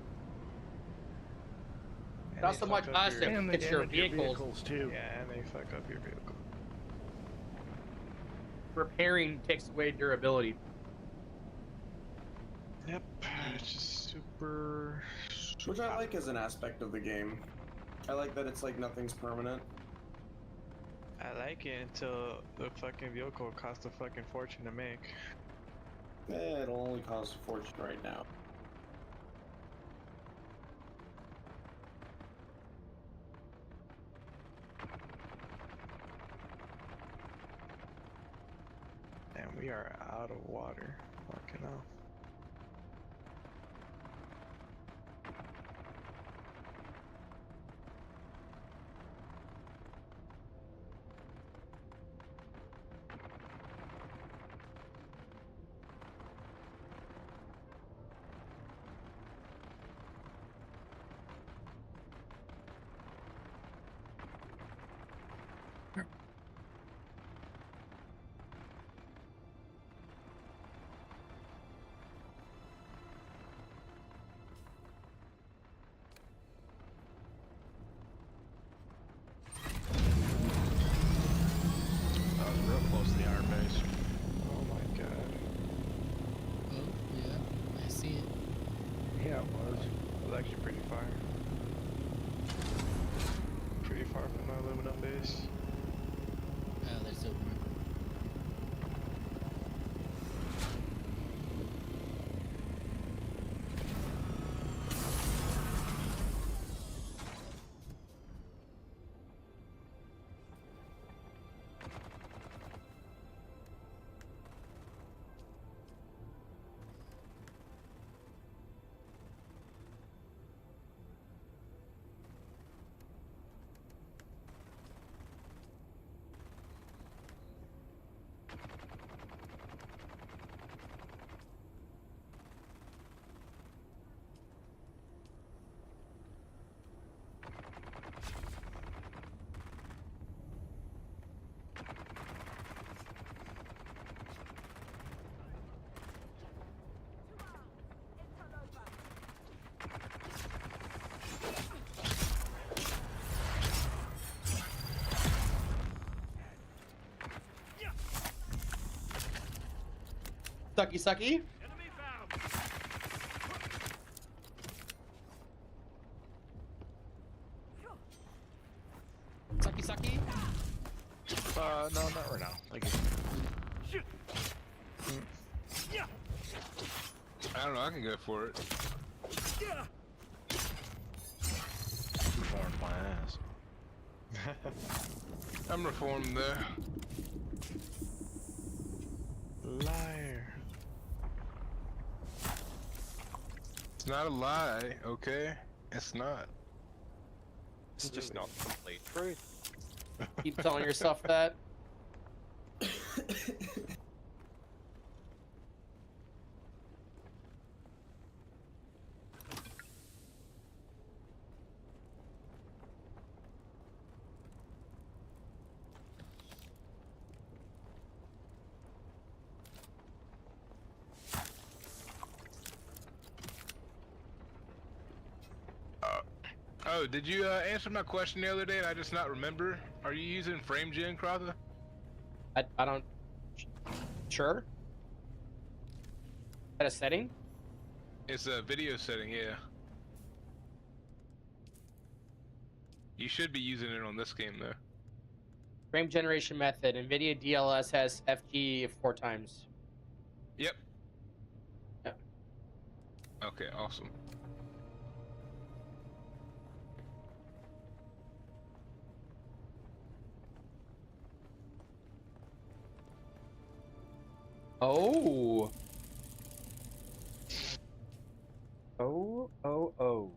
Not so much us, it's your vehicles. too. Yeah, and they fuck up your vehicle. Repairing takes away durability. Yep, it's just super... Which I like as an aspect of the game. I like that it's like nothing's permanent. I like it until the fucking vehicle costs a fucking fortune to make. It'll only cost a fortune right now. And we are out of water. Fucking hell. actually pretty far. Pretty far from the aluminum base. Oh, there's still more. Sucky, sucky. Sucky, sucky. No, not right now. Thank you. I don't know. I can go for it. Reformed my ass. I'm reformed there. Liar. It's not a lie, okay? It's not. It's just not the complete truth. Keep telling yourself that. Oh, did you answer my question the other day and I just not remember? Are you using frame gen, Krotha? I don't. Sure. At a setting? It's a video setting, yeah. You should be using it on this game though. Frame generation method. NVIDIA DLS has FG 4 times. Yep. Yep. Okay, awesome. Oh. Oh.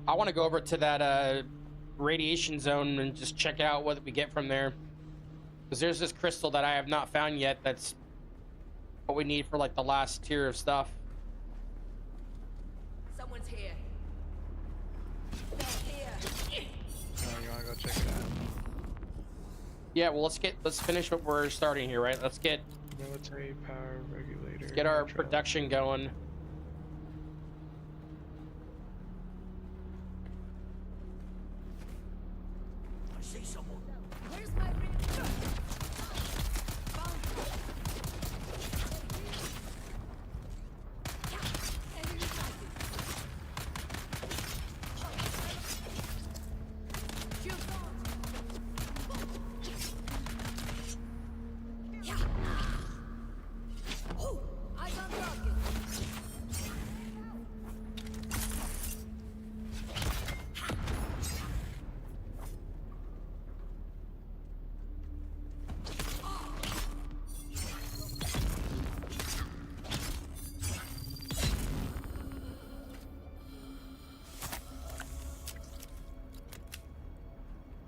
I want to go over to that radiation zone and just check out what we get from there. Because there's this crystal that I have not found yet that's what we need for like the last tier of stuff. Someone's here. They're here. Oh, you wanna go check it out? Yeah, well, let's finish what we're starting here, right? Let's get Military power regulator. get our production going. I see someone. Where's my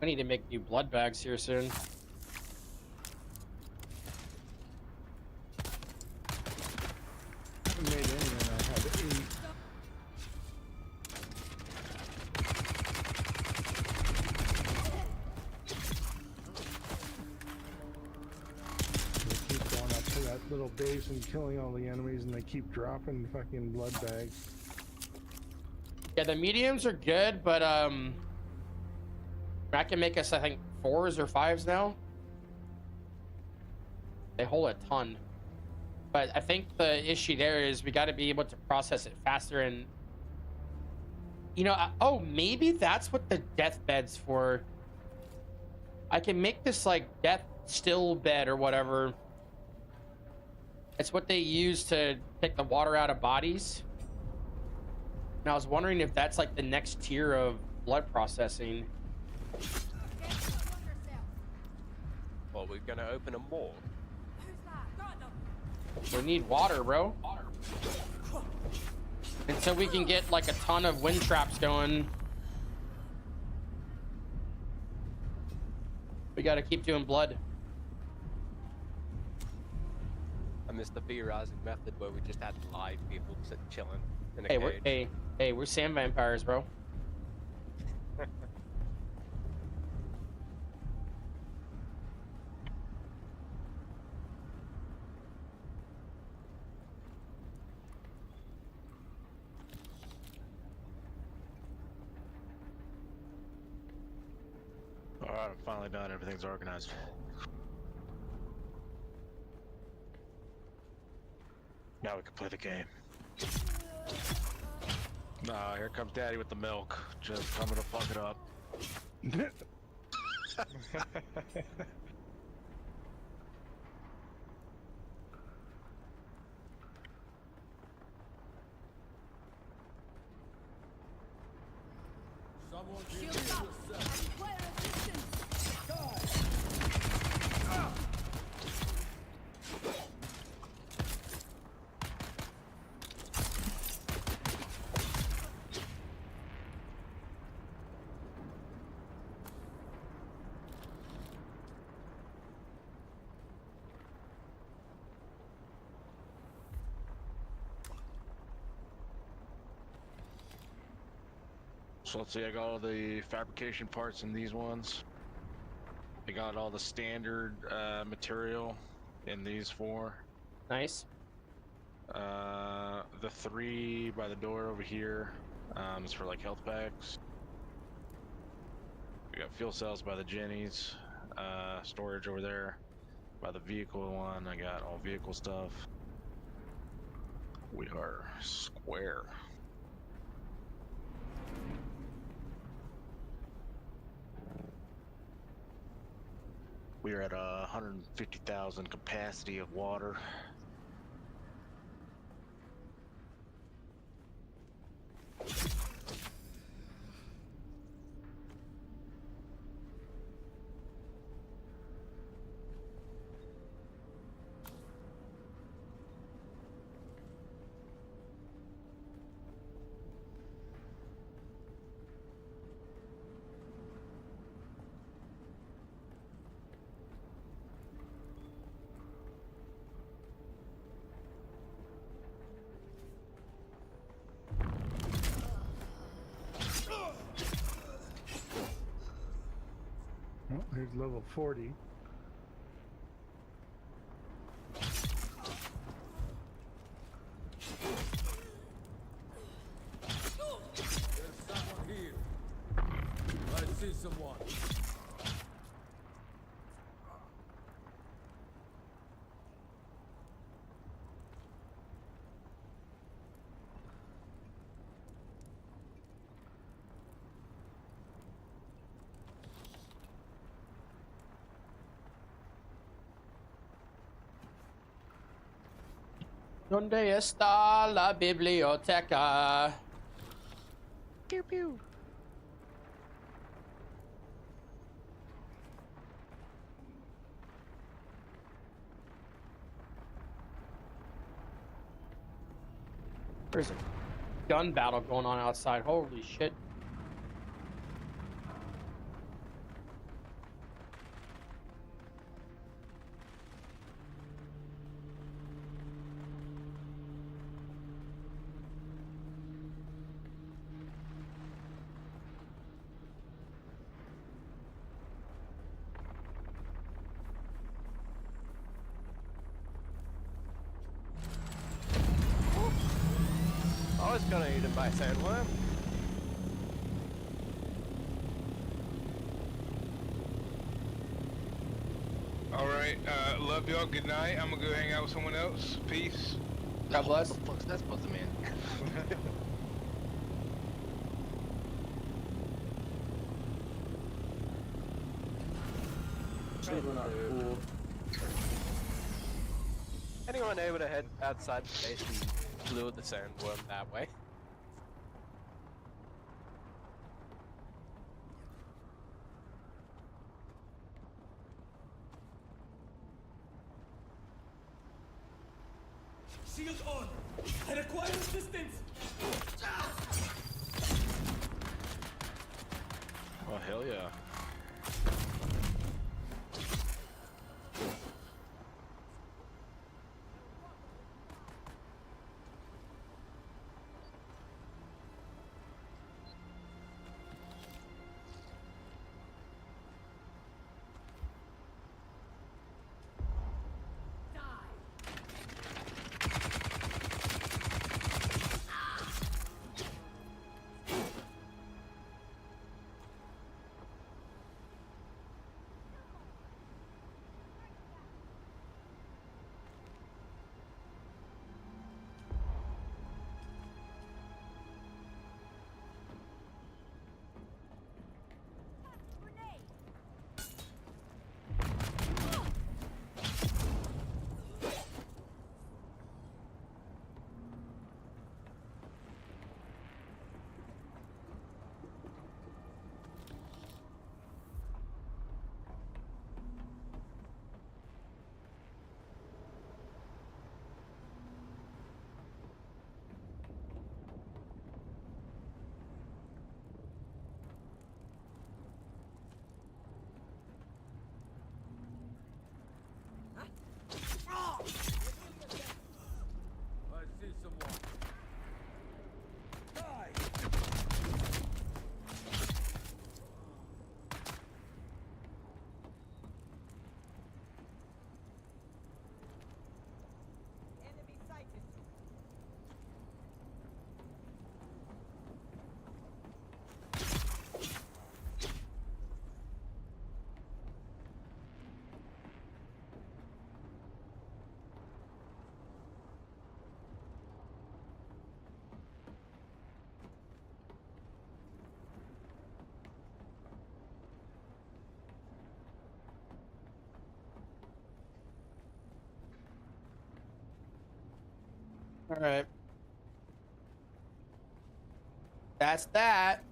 I need to make new blood bags here soon. I haven't made any and I had 8. They keep going up to that little base and killing all the enemies, and they keep dropping fucking blood bags. Yeah, the mediums are good, but I can make us, I think, 4s or 5s now. They hold a ton. But I think the issue there is we got to be able to process it faster. And, you know, oh, maybe that's what the deathbed's for. I can make this, like, death still bed or whatever. It's what they use to take the water out of bodies. And I was wondering if that's, like, the next tier of blood processing. Well, we're gonna open a morgue. We need water, bro. And so we can get like a ton of wind traps going. We gotta keep doing blood. I miss the theorizing method where we just had live people sit chilling in a cage. Hey, we're sand vampires, bro. Alright, I'm finally done. Everything's organized. Now we can play the game. Nah, here comes Daddy with the milk. Just coming to fuck it up. Someone give me a second. So let's see, I got all the fabrication parts in these ones. I got all the standard material in these 4. Nice. The 3 by the door over here is for like health packs. We got fuel cells by the Jennies. Storage over there by the vehicle one. I got all vehicle stuff. We are square. We are at 150,000 capacity of water. Oh, there's level 40. ¿Dónde está la biblioteca? Pew pew. There's a gun battle going on outside. Holy shit. I was gonna eat him by sandworm. Alright, love y'all, good night. I'm gonna go hang out with someone else. Peace. God bless. What the fuck's that supposed to mean? Anyone able to head outside the base and lure the sandworm that way? Shield on! I require assistance! Oh, hell yeah. I see someone. Die! Enemy sighted. All right. That's that.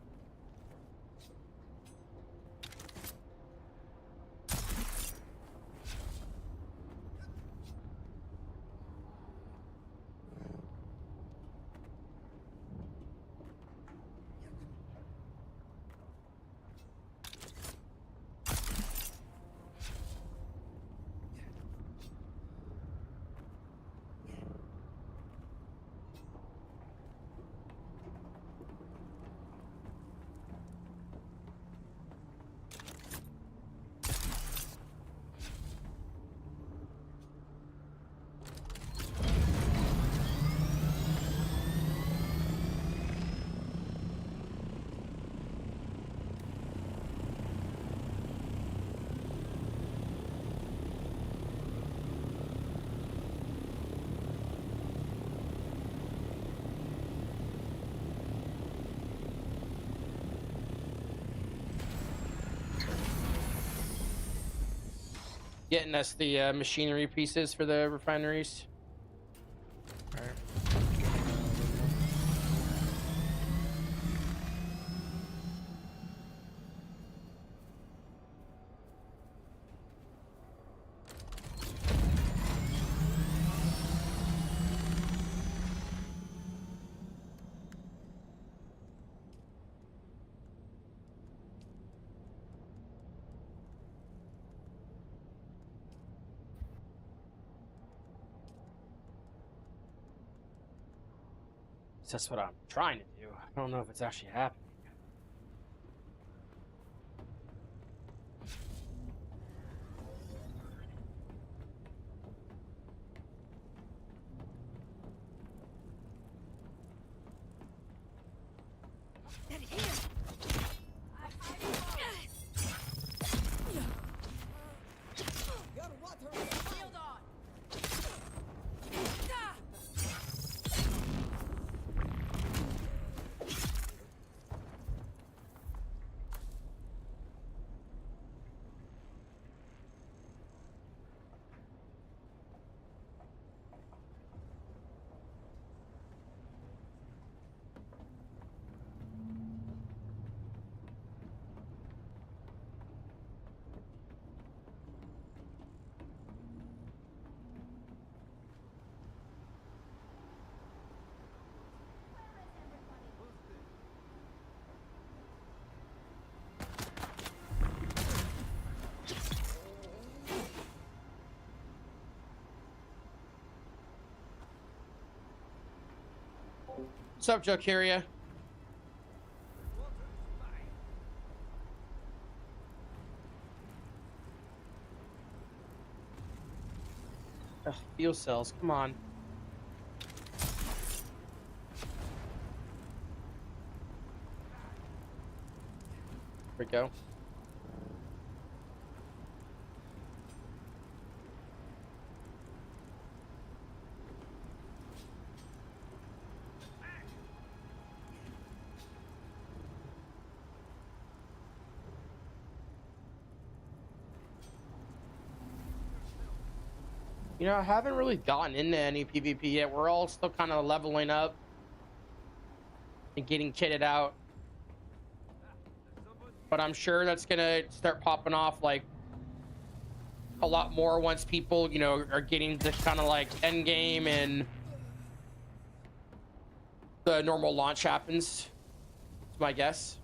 Getting us the machinery pieces for the refineries. That's what I'm trying to do. I don't know if it's actually happening. What's up, Joe Curia? Ugh, fuel cells, come on. There we go. You know, I haven't really gotten into any PvP yet. We're all still kind of leveling up and getting kitted out. But I'm sure that's gonna start popping off like a lot more once people, you know, are getting to kind of like end game and the normal launch happens. That's my guess.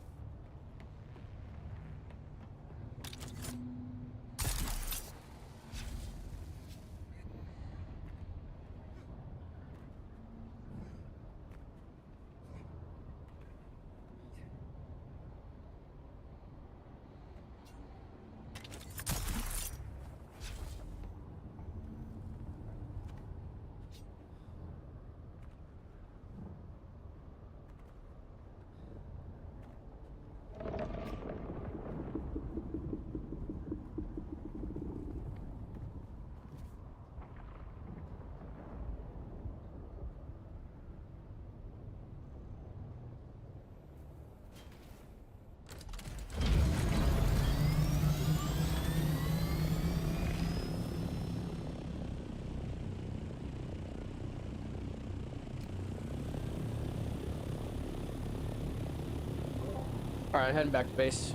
All right, heading back to base.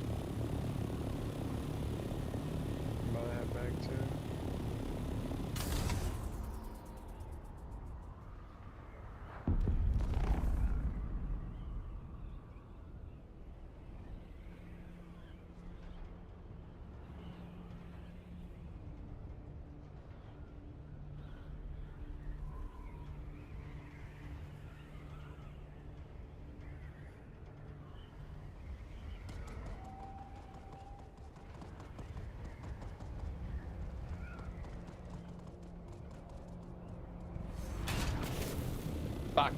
I'm about to head back to. Fuck.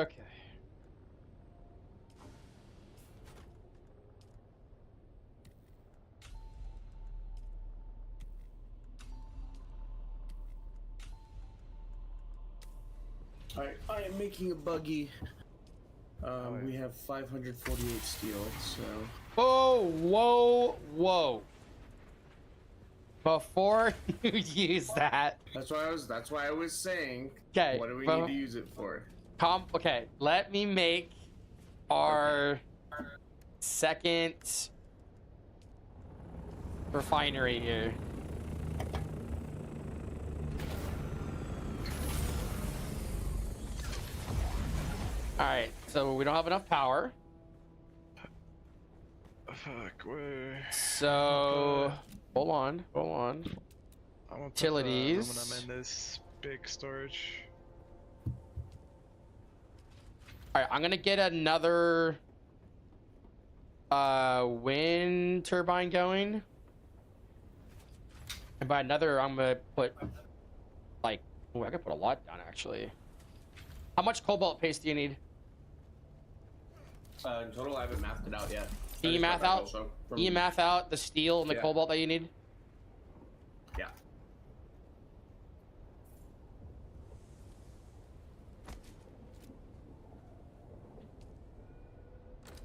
Okay. Alright, I am making a buggy. We have 548 steel, so... Oh, whoa, whoa. Before you use that. That's why I was saying. Okay. What do we need to use it for? Okay, let me make our second refinery here. Alright, so we don't have enough power. Fuck, where? So, hold on. I'm gonna put the Utilities. aluminum in this big storage. Alright, I'm gonna get another wind turbine going. And by another, I'm gonna put like, oh, I could put a lot down actually. How much cobalt paste do you need? In total, I haven't mathed it out yet. Can you math out? Can you math out the steel and the cobalt that you need? Yeah.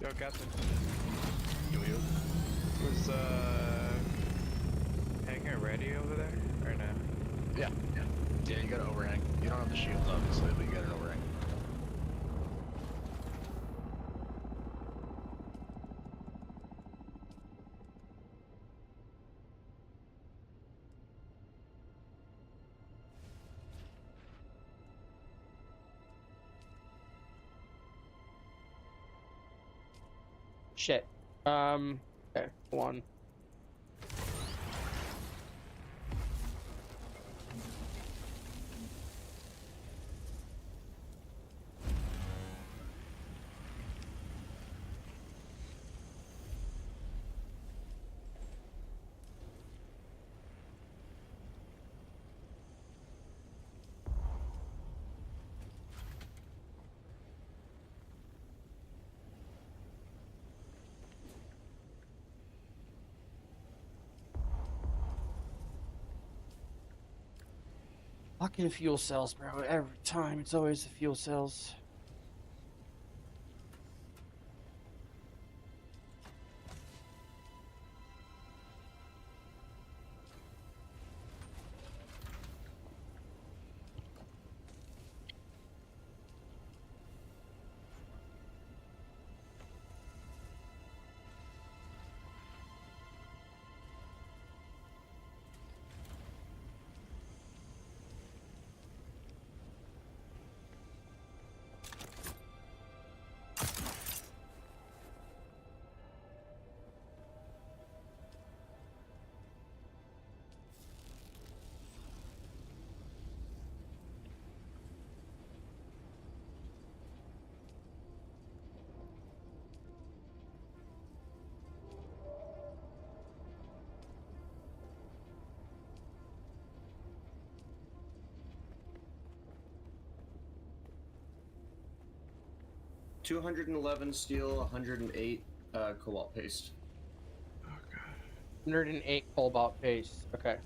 Yo, Captain. Yo. Was hangar ready over there or no? Yeah, you got an overhang. You don't have the shield, obviously, but you got an overhang. Shit. Okay, hold on. Fucking fuel cells, bro. Every time, it's always the fuel cells. $211 steel, 108 cobalt paste. 108 cobalt paste. Okay.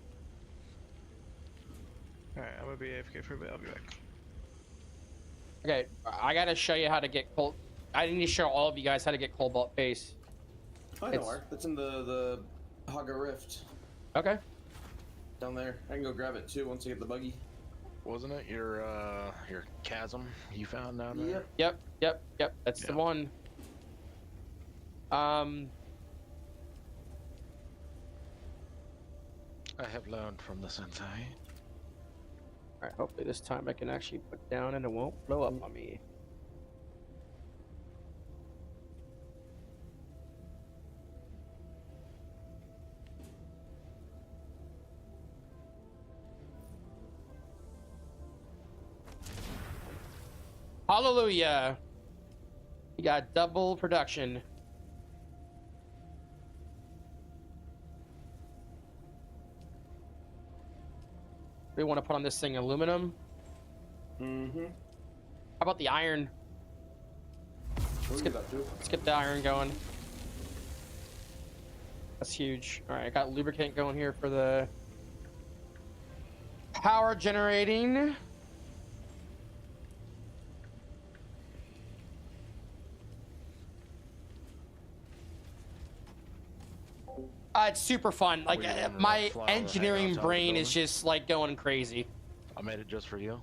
Alright, I'm gonna be AFK for a bit. I'll be back. Okay, I gotta show you how to get I need to show all of you guys how to get cobalt paste. I know where. That's in the Haga Rift. Okay. Down there. I can go grab it too once I get the buggy. Wasn't it your chasm you found down there? Yep. That's the one. I have learned from the sensei. Alright, hopefully this time I can actually put down and it won't blow up on me. Hallelujah! We got double production. We want to put on this thing aluminum. Mm-hmm. How about the iron? Let's get the iron going. That's huge. All right, I got lubricant going here for the power generating. It's super fun. Like my engineering brain is just like going crazy. I made it just for you.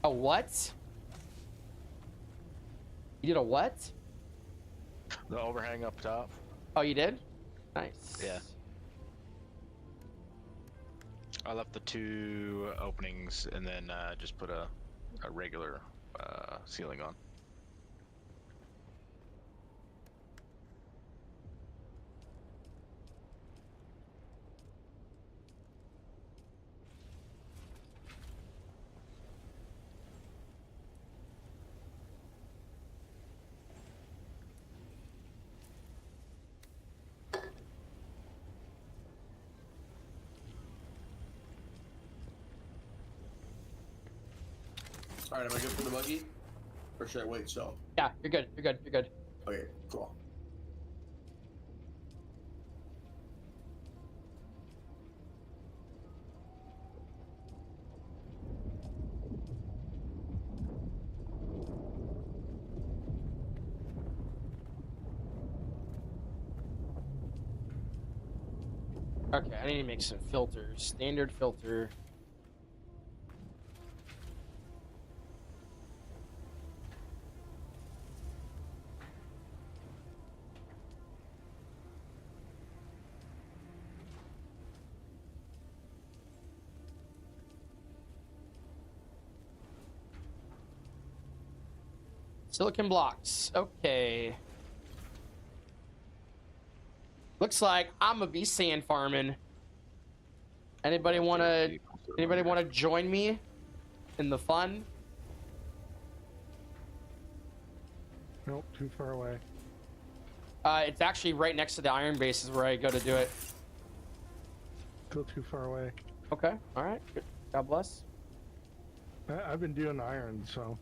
A what? You did a what? The overhang up top. Oh, you did? Nice. Yeah. I left the 2 openings and then just put a regular ceiling on. Alright, am I good for the buggy? Or should I wait still? Yeah, you're good. You're good. You're good. Okay, cool. Okay, I need to make some filters. Standard filter. Silicon blocks. Okay. Looks like I'm gonna be sand farming. Anybody wanna join me in the fun? Nope, too far away. It's actually right next to the iron base is where I go to do it. Still too far away. Okay, all right. God bless. I've been doing iron, so.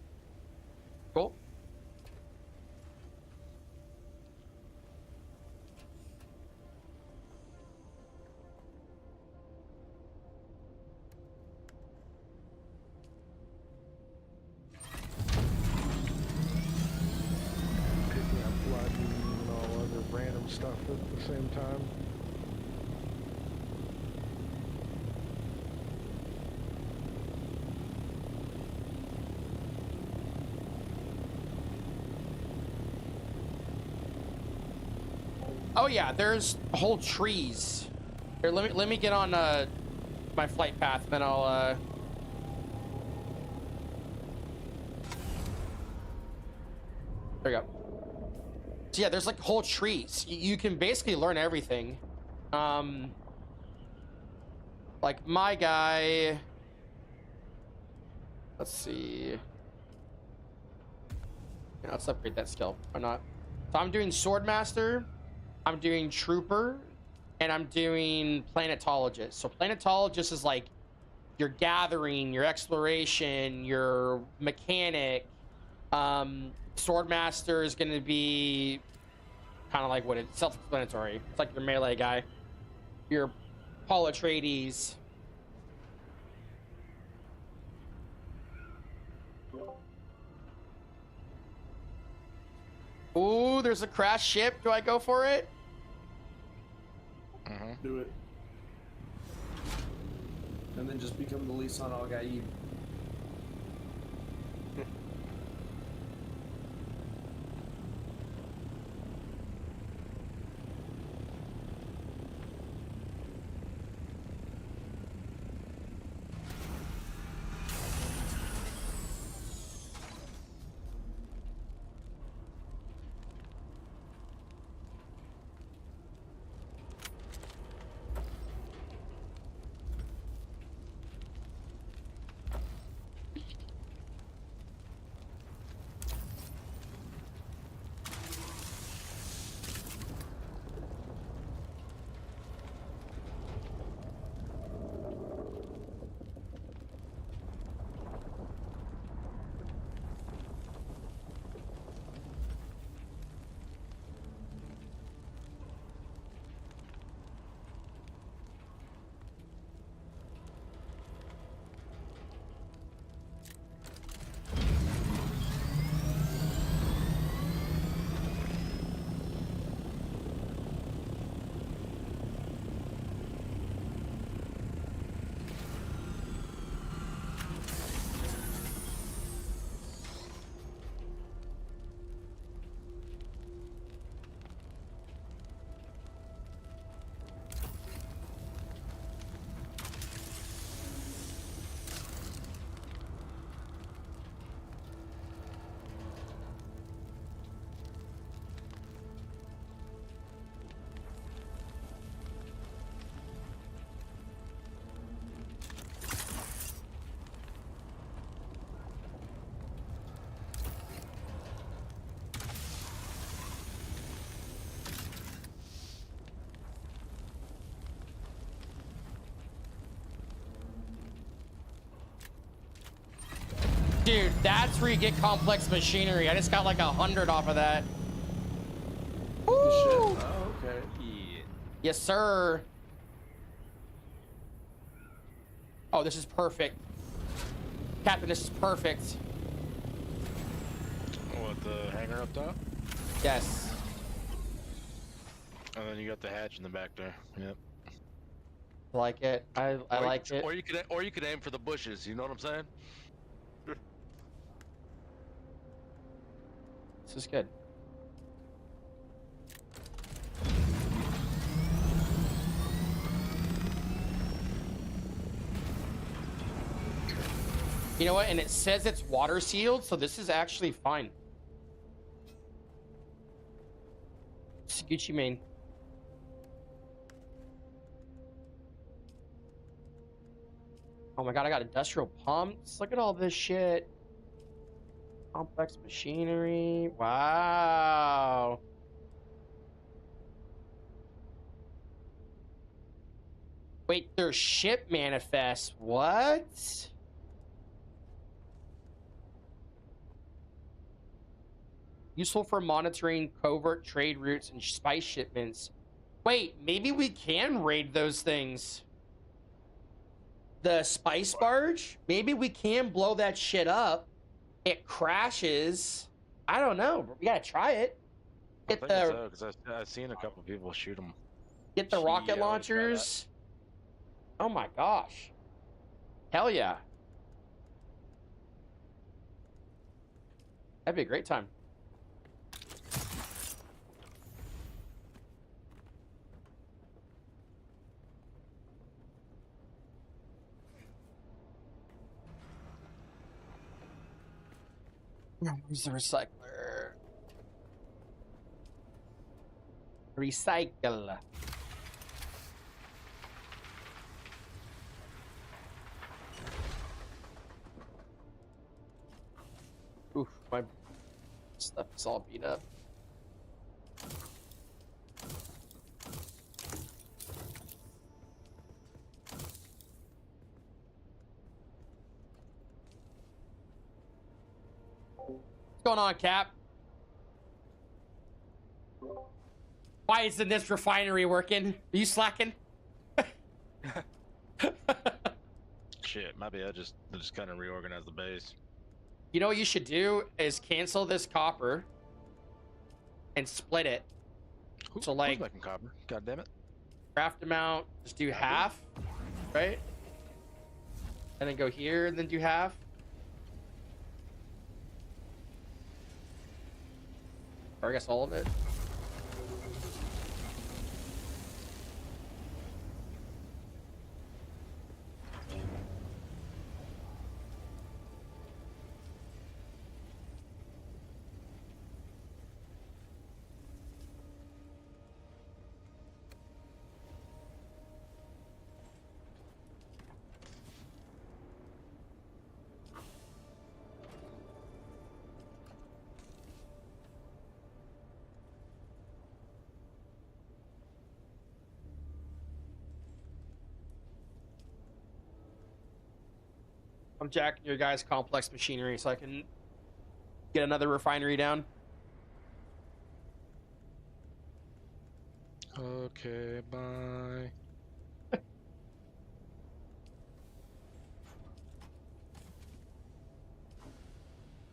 Cool. Picking up blood and all other random stuff at the same time. Oh yeah, there's whole trees. Here, let me get on my flight path, then I'll there we go. So yeah, there's like whole trees. You can basically learn everything. Like my guy. Let's see. Yeah, let's upgrade that skill. Why not? So I'm doing Swordmaster. I'm doing Trooper, and I'm doing Planetologist. So Planetologist is like your gathering, your exploration, your mechanic. Swordmaster is going to be kind of like what it's self-explanatory. It's like your melee guy, your Paul Atreides. Ooh, there's a crashed ship. Do I go for it? Do it. And then just become the Lisan al-Gaib. Dude, that's where you get complex machinery. I just got like 100 off of that. Woo! Oh, okay. Yeah. Yes, sir. Oh, this is perfect. Captain, this is perfect. What, the hangar up top? Yes. And then you got the hatch in the back there. Yep. I like it. I like it. Or you could aim for the bushes. You know what I'm saying? This is good. You know what? And it says it's water sealed, so this is actually fine. It's Gucci Mane. Oh my god, I got industrial pumps. Look at all this shit. Complex machinery. Wow. Wait, their ship manifests. What? Useful for monitoring covert trade routes and spice shipments. Wait, maybe we can raid those things. The spice barge? Maybe we can blow that shit up. It crashes. I don't know, but we gotta try it. I think so, because I've seen a couple people shoot them. Get the rocket launchers. Oh my gosh. Hell yeah. That'd be a great time. Where's the recycler? Recycle. Oof, my stuff is all beat up. What's going on, Cap? Why isn't this refinery working? Are you slacking? Shit, maybe I just kind of reorganize the base. You know what you should do is cancel this copper and split it. So like making copper. God damn it. Craft amount, just do half, right? And then go here and then do half. Or I guess all of it. I'm jacking your guys' complex machinery so I can get another refinery down. Okay, bye.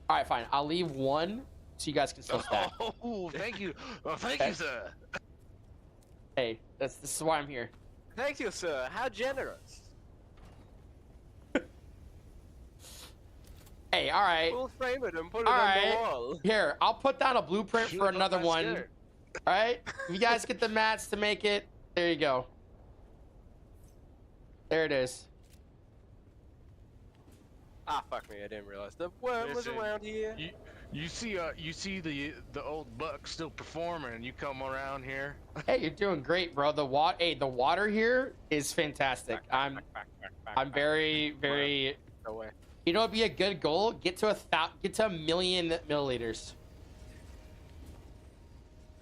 All right, fine. I'll leave one so you guys can still stack. Oh, thank you. Oh, thank you, sir. Hey, this is why I'm here. Thank you, sir. How generous. Hey, all right. We'll frame it and put it All on right. the wall. Here, I'll put down a blueprint for another my one. skirt. All right. If you guys get the mats to make it, there you go. There it is. Ah, fuck me. I didn't realize the worm was Listen, around here. You see the old buck still performing, and you come around here. Hey, you're doing great, bro. The water here is fantastic. I'm very. No way. You know, it'd be a good goal. Get to a million milliliters.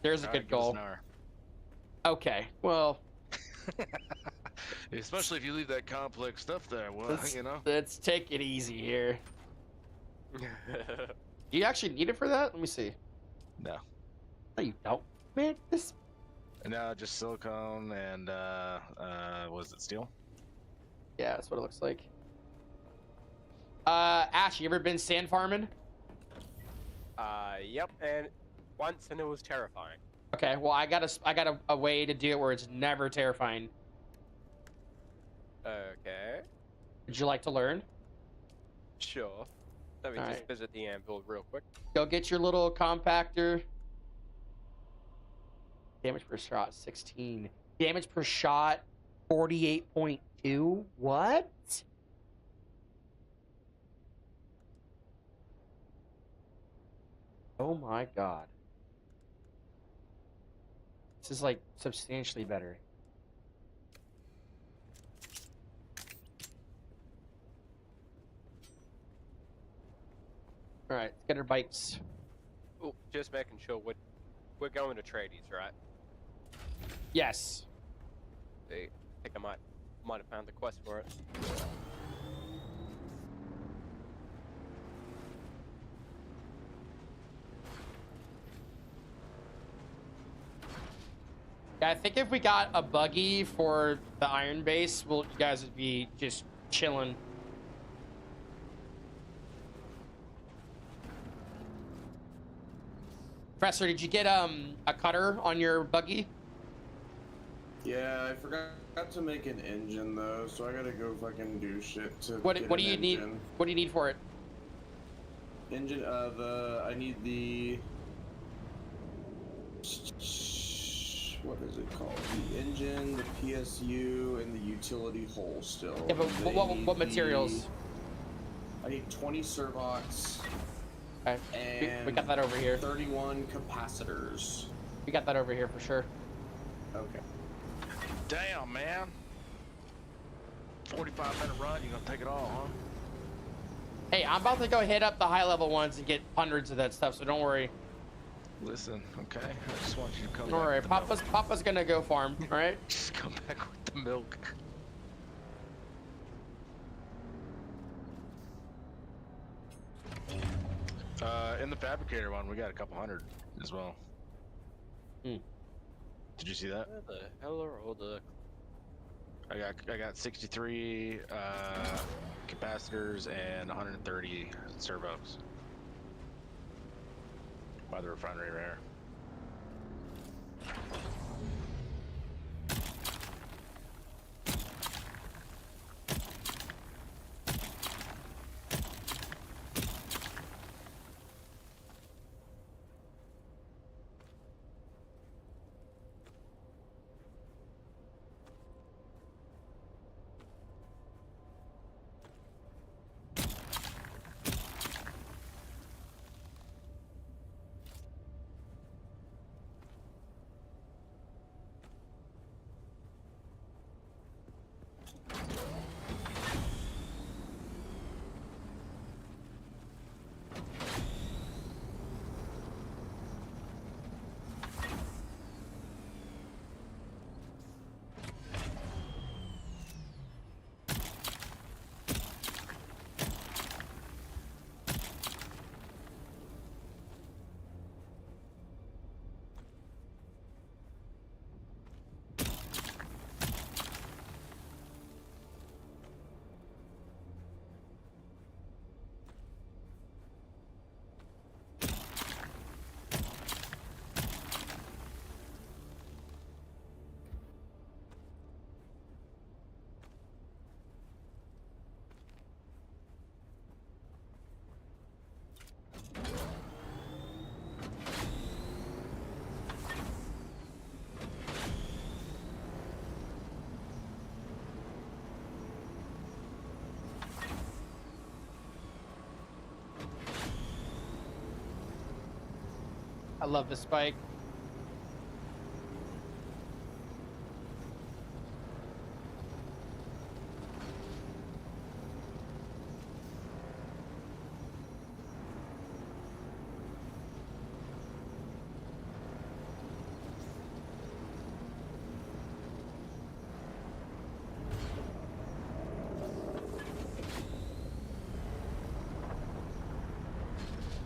There's a good goal. Okay, well. Especially if you leave that complex stuff there. Well, you know. Let's take it easy here. Do you actually need it for that? Let me see. No. No, you don't. Man, this. No, just silicone and was it steel? Yeah, that's what it looks like. Ash, you ever been sand farming? Yep, and once, and it was terrifying. Okay, well, I got a way to do it where it's never terrifying. Okay. Would you like to learn? Sure. Let me just visit the anvil real quick. Go get your little compactor. Damage per shot, 16. Damage per shot, 48.2. What? Oh my god. This is like substantially better. All right, let's get our bikes. Oh, just making sure we're going to Trades, right? Yes. I think I might have found the quest for it. Yeah, I think if we got a buggy for the iron base, you guys would be just chilling. Professor, did you get a cutter on your buggy? Yeah, I forgot to make an engine though, so I gotta go fucking do shit to. What do you need? What do you need for it? Engine. I need the. What is it called? The engine, the PSU, and the utility hull still. Yeah, but what materials? I need 20 servox. Okay. And we got that over here. 31 capacitors. We got that over here for sure. Okay. Damn, man. 45-minute run, you gonna take it all, huh? Hey, I'm about to go hit up the high-level ones and get hundreds of that stuff, so don't worry. Listen, okay? I just want you to come Don't back worry, with the milk. Papa's gonna go farm, all right? Just come back with the milk. In the fabricator one, we got a couple hundred as well. Did you see that? Where the hell are all the... I got 63 capacitors and 130 servos by the refinery right here. I love this bike.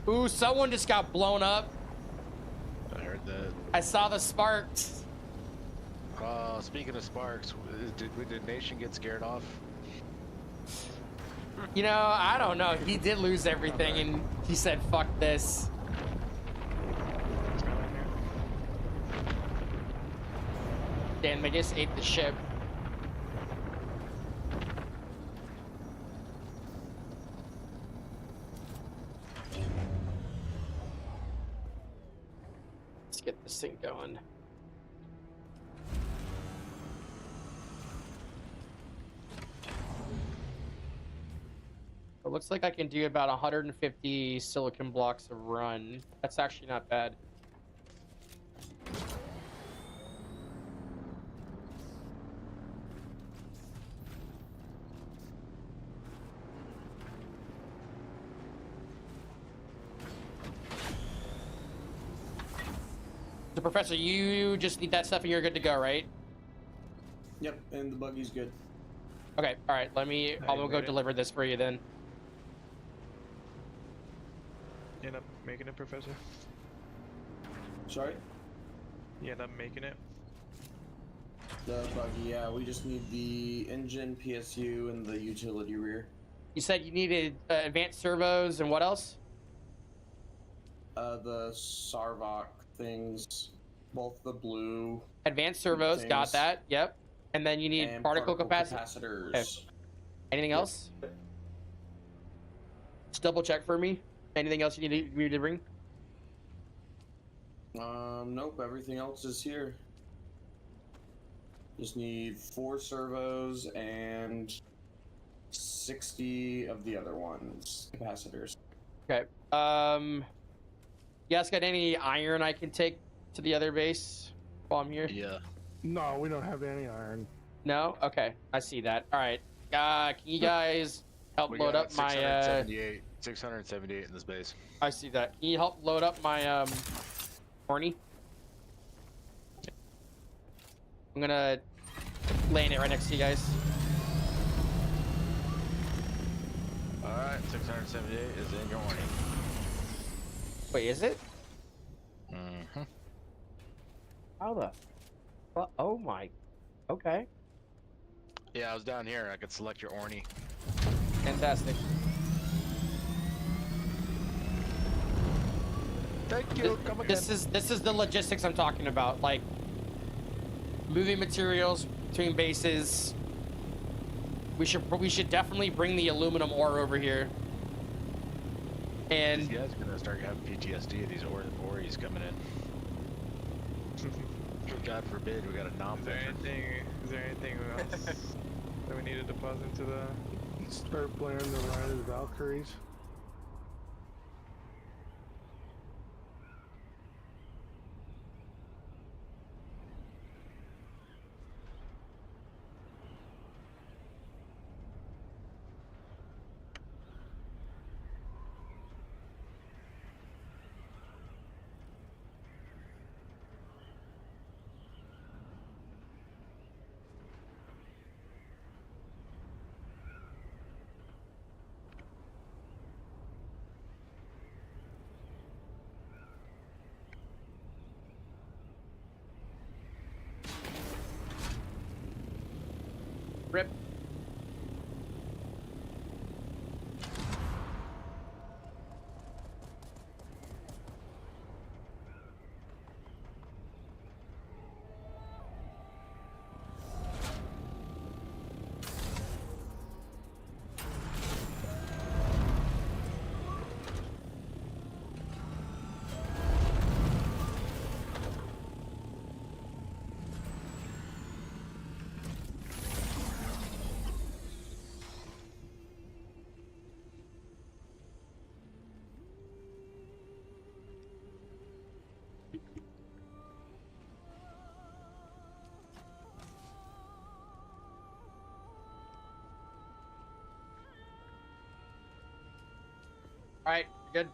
Ooh, someone just got blown up. I heard that. I saw the sparks. Speaking of sparks, did Nation get scared off? You know, I don't know. He did lose everything, and he said, "Fuck this." Damn, they just ate the ship. Let's get this thing going. It looks like I can do about 150 silicon blocks a run. That's actually not bad. So, Professor, you just need that stuff and you're good to go, right? Yep, and the buggy's good. Okay, all right. I'll go deliver this for you then. You end up making it, Professor? Sorry? You end up making it? The buggy, yeah. We just need the engine, PSU, and the utility rear. You said you needed advanced servos and what else? The Sarvok things, both the blue. Advanced servos, things, got that. Yep. And then you need and particle capacitors. Okay. Anything else? Just double check for me. Anything else you need me to bring? Nope. Everything else is here. Just need 4 servos and 60 of the other ones, capacitors. Okay. You guys got any iron I can take to the other base while I'm here? Yeah. No, we don't have any iron. No? Okay. I see that. All right. Can you guys help We load got up my 678 in this base. I see that. Can you help load up my horny? I'm gonna land it right next to you guys. Alright, 678 is in your horny. Wait, is it? Mm-hmm. How the? Oh my. Okay. Yeah, I was down here. I could select your orny. Fantastic. Thank you. Come again. This is the logistics I'm talking about. Like moving materials between bases. We should definitely bring the aluminum ore over here. And these guys are gonna start having PTSD of these ories coming in. God forbid we got a nom. Is there anything else that we need to deposit into the? Start blaring the Ride of the Valkyries. Rip. All right, good.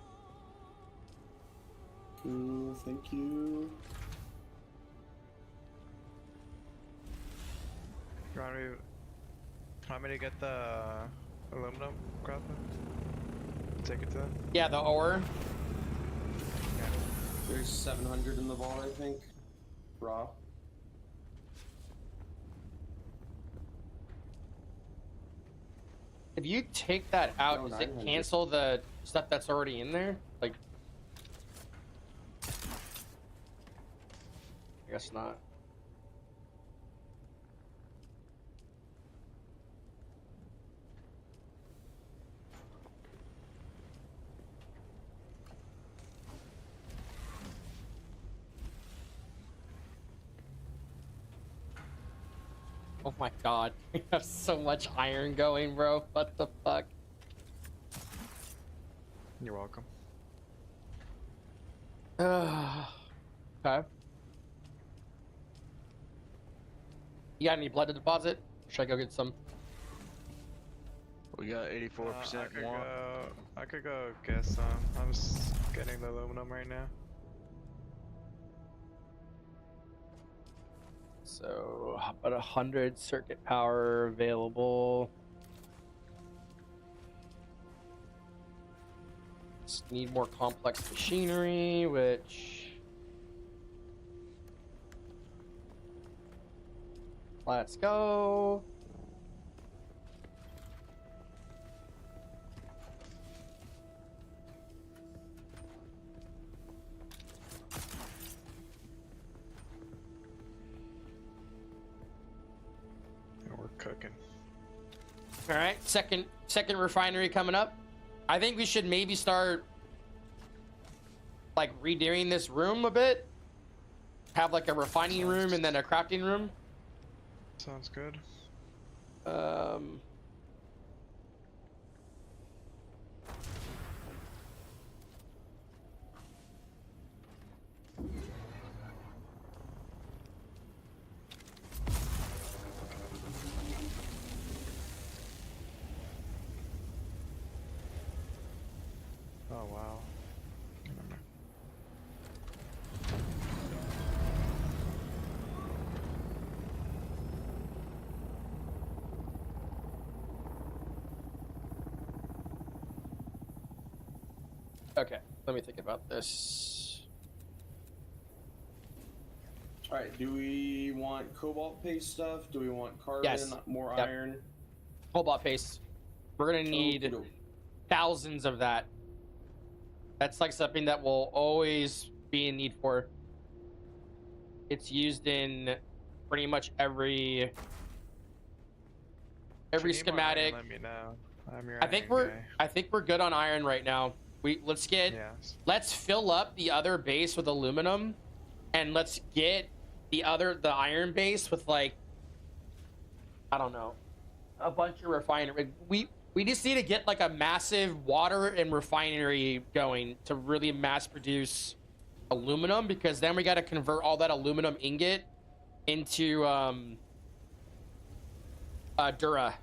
Cool, thank you. You want me to get the aluminum crop? Take it to them? Yeah, the ore. There's 700 in the vault, I think. Raw. If you take that out, No, does it 900. cancel the stuff that's already in there? Like, I guess not. Oh my god, we have so much iron going, bro. What the fuck? You're welcome. Okay. You got any blood to deposit? Or should I go get some? We got 84% want. I could go get some. I'm just getting the aluminum right now. So, about 100 circuit power available. Just need more complex machinery, which... Let's go. We're cooking. All right, second refinery coming up. I think we should maybe start like redoing this room a bit. Have like a refining room and then a crafting room. Sounds good. Oh wow. Okay, let me think about this. Alright, do we want cobalt paste stuff? Do we want carbon? Yes. More Yep. iron? Cobalt paste. We're gonna need Okey-doke. thousands of that. That's like something that will always be in need for. It's used in pretty much every If you need more iron, schematic. let me know. I'm your I think iron guy. I think we're good on iron right now. Let's fill up the other base with aluminum, and let's get the iron base with like, I don't know, a bunch of refinery. We just need to get like a massive water and refinery going to really mass produce aluminum, because then we got to convert all that aluminum ingot into Dura.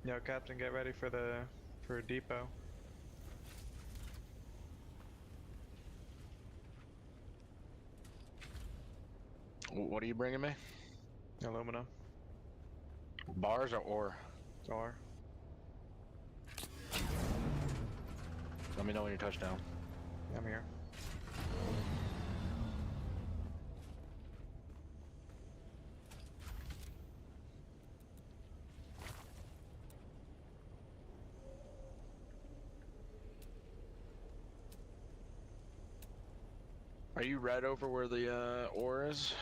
Yo, Captain, get ready for a depot. What are you bringing me? Aluminum. Bars or ore? Ore. Let me know when you touch down. I'm here. Are you right over where the ore is?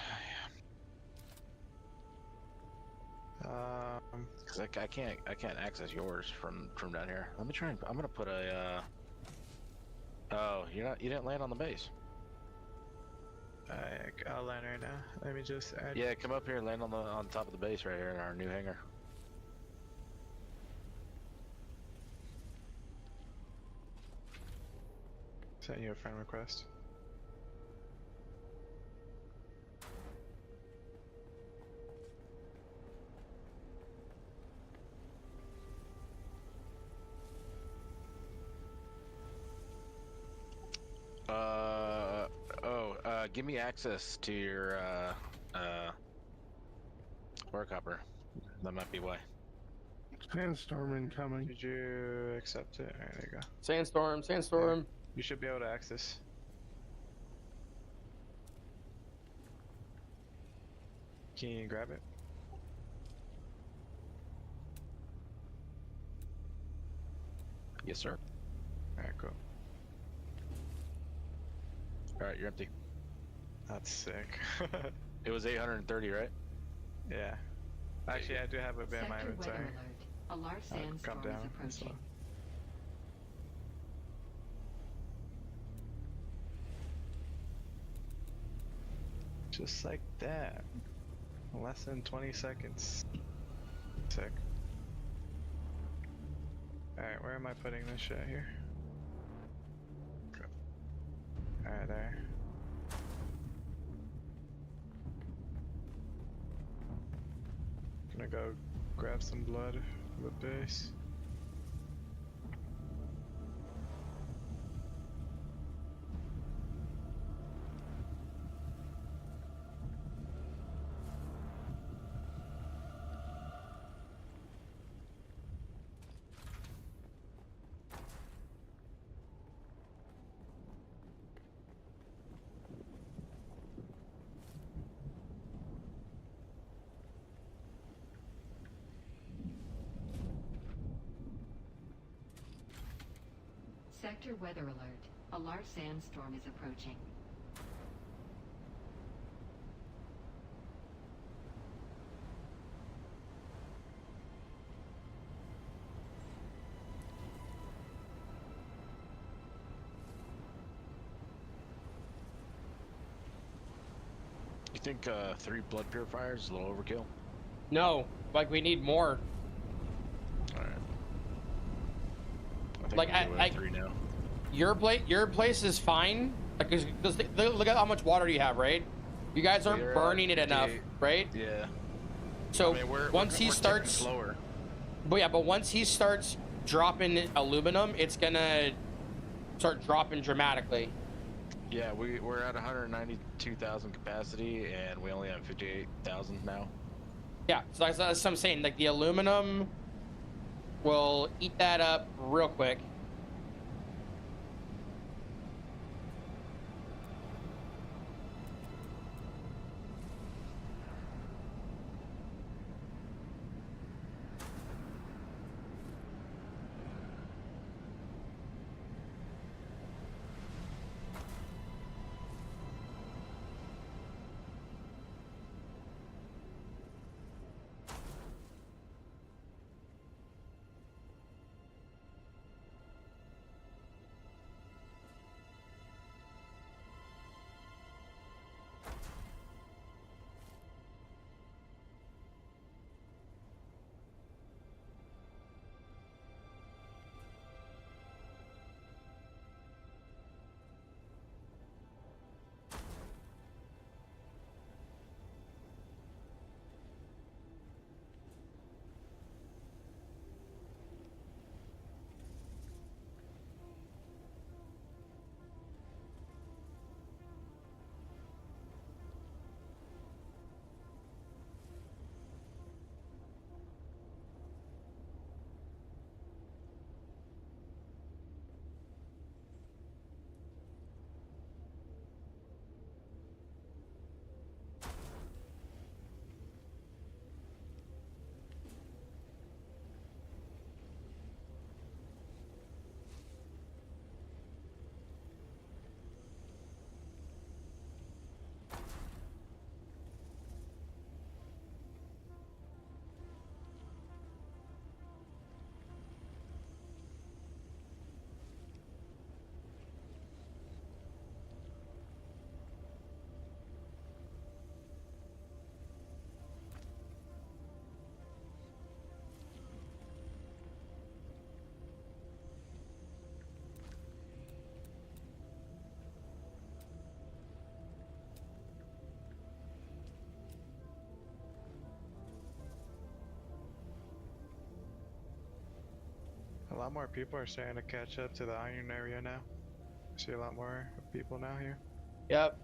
Cause I can't access yours from down here. Let me try and I'm gonna put a oh, you didn't land on the base. I'll land right now. Let me just add. Yeah, come up here and land on top of the base right here in our new hangar. Send you a friend request. Give me access to your work hopper. That might be why. Sandstorm incoming. Did you accept it? Alright, there you go. Sandstorm. You should be able to access. Can you grab it? Yes, sir. Alright, cool. Alright, you're empty. That's sick. It was 830, right? Yeah. Actually, I do have a bit in my Sector inventory. weather alert. A large I'll sandstorm come is down and approaching. stuff. Just like that. Less than 20 seconds. Sick. Alright, where am I putting this shit here? Alright, there. Gonna go grab some blood for the base. Sector weather alert. A large sandstorm is approaching. You think 3 blood purifiers is a little overkill? No, like we need more. Alright. I think Like, we're good with 3 now. Your place is fine. Like, look at how much water you have, right? You guys aren't We're, burning it enough, right? Yeah. So I mean, once he we're starts, slower. but once he starts dropping aluminum, it's gonna start dropping dramatically. Yeah, we're at 192,000 capacity, and we only have 58,000 now. Yeah, so that's what I'm saying. Like, the aluminum will eat that up real quick. A lot more people are starting to catch up to the iron area now. I see a lot more people now here. Yep.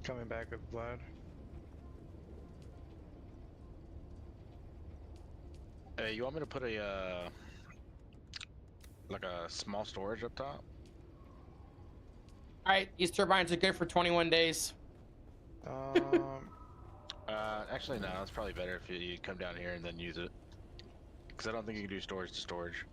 Coming back with blood. Hey, you want me to put a like a small storage up top? All right, these turbines are good for 21 days. Actually, no. It's probably better if you come down here and then use it, because I don't think you can do storage to storage.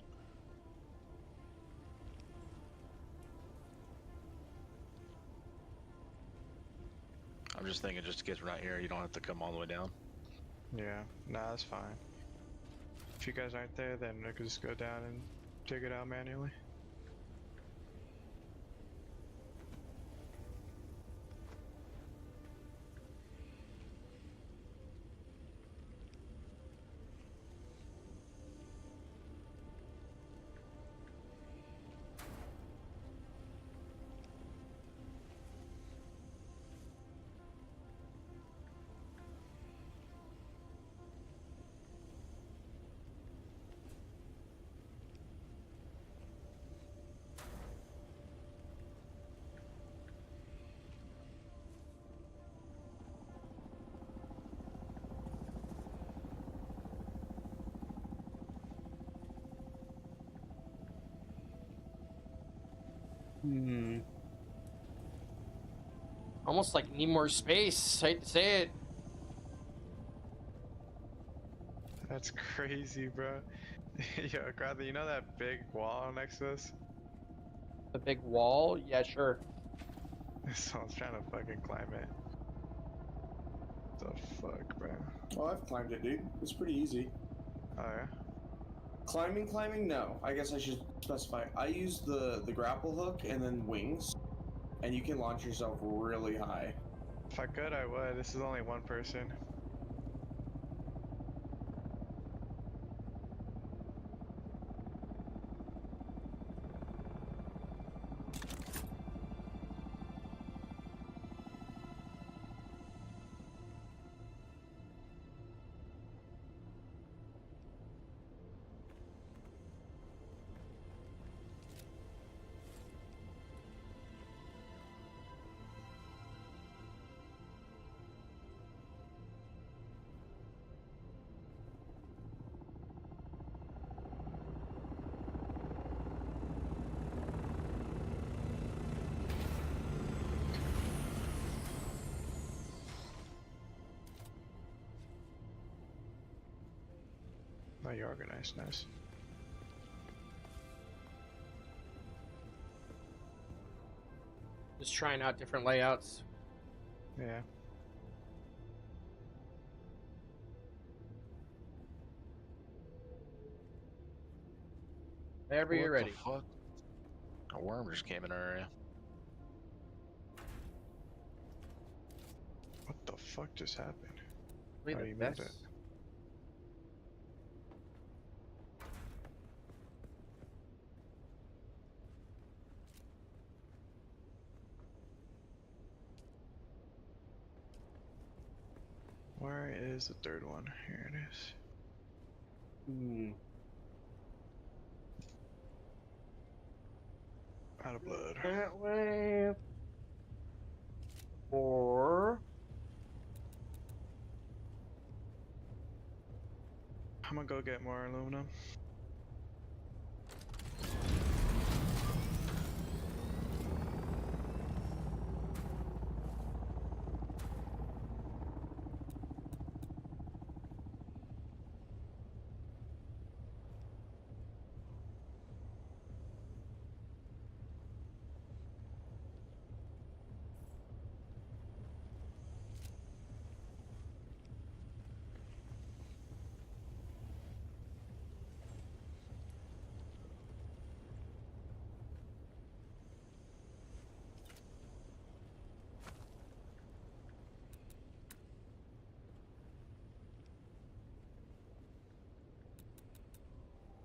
I'm just thinking, just in case we're not here, you don't have to come all the way down. Yeah, nah, that's fine. If you guys aren't there, then I could just go down and dig it out manually. Almost like need more space. Hate to say it. That's crazy, bro. Yo, Crowther, you know that big wall next to us? The big wall? Yeah, sure. Someone's trying to fucking climb it. The fuck, bro? Oh, I've climbed it, dude. It's pretty easy. Oh, yeah? Climbing? No. I guess I should specify. I use the grapple hook and then wings, and you can launch yourself really high. If I could, I would. This is only one person. Oh, you're organized, nice. Just trying out different layouts. Yeah. Whenever you're ready. What the fuck? A worm just came in our area. What the fuck just happened? Wait, Oh, the you best. moved it. Where is the third one? Here it is. Out of blood. That way. Or I'm gonna go get more aluminum.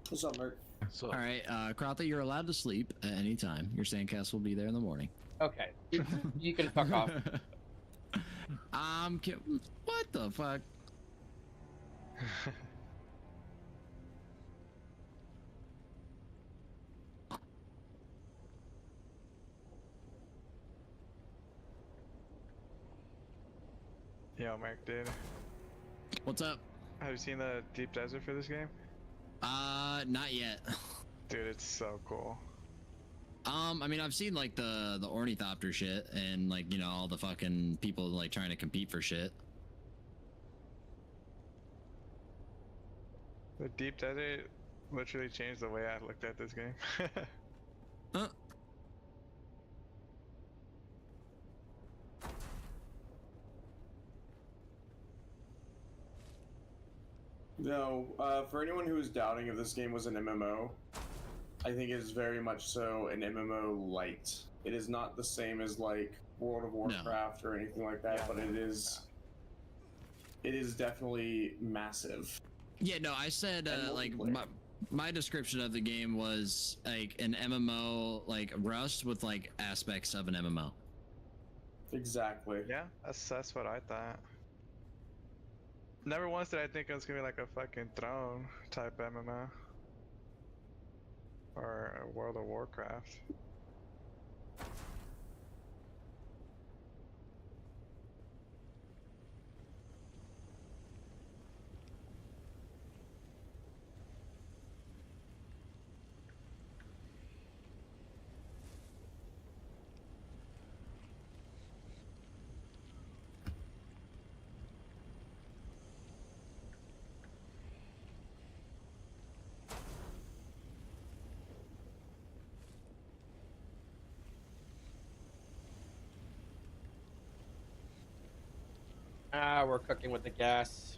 What's up, Mark? All right, Crotha, you're allowed to sleep at any time. Your sandcastle will be there in the morning. okay, you can fuck off. What the fuck? Yo, Mark, dude. What's up? Have you seen the deep desert for this game? Not yet. Dude, it's so cool. I mean, I've seen like the ornithopter shit and like, you know, all the fucking people like trying to compete for shit. The deep desert literally changed the way I looked at this game. No, for anyone who is doubting if this game was an MMO, I think it is very much so an MMO light. It is not the same as like World of Warcraft or anything like that, but it is definitely massive. Yeah, no, I said like my description of the game was like an MMO, like Rust with like aspects of an MMO. Exactly. Yeah, that's what I thought. Never once did I think it was gonna be like a fucking Throne type MMO. Or a World of Warcraft. Ah, we're cooking with the gas.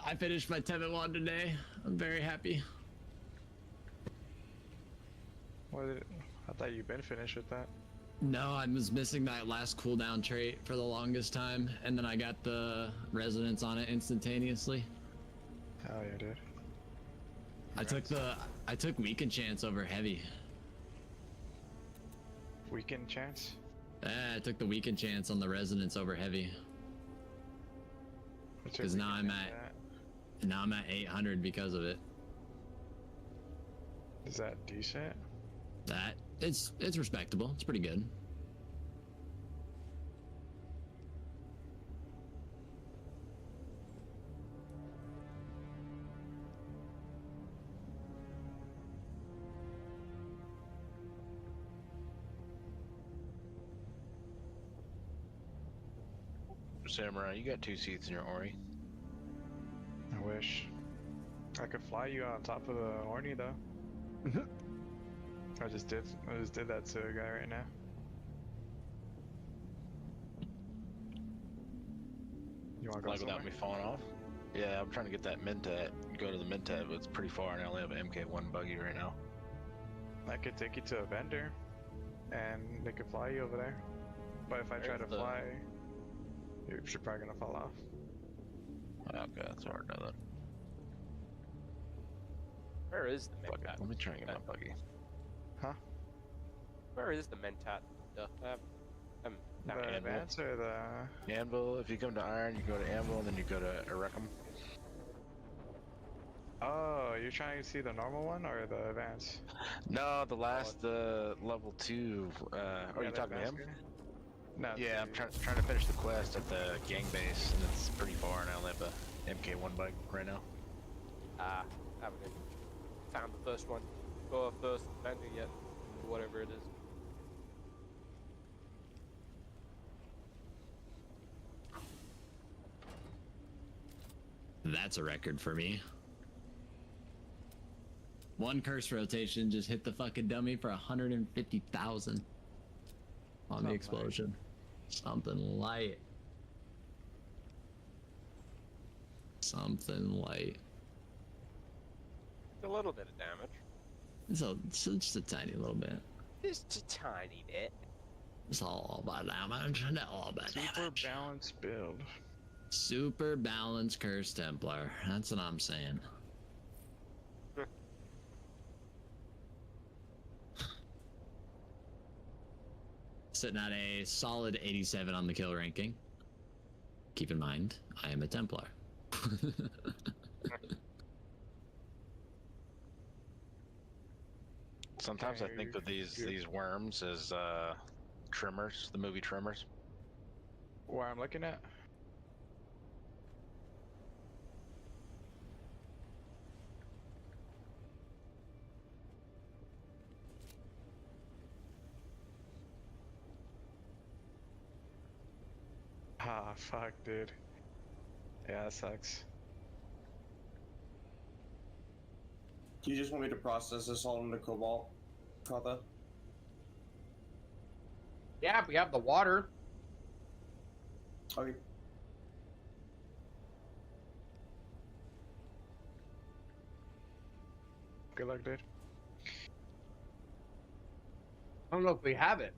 I finished my Tevin one today. I'm very happy. I thought you'd been finished with that. No, I was missing that last cooldown trait for the longest time, and then I got the resonance on it instantaneously. Hell yeah, dude. I took weaken chance over heavy. Weaken chance? I took the weaken chance on the resonance over heavy. Because now I'm at 800 because of it. Is that decent? It's respectable. It's pretty good. Samurai, you got 2 seats in your Ori. I wish. I could fly you on top of the Horny though. I just did that to a guy right now. You wanna go Like somewhere? without me falling off? Yeah, I'm trying to get that Mentat. Go to the Mentat, but it's pretty far and I only have an MK1 buggy right now. I could take you to a vendor and they could fly you over there. But if I try to fly, you're probably gonna fall off. Okay, that's hard now then. Where is the Fuck it, Mentat? let me try and get my buggy. Huh? Where is the Mentat stuff? The advance or the... Anvil, if you come to Iron, you go to Anvil and then you go to Erecum. Oh, you're trying to see the normal one or the advance? No, the last, level 2, are you talking to him? No. Yeah, I'm trying to finish the quest at the gang base, and it's pretty far, and I only have a MK1 bike right now. Haven't even found the first one. Or first vendor yet, or whatever it is. That's a record for me. One curse rotation just hit the fucking dummy for 150,000 on the explosion. Something light. Something light. A little bit of damage. So just a tiny little bit. Just a tiny bit. It's all about damage. All about Super balanced build. Super balanced Curse Templar. That's what I'm saying. Sitting at a solid 87 on the kill ranking. Keep in mind, I am a Templar. Sometimes I think of these worms as Trimmers, the movie Trimmers. Where I'm looking at? Ah, fuck, dude. Yeah, that sucks. Do you just want me to process this all into cobalt, Kata? Yeah, if we have the water. Okay. Good luck, dude. I don't know if we have it.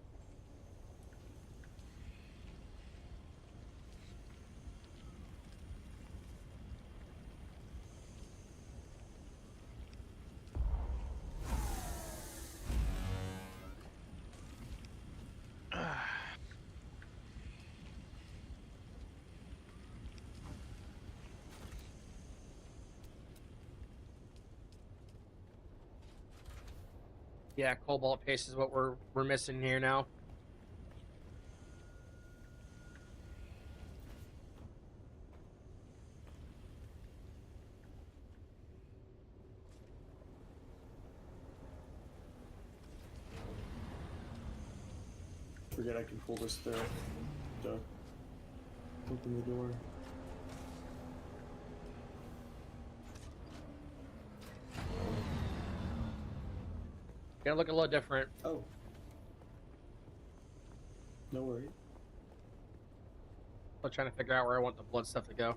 Yeah, cobalt paste is what we're missing here now. Forget I can pull this through. Duh. Open the door. Gonna look a little different. Oh. No worries. I'm trying to figure out where I want the blood stuff to go.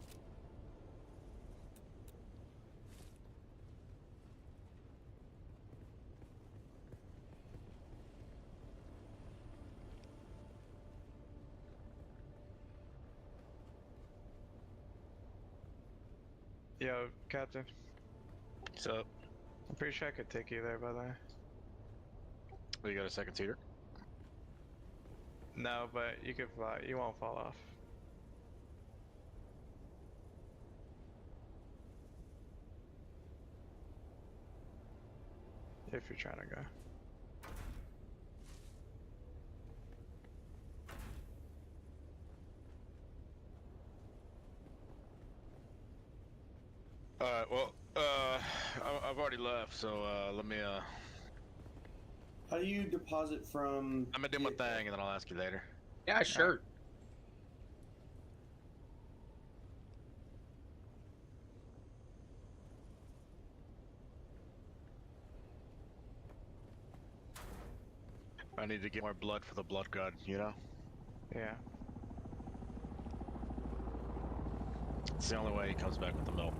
Yo, Captain. What's up? I'm pretty sure I could take you there, by the way. You got a second seater? No, but you could fly. You won't fall off. If you're trying to go. Alright, well, I've already left, so let me How do you deposit from... I'm gonna do my thing and then I'll ask you later. Yeah, sure. I need to get more blood for the blood god, you know? Yeah. It's the only way he comes back with the milk.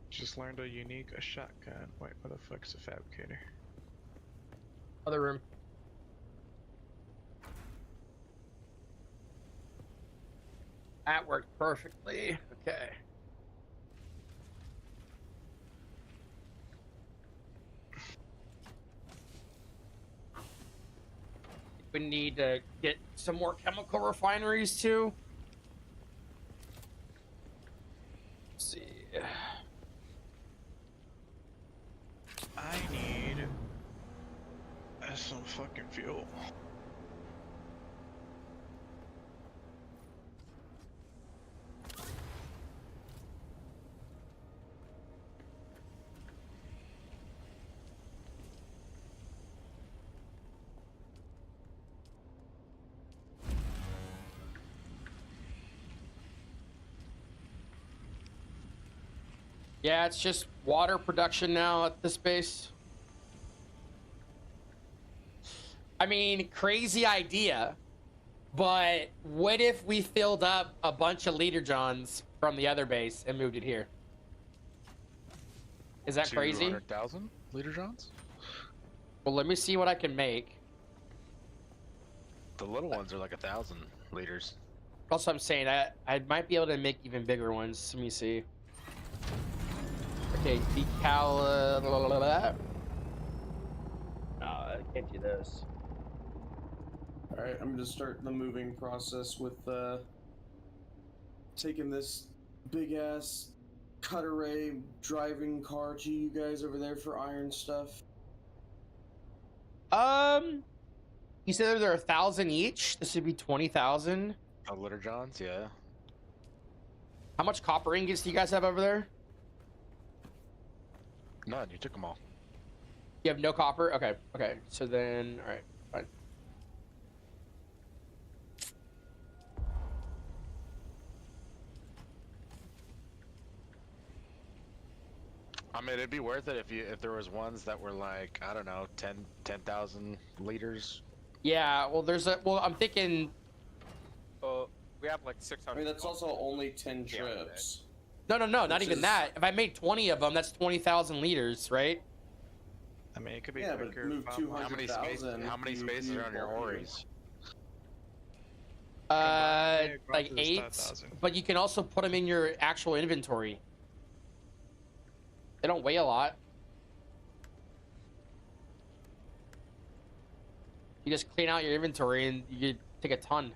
Just learned a unique shotgun. Wait, where the fuck's a fabricator? Other room. That worked perfectly. Okay. We need to get some more chemical refineries too. Let's see. I need some fucking fuel. Yeah, it's just water production now at this base. I mean, crazy idea, but what if we filled up a bunch of leader johns from the other base and moved it here? Is that crazy? 200,000 liter johns? Well, let me see what I can make. The little ones are like 1,000 liters. Also, I'm saying I might be able to make even bigger ones. Let me see. Okay, decal. No, I can't do this. All right, I'm gonna start the moving process with taking this big ass cut array driving car to you guys over there for iron stuff. You said there are 1,000 each. This would be 20,000. Oh, liter johns, yeah. How much copper ingots do you guys have over there? None. You took them all. You have no copper? Okay, okay. So then, all right, fine. I mean, it'd be worth it if there was ones that were like, I don't know, 10,000 liters. Yeah, well, I'm thinking. We have like 600. I mean, that's also only 10 trips. No, not even that. If I made 20 of them, that's 20,000 liters, right? I mean, it could be Yeah, but quicker. move 200,000. How many spaces are on your Oris? Like 8. But you can also put them in your actual inventory. They don't weigh a lot. You just clean out your inventory and you take a ton.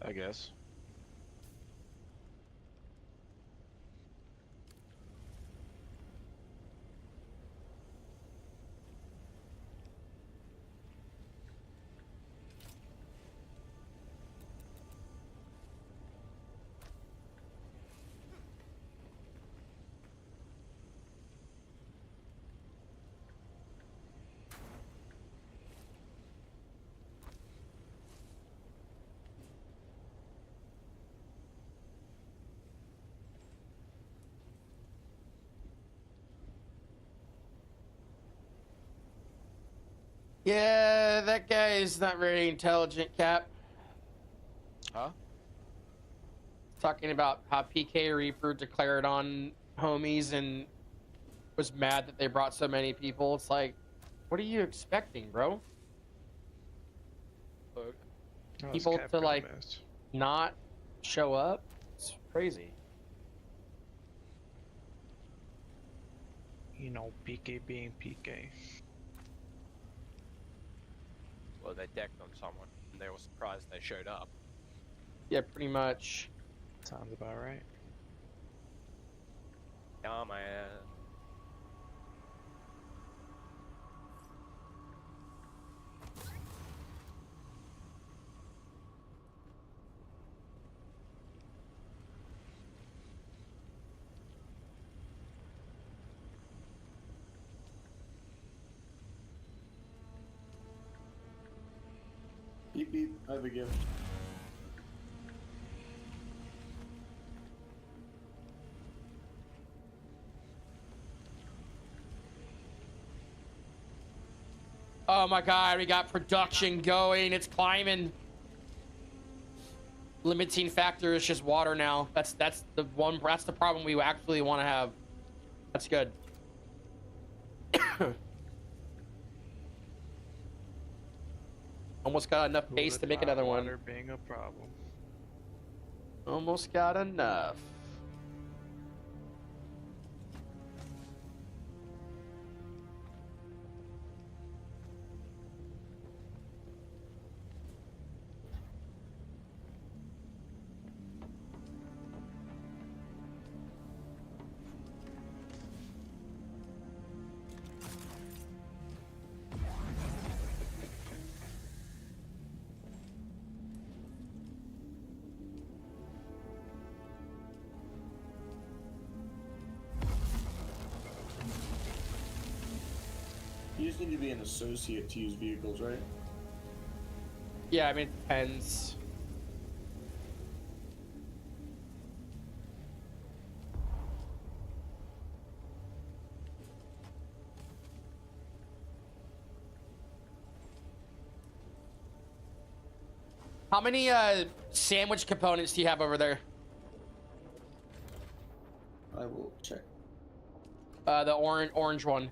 I guess. Yeah, that guy is not very intelligent, Cap. Huh? Talking about how PK Reaper declared on homies and was mad that they brought so many people. It's like, what are you expecting, bro? People to like not show up? It's crazy. You know, PK being PK. Well, they decked on someone, and they were surprised they showed up. Yeah, pretty much. Sounds about right. Yeah, man. Beep beep, I have a gift. Oh my god, we got production going. It's climbing. Limiting factor is just water now. That's the problem we actually want to have. That's good. Almost got enough base to make another one. Water being a problem. Almost got enough. You just need to be an associate to use vehicles, right? Yeah, I mean, it depends. How many sandwich components do you have over there? I will check. The orange one.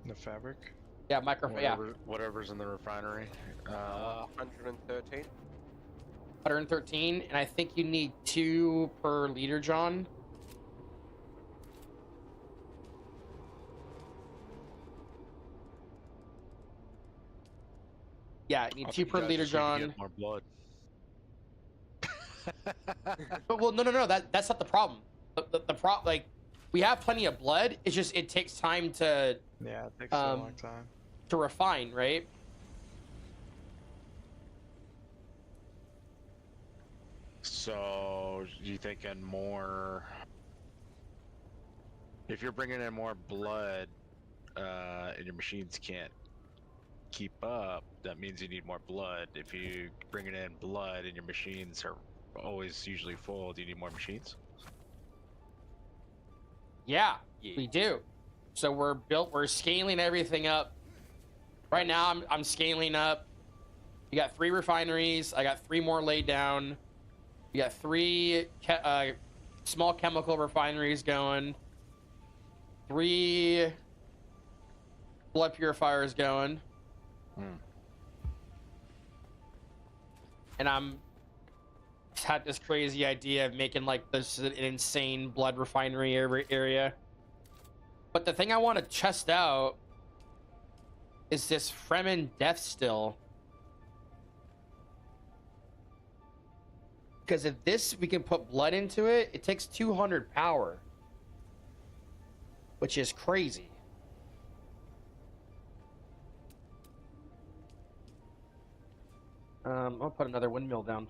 The fabric. Yeah, yeah. Whatever's in the refinery. 113. 113, and I think you need 2 per liter, John. Yeah, you need 2 per liter, John. Get more blood. Well, no. That's not the problem. The problem, like, we have plenty of blood. It's just it takes time to. Yeah, it takes a long time. To refine, right? So you thinking more? If you're bringing in more blood, and your machines can't keep up, that means you need more blood. If you bring in blood and your machines are always usually full, do you need more machines? Yeah, we do. So we're scaling everything up. Right now I'm scaling up. You got 3 refineries. I got 3 more laid down. You got 3 small chemical refineries going. 3 blood purifiers going. And I'm had this crazy idea of making like this an insane blood refinery area. But the thing I want to test out is this Fremen death still. Because if this, we can put blood into it, it takes 200 power. Which is crazy. I'll put another windmill down.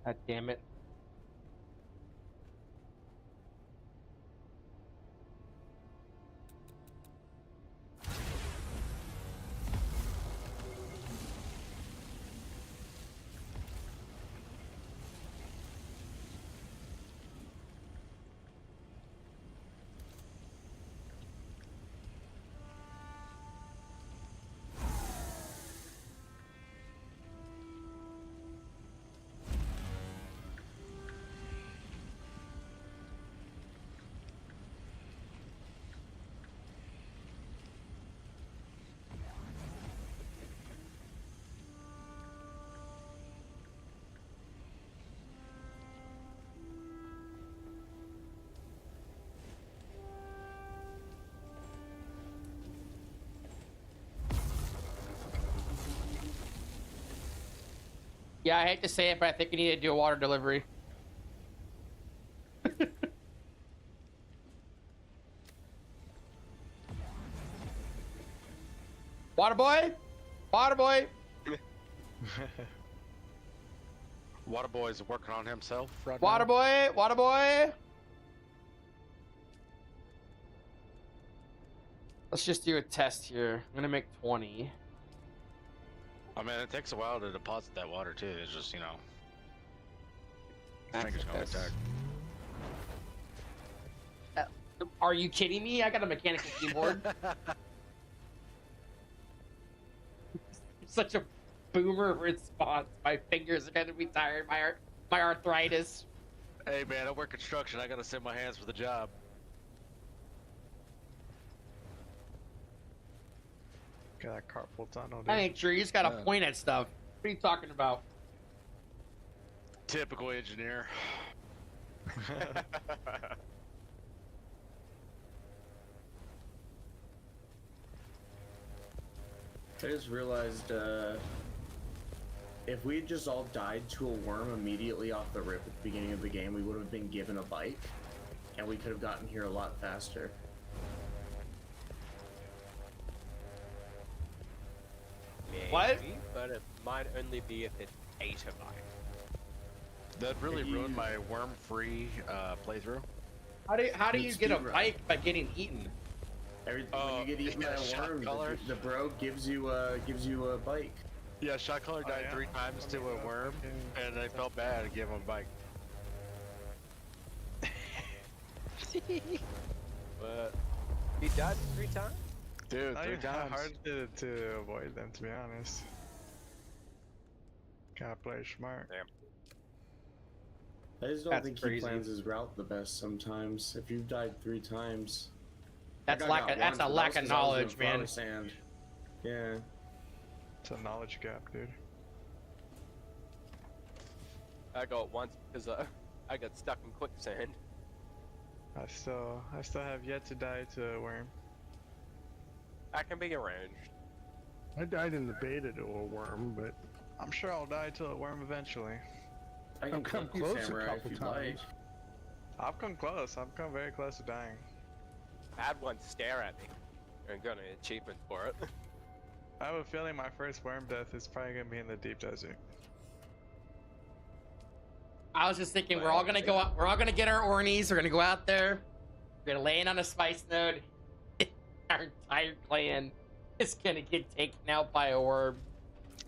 God damn it. Yeah, I hate to say it, but I think we need to do a water delivery. Water boy? Water boy? Water boy's working on himself right Water now. boy? Water boy? Let's just do a test here. I'm gonna make 20. I mean, it takes a while to deposit that water too. It's just, you know, fingers gonna attack. Are you kidding me? I got a mechanical keyboard. Such a boomer response. My fingers are gonna be tired. My arthritis. Hey man, I work construction. I gotta send my hands for the job. Got that carpal tunnel, dude. I ain't sure. You just gotta point at stuff. What are you talking about? Typical engineer. I just realized if we had just all died to a worm immediately off the rip at the beginning of the game, we would have been given a bike, and we could have gotten here a lot faster. Maybe, What? But it might only be if it ate a bite. That really ruined my worm-free playthrough. How do you get a bike by getting eaten? When you get eaten by a worm, the bro gives you a bike. Yeah, shot caller died 3 times to a worm, and I felt bad to give him a bike. But he died 3 times? Dude, 3 times. Hard to avoid them, to be honest. Gotta play smart. Damn. I just don't think he plans his route the best sometimes. If you've died 3 times, That's a lack of knowledge, man. Sand. Yeah. It's a knowledge gap, dude. I got once because I got stuck in quicksand. I still have yet to die to a worm. I can be arranged. I died in the beta to a worm, but I'm sure I'll die to a worm eventually. I've come close a couple times. I've come close. I've come very close to dying. I had one stare at me and got an achievement for it. I have a feeling my first worm death is probably gonna be in the deep desert. I was just thinking, we're all gonna go out. We're all gonna get our ornies. We're gonna go out there. We're gonna land on a spice node. Our entire clan is gonna get taken out by a worm.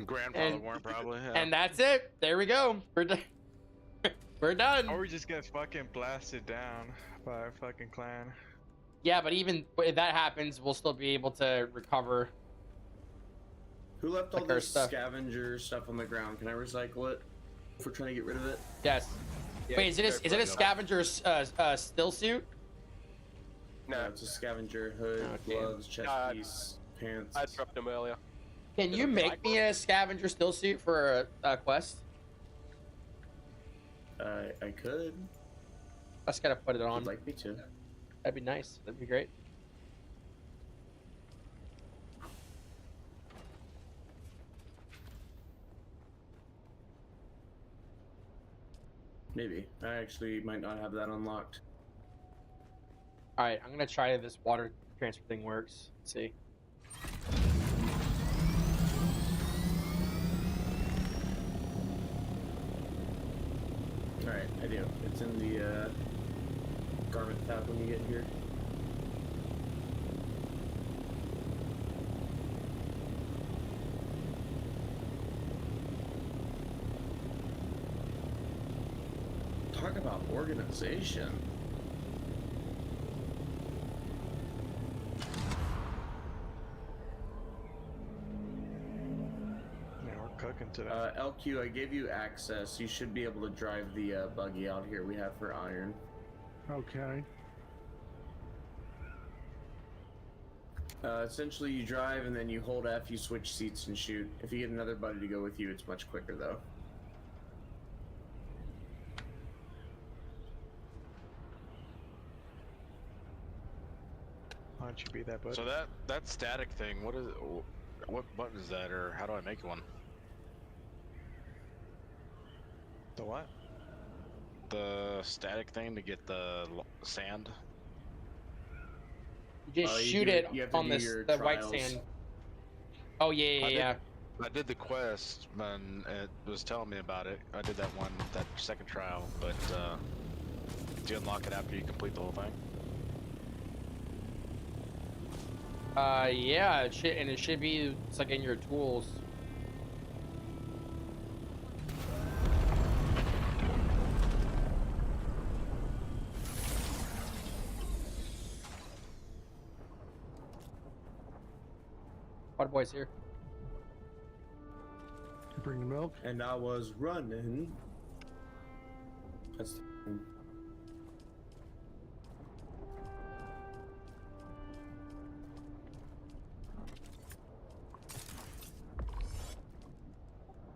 Grandfather worm, probably. Yeah. And that's it. There we go. We're done. We're done. Or we just get fucking blasted down by our fucking clan. Yeah, but even if that happens, we'll still be able to recover. Who left all this scavenger stuff on the ground? Can I recycle it? If we're trying to get rid of it? Yes. Yeah, wait, is it a scavenger still suit? No, it's a scavenger hood, gloves, chest piece, pants. I dropped them earlier. Can you make me a scavenger still suit for a quest? I could. I just gotta put it on. You'd like me to? That'd be nice. That'd be great. Maybe. I actually might not have that unlocked. All right, I'm gonna try if this water transfer thing works. Let's see. All right, I do. It's in the garment tab when you get here. Talk about organization. Yeah, we're cooking today. LQ, I gave you access. You should be able to drive the buggy out here we have for iron. Okay. Essentially, you drive and then you hold F, you switch seats and shoot. If you get another buddy to go with you, it's much quicker though. Why don't you be that buddy? So that static thing, what is it? What button is that, or how do I make one? The what? The static thing to get the sand. You just shoot it on the white sand. Oh yeah. I did the quest, and it was telling me about it. I did that second trial, but do you unlock it after you complete the whole thing? Yeah, it should be. It's like in your tools. Quad boy's here. Bring the milk. And I was running. That's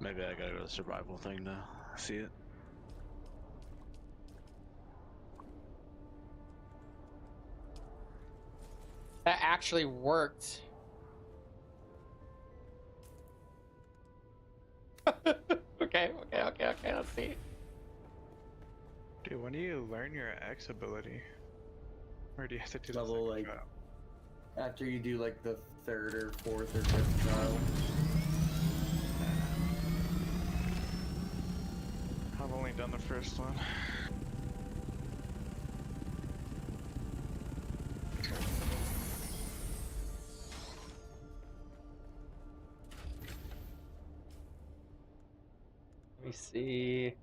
Maybe I gotta go to the survival thing to see it. That actually worked. Okay, let's see. Dude, when do you learn your X ability? Or do you have to do the level second like trial? after you do like the 3rd or 4th or 5th trial. I've only done the first one. Let me see.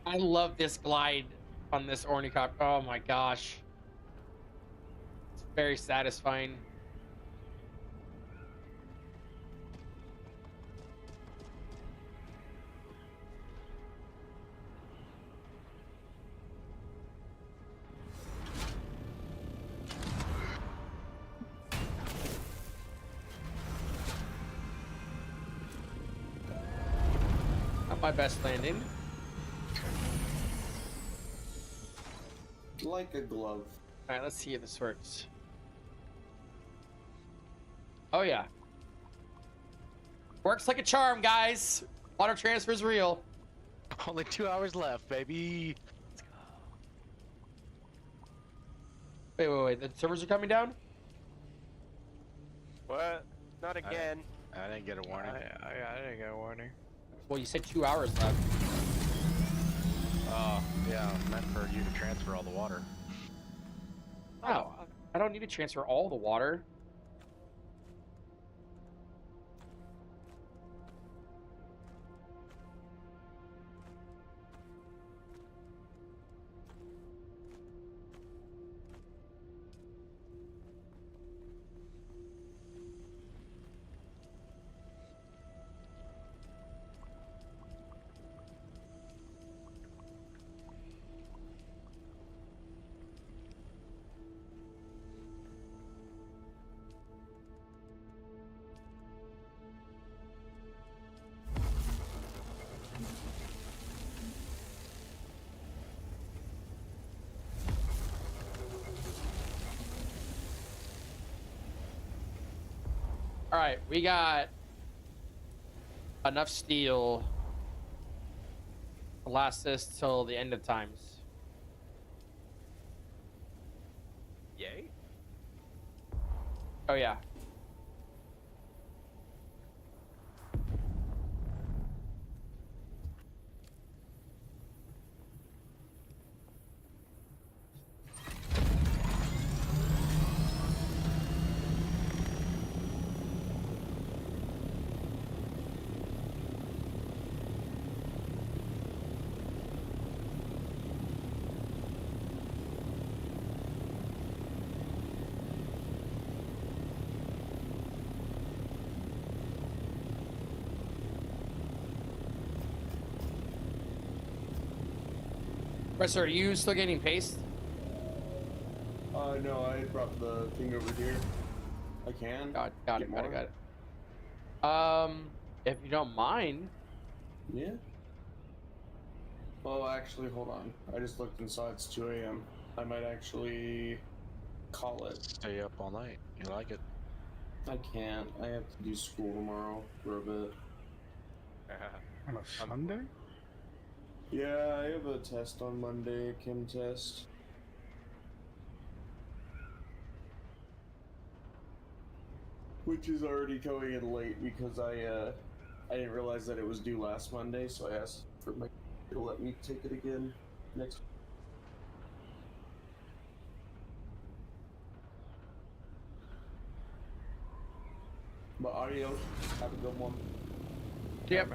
I love this glide on this ornithopter. Oh my gosh. It's very satisfying. Not my best landing. Like a glove. Alright, let's see if this works. Oh yeah. Works like a charm, guys. Water transfer is real. Only 2 hours left, baby. Wait. The servers are coming down? What? Not again. I didn't get a warning. I didn't get a warning. Well, you said 2 hours left. Oh, yeah, meant for you to transfer all the water. Oh, I don't need to transfer all the water. All right, we got enough steel to last us till the end of times. Yay. Oh yeah. Professor, are you still getting paste? No, I brought the thing over here. I can. Got it. If you don't mind. Yeah. Well, actually, hold on. I just looked and saw it's 2 a.m. I might actually call it. Stay up all night. You like it? I can't. I have to do school tomorrow for a bit. On a Sunday? Yeah, I have a test on Monday, a chem test. Which is already coming in late because I didn't realize that it was due last Monday, so I asked for my to let me take it again next. But adios. Have a good one. Yep.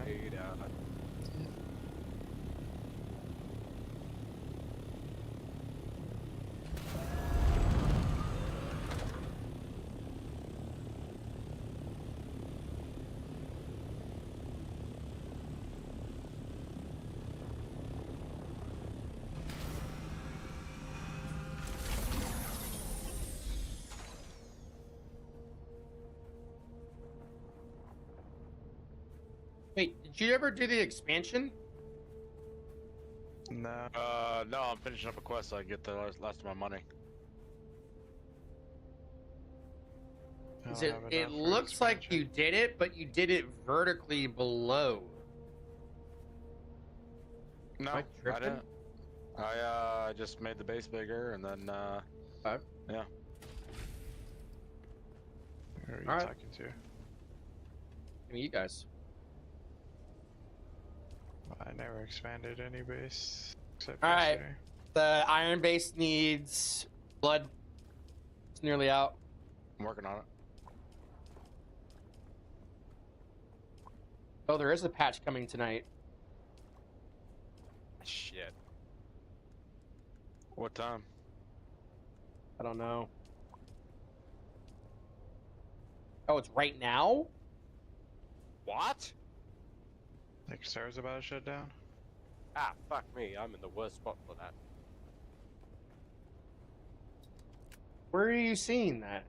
Wait, did you ever do the expansion? No. No, I'm finishing up a quest so I can get the last of my money. It looks like you did it, but you did it vertically below. No, Am I I tripping? didn't. I just made the base bigger and then yeah. Who are you All right. talking to? I mean, you guys. I never expanded any base except All right. yesterday. The iron base needs blood. It's nearly out. I'm working on it. Oh, there is a patch coming tonight. Shit. What time? I don't know. Oh, it's right now? What? Like Star's about to shut down? Ah, fuck me. I'm in the worst spot for that. Where are you seeing that?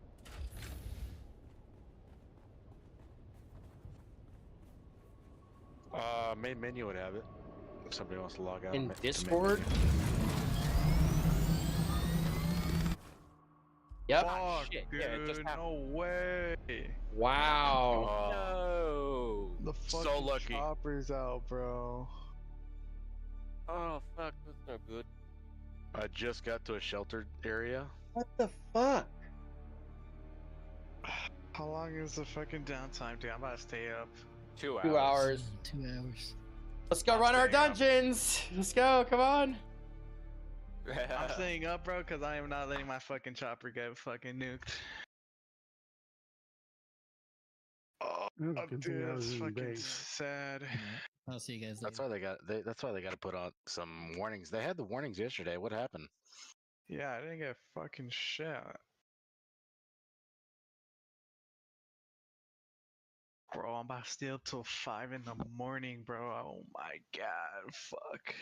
Main menu would have it. If somebody wants to log out. In to main Discord? menu. Yep. Fuck, shit. dude, Yeah, it just no way. Wow. No. The fucking So lucky. chopper's out, bro. Oh, fuck. That's no good. I just got to a sheltered area. What the fuck? How long is the fucking downtime, dude? I'm about to stay up. 2 hours. 2 hours. 2 hours. Let's go run our dungeons. Let's go. Come on. I'm staying up, bro, because I am not letting my fucking chopper get fucking nuked. Oh, Good thing I dude, was that's in fucking base. sad. I'll see you guys That's later. why that's why they got to put on some warnings. They had the warnings yesterday. What happened? Yeah, I didn't get fucking shit. Bro, I'm about to stay up till 5 in the morning, bro. Oh my god, fuck.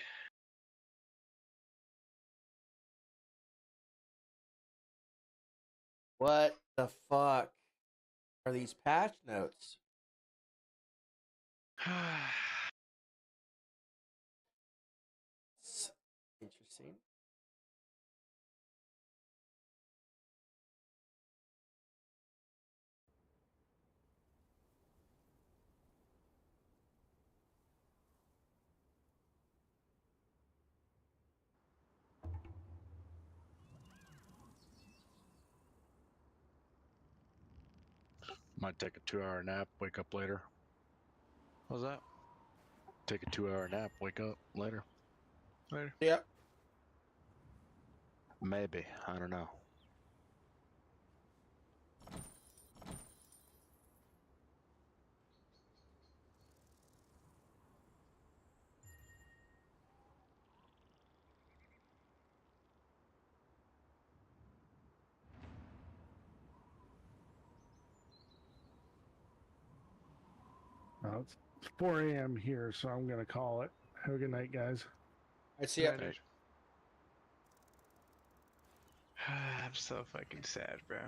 What the fuck are these patch notes? It's interesting. Might take a 2-hour nap, wake up later. What was that? Take a 2-hour nap, wake up later. Later. Yep. Maybe. I don't know. It's 4 a.m. here, so I'm gonna call it. Have a good night, guys. I see it. I'm so fucking sad, bro.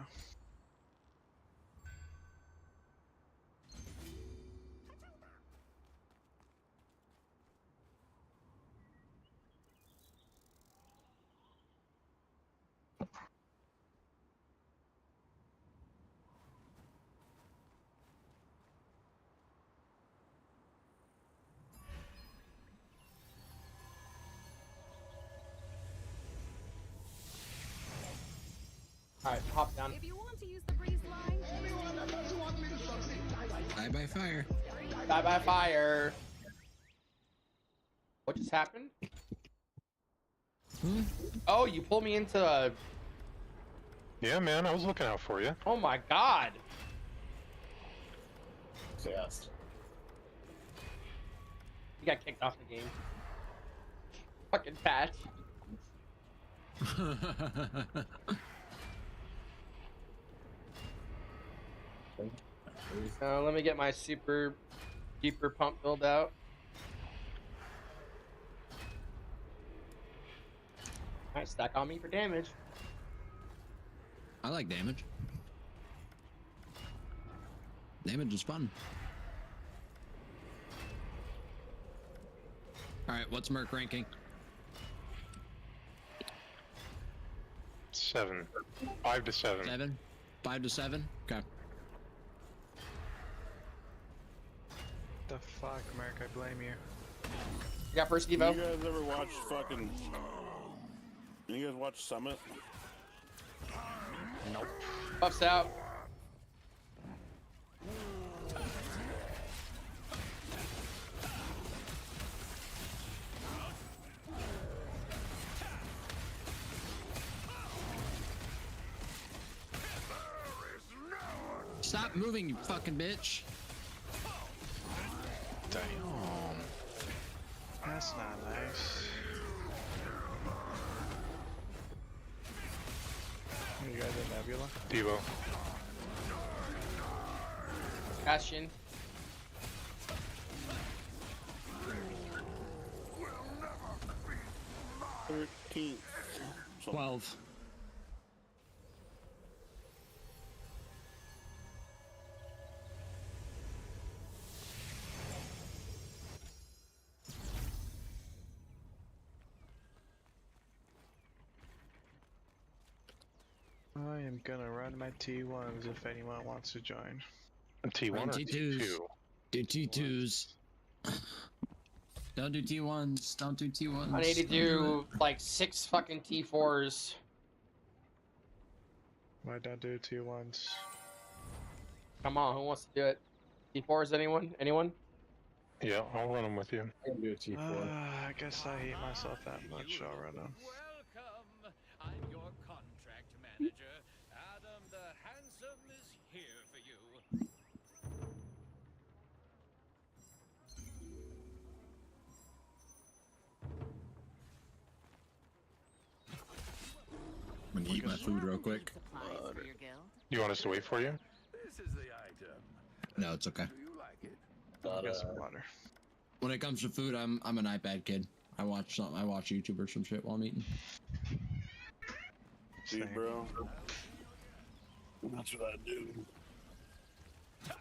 Alright, hop down. If you want to use the breeze line, Die by fire. Die by fire. What just happened? Oh, you pulled me into a... Yeah, man, I was looking out for you. Oh my god. Fast. You got kicked off the game. Fucking patch. Let me get my super deeper pump build out. Alright, stack on me for damage. I like damage. Damage is fun. Alright, what's Merc ranking? 7. 5 to 7. 7? 5 to 7? Okay. The fuck, Merc, I blame you. You got first Evo? You guys ever watch fucking... You guys watch Summit? Nope. Buffs out. Stop moving, you fucking bitch. Damn. That's not nice. You guys at Nebula? Devo. Bastion. Will 13th. 12. I am gonna run my T1s if anyone wants to join. T1 or T2s. T2? Do T2s. Don't do T1s. Don't do T1s. I need to do like 6 fucking T4s. Why don't do T1s? Come on, who wants to do it? T4s, anyone? Anyone? Yeah, I'll run them with you. I can do a T4. I guess I hate myself that much. I'll run them. Welcome. I'm your contract manager. Adam the Handsome is here for you. I'm gonna eat my food real quick. You want us to wait for you? This is the item. No, it's okay. Do you like it? I'll get some water. When it comes to food, I'm an iPad kid. I watch something. I watch YouTube or some shit while I'm eating. See, bro. That's what I do. There's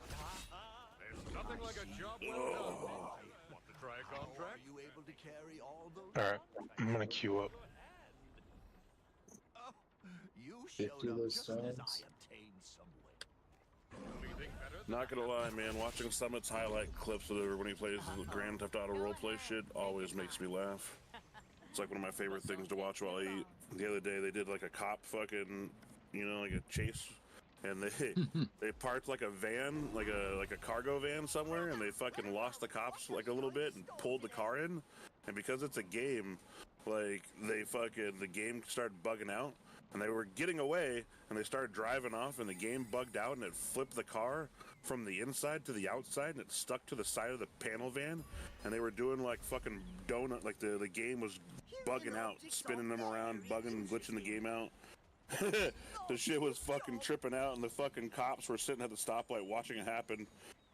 nothing like a job well done. Want to try a contract? Are you able to carry all those? Alright, I'm gonna queue up. You 50 showed of up those just as I stones. obtained some Not gonna lie, man. Watching Summit's highlight clips of when he plays the Grand Theft Auto roleplay shit always makes me laugh. It's like one of my favorite things to watch while I eat. The other day they did like a cop fucking, you know, like a chase, and they parked like a van, like a cargo van somewhere, and they fucking lost the cops like a little bit and pulled the car in. And because it's a game, like the game started bugging out, and they were getting away, and they started driving off, and the game bugged out, and it flipped the car from the inside to the outside, and it stuck to the side of the panel van, and they were doing like fucking donut, like the game was bugging out, spinning them around, bugging, glitching the game out. The shit was fucking tripping out, and the fucking cops were sitting at the stoplight watching it happen.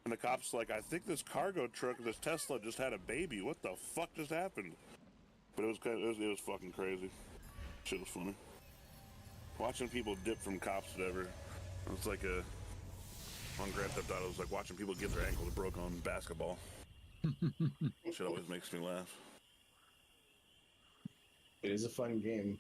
And the cops like, I think this cargo truck, this Tesla, just had a baby. What the fuck just happened? But it was fucking crazy. Shit was funny. Watching people dip from cops, whatever. It's like on Grand Theft Auto, it was like watching people get their ankles broke on basketball. Shit always makes me laugh. It is a fun game.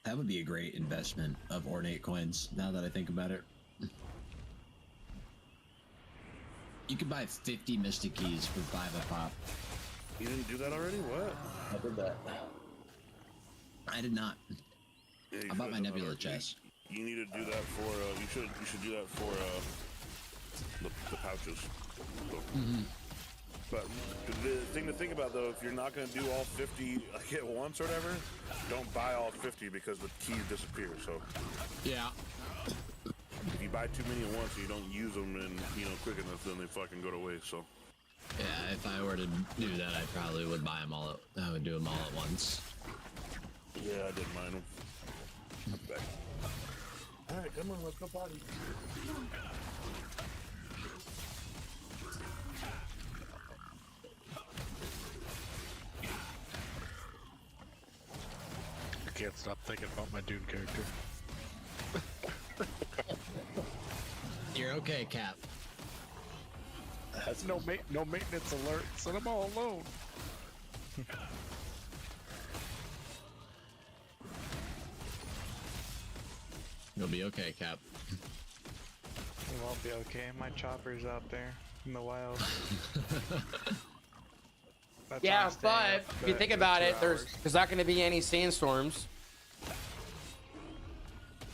That would be a great investment of ornate coins, now that I think about it. You could buy 50 Mystic Keys for 5 a pop. You didn't do that already? What? I did that. I did not. Yeah, I bought my Nebula chest. You need to do that for, you should do that for, the pouches. So. But the thing to think about, though, if you're not going to do all 50 like at once or whatever, don't buy all 50 because the keys disappear. So yeah, if you buy too many at once and you don't use them and quick enough, then they fucking go to waste. So yeah, if I were to do that, I probably would buy them all. I would do them all at once. Yeah, I didn't mind them. Back. All right, come on, let's go party. I can't stop thinking about my Dune character. You're okay, Cap. That's no maintenance alerts, and I'm all alone. You'll be okay, Cap. You won't be okay. My chopper's out there in the wild. Yeah, but if you think about it, there's not going to be any sandstorms,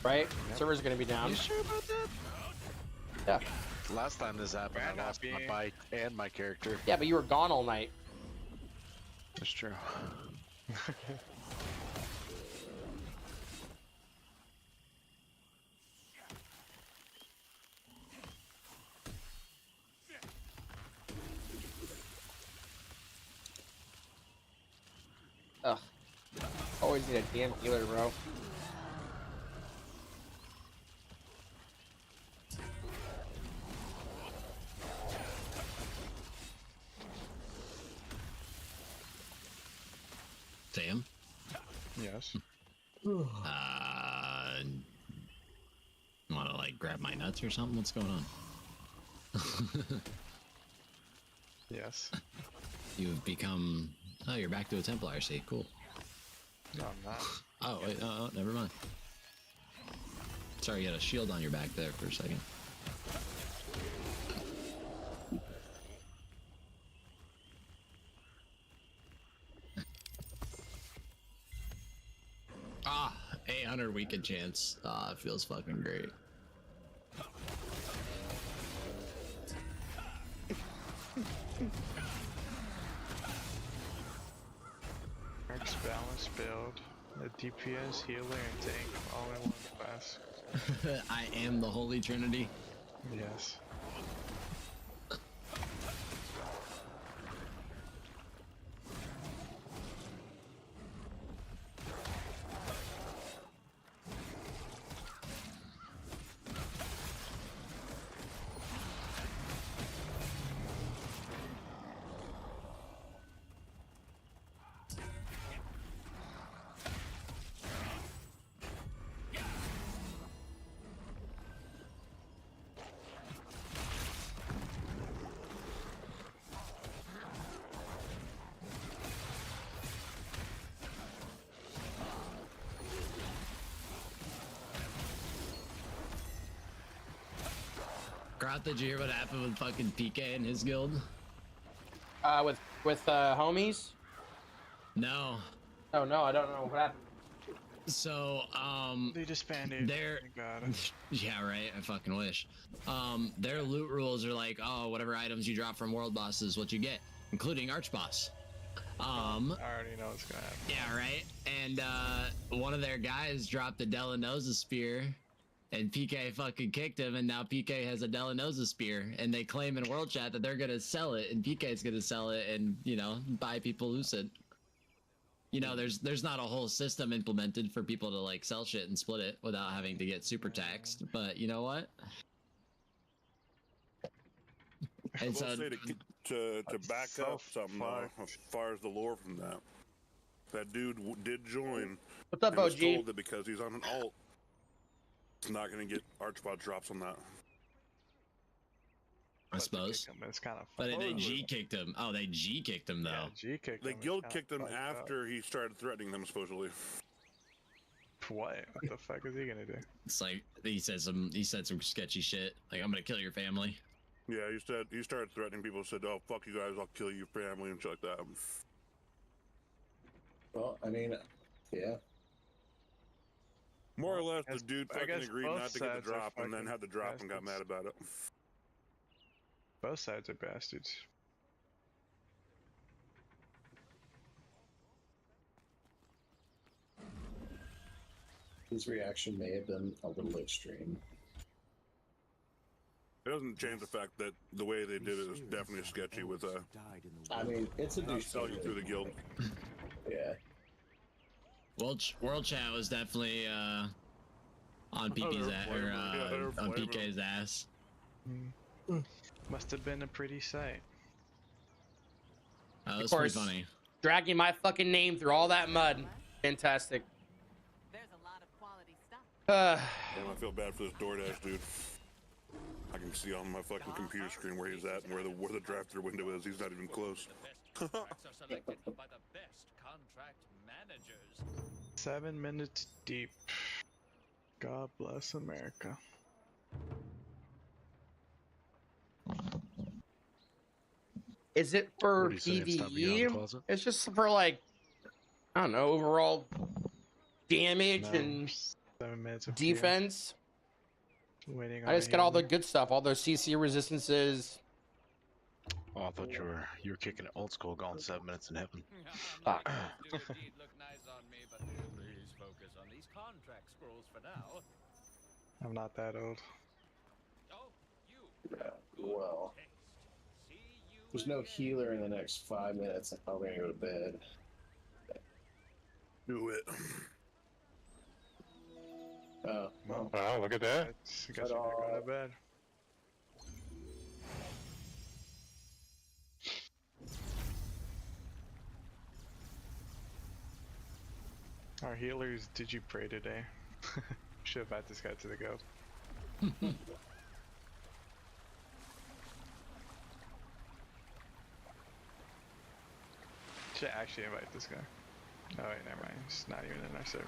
right? Yep. Server's going to be down. You sure about that? Yeah. Last time this happened, I lost my bike and my character. Yeah, but you were gone all night. That's true. Ugh. Always need a damn healer, bro. Sam? Yes. Want to like grab my nuts or something? What's going on? Yes. You've become. Oh, you're back to a Templar, I see. Cool. No, I'm not. Oh, wait, oh, never mind. Sorry, you had a shield on your back there for a second. Ah, 800 weekend chance. Ah, it feels fucking great. Max balance build, a DPS, healer, and tank all in one class. I am the Holy Trinity. Yes. Grot, did you hear what happened with fucking PK and his guild? With homies? No. Oh no, I don't know what happened. So, they disbanded. Their yeah, right. I fucking wish. Their loot rules are like, oh, whatever items you drop from world bosses, what you get, including Archboss. I already know what's gonna happen. Yeah, right. And one of their guys dropped a Delanosa spear, and PK fucking kicked him, and now PK has a Delanosa spear, and they claim in world chat that they're gonna sell it, and PK's gonna sell it, and you know, buy people lucid. You know, there's not a whole system implemented for people to like sell shit and split it without having to get super taxed. But you know what? I will say to back up something though, as far as the lore from that dude did join. What's up, and was OG? told that because he's on an alt, he's not going to get Archbot drops on that. I suppose. It's kind of. But they G kicked him. Oh, they G kicked him though. Yeah, G kicked They him. guild kicked him after he started threatening them, supposedly. What? What the fuck is he gonna do? It's like he said some sketchy shit. Like, I'm gonna kill your family. Yeah, he started threatening people. Said, "Oh fuck you guys, I'll kill your family" and shit like that. Well, I mean, yeah. More or less, the dude fucking agreed not to get the drop, and then had the drop and got mad about it. Both sides are bastards. His reaction may have been a little extreme. It doesn't change the fact that the way they did it is definitely sketchy with I mean, it's a not selling through the guild. Yeah. World chat was definitely on PP's ass, or on PK's ass. Must have been a pretty sight. That was Of course, pretty funny. dragging my fucking name through all that mud. Fantastic. There's a lot of quality stuff. Damn, I feel bad for this DoorDash dude. I can see on my fucking computer screen where he's at and where the drafter window is. He's not even close. Contracts are selected by the best contract managers. 7 minutes deep. God bless America. Is it for What do you say, it's time to get out of the PvE? closet? It's just for like, I don't know, overall damage No, and 7 minutes of defense. Waiting on I just a get all the healer. good stuff, all those CC resistances. Oh, I thought you were kicking it old school, going 7 minutes in heaven. Do indeed look nice on me, but please focus on these contract scrolls for now. I'm not that old. Oh, you. Yeah, well. There's no healer in the next 5 minutes. I'm probably gonna go to bed. Do it. Oh, well. Wow, look at that. I guess you're not going to bed. Our healers, did you pray today? Should have added this guy to the guild. Should actually invite this guy. Oh wait, never mind. He's not even in our server.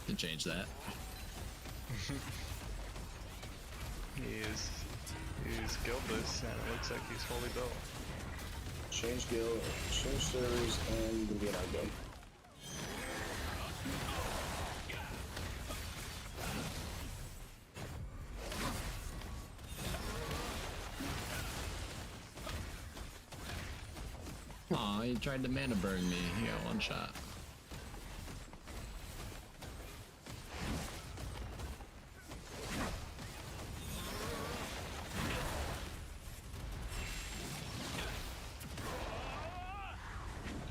Can change that. He's guildless, and it looks like he's fully built. Change guild, change servers, and you can be in our guild. Aw, he tried to mana burn me. He got one shot.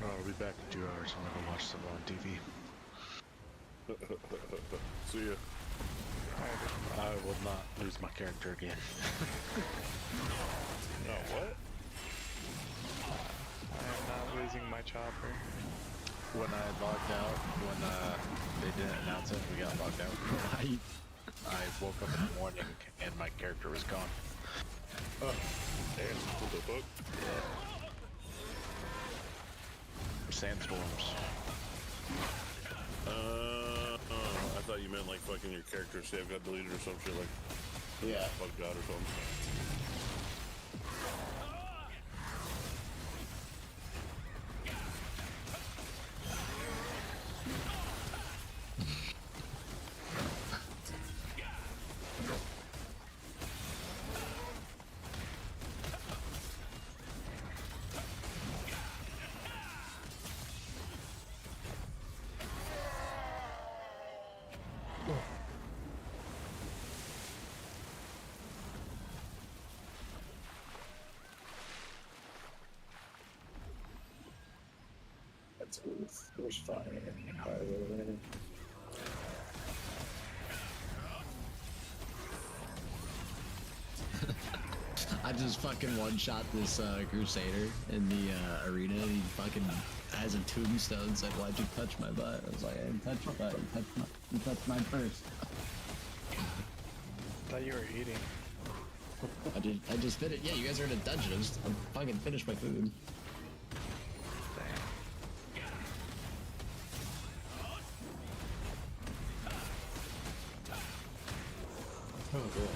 Oh, I'll be back in 2 hours. I'm gonna watch some on TV. See ya. I will not lose my character again. No, what? I am not losing my chopper. When I logged out, when they didn't announce it, we got logged out. I woke up in the morning and my character was gone. Damn, what the fuck? Sandstorms. I thought you meant like fucking your character save got deleted or some shit like. Yeah. Bugged out or something. There's fire. Fire over there. I just fucking one-shot this Crusader in the arena, and he fucking has a tombstone said, "Why'd you touch my butt?" I was like, "I didn't touch your butt. You touched mine first." Thought you were eating. I just finished. Yeah, you guys are in a dungeon. I fucking finished my food. Oh, cool.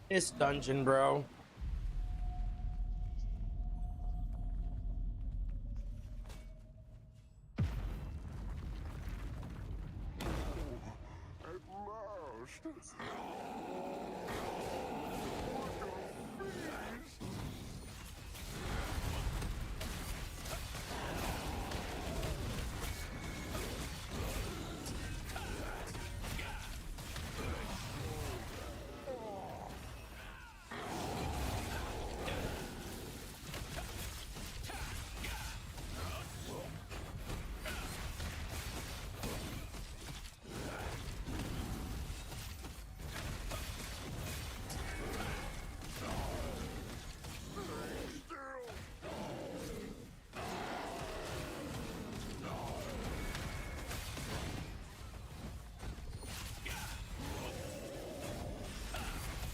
This dungeon, bro.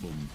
Boom.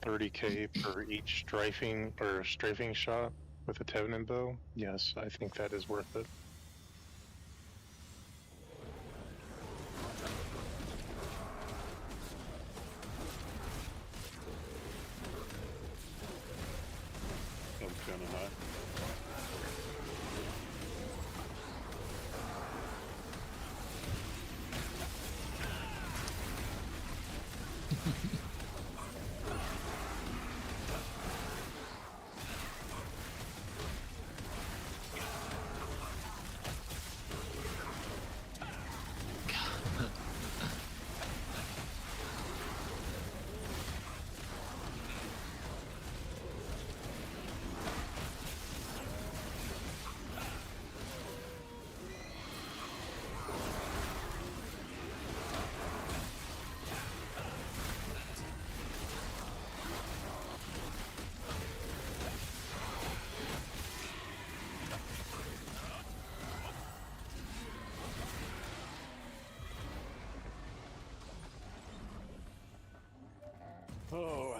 $30K for each strafing shot with a Tevenin bow. Yes, I think that is worth it. Sounds kind of high.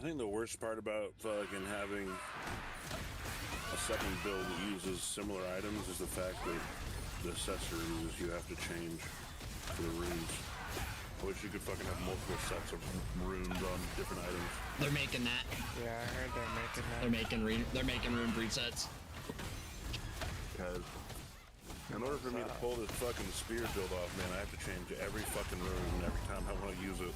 I think the worst part about fucking having a second build that uses similar items is the fact that the accessories you have to change for the runes. I wish you could fucking have multiple sets of runes on different items. They're making that. Yeah, I heard they're making that. They're making rune presets. Because in order for me to pull this fucking spear build off, man, I have to change every fucking rune every time I want to use it.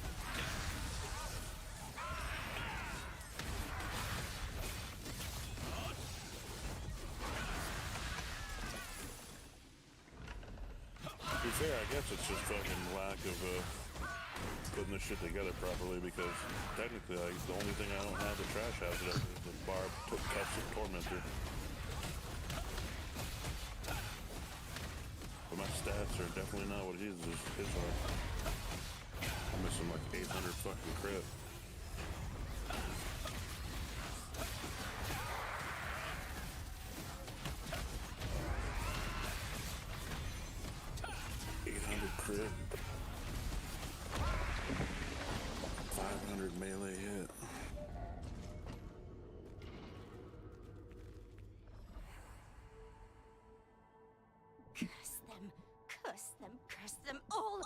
To be fair, I guess it's just fucking lack of putting this shit together properly, because technically the only thing I don't have the trash house is the barb custom tormentor. But my stats are definitely not what his are. I'm missing like 800 fucking crit. Crit. 500 melee hit. Curse them all!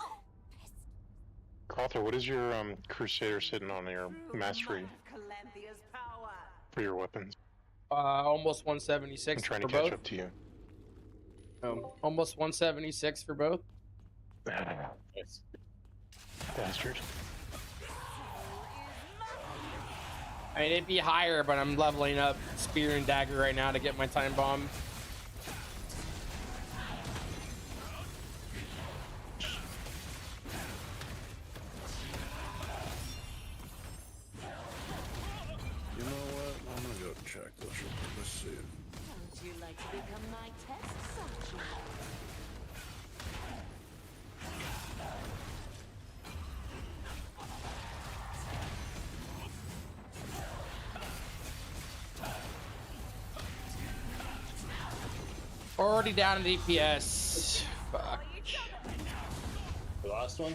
Arthur, what is your Crusader sitting on your mastery for your weapons? Almost 176 I'm trying for to catch both. up to you. Almost 176 for both. Bastard. I mean, it'd be higher, but I'm leveling up spear and dagger right now to get my time bomb. You know what? I'm gonna go check this. Let's see. Would you like to become my test subject? Already down in DPS. Fuck. The last one?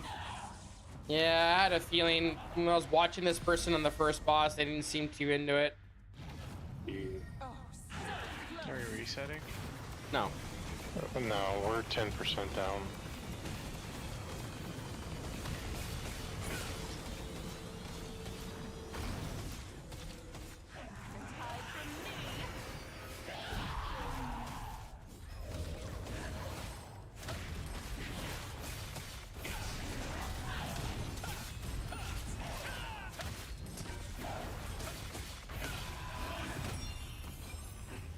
Yeah, I had a feeling when I was watching this person on the first boss, they didn't seem too into it. Are you resetting? No. No, we're 10% down.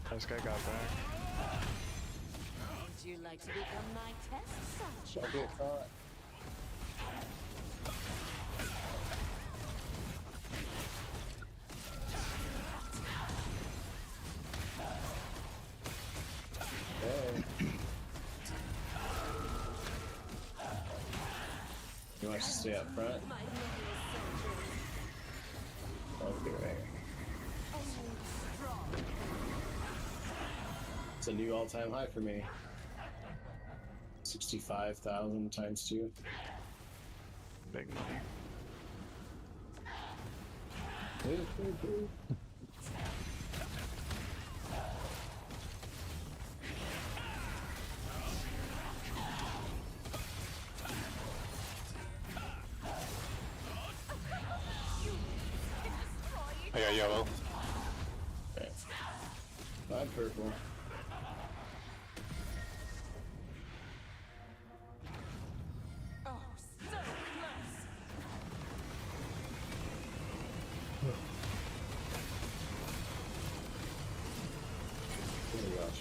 This guy got back. Would you like to become my test subject? I'll get caught. Hey. You want us to stay up front? Okay. It's a new all-time high for me. 65,000 times 2. Big money. I got yellow. Okay. I'm purple. Oh my gosh.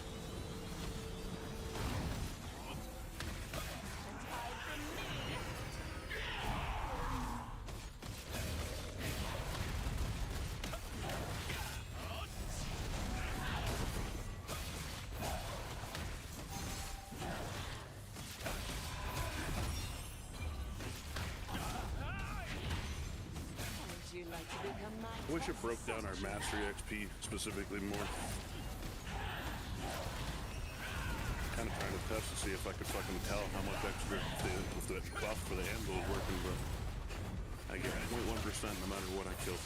Would you like to become my I wish it broke down our mastery XP specifically more. Kind of trying to test to see if I could fucking tell how much extra if the buff for the anvil is working, but I get 0.1% no matter what I kill.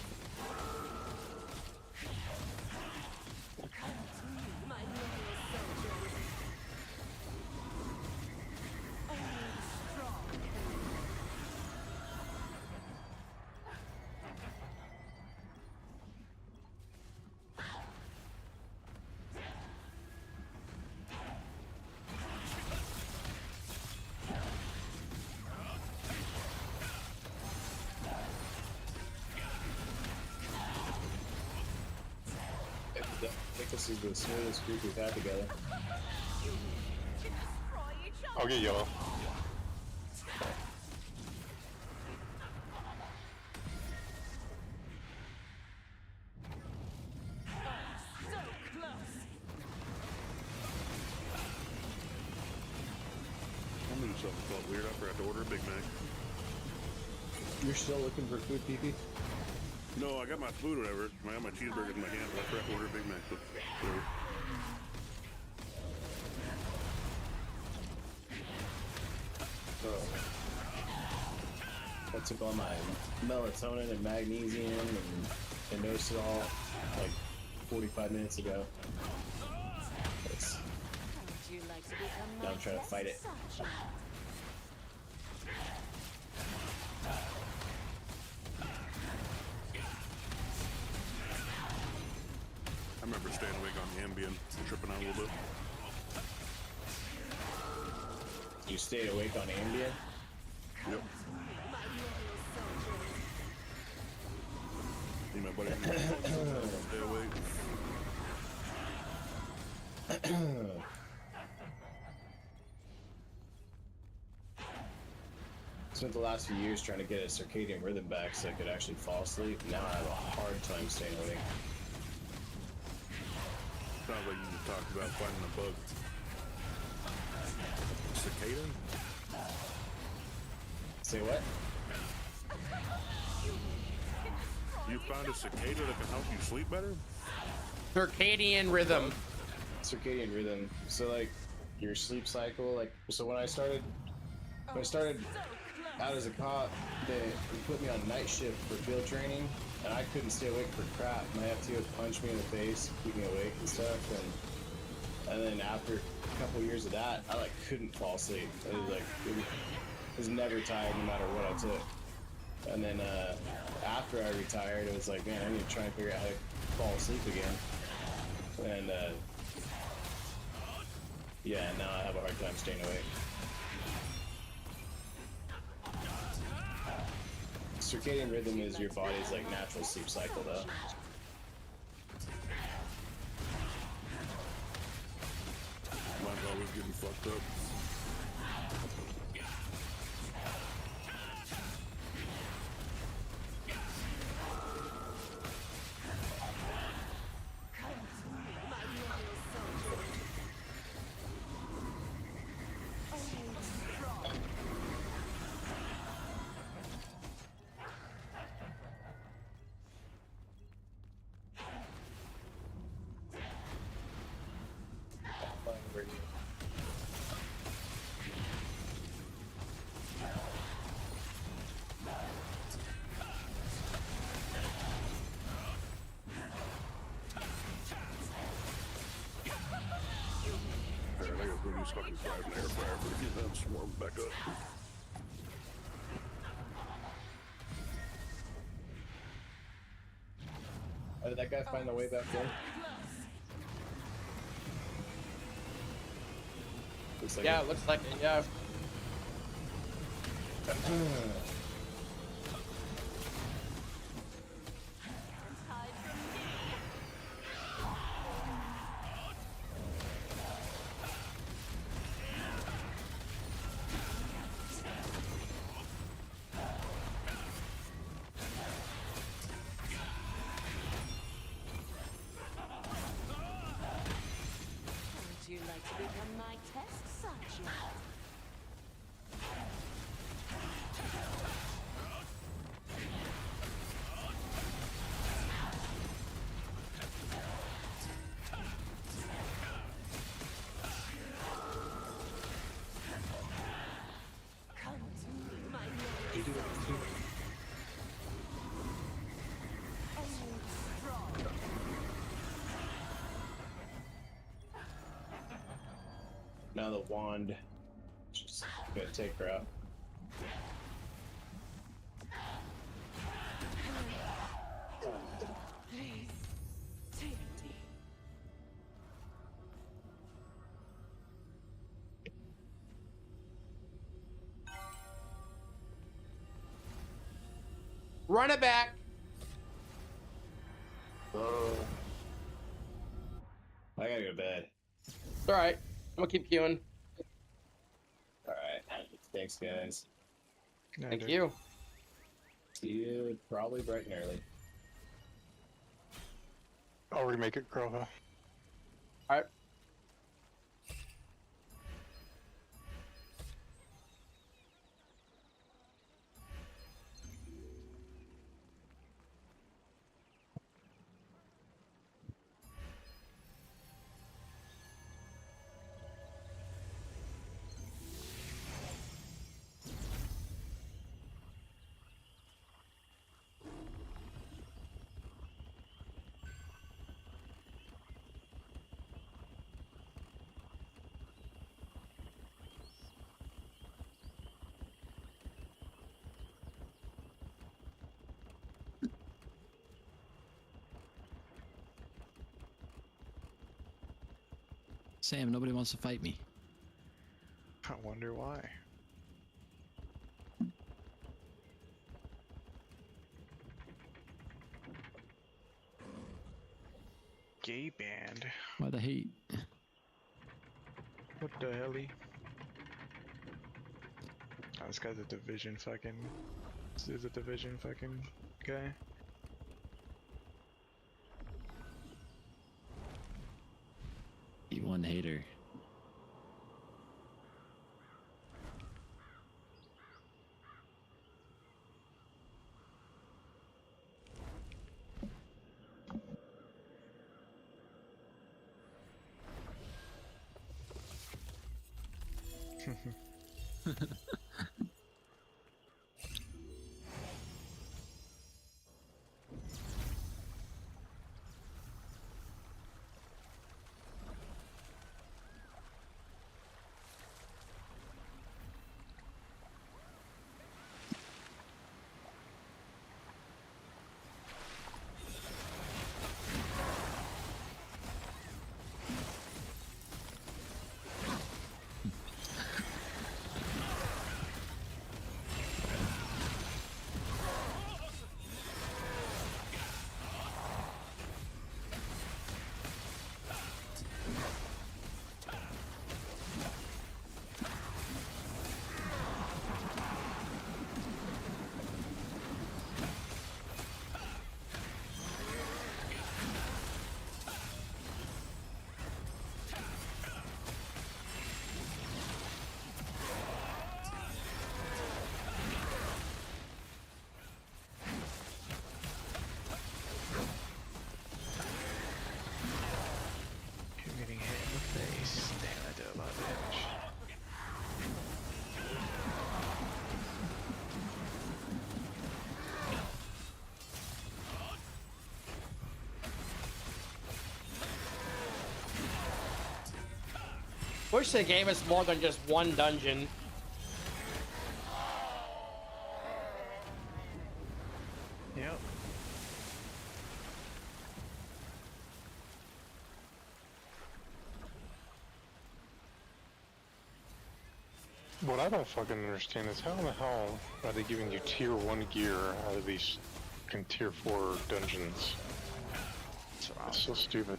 This is the smoothest group we've had together. I'll get yellow. I'm doing something felt weird. I forgot to order a Big Mac. You're still looking for food, PP? No, I got my food or whatever. I got my cheeseburger in my hand, but I forgot to order a Big Mac. But whatever. I took all my melatonin and magnesium and dosed it all like 45 minutes ago. Now I'm trying to fight it. I remember staying awake on Ambien, tripping out a little bit. You stayed awake on Ambien? Yep. Me and my buddy stay awake. Spent the last few years trying to get a circadian rhythm back so I could actually fall asleep. Now I have a hard time staying awake. Sounds like you just talked about finding a bug. Cicada? Say what? You found a cicada that can help you sleep better? Circadian rhythm. Circadian rhythm. So like your sleep cycle, like so when I started out as a cop, they put me on night shift for field training, and I couldn't stay awake for crap. My FT would punch me in the face, keep me awake and stuff, and then after a couple years of that, I like couldn't fall asleep. It was like I was never tired no matter what I took. And then after I retired, it was like, man, I need to try and figure out how to fall asleep again. And yeah, now I have a hard time staying awake. Circadian rhythm is your body's like natural sleep cycle, though. Mine's always getting fucked up. Use fucking fries and air fryer for to get them swarmed back up. Did that guy find the way back there? Looks like Yeah, it looks like it, yeah. Would you like to become my test subject? Come to me, my Now the wand, just gonna take her out. Please, take me. Run it back. all right. I'm gonna keep queuing. All right. Thanks, guys. Thank you. See you probably bright and early. I'll remake it, Grova. All right. Sam, nobody wants to fight me. I wonder why. Gay band. Why the hate? What the helly? Oh, this guy's a division fucking. This is a division fucking guy. E1 hater. You're getting hit in the face. Damn, that did a lot of damage. Wish they gave us more than just one dungeon. Yep. What I don't fucking understand is how in the hell are they giving you tier 1 gear out of these fucking tier 4 dungeons? That's so stupid.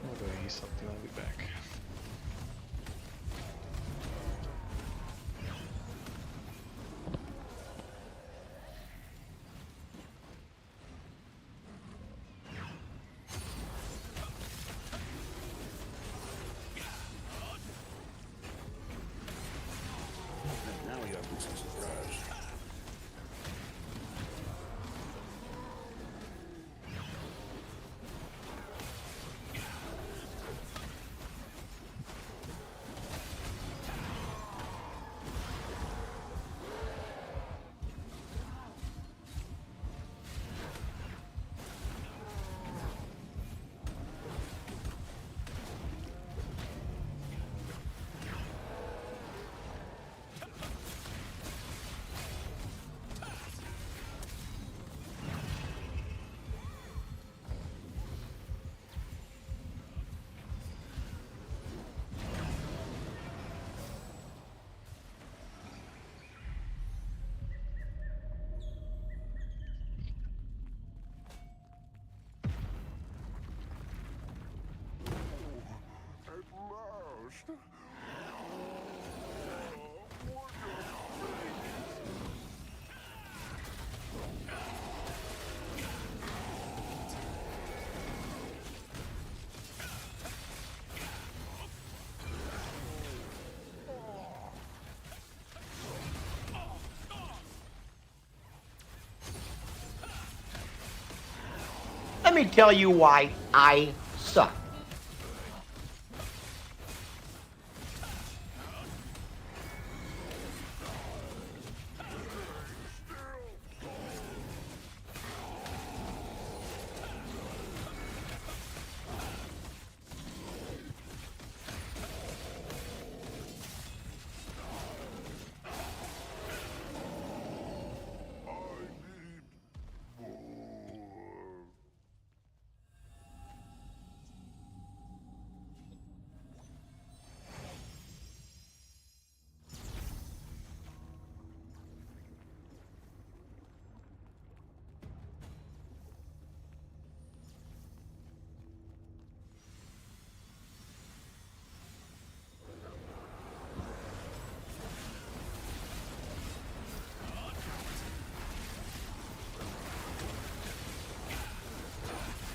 I'll go eat something, I'll be back. Now we got to some surprise. Let me tell you why I suck.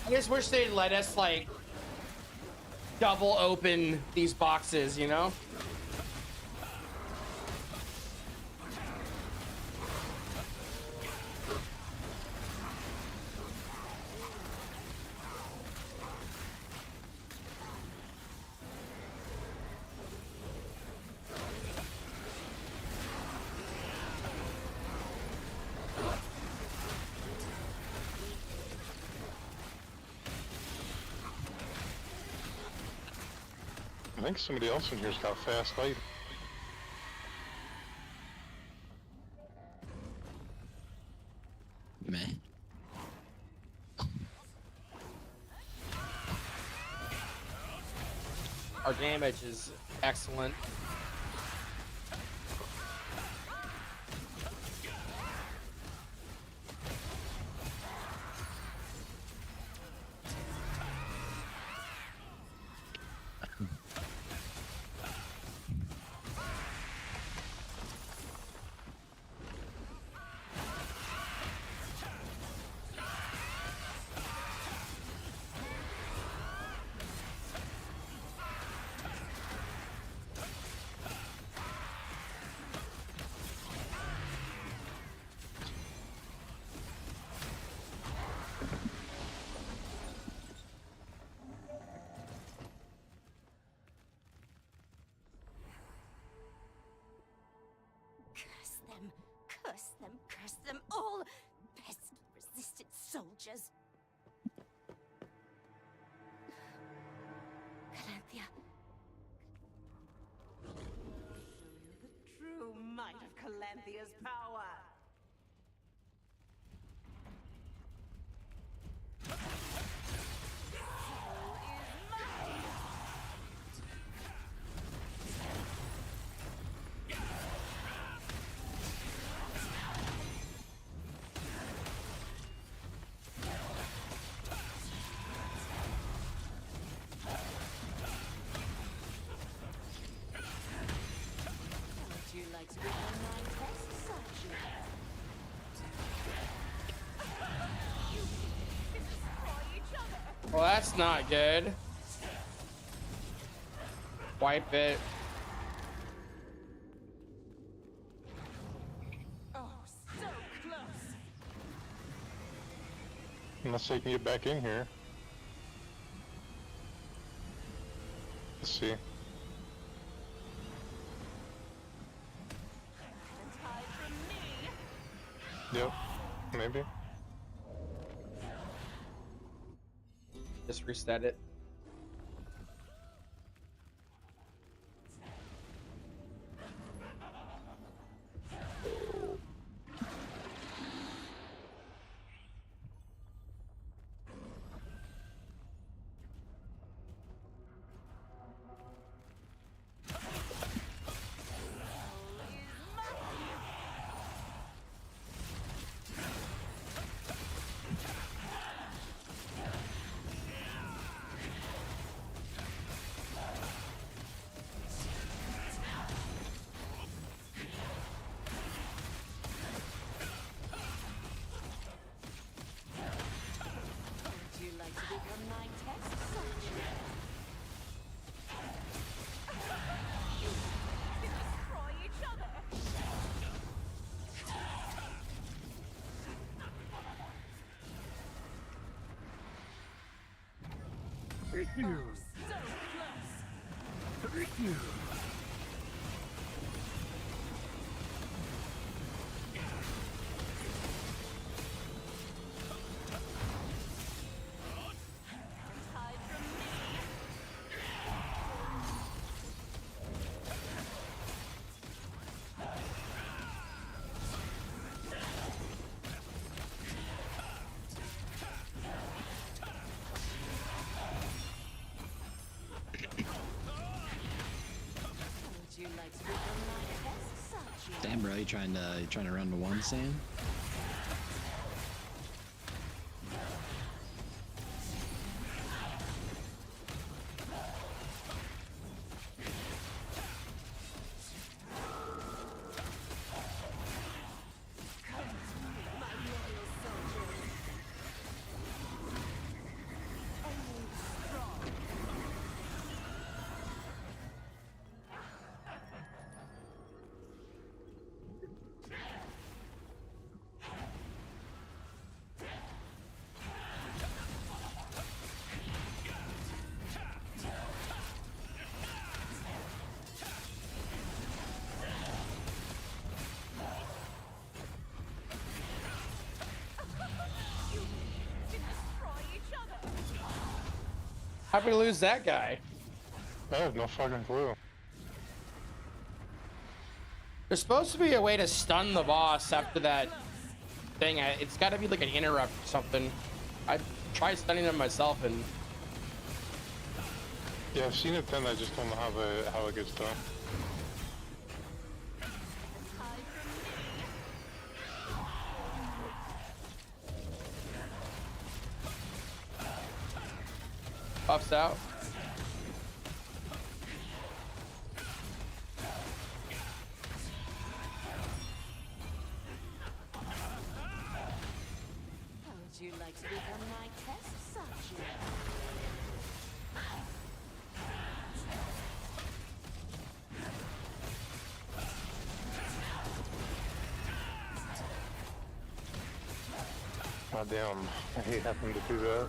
I just wish they'd let us like double open these boxes, you know? I think somebody else in here's got fast light. Meh. Our damage is excellent. Curse them all! Pesky resistant soldiers! Calanthea. Show you the true might of Calanthea's power! Well, that's not good. Wipe it. Oh, so close! Unless they can get back in here. Let's see. Yep, maybe. Just reset it. become my test subject. Destroy each other. Damn, bro, you trying to run to one, Sam? How'd we lose that guy? I have no fucking clue. There's supposed to be a way to stun the boss after that thing. It's got to be like an interrupt or something. I tried stunning him myself and... Yeah, I've seen it done, I just don't know how it gets done. Buffs out. How would you like to become my test subject? God damn, I hate having to do that.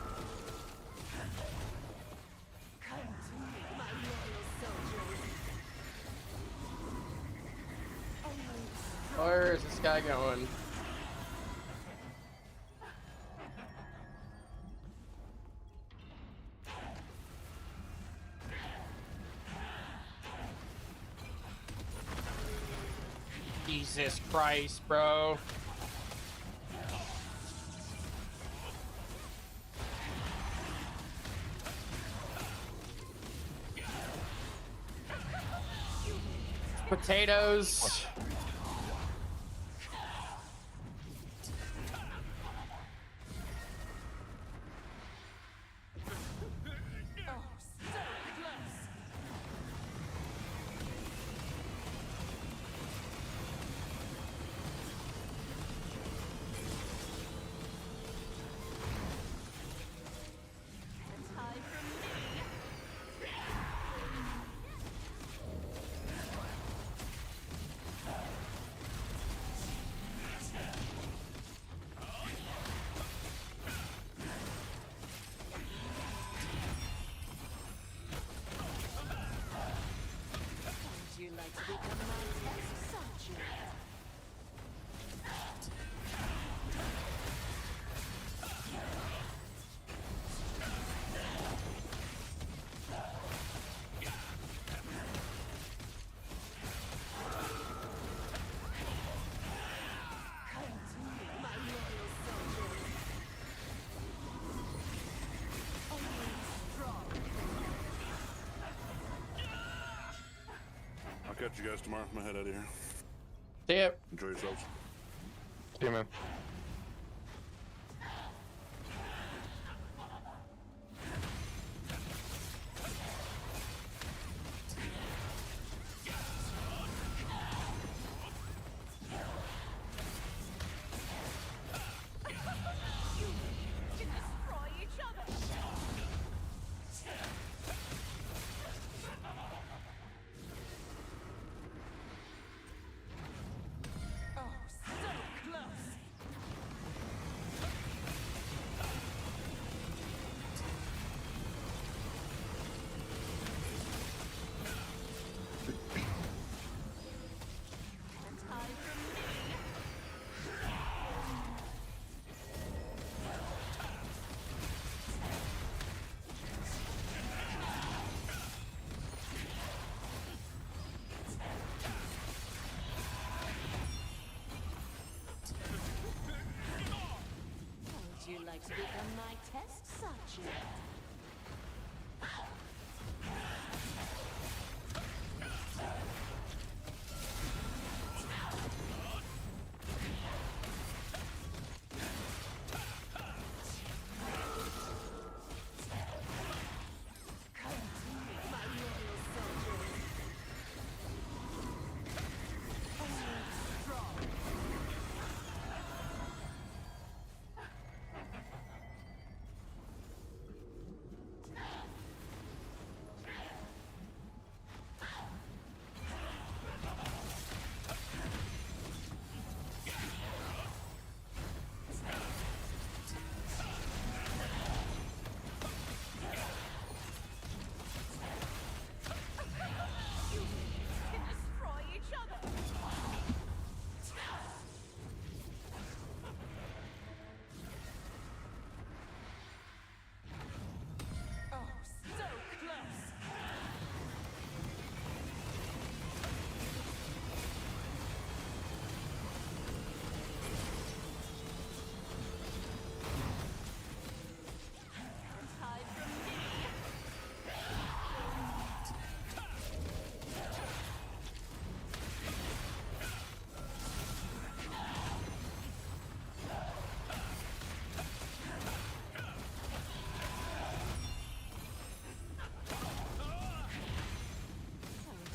Where is this guy going? Jesus Christ, bro. Potatoes. Would you like to become my test subject? I'll catch you guys tomorrow. I'm gonna head out of here. See ya. Enjoy yourselves. See you, man. Destroy each other. like to become my test subject?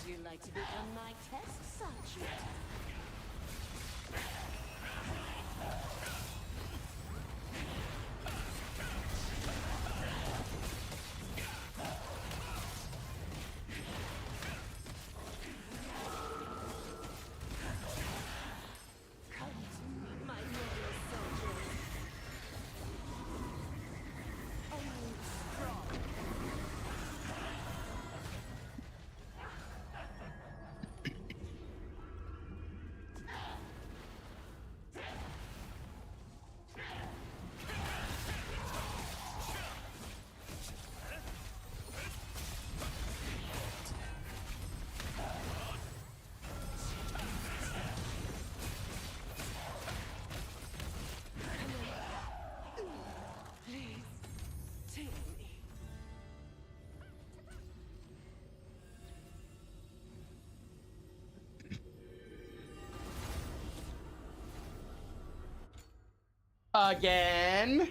Would you like to become my test subject? Come to me, my loyal soldiers. Only strong. Please, take me. Again.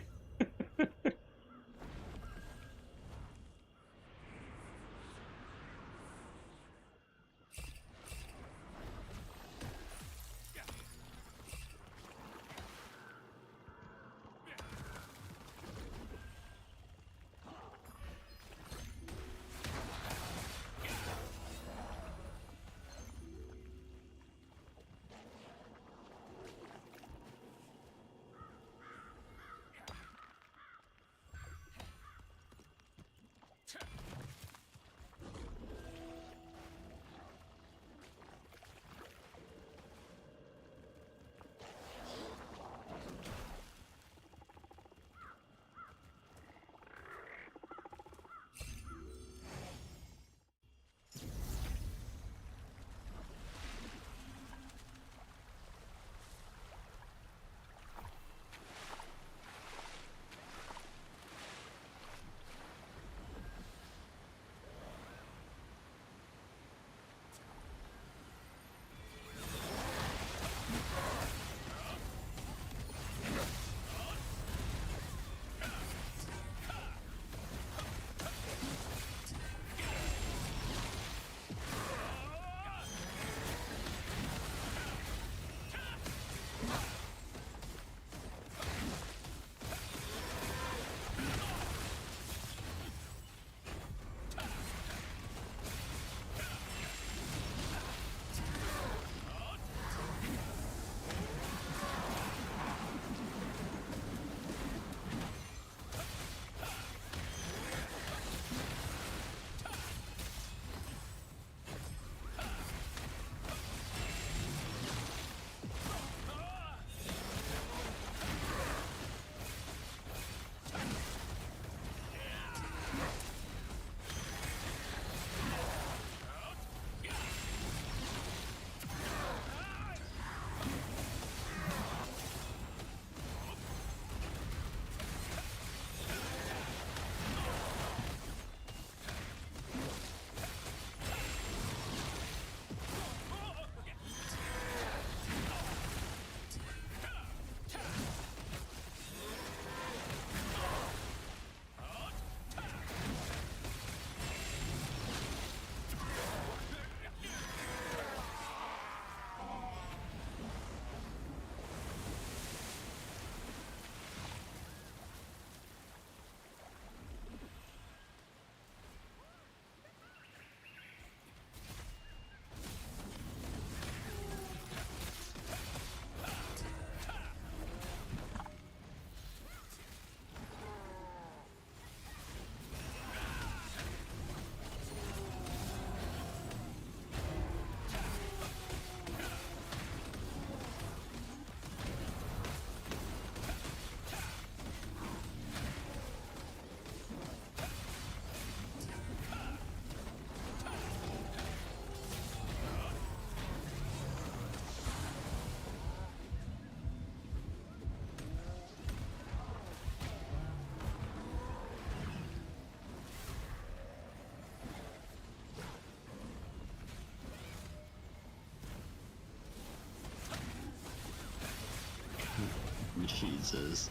Jesus.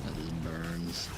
That just burns.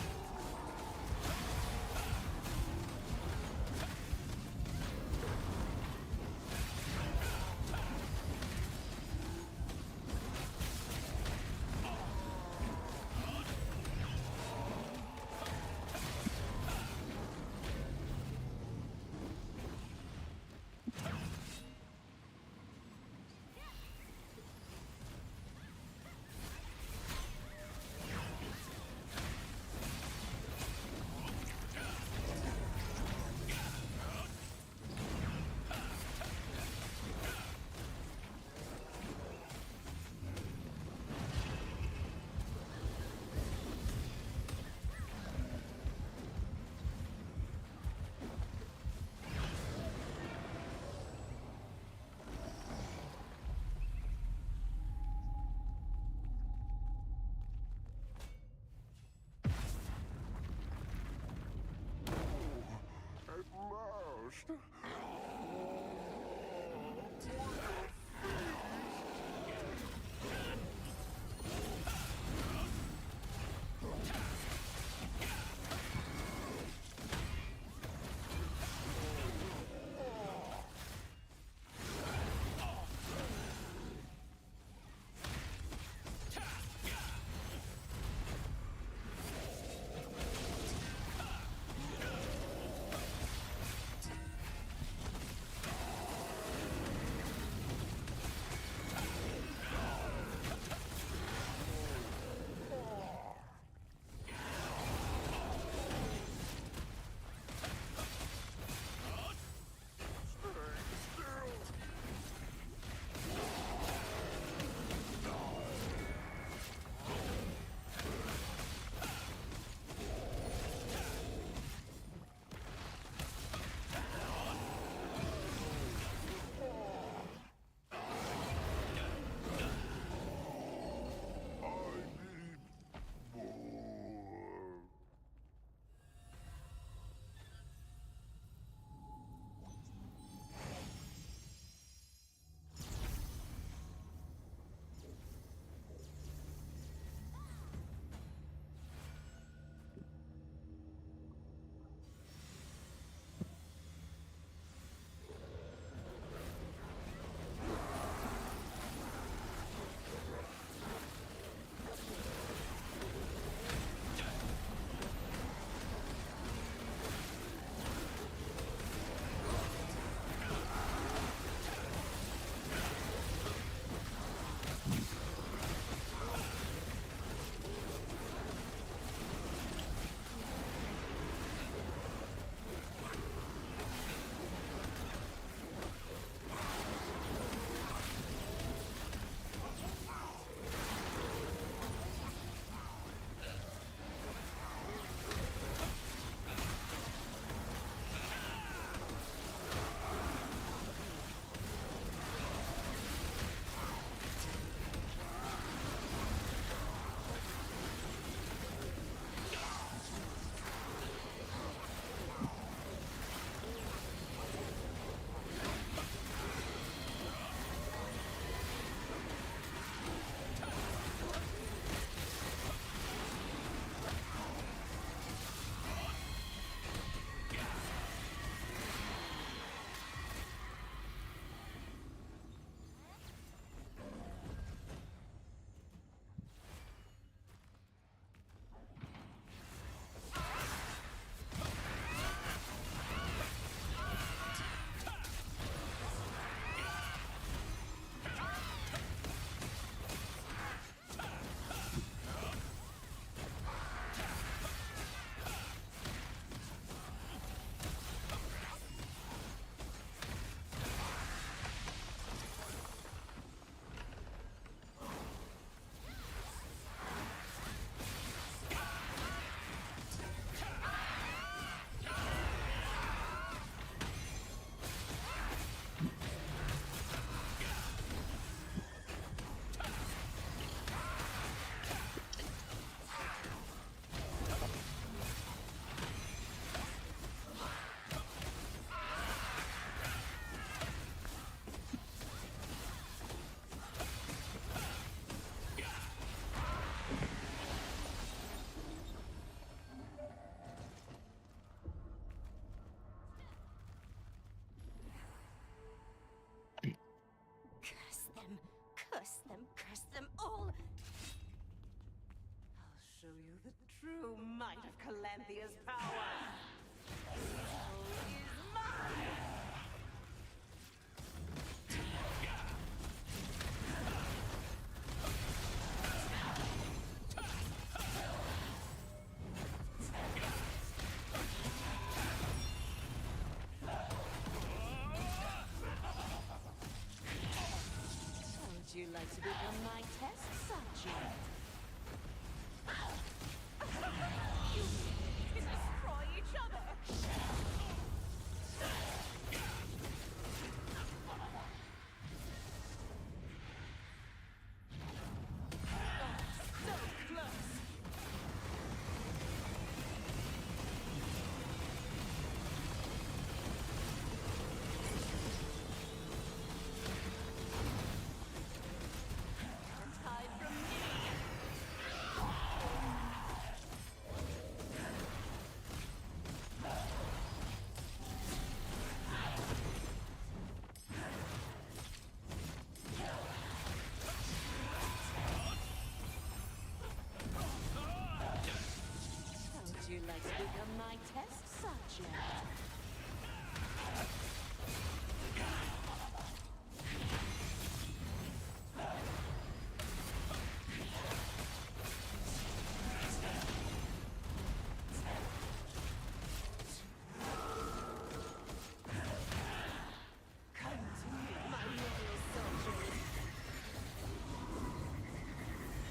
them, curse them all. I'll show you the true might of Calanthia's power. Hell is mine! Would you like to become my test subject? You can destroy each other! So close! Hide from me! Would you like to become my test subject? Come to me, my loyal soldiers.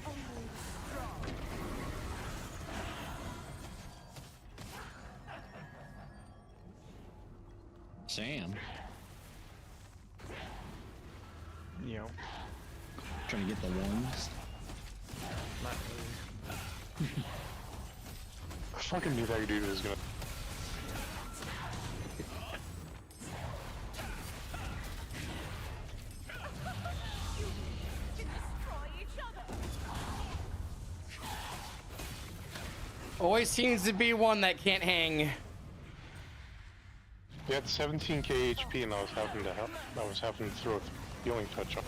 Only the strong. Sam. Yo. Trying to get the ones. Not really. I fucking knew that dude was gonna. Can destroy each other! Always seems to be one that can't hang. He had 17k HP and I was having to throw a healing touch on.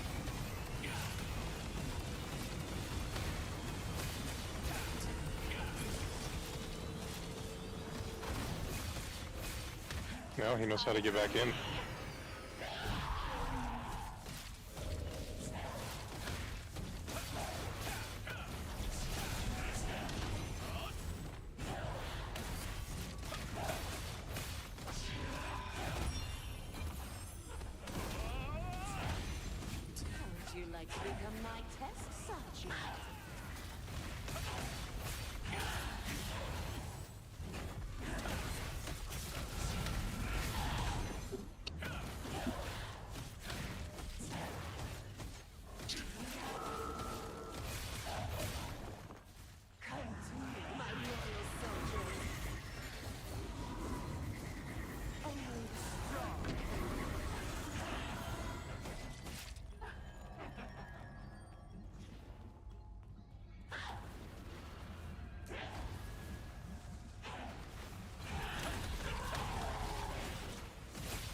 Now he knows how to get back in. Would you like to become my test subject? Come to me, my loyal soldiers. Only the strong.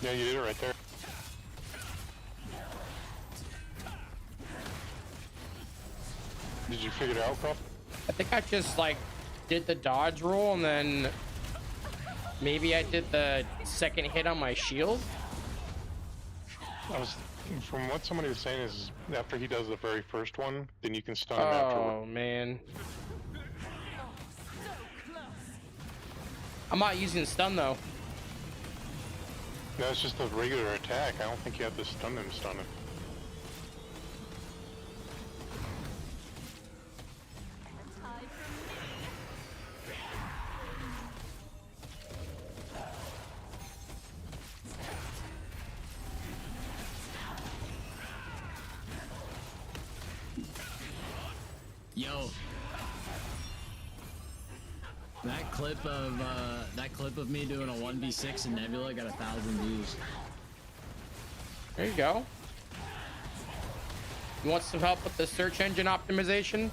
Yeah, you did it right there. Did you figure it out, Prof? I think I just like did the dodge roll and then maybe I did the second hit on my shield. From what somebody was saying is after he does the very first one, then you can stun him afterward. Oh man. I'm not using stun though. No, it's just a regular attack. I don't think you have to stun him. Yo. That clip of me doing a 1v6 in Nebula got 1,000 views. There you go. You want some help with the search engine optimization?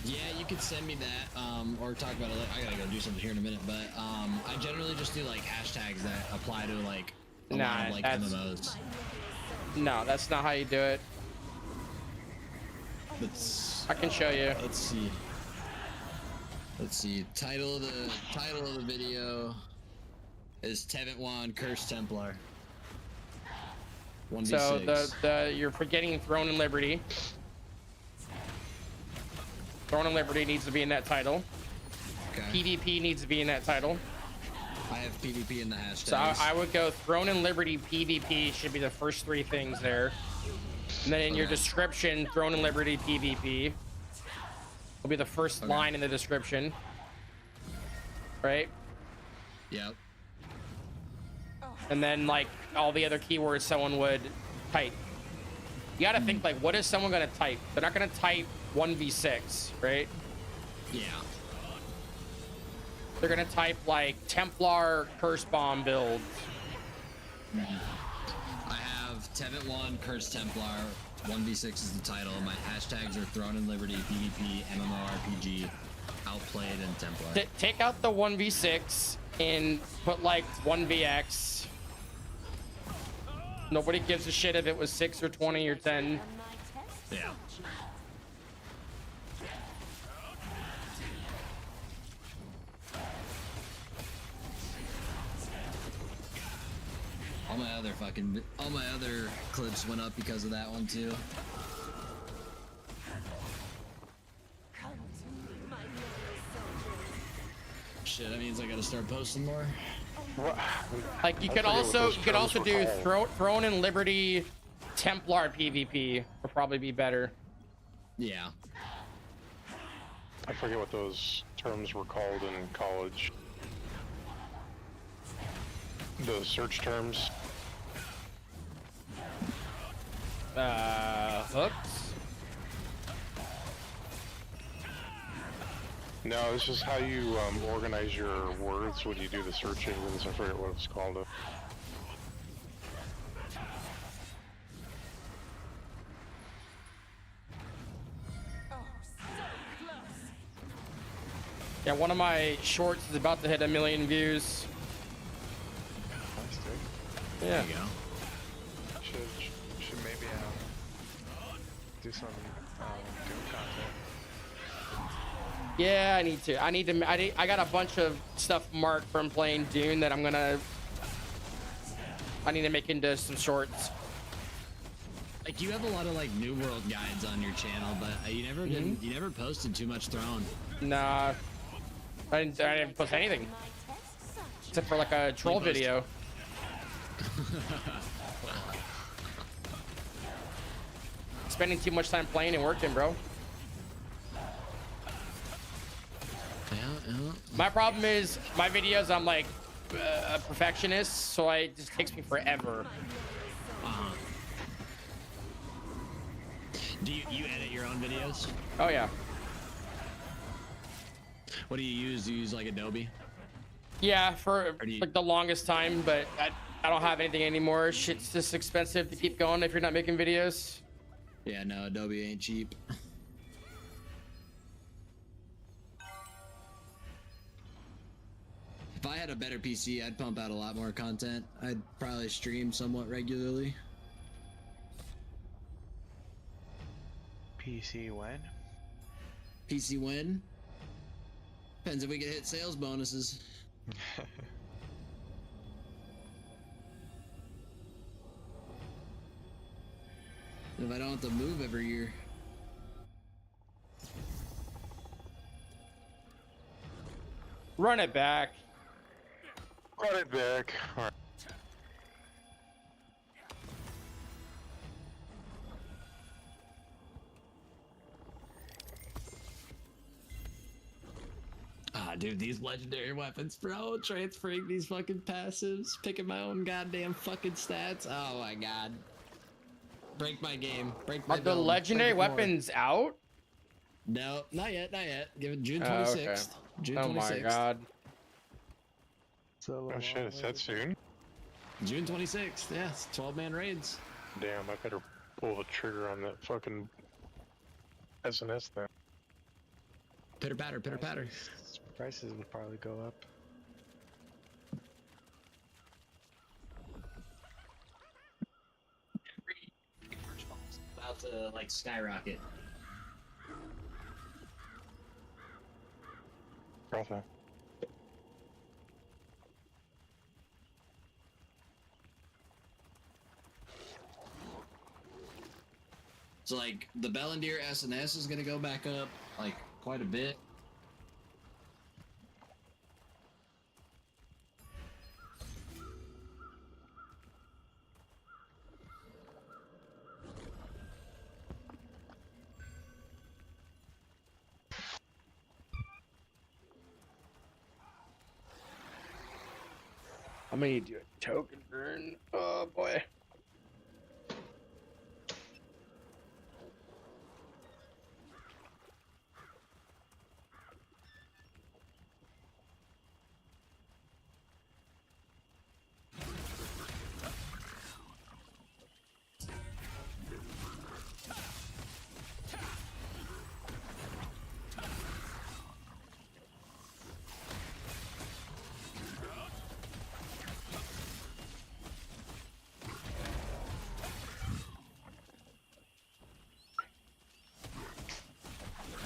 Yeah, you could send me that, or talk about it. I gotta go do something here in a minute, but I generally just do like hashtags that apply to like a lot of like MMOs. No, that's not how you do it. I can show you. Let's see. Let's see. Title of the video is Tevent Wan Cursed Templar. 1v6. So you're forgetting Throne and Liberty. Throne and Liberty needs to be in that title. Okay. PvP needs to be in that title. I have PvP in the hashtag. So I would go Throne and Liberty PvP should be the first 3 things there. And then in your description, Throne and Liberty PvP will be the first line in the description. Right? Yep. And then like all the other keywords someone would type. You gotta think like, what is someone gonna type? They're not gonna type 1v6, right? Yeah. They're gonna type like Templar Curse Bomb build. I have Tevent 1 Cursed Templar. 1v6 is the title. My hashtags are Throne and Liberty, PvP, MMORPG, Outplayed, and Templar. Take out the 1v6 and put like 1vx. Nobody gives a shit if it was 6 or 20 or 10. Yeah. All my other clips went up because of that one too. Shit, that means I gotta start posting more. Like you could also do Throne and Liberty Templar PvP would probably be better. Yeah. I forget what those terms were called in college. The search terms. Hooks? No, it's just how you organize your words when you do the search engines. I forget what it's called. Yeah, one of my shorts is about to hit 1 million views. Yeah. There you go. Should maybe do some Dune content. Yeah, I got a bunch of stuff marked from playing Dune that I need to make into some shorts. Like you have a lot of like New World guides on your channel, but you never posted too much Throne. Nah, I didn't post anything except for like a troll video. Spending too much time playing and working, bro. Yeah. My problem is my videos, I'm like a perfectionist, so it just takes me forever. Do you edit your own videos? Oh yeah. What do you use? Do you use like Adobe? Yeah, for like the longest time, but I don't have anything anymore. Shit's just expensive to keep going if you're not making videos. Yeah, no, Adobe ain't cheap. If I had a better PC, I'd pump out a lot more content. I'd probably stream somewhat regularly. PC when? PC when? Depends if we can hit sales bonuses. If I don't have to move every year. Run it back. Run it back. All right. Ah, dude, these legendary weapons, bro. Transferring these fucking passives, picking my own goddamn fucking stats. Oh my god. Break my game. Break my Are the legendary weapons out? No, not yet, not yet. Give it June 26th. Okay. June 26th. Oh my god. Oh shit, is that soon? June 26th, yeah, it's 12-man raids. Damn, I better pull the trigger on that fucking SNS thing. Pitter patter, pitter patter. Prices would probably go up. about to like skyrocket. Okay. So like the Bellendir SNS is gonna go back up like quite a bit. I'm gonna need to do a token burn. Oh boy.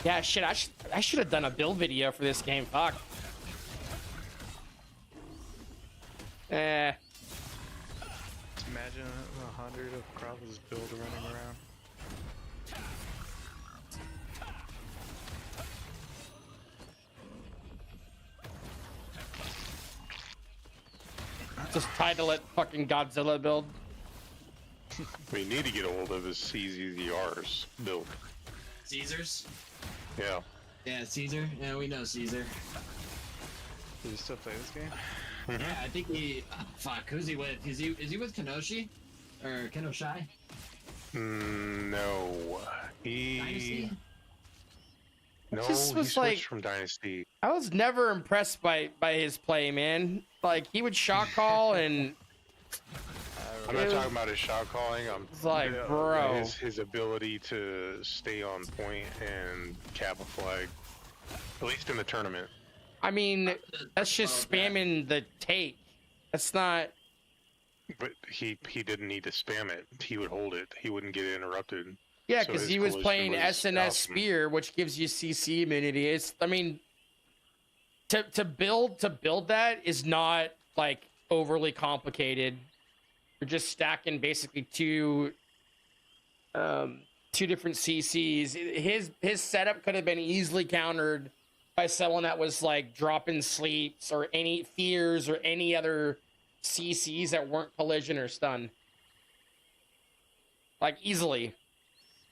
Yeah, shit, I should have done a build video for this game. Fuck. Imagine 100 of Kravis build running around. Just title it fucking Godzilla build. We need to get a hold of his CZR's build. Caesar's? Yeah. Yeah, Caesar. Yeah, we know Caesar. Does he still play this game? Yeah, I think he. Fuck, who's he with? Is he with Kenoshi? Or Kenoshai? No. Dynasty? No, Just he was switched like- from Dynasty. I was never impressed by his play, man. Like he would shot call and I'm not talking about his shot calling. I'm it's like, bro. his ability to stay on point and cap a flag, at least in the tournament. I mean, that's just spamming the take. That's not. But he didn't need to spam it. He would hold it. He wouldn't get interrupted. Yeah, So because his he was collision playing was SNS awesome. Spear, which gives you CC immunity. It's, I mean, to build that is not like overly complicated. You're just stacking basically two different CCs. His setup could have been easily countered by someone that was like dropping sleeps or any fears or any other CCs that weren't collision or stun. Like easily.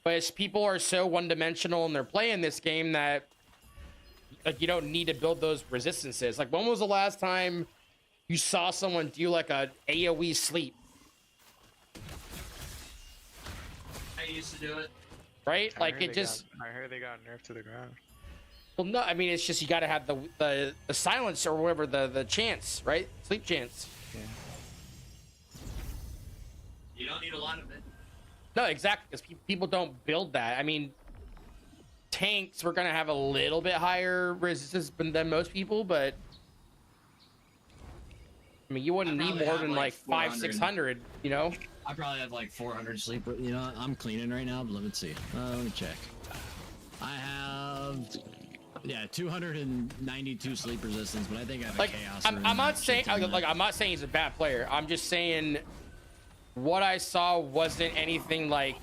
But people are so one-dimensional and they're playing this game that like you don't need to build those resistances. Like when was the last time you saw someone do like a AoE sleep? I used to do it. Right? I Like heard it they just I heard they got nerfed to the ground. well no, I mean it's just you gotta have the silence or whatever, the chance, right? Sleep chance. Yeah. You don't need a lot of it. No, exactly, because people don't build that. I mean, tanks we're gonna have a little bit higher resistance than most people, but I mean, you wouldn't need more than like 500-600, you know? I probably have like 400 sleep. You know, I'm cleaning right now, but let me see. Let me check. I have, 292 sleep resistance, but I think I have a Like, chaos. I'm not saying I'm not saying he's a bad player. I'm just saying what I saw wasn't anything like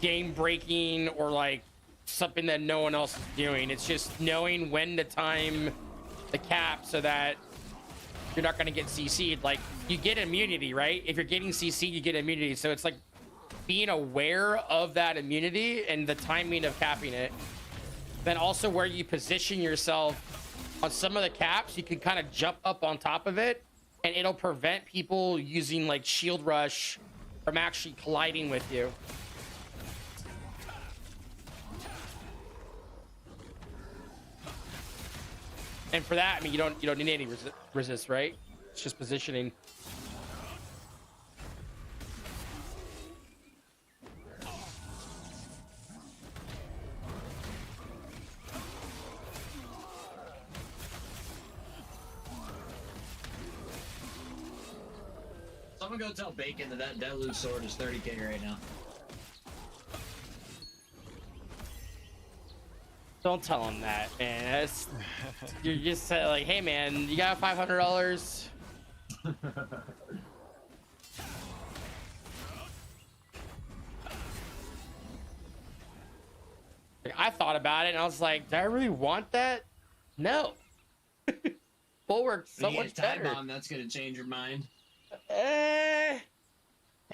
game breaking or like something that no one else is doing. It's just knowing when to time the cap so that you're not going to get CC'd. Like you get immunity, right? If you're getting CC'd, you get immunity. So it's like being aware of that immunity and the timing of capping it. Then also where you position yourself on some of the caps, you can kind of jump up on top of it and it'll prevent people using like shield rush from actually colliding with you. And for that, I mean, you don't need any resist, right? It's just positioning. Someone go tell Bacon that Deluge sword is 30k right now. Don't tell him that, man. You're just like, hey, man, you got $500. I thought about it, and I was like, do I really want that? No. Bulwark's so much better. Time bomb, that's gonna change your mind.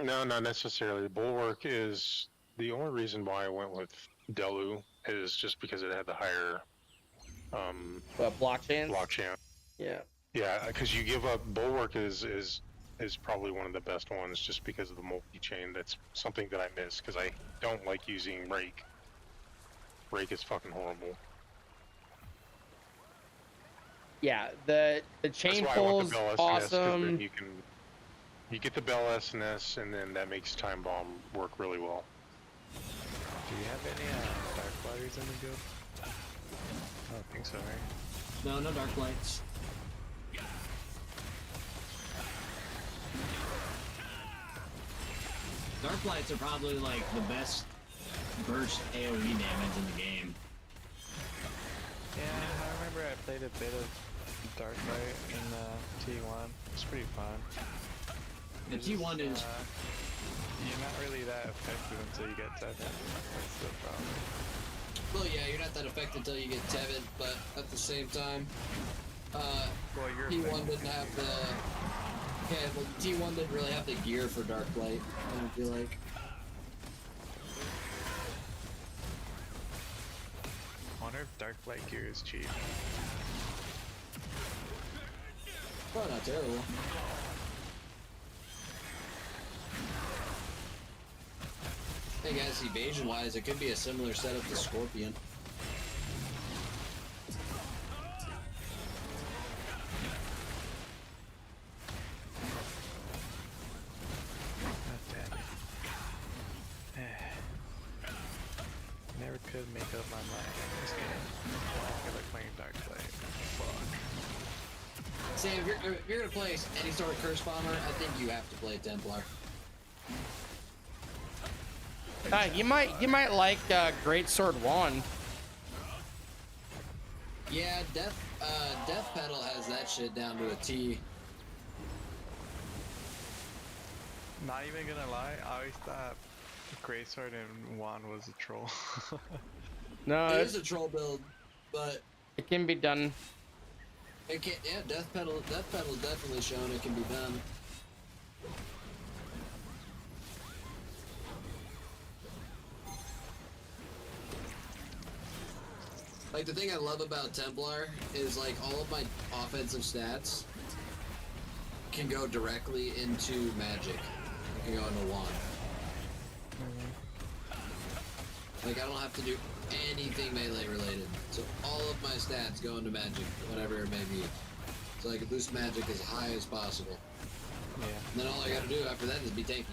No, not necessarily. Bulwark is the only reason why I went with Delu is just because it had the higher block chance. Block chance. Yeah. Yeah, because you give up Bulwark is probably one of the best ones just because of the multi-chain. That's something that I miss because I don't like using Rake. Rake is fucking horrible. Yeah, the chain pull's awesome. Then you get the Bell SNS, and then that makes Time Bomb work really well. Do you have any Dark Fighters in the guild? I don't think so, right? No Dark Lights. Dark Lights are probably like the best burst AoE damage in the game. Yeah, I remember I played a bit of Dark Light in T1. It's pretty fun. The T1 is... You're not really that effective until you get Tevin. That's the problem. Well, yeah, you're not that effective until you get Tevin, but at the same time, T1 didn't have the... Okay, well, T1 didn't really have the gear for Dark Light, I don't feel like. I wonder if Dark Light gear is cheap. Well, not terrible. Hey guys, evasion-wise, it could be a similar setup to Scorpion. Never could make up my mind in this game. I feel like playing Dark Light. Fuck. Sam, if you're gonna play any sort of Curse Bomber, I think you have to play Templar. You might like Great Sword Wand. Yeah, Death Pedal has that shit down to a T. Not even gonna lie, I always thought Greatsword and Wand was a troll. No, it is a troll build, but it can be done. It can, yeah, Death Pedal definitely shown it can be done. Like, the thing I love about Templar is, like, all of my offensive stats can go directly into magic. It can go into wand. Like, I don't have to do anything melee related. So all of my stats go into magic, whatever it may be. So I can boost magic as high as possible. Yeah. And then all I gotta do after that is be tanky.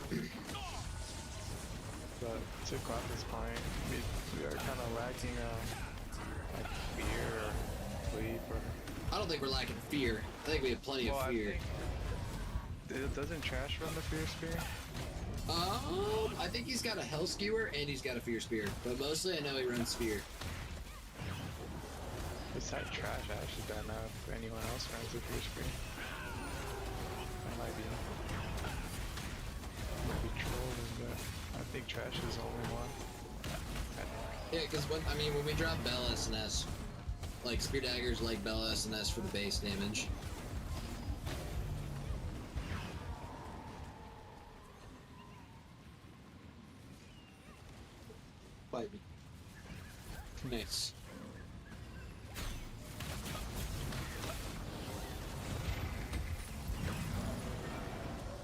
True. But to Quappa's point, we are kind of lacking like fear or belief or... I don't think we're lacking fear. I think we have plenty of fear. Doesn't Trash run the Fear Spear? I think he's got a Hell Skewer and he's got a Fear Spear, but mostly I know he runs Fear. Besides Trash, I actually don't know if anyone else runs the Fear Spear. That might be trolling, but I think Trash is the only one. Yeah, because when we drop Bell SNS, like Spear Daggers like Bell SNS for the base damage. Fight me. Nice.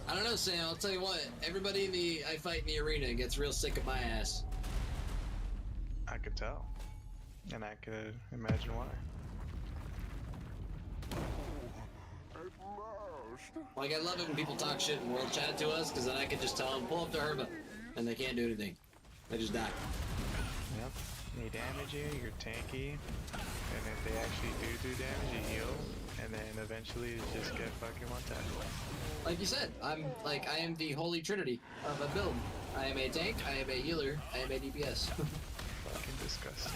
I don't know, Sam. I'll tell you what. Everybody I fight in the arena gets real sick of my ass. I could tell, and I could imagine why. Like, I love it when people talk shit in world chat to us, because then I can just tell them, pull up to Herba, and they can't do anything. They just die. Yep. They damage you, you're tanky, and if they actually do damage, you heal. and then eventually just get fucking one tap. Like you said, I am the holy trinity of a build. I am a tank, I am a healer, I am a DPS. Fucking disgusting.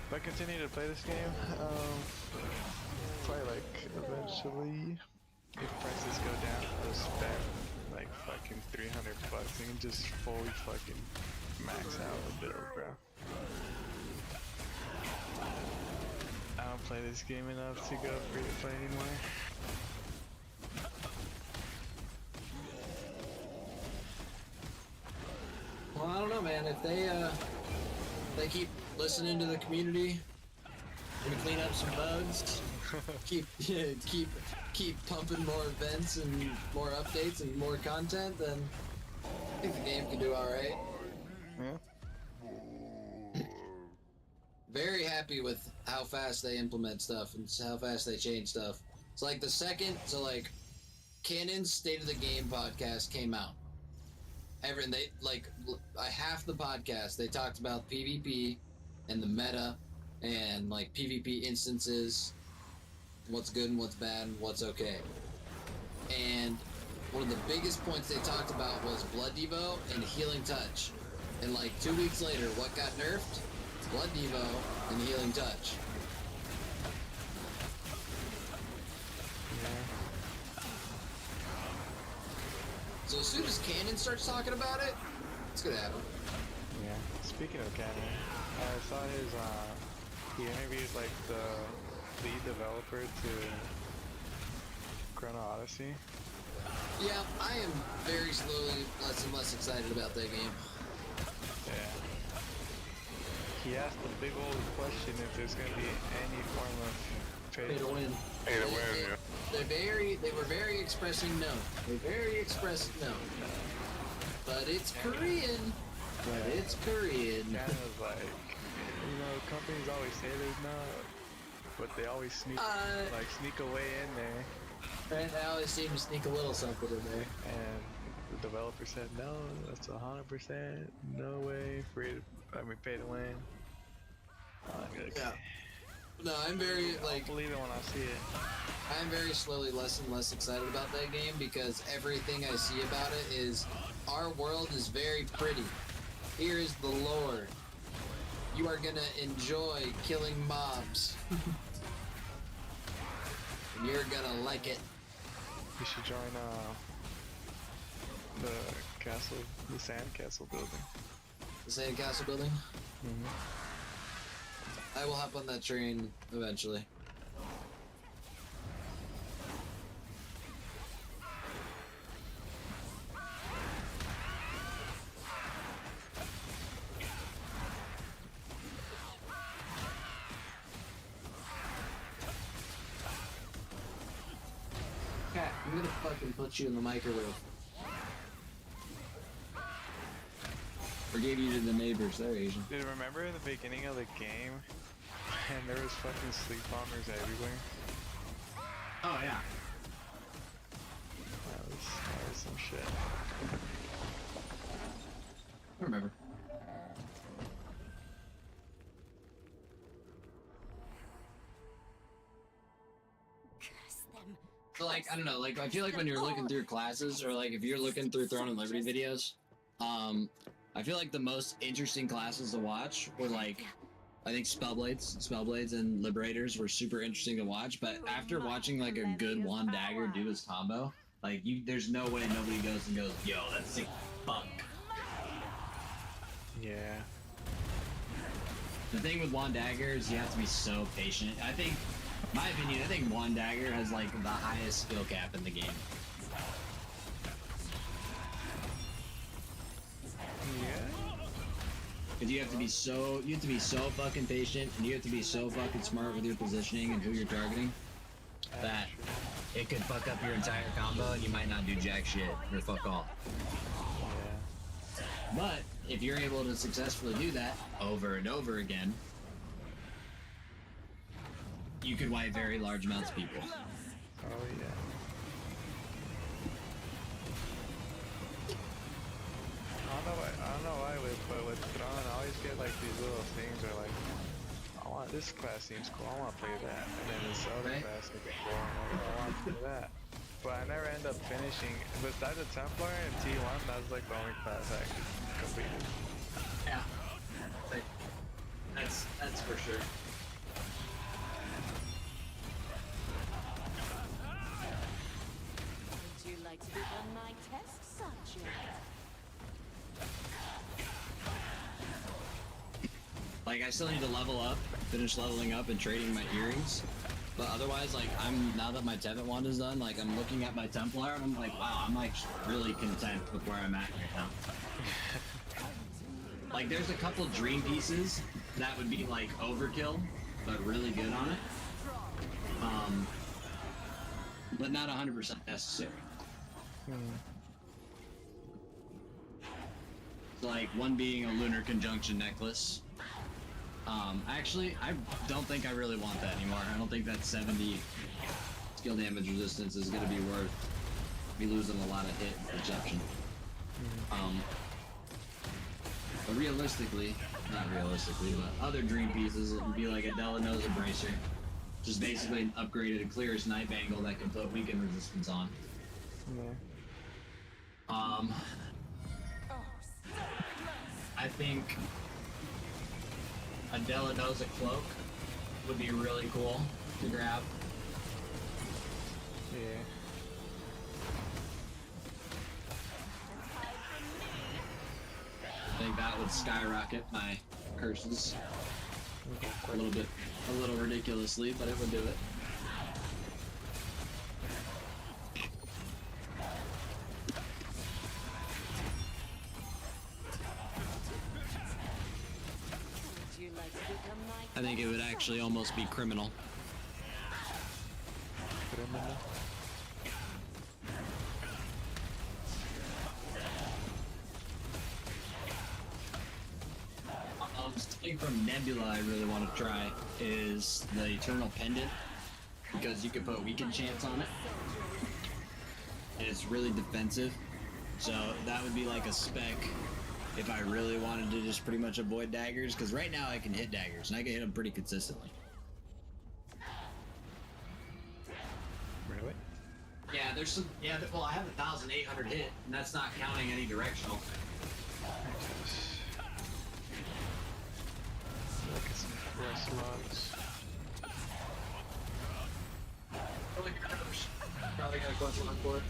If I continue to play this game, probably like eventually, if prices go down, I'll spend like fucking $300 and just fully fucking max out a build, bro. I don't play this game enough to go free to play anymore. Well, I don't know, man. If they keep listening to the community, we clean up some bugs, keep pumping more events and more updates and more content, then I think the game can do all right. Yeah. Very happy with how fast they implement stuff and how fast they change stuff. It's like the second, so like, Canon's State of the Game podcast came out. They like half the podcast they talked about PvP and the meta and like PvP instances, what's good and what's bad and what's okay. And one of the biggest points they talked about was Blood Devo and Healing Touch. And like 2 weeks later, what got nerfed? It's Blood Devo and Healing Touch. So as soon as Canon starts talking about it, it's gonna happen. Yeah. Speaking of Canon, I saw his he interviewed like the lead developer to Chrono Odyssey. Yeah, I am very slowly less and less excited about that game. Yeah. He asked the big old question if there's gonna be any form of Pay to win. Pay to win, yeah. They were very expressing no. They very expressed no. But it's Korean. But it's Korean. Canada's like, you know, companies always say there's not, but they always sneak away in there. Right, they always seem to sneak a little something in there. And the developer said, no, that's 100%, no way, pay to win. Yeah. No, I'm very, I'll believe it when I see it. I'm very slowly less and less excited about that game because everything I see about it is, our world is very pretty. Here is the lore. You are gonna enjoy killing mobs. And you're gonna like it. You should join the sand castle building. The sand castle building? Mm-hmm. I will hop on that train eventually. Cat, I'm gonna fucking put you in the microwave. Or gave you to the neighbors, they're Asian. Dude, remember in the beginning of the game, and there was fucking sleep bombers everywhere? Oh yeah. That was some shit. I remember. So like, I don't know, like I feel like when you're looking through classes or like if you're looking through Throne and Liberty videos, I feel like the most interesting classes to watch were like, I think Spellblades and Liberators were super interesting to watch, but after watching like a good Wand Dagger do his combo, like there's no way nobody goes and goes, yo, that's sick fuck. Yeah. The thing with Wand Dagger is you have to be so patient. I think, my opinion, I think Wand Dagger has like the highest skill cap in the game. Because you have to be so fucking patient, and you have to be so fucking smart with your positioning and who you're targeting, that it could fuck up your entire combo and you might not do jack shit or fuck all. Yeah. But if you're able to successfully do that over and over again, you could wipe very large amounts of people. Oh yeah. get like these little things or like, I want this class seems cool, I want to play that, and then this other class seems cool, and I want to play that. But I never end up finishing. Besides the Templar and T1, that's like the only class I completed. Yeah. Like, that's for sure. Would you like to become my test subject? Like, I still need to level up, finish leveling up and trading my earrings. But otherwise, like, now that my Tevit wand is done, like, I'm looking at my Templar and I'm like, wow, I'm like really content with where I'm at right now. Like, there's a couple dream pieces that would be like overkill, but really good on it. But not 100% necessary. So, like, one being a lunar conjunction necklace. Actually, I don't think I really want that anymore. I don't think that 70 skill damage resistance is gonna be worth me losing a lot of hit and perception. But realistically, not realistically, but other dream pieces would be like a Delanosa bracer, which is basically an upgraded clear snipe angle that can put weaken resistance on. I think a Delanosa cloak would be really cool to grab. Yeah. I think that would skyrocket my curses a little ridiculously, but it would do it. Would you like to become my I think it would actually almost be criminal. Something from Nebula I really want to try is the Eternal Pendant, because you can put weaken chance on it, and it's really defensive. So that would be like a spec if I really wanted to just pretty much avoid daggers, because right now I can hit daggers and I can hit them pretty consistently. Really? Yeah, there's some. Yeah, well, I have 1,800 hit, and that's not counting any directional. Look at some quest logs. Probably got a quest log for it.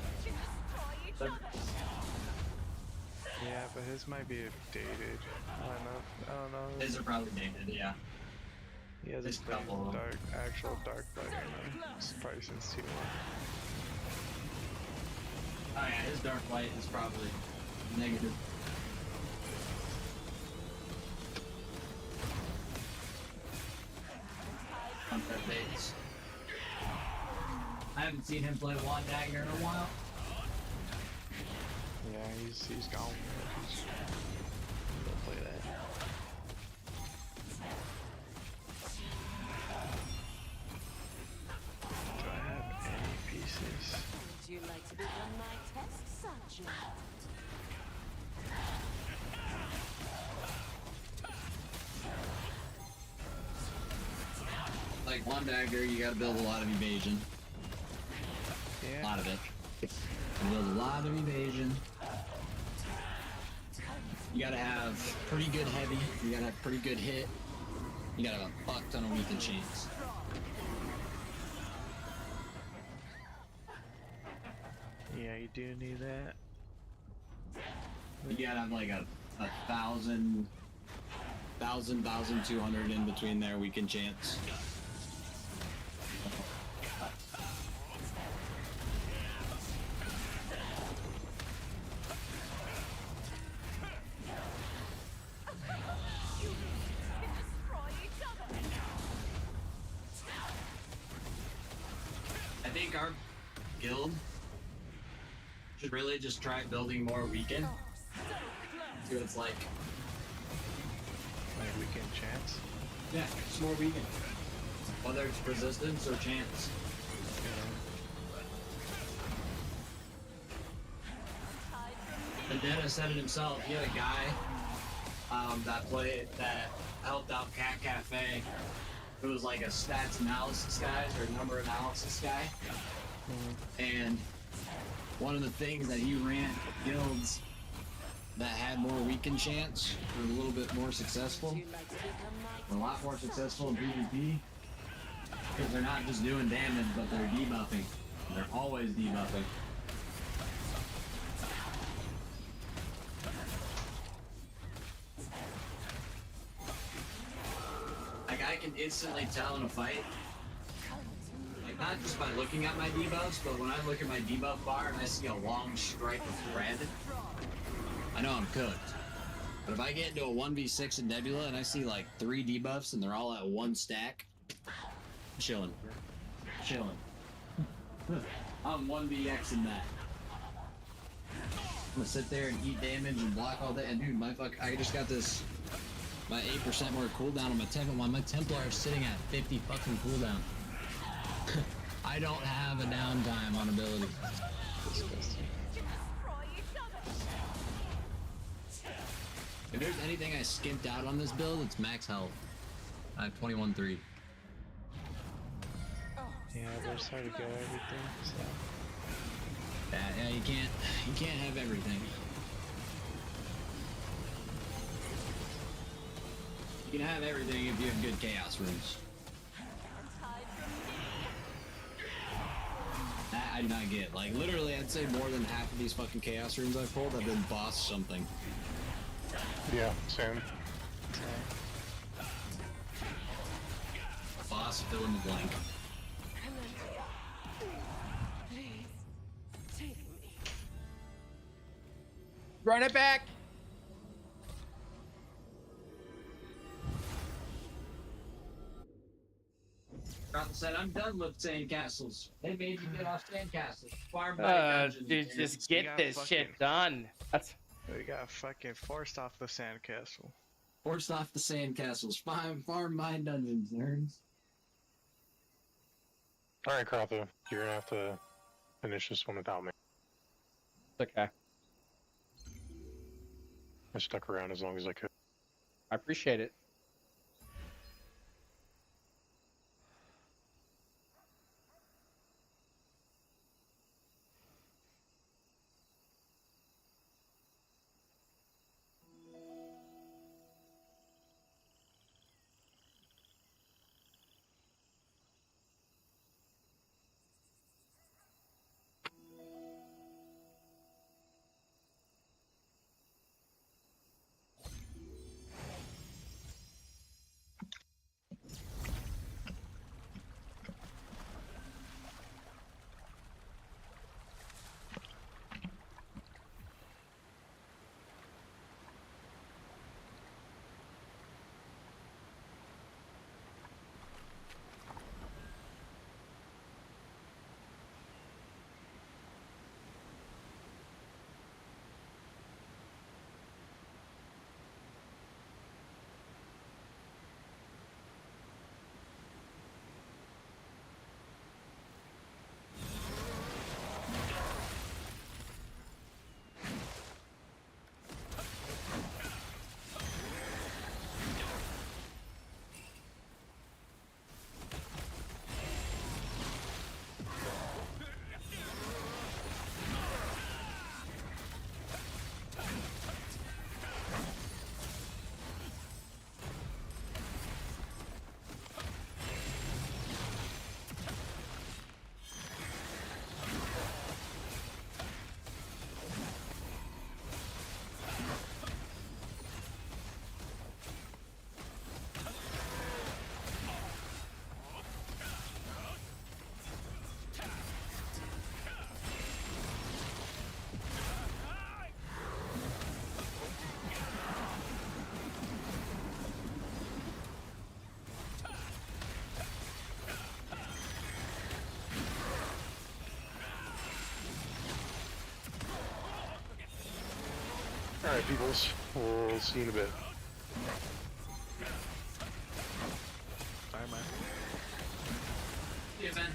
Yeah, but his might be dated. I don't know. His are probably dated, yeah. He has There's a a couple of them. actual dark fighter now. It's probably since T1. Oh yeah, his dark white is probably negative. Baits. I haven't seen him play Wand Dagger in a while. Yeah, he's gone. He'll play that. Do I have any pieces? Would you like to become my test subject? Like Wand Dagger, you gotta build a lot of evasion. Yeah. A lot of it. You build a lot of evasion. You gotta have pretty good heavy. You gotta have pretty good hit. You gotta have a fuck ton of weaken chance. Yeah, you do need that. You gotta have like a 1,000, 1,200 in between there weaken chance. I think our guild should really just try building more weaken. See what it's like. Like weekend chance? Yeah, just more weaken. Whether it's resistance or chance. Vendetta said it himself. He had a guy that helped out Cat Cafe. It was like a stats analysis guy or number analysis guy. And one of the things that he ran guilds that had more weekend chance were a little bit more successful. A lot more successful in PvP. Because they're not just doing damage, but they're debuffing. They're always debuffing. Like, I can instantly tell in a fight, like, not just by looking at my debuffs, but when I look at my debuff bar and I see a long stripe of red, I know I'm cooked. But if I get into a 1v6 in Nebula and I see like 3 debuffs and they're all at 1 stack, chilling. I'm 1vx in that. I'm gonna sit there and eat damage and block all that. And dude, I just got this, my 8% more cooldown on my Templar. My Templar is sitting at 50 fucking cooldown. I don't have a downtime on ability. If there's anything I skimped out on this build, it's max health. I have 21-3. Yeah, but it's hard to get everything, so. Yeah, you can't have everything. You can have everything if you have good chaos runes. That I do not get. Like, literally, I'd say more than half of these fucking chaos runes I've pulled have been boss something. Yeah, same. Boss fill in the blank. Run it back. Ratha said, I'm done with sandcastles. They made you get off sandcastles. Farm by dungeons. Dude, just get this shit done. That's. We got fucking forced off the sandcastle. Forced off the sandcastles. Farm my dungeons, nerds. Alright, Kratha, you're gonna have to finish this one without me. Okay. I stuck around as long as I could. I appreciate it. Alright, peoples. We'll see you in a bit. Bye, man. Yeah, man.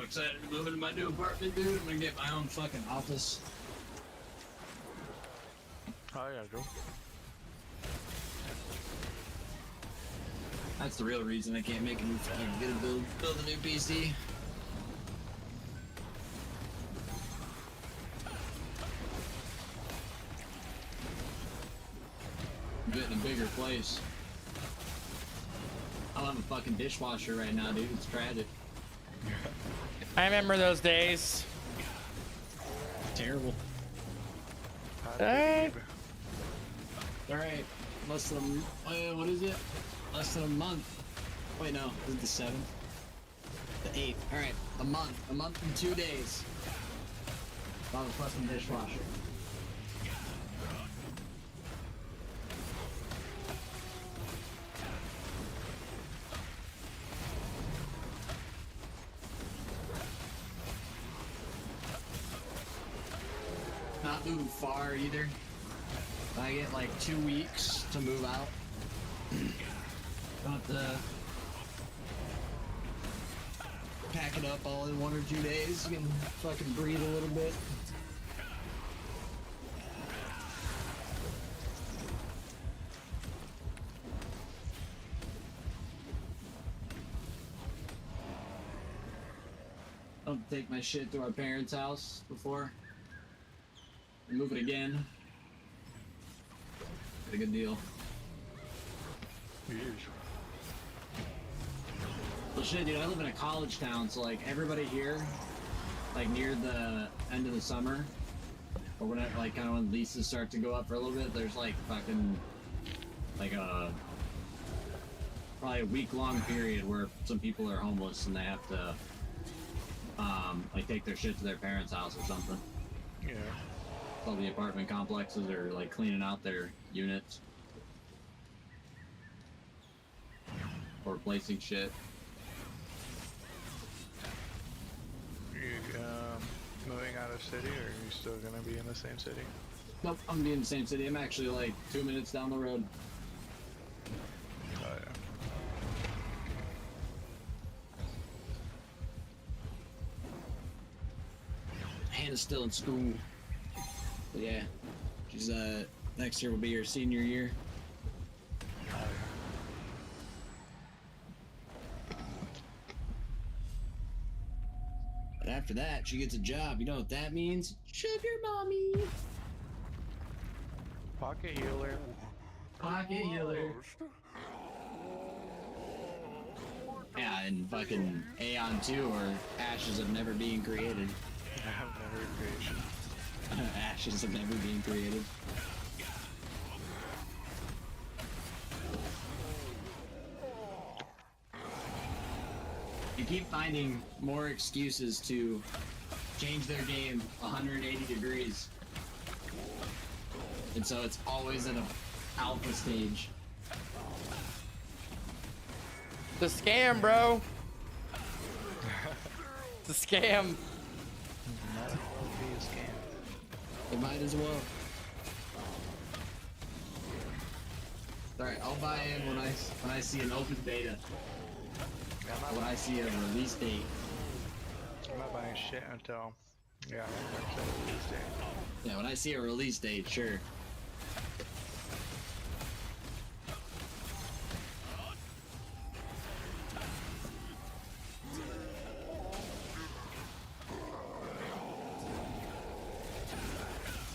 excited to move into my new apartment, dude. I'm gonna get my own fucking office. Oh yeah, go. That's the real reason I can't make a new build a new PC. I'm getting a bigger place. I don't have a fucking dishwasher right now, dude. It's tragic. I remember those days. Terrible. Alright. Alright. Less than what is it? Less than a month. Wait, no. Is it the 7th? The 8th. Alright. A month. A month and 2 days. Bought a fucking dishwasher. Not moving far either. I get like 2 weeks to move out. Got to pack it up all in 1 or 2 days. You can fucking breathe a little bit. I'll take my shit to our parents' house before. Move it again. Get a good deal. Well, shit, dude, I live in a college town, so like everybody here, like near the end of the summer, or when like kind of when leases start to go up for a little bit, there's like fucking like probably a week-long period where some people are homeless and they have to like take their shit to their parents' house or something. Yeah. All the apartment complexes are like cleaning out their units or replacing shit. You moving out of city, or are you still gonna be in the same city? Nope, I'm gonna be in the same city. I'm actually like 2 minutes down the road. Oh yeah. Hannah's still in school. But yeah, she's next year will be her senior year. But after that, she gets a job. You know what that means? Sugar mommy. Pocket healer. Pocket healer. Yeah, and fucking Aeon 2 or Ashes of Never Being Created. Never creation. Ashes of Never Being Created. You keep finding more excuses to change their game 180 degrees. And so it's always in an alpha stage. It's a scam, bro. It's a scam. Might as well be a scam. It might as well. Alright, I'll buy in when I see an open beta. When I see a release date. I'm not buying shit until release date. Yeah, when I see a release date, sure.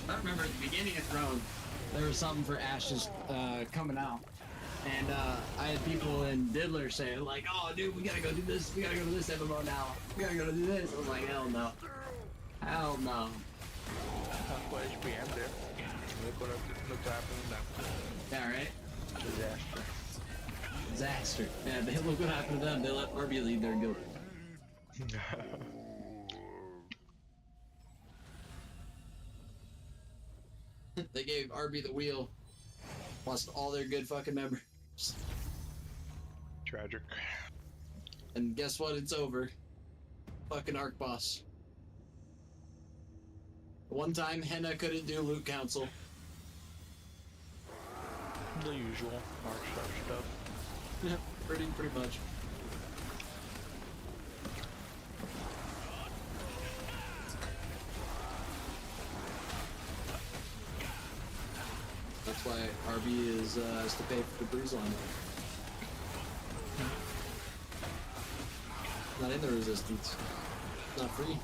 I remember at the beginning of Throne, there was something for Ashes coming out. And I had people in Diddler saying like, oh dude, we gotta go do this, we gotta go to this MMO now, we gotta go to do this. I was like, hell no. Hell no. That's why HPM there. Look what happened now. Yeah, right? Disaster. Disaster. Yeah, they look what happened to them. They let Arby lead their guild. They gave Arby the wheel. Lost all their good fucking members. Tragic. And guess what? It's over. Fucking Arc Boss. One time, Henna couldn't do Loot Council. The usual Arc stuff. Yeah, pretty much. That's why RB is has to pay for the breeze line. Not in the resistance. Not free.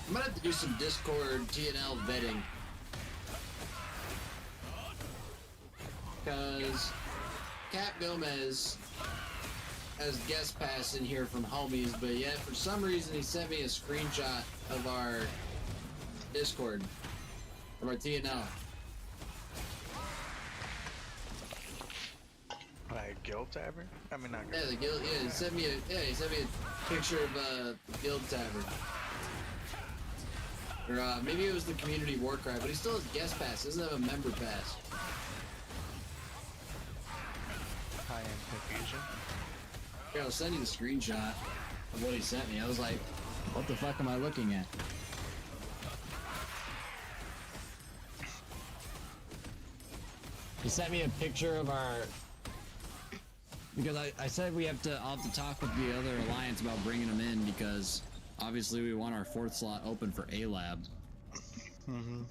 I might have to do some Discord TNL vetting. Because Cap Gomez has guest pass in here from homies, but yet for some reason he sent me a screenshot of our Discord, of our TNL. Like Guild Tavern? I mean, not Yeah, the guild. Yeah, he sent me a picture of the Guild Tavern. Or maybe it was the community war cry, but he still has guest pass. He doesn't have a member pass. high-end confusion. Here, I'll send you the screenshot of what he sent me. I was like, what the fuck am I looking at? He sent me a picture of our... Because I said I'll have to talk with the other alliance about bringing them in because obviously we want our 4th slot open for A-Lab. Mm-hmm.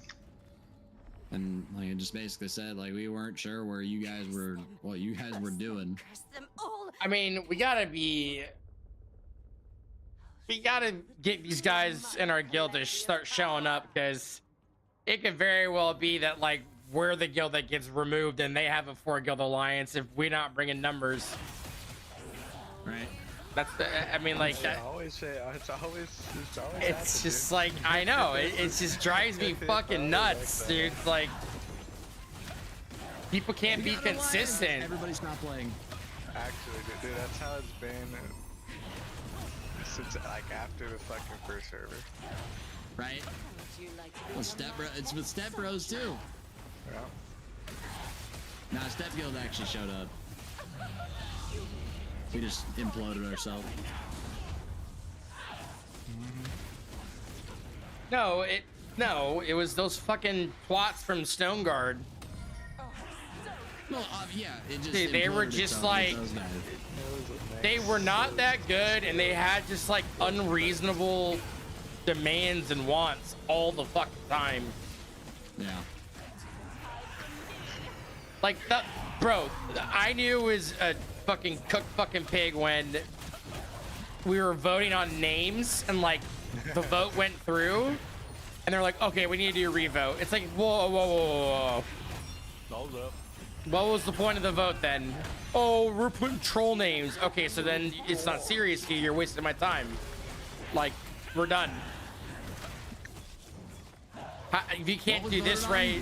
And like it just basically said like we weren't sure what you guys were doing. I mean, we gotta get these guys in our guild to start showing up because it could very well be that like we're the guild that gets removed and they have a 4-guild alliance if we're not bringing numbers. Right. That's the, I mean, like that. It's just like I know it just drives me fucking nuts, dude. Like people can't be consistent. Everybody's not playing. Actually, dude, that's how it's been since like after the fucking first server. Right. Well, it's with Step Bros too. Yeah. Nah, Step Guild actually showed up. We just imploded ourselves. No, it was those fucking twats from Stoneguard. Well, yeah, it just they were just like they were not that good, and they had just like unreasonable demands and wants all the fucking time. Yeah. Like bro, I knew it was a fucking cook fucking pig when we were voting on names and like the vote went through and they're like, okay, we need to do a revote. It's like, whoa. Hold up. What was the point of the vote then? Oh, we're putting troll names. Okay, so then it's not serious here. You're wasting my time. Like, we're done. If you can't do this right,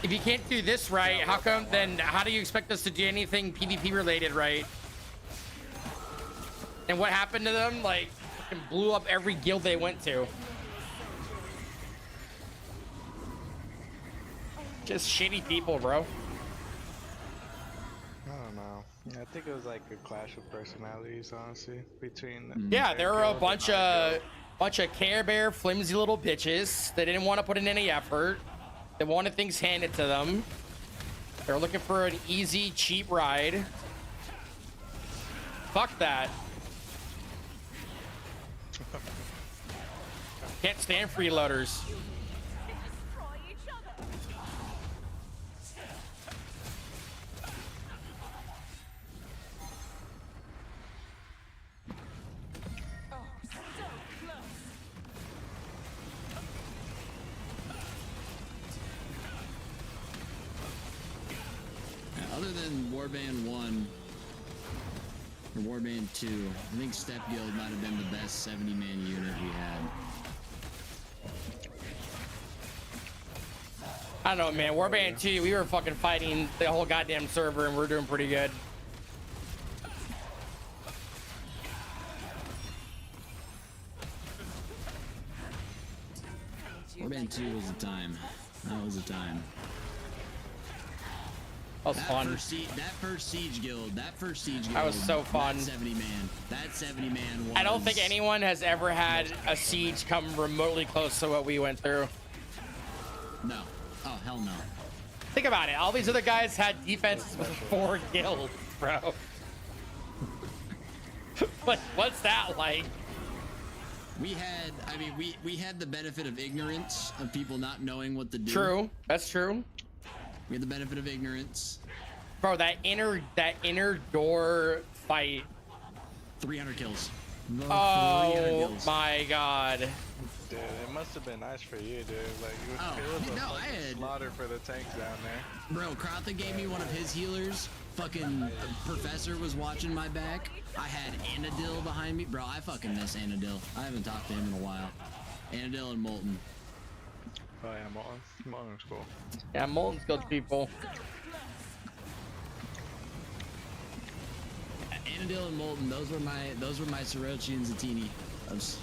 if you can't do this right, how come then? How do you expect us to do anything PvP related right? And what happened to them? Like, fucking blew up every guild they went to. Just shitty people, bro. I don't know. Yeah, I think it was like a clash of personalities, honestly, between. Yeah, there were a bunch of Care Bear flimsy little bitches. They didn't want to put in any effort. They wanted things handed to them. They were looking for an easy, cheap ride. Fuck that. Can't stand freeloaders. Other than Warband 1, For Warband 2, I think Step Guild might have been the best 70-man unit we had. I don't know, man. Warband 2, we were fucking fighting the whole goddamn server, and we're doing pretty good. Warband 2 was a time. That was a time. That was fun. That first siege guild. That was so fun. That 70-man. That 70-man was... I don't think anyone has ever had a siege come remotely close to what we went through. No. Oh, hell no. Think about it. All these other guys had defenses with 4 guilds, bro. What's that like? We had, I mean, we had the benefit of ignorance of people not knowing what to do. True. That's true. We had the benefit of ignorance. Bro, that inner door fight. 300 kills. Oh 300 kills. my god. Dude, it must have been nice for you, dude. Like, it was a fucking slaughter for the tanks down there. Bro, Krotha gave me one of his healers. Fucking Professor was watching my back. I had Anadil behind me. Bro, I fucking miss Anadil. I haven't talked to him in a while. Anadil and Molten. Oh yeah, Molten. Molten's cool. Yeah, Molten's good people. Anadil and Molten, those were my Sorochi and Zatini of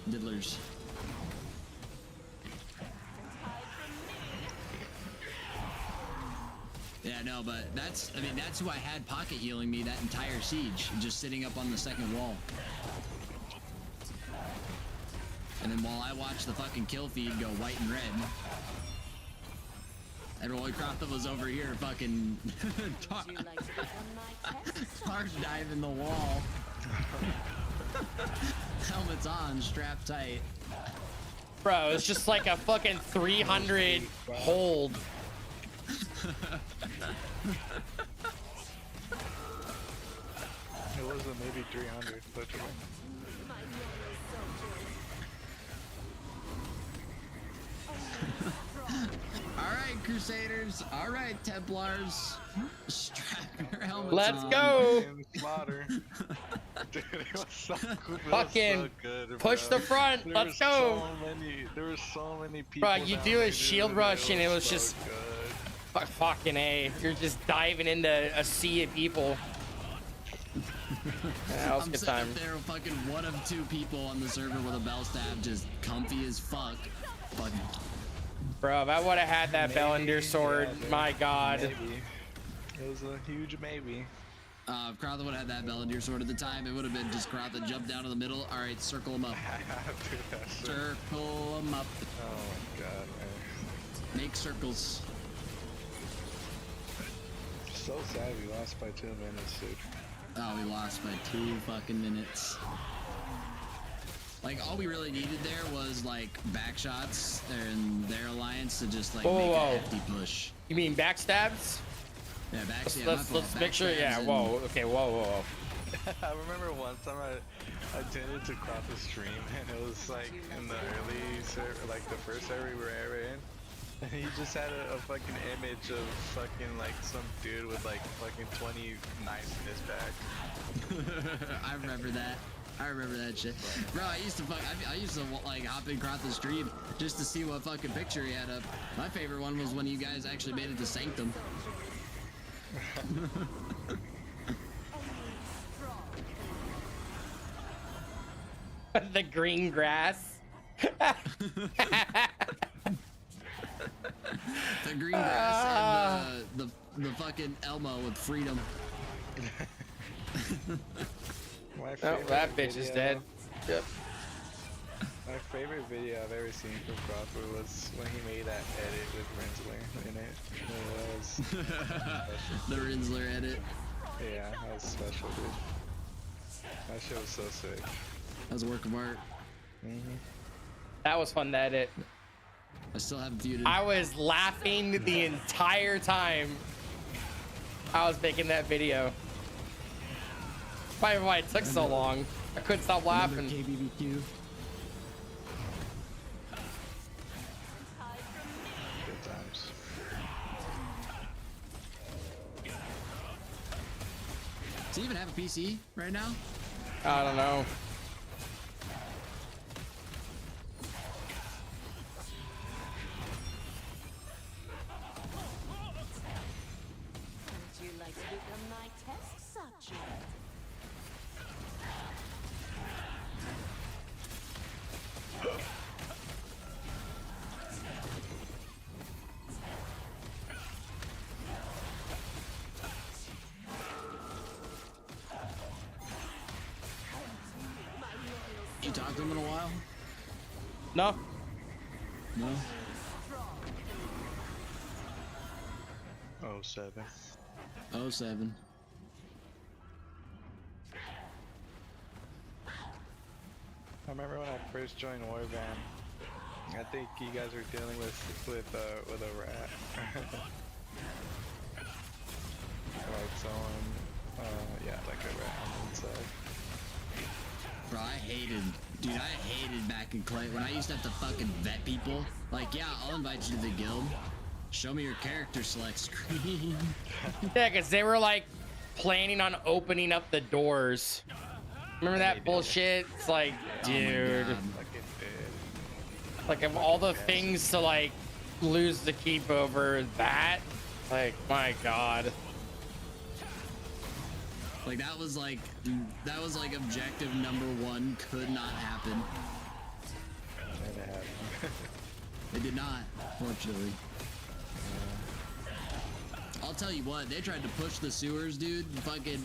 diddlers. Yeah, no, but that's who I had pocket healing me that entire siege, just sitting up on the second wall. And then while I watched the fucking kill feed go white and red, everyone Krotha was over here fucking target diving the wall. Helmets on, strapped tight. Bro, it's just like a fucking 300 hold. It was maybe 300, literally. Alright, Crusaders. Alright, Templars. Strap your helmets Let's on. go. Slaughter. Dude, it was so good. Fucking push the front. Let's go. There were so many people. Bro, you do a shield rush and it was just fucking A. You're just diving into a sea of people. Yeah, that was a good time. I'm sitting there, fucking one of 2 people on the server with a bell staff, just comfy as fuck. Fucking. Bro, if I would have had that Bellendir sword, yeah, my god. Maybe. It was a huge maybe. If Krotha would have had that Bellendir sword at the time, it would have been just Krotha jump down to the middle. Alright, circle him up. Circle him up. Oh my god, man. Make circles. So sad we lost by 2 minutes, dude. Oh, we lost by 2 fucking minutes. Like, all we really needed there was, like, back shots in their alliance to just, like, make a hefty push. You mean backstabs? Yeah, Let's make sure, yeah, whoa, okay, whoa. I remember one time I tuned into Krotha's stream, and it was, like, in the early server, like, the first server we were ever in. And he just had a fucking image of fucking, like, some dude with, like, fucking 20 knives in his back. I remember that. I remember that shit. Bro, I used to like hop in Krotha's stream just to see what fucking picture he had up. My favorite one was when you guys actually made it to Sanctum. The green grass. The green grass and the fucking Elmo with freedom. Oh, that bitch is dead. Yep. My favorite video I've ever seen from Crawford was when he made that edit with Rinsler in it. It was The Rinsler edit. Yeah, that was special, dude. That shit was so sick. That was a work of art. That was fun to edit. I still haven't viewed it. I was laughing the entire time I was making that video. Probably why it took so long. I couldn't stop laughing. KBBQ. Good times. Does he even have a PC right now? I don't know. Would you like to become my test subject? You talked to him in a while? No. No. 07. 07. I remember when I first joined Warband. I think you guys were dealing with a rat. Like someone, yeah, like a rat on the inside. Bro, dude, I hated back in Clay when I used to have to fucking vet people. Like, yeah, I'll invite you to the guild. Show me your character select screen. Yeah, because they were like planning on opening up the doors. Remember that bullshit? It's like, dude. Like, of all the things to like lose the keep over that, like, my god. Like that was like objective #1 could not happen. It did not, fortunately. I'll tell you what, they tried to push the sewers, dude. Fucking,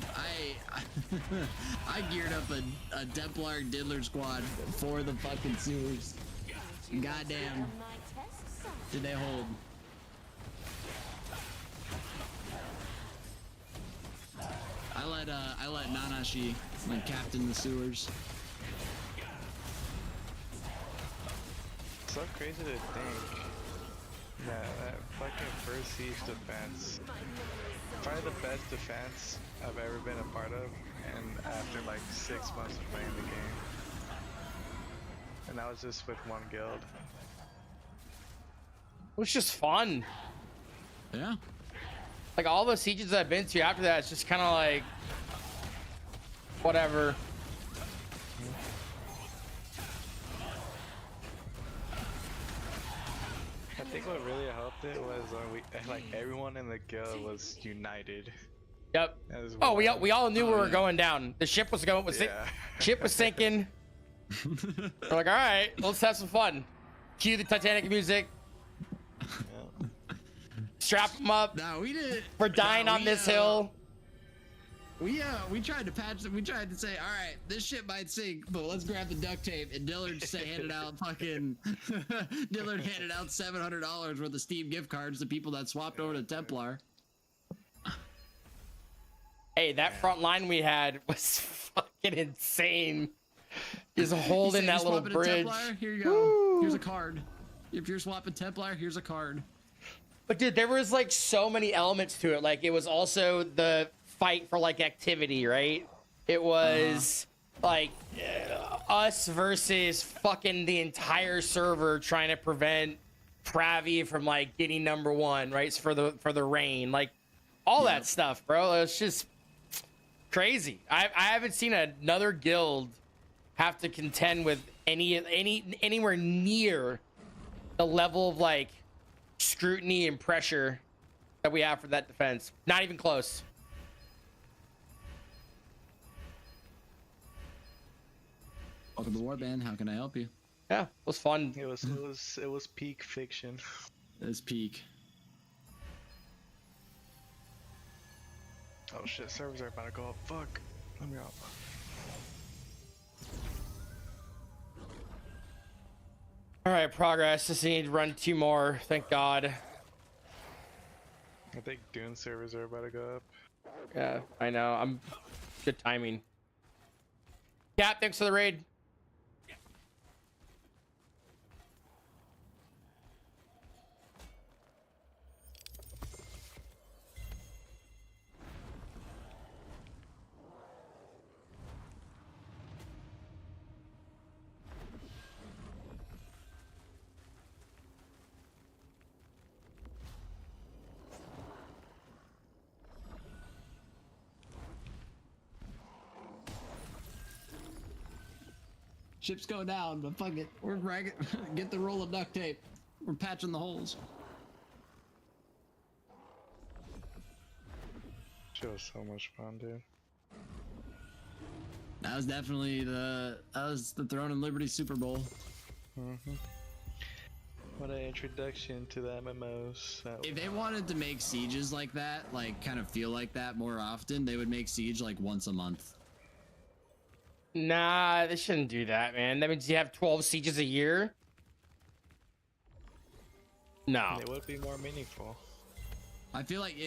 I geared up a Templar Diddler squad for the fucking sewers. Goddamn. Did they hold? I let Nanashi like captain the sewers. It's so crazy to think that fucking first siege defense, probably the best defense I've ever been a part of, and after like 6 months of playing the game, and that was just with one guild. It was just fun. Yeah. Like all the sieges I've been to after that, it's just kind of like whatever. I think what really helped it was like everyone in the guild was united. Yep. As Oh, well. we all knew we were going down. The ship was going. Ship was sinking. We're like, all right, let's have some fun. Cue the Titanic music. Strap them up. No, we did. We're dying on this hill. We tried to patch them. We tried to say, all right, this shit might sink, but let's grab the duct tape. And Dillard handed out fucking Dillard handed out $700 worth of Steam gift cards to people that swapped over to Templar. Hey, that front line we had was fucking insane. Just holding that little bridge. Here you go. Here's a card. If you're swapping Templar, here's a card. But dude, there was like so many elements to it. Like it was also the fight for like activity, right? It was like us versus fucking the entire server trying to prevent Pravi from like getting #1, right? For the rain, like all that stuff, bro. It's just crazy. I haven't seen another guild have to contend with anywhere near the level of like scrutiny and pressure that we have for that defense. Not even close. Welcome to Warband. How can I help you? Yeah, it was fun. It was peak fiction. It's peak. Oh shit, servers are about to go up. Fuck. Let me out. All right, progress. Just need to run 2 more. Thank God. I think Dune servers are about to go up. Yeah, I know. I'm good timing. Cap, thanks for the raid. Ship's going down, but fuck it. We're get the roll of duct tape. We're patching the holes. Shit was so much fun, dude. That was definitely the Throne and Liberty Super Bowl. Mm-hmm. What an introduction to the MMOs. If they wanted to make sieges like that, like kind of feel like that more often, they would make siege like once a month. Nah, they shouldn't do that, man. That means you have 12 sieges a year. No. It would be more meaningful. I feel like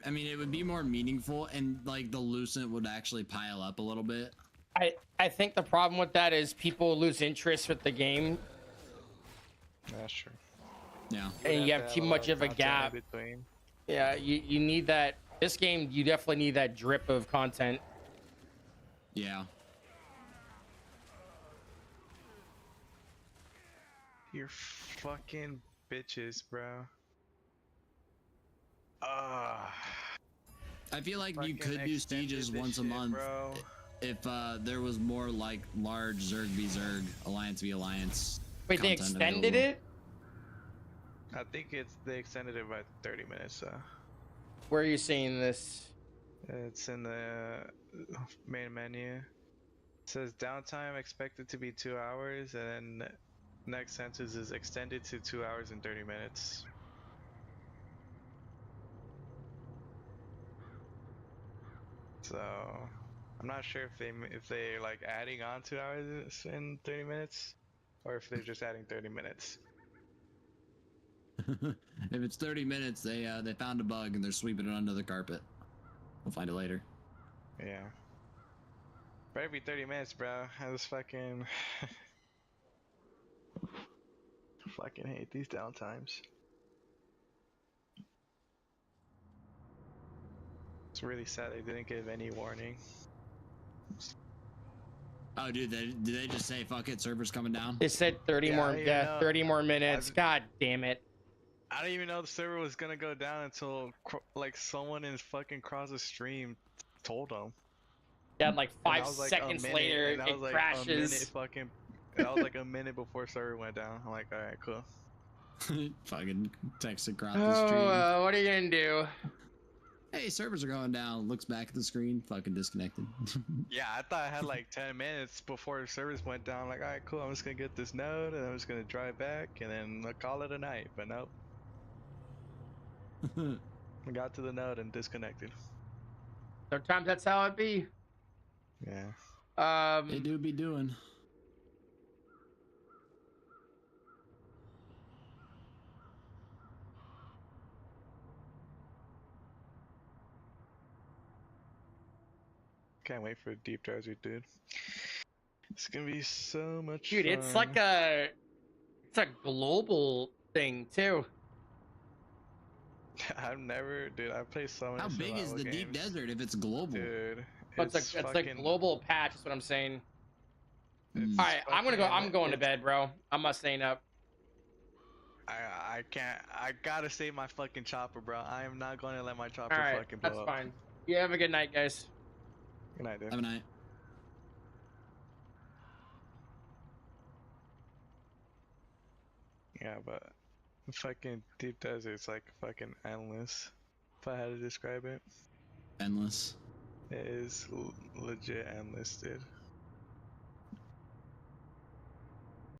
I mean, it would be more meaningful, and like the Lucent would actually pile up a little bit. I think the problem with that is people lose interest with the game. That's true. Yeah. And you have too much of a gap. Yeah, you need that. This game, you definitely need that drip of content. Yeah. You're fucking bitches, bro. I feel like you could do sieges once a month bro. if there was more like large Zerg v Zerg, Alliance v Alliance. Wait, they extended it? I think they extended it by 30 minutes. Where are you seeing this? It's in the main menu. It says downtime expected to be 2 hours, and then next sentence is extended to 2 hours and 30 minutes. So I'm not sure if they like adding on 2 hours and 30 minutes, or if they're just adding 30 minutes. If it's 30 minutes, they found a bug and they're sweeping it under the carpet. We'll find it later. Yeah. For every 30 minutes, bro, I just fucking fucking hate these downtimes. It's really sad they didn't give any warning. Oh, dude, did they just say fuck it? Server's coming down. It said 30 more. Yeah, 30 more minutes. God damn it! I didn't even know the server was gonna go down until like someone in fucking Cross's stream told them. Yeah, like 5 like, seconds later, it crashes. That was like a minute before server went down. I'm like, all right, cool. Fucking text across the stream. What are you gonna do? Hey, servers are going down. Looks back at the screen. Fucking disconnected. Yeah, I thought I had like 10 minutes before the servers went down. Like, all right, cool. I'm just gonna get this node, and I'm just gonna drive back, and then I'll call it a night. But nope. I got to the node and disconnected. Sometimes that's how it be. Yeah. They do be doing. Can't wait for a deep desert, dude. It's gonna be so much Dude, fun. it's a global thing too. I've never, dude. I play so many. How big is the deep desert if it's global? Dude, It's a global patch. Is what I'm saying. All right, I'm going to bed, bro. I'm not staying up. I can't. I gotta save my fucking chopper, bro. I am not going to let my chopper All right, fucking blow that's up. fine. You have a good night, guys. Good night, dude. Have a night. Yeah, but fucking deep desert's like fucking endless. If I had to describe it. Endless. It is legit endless, dude.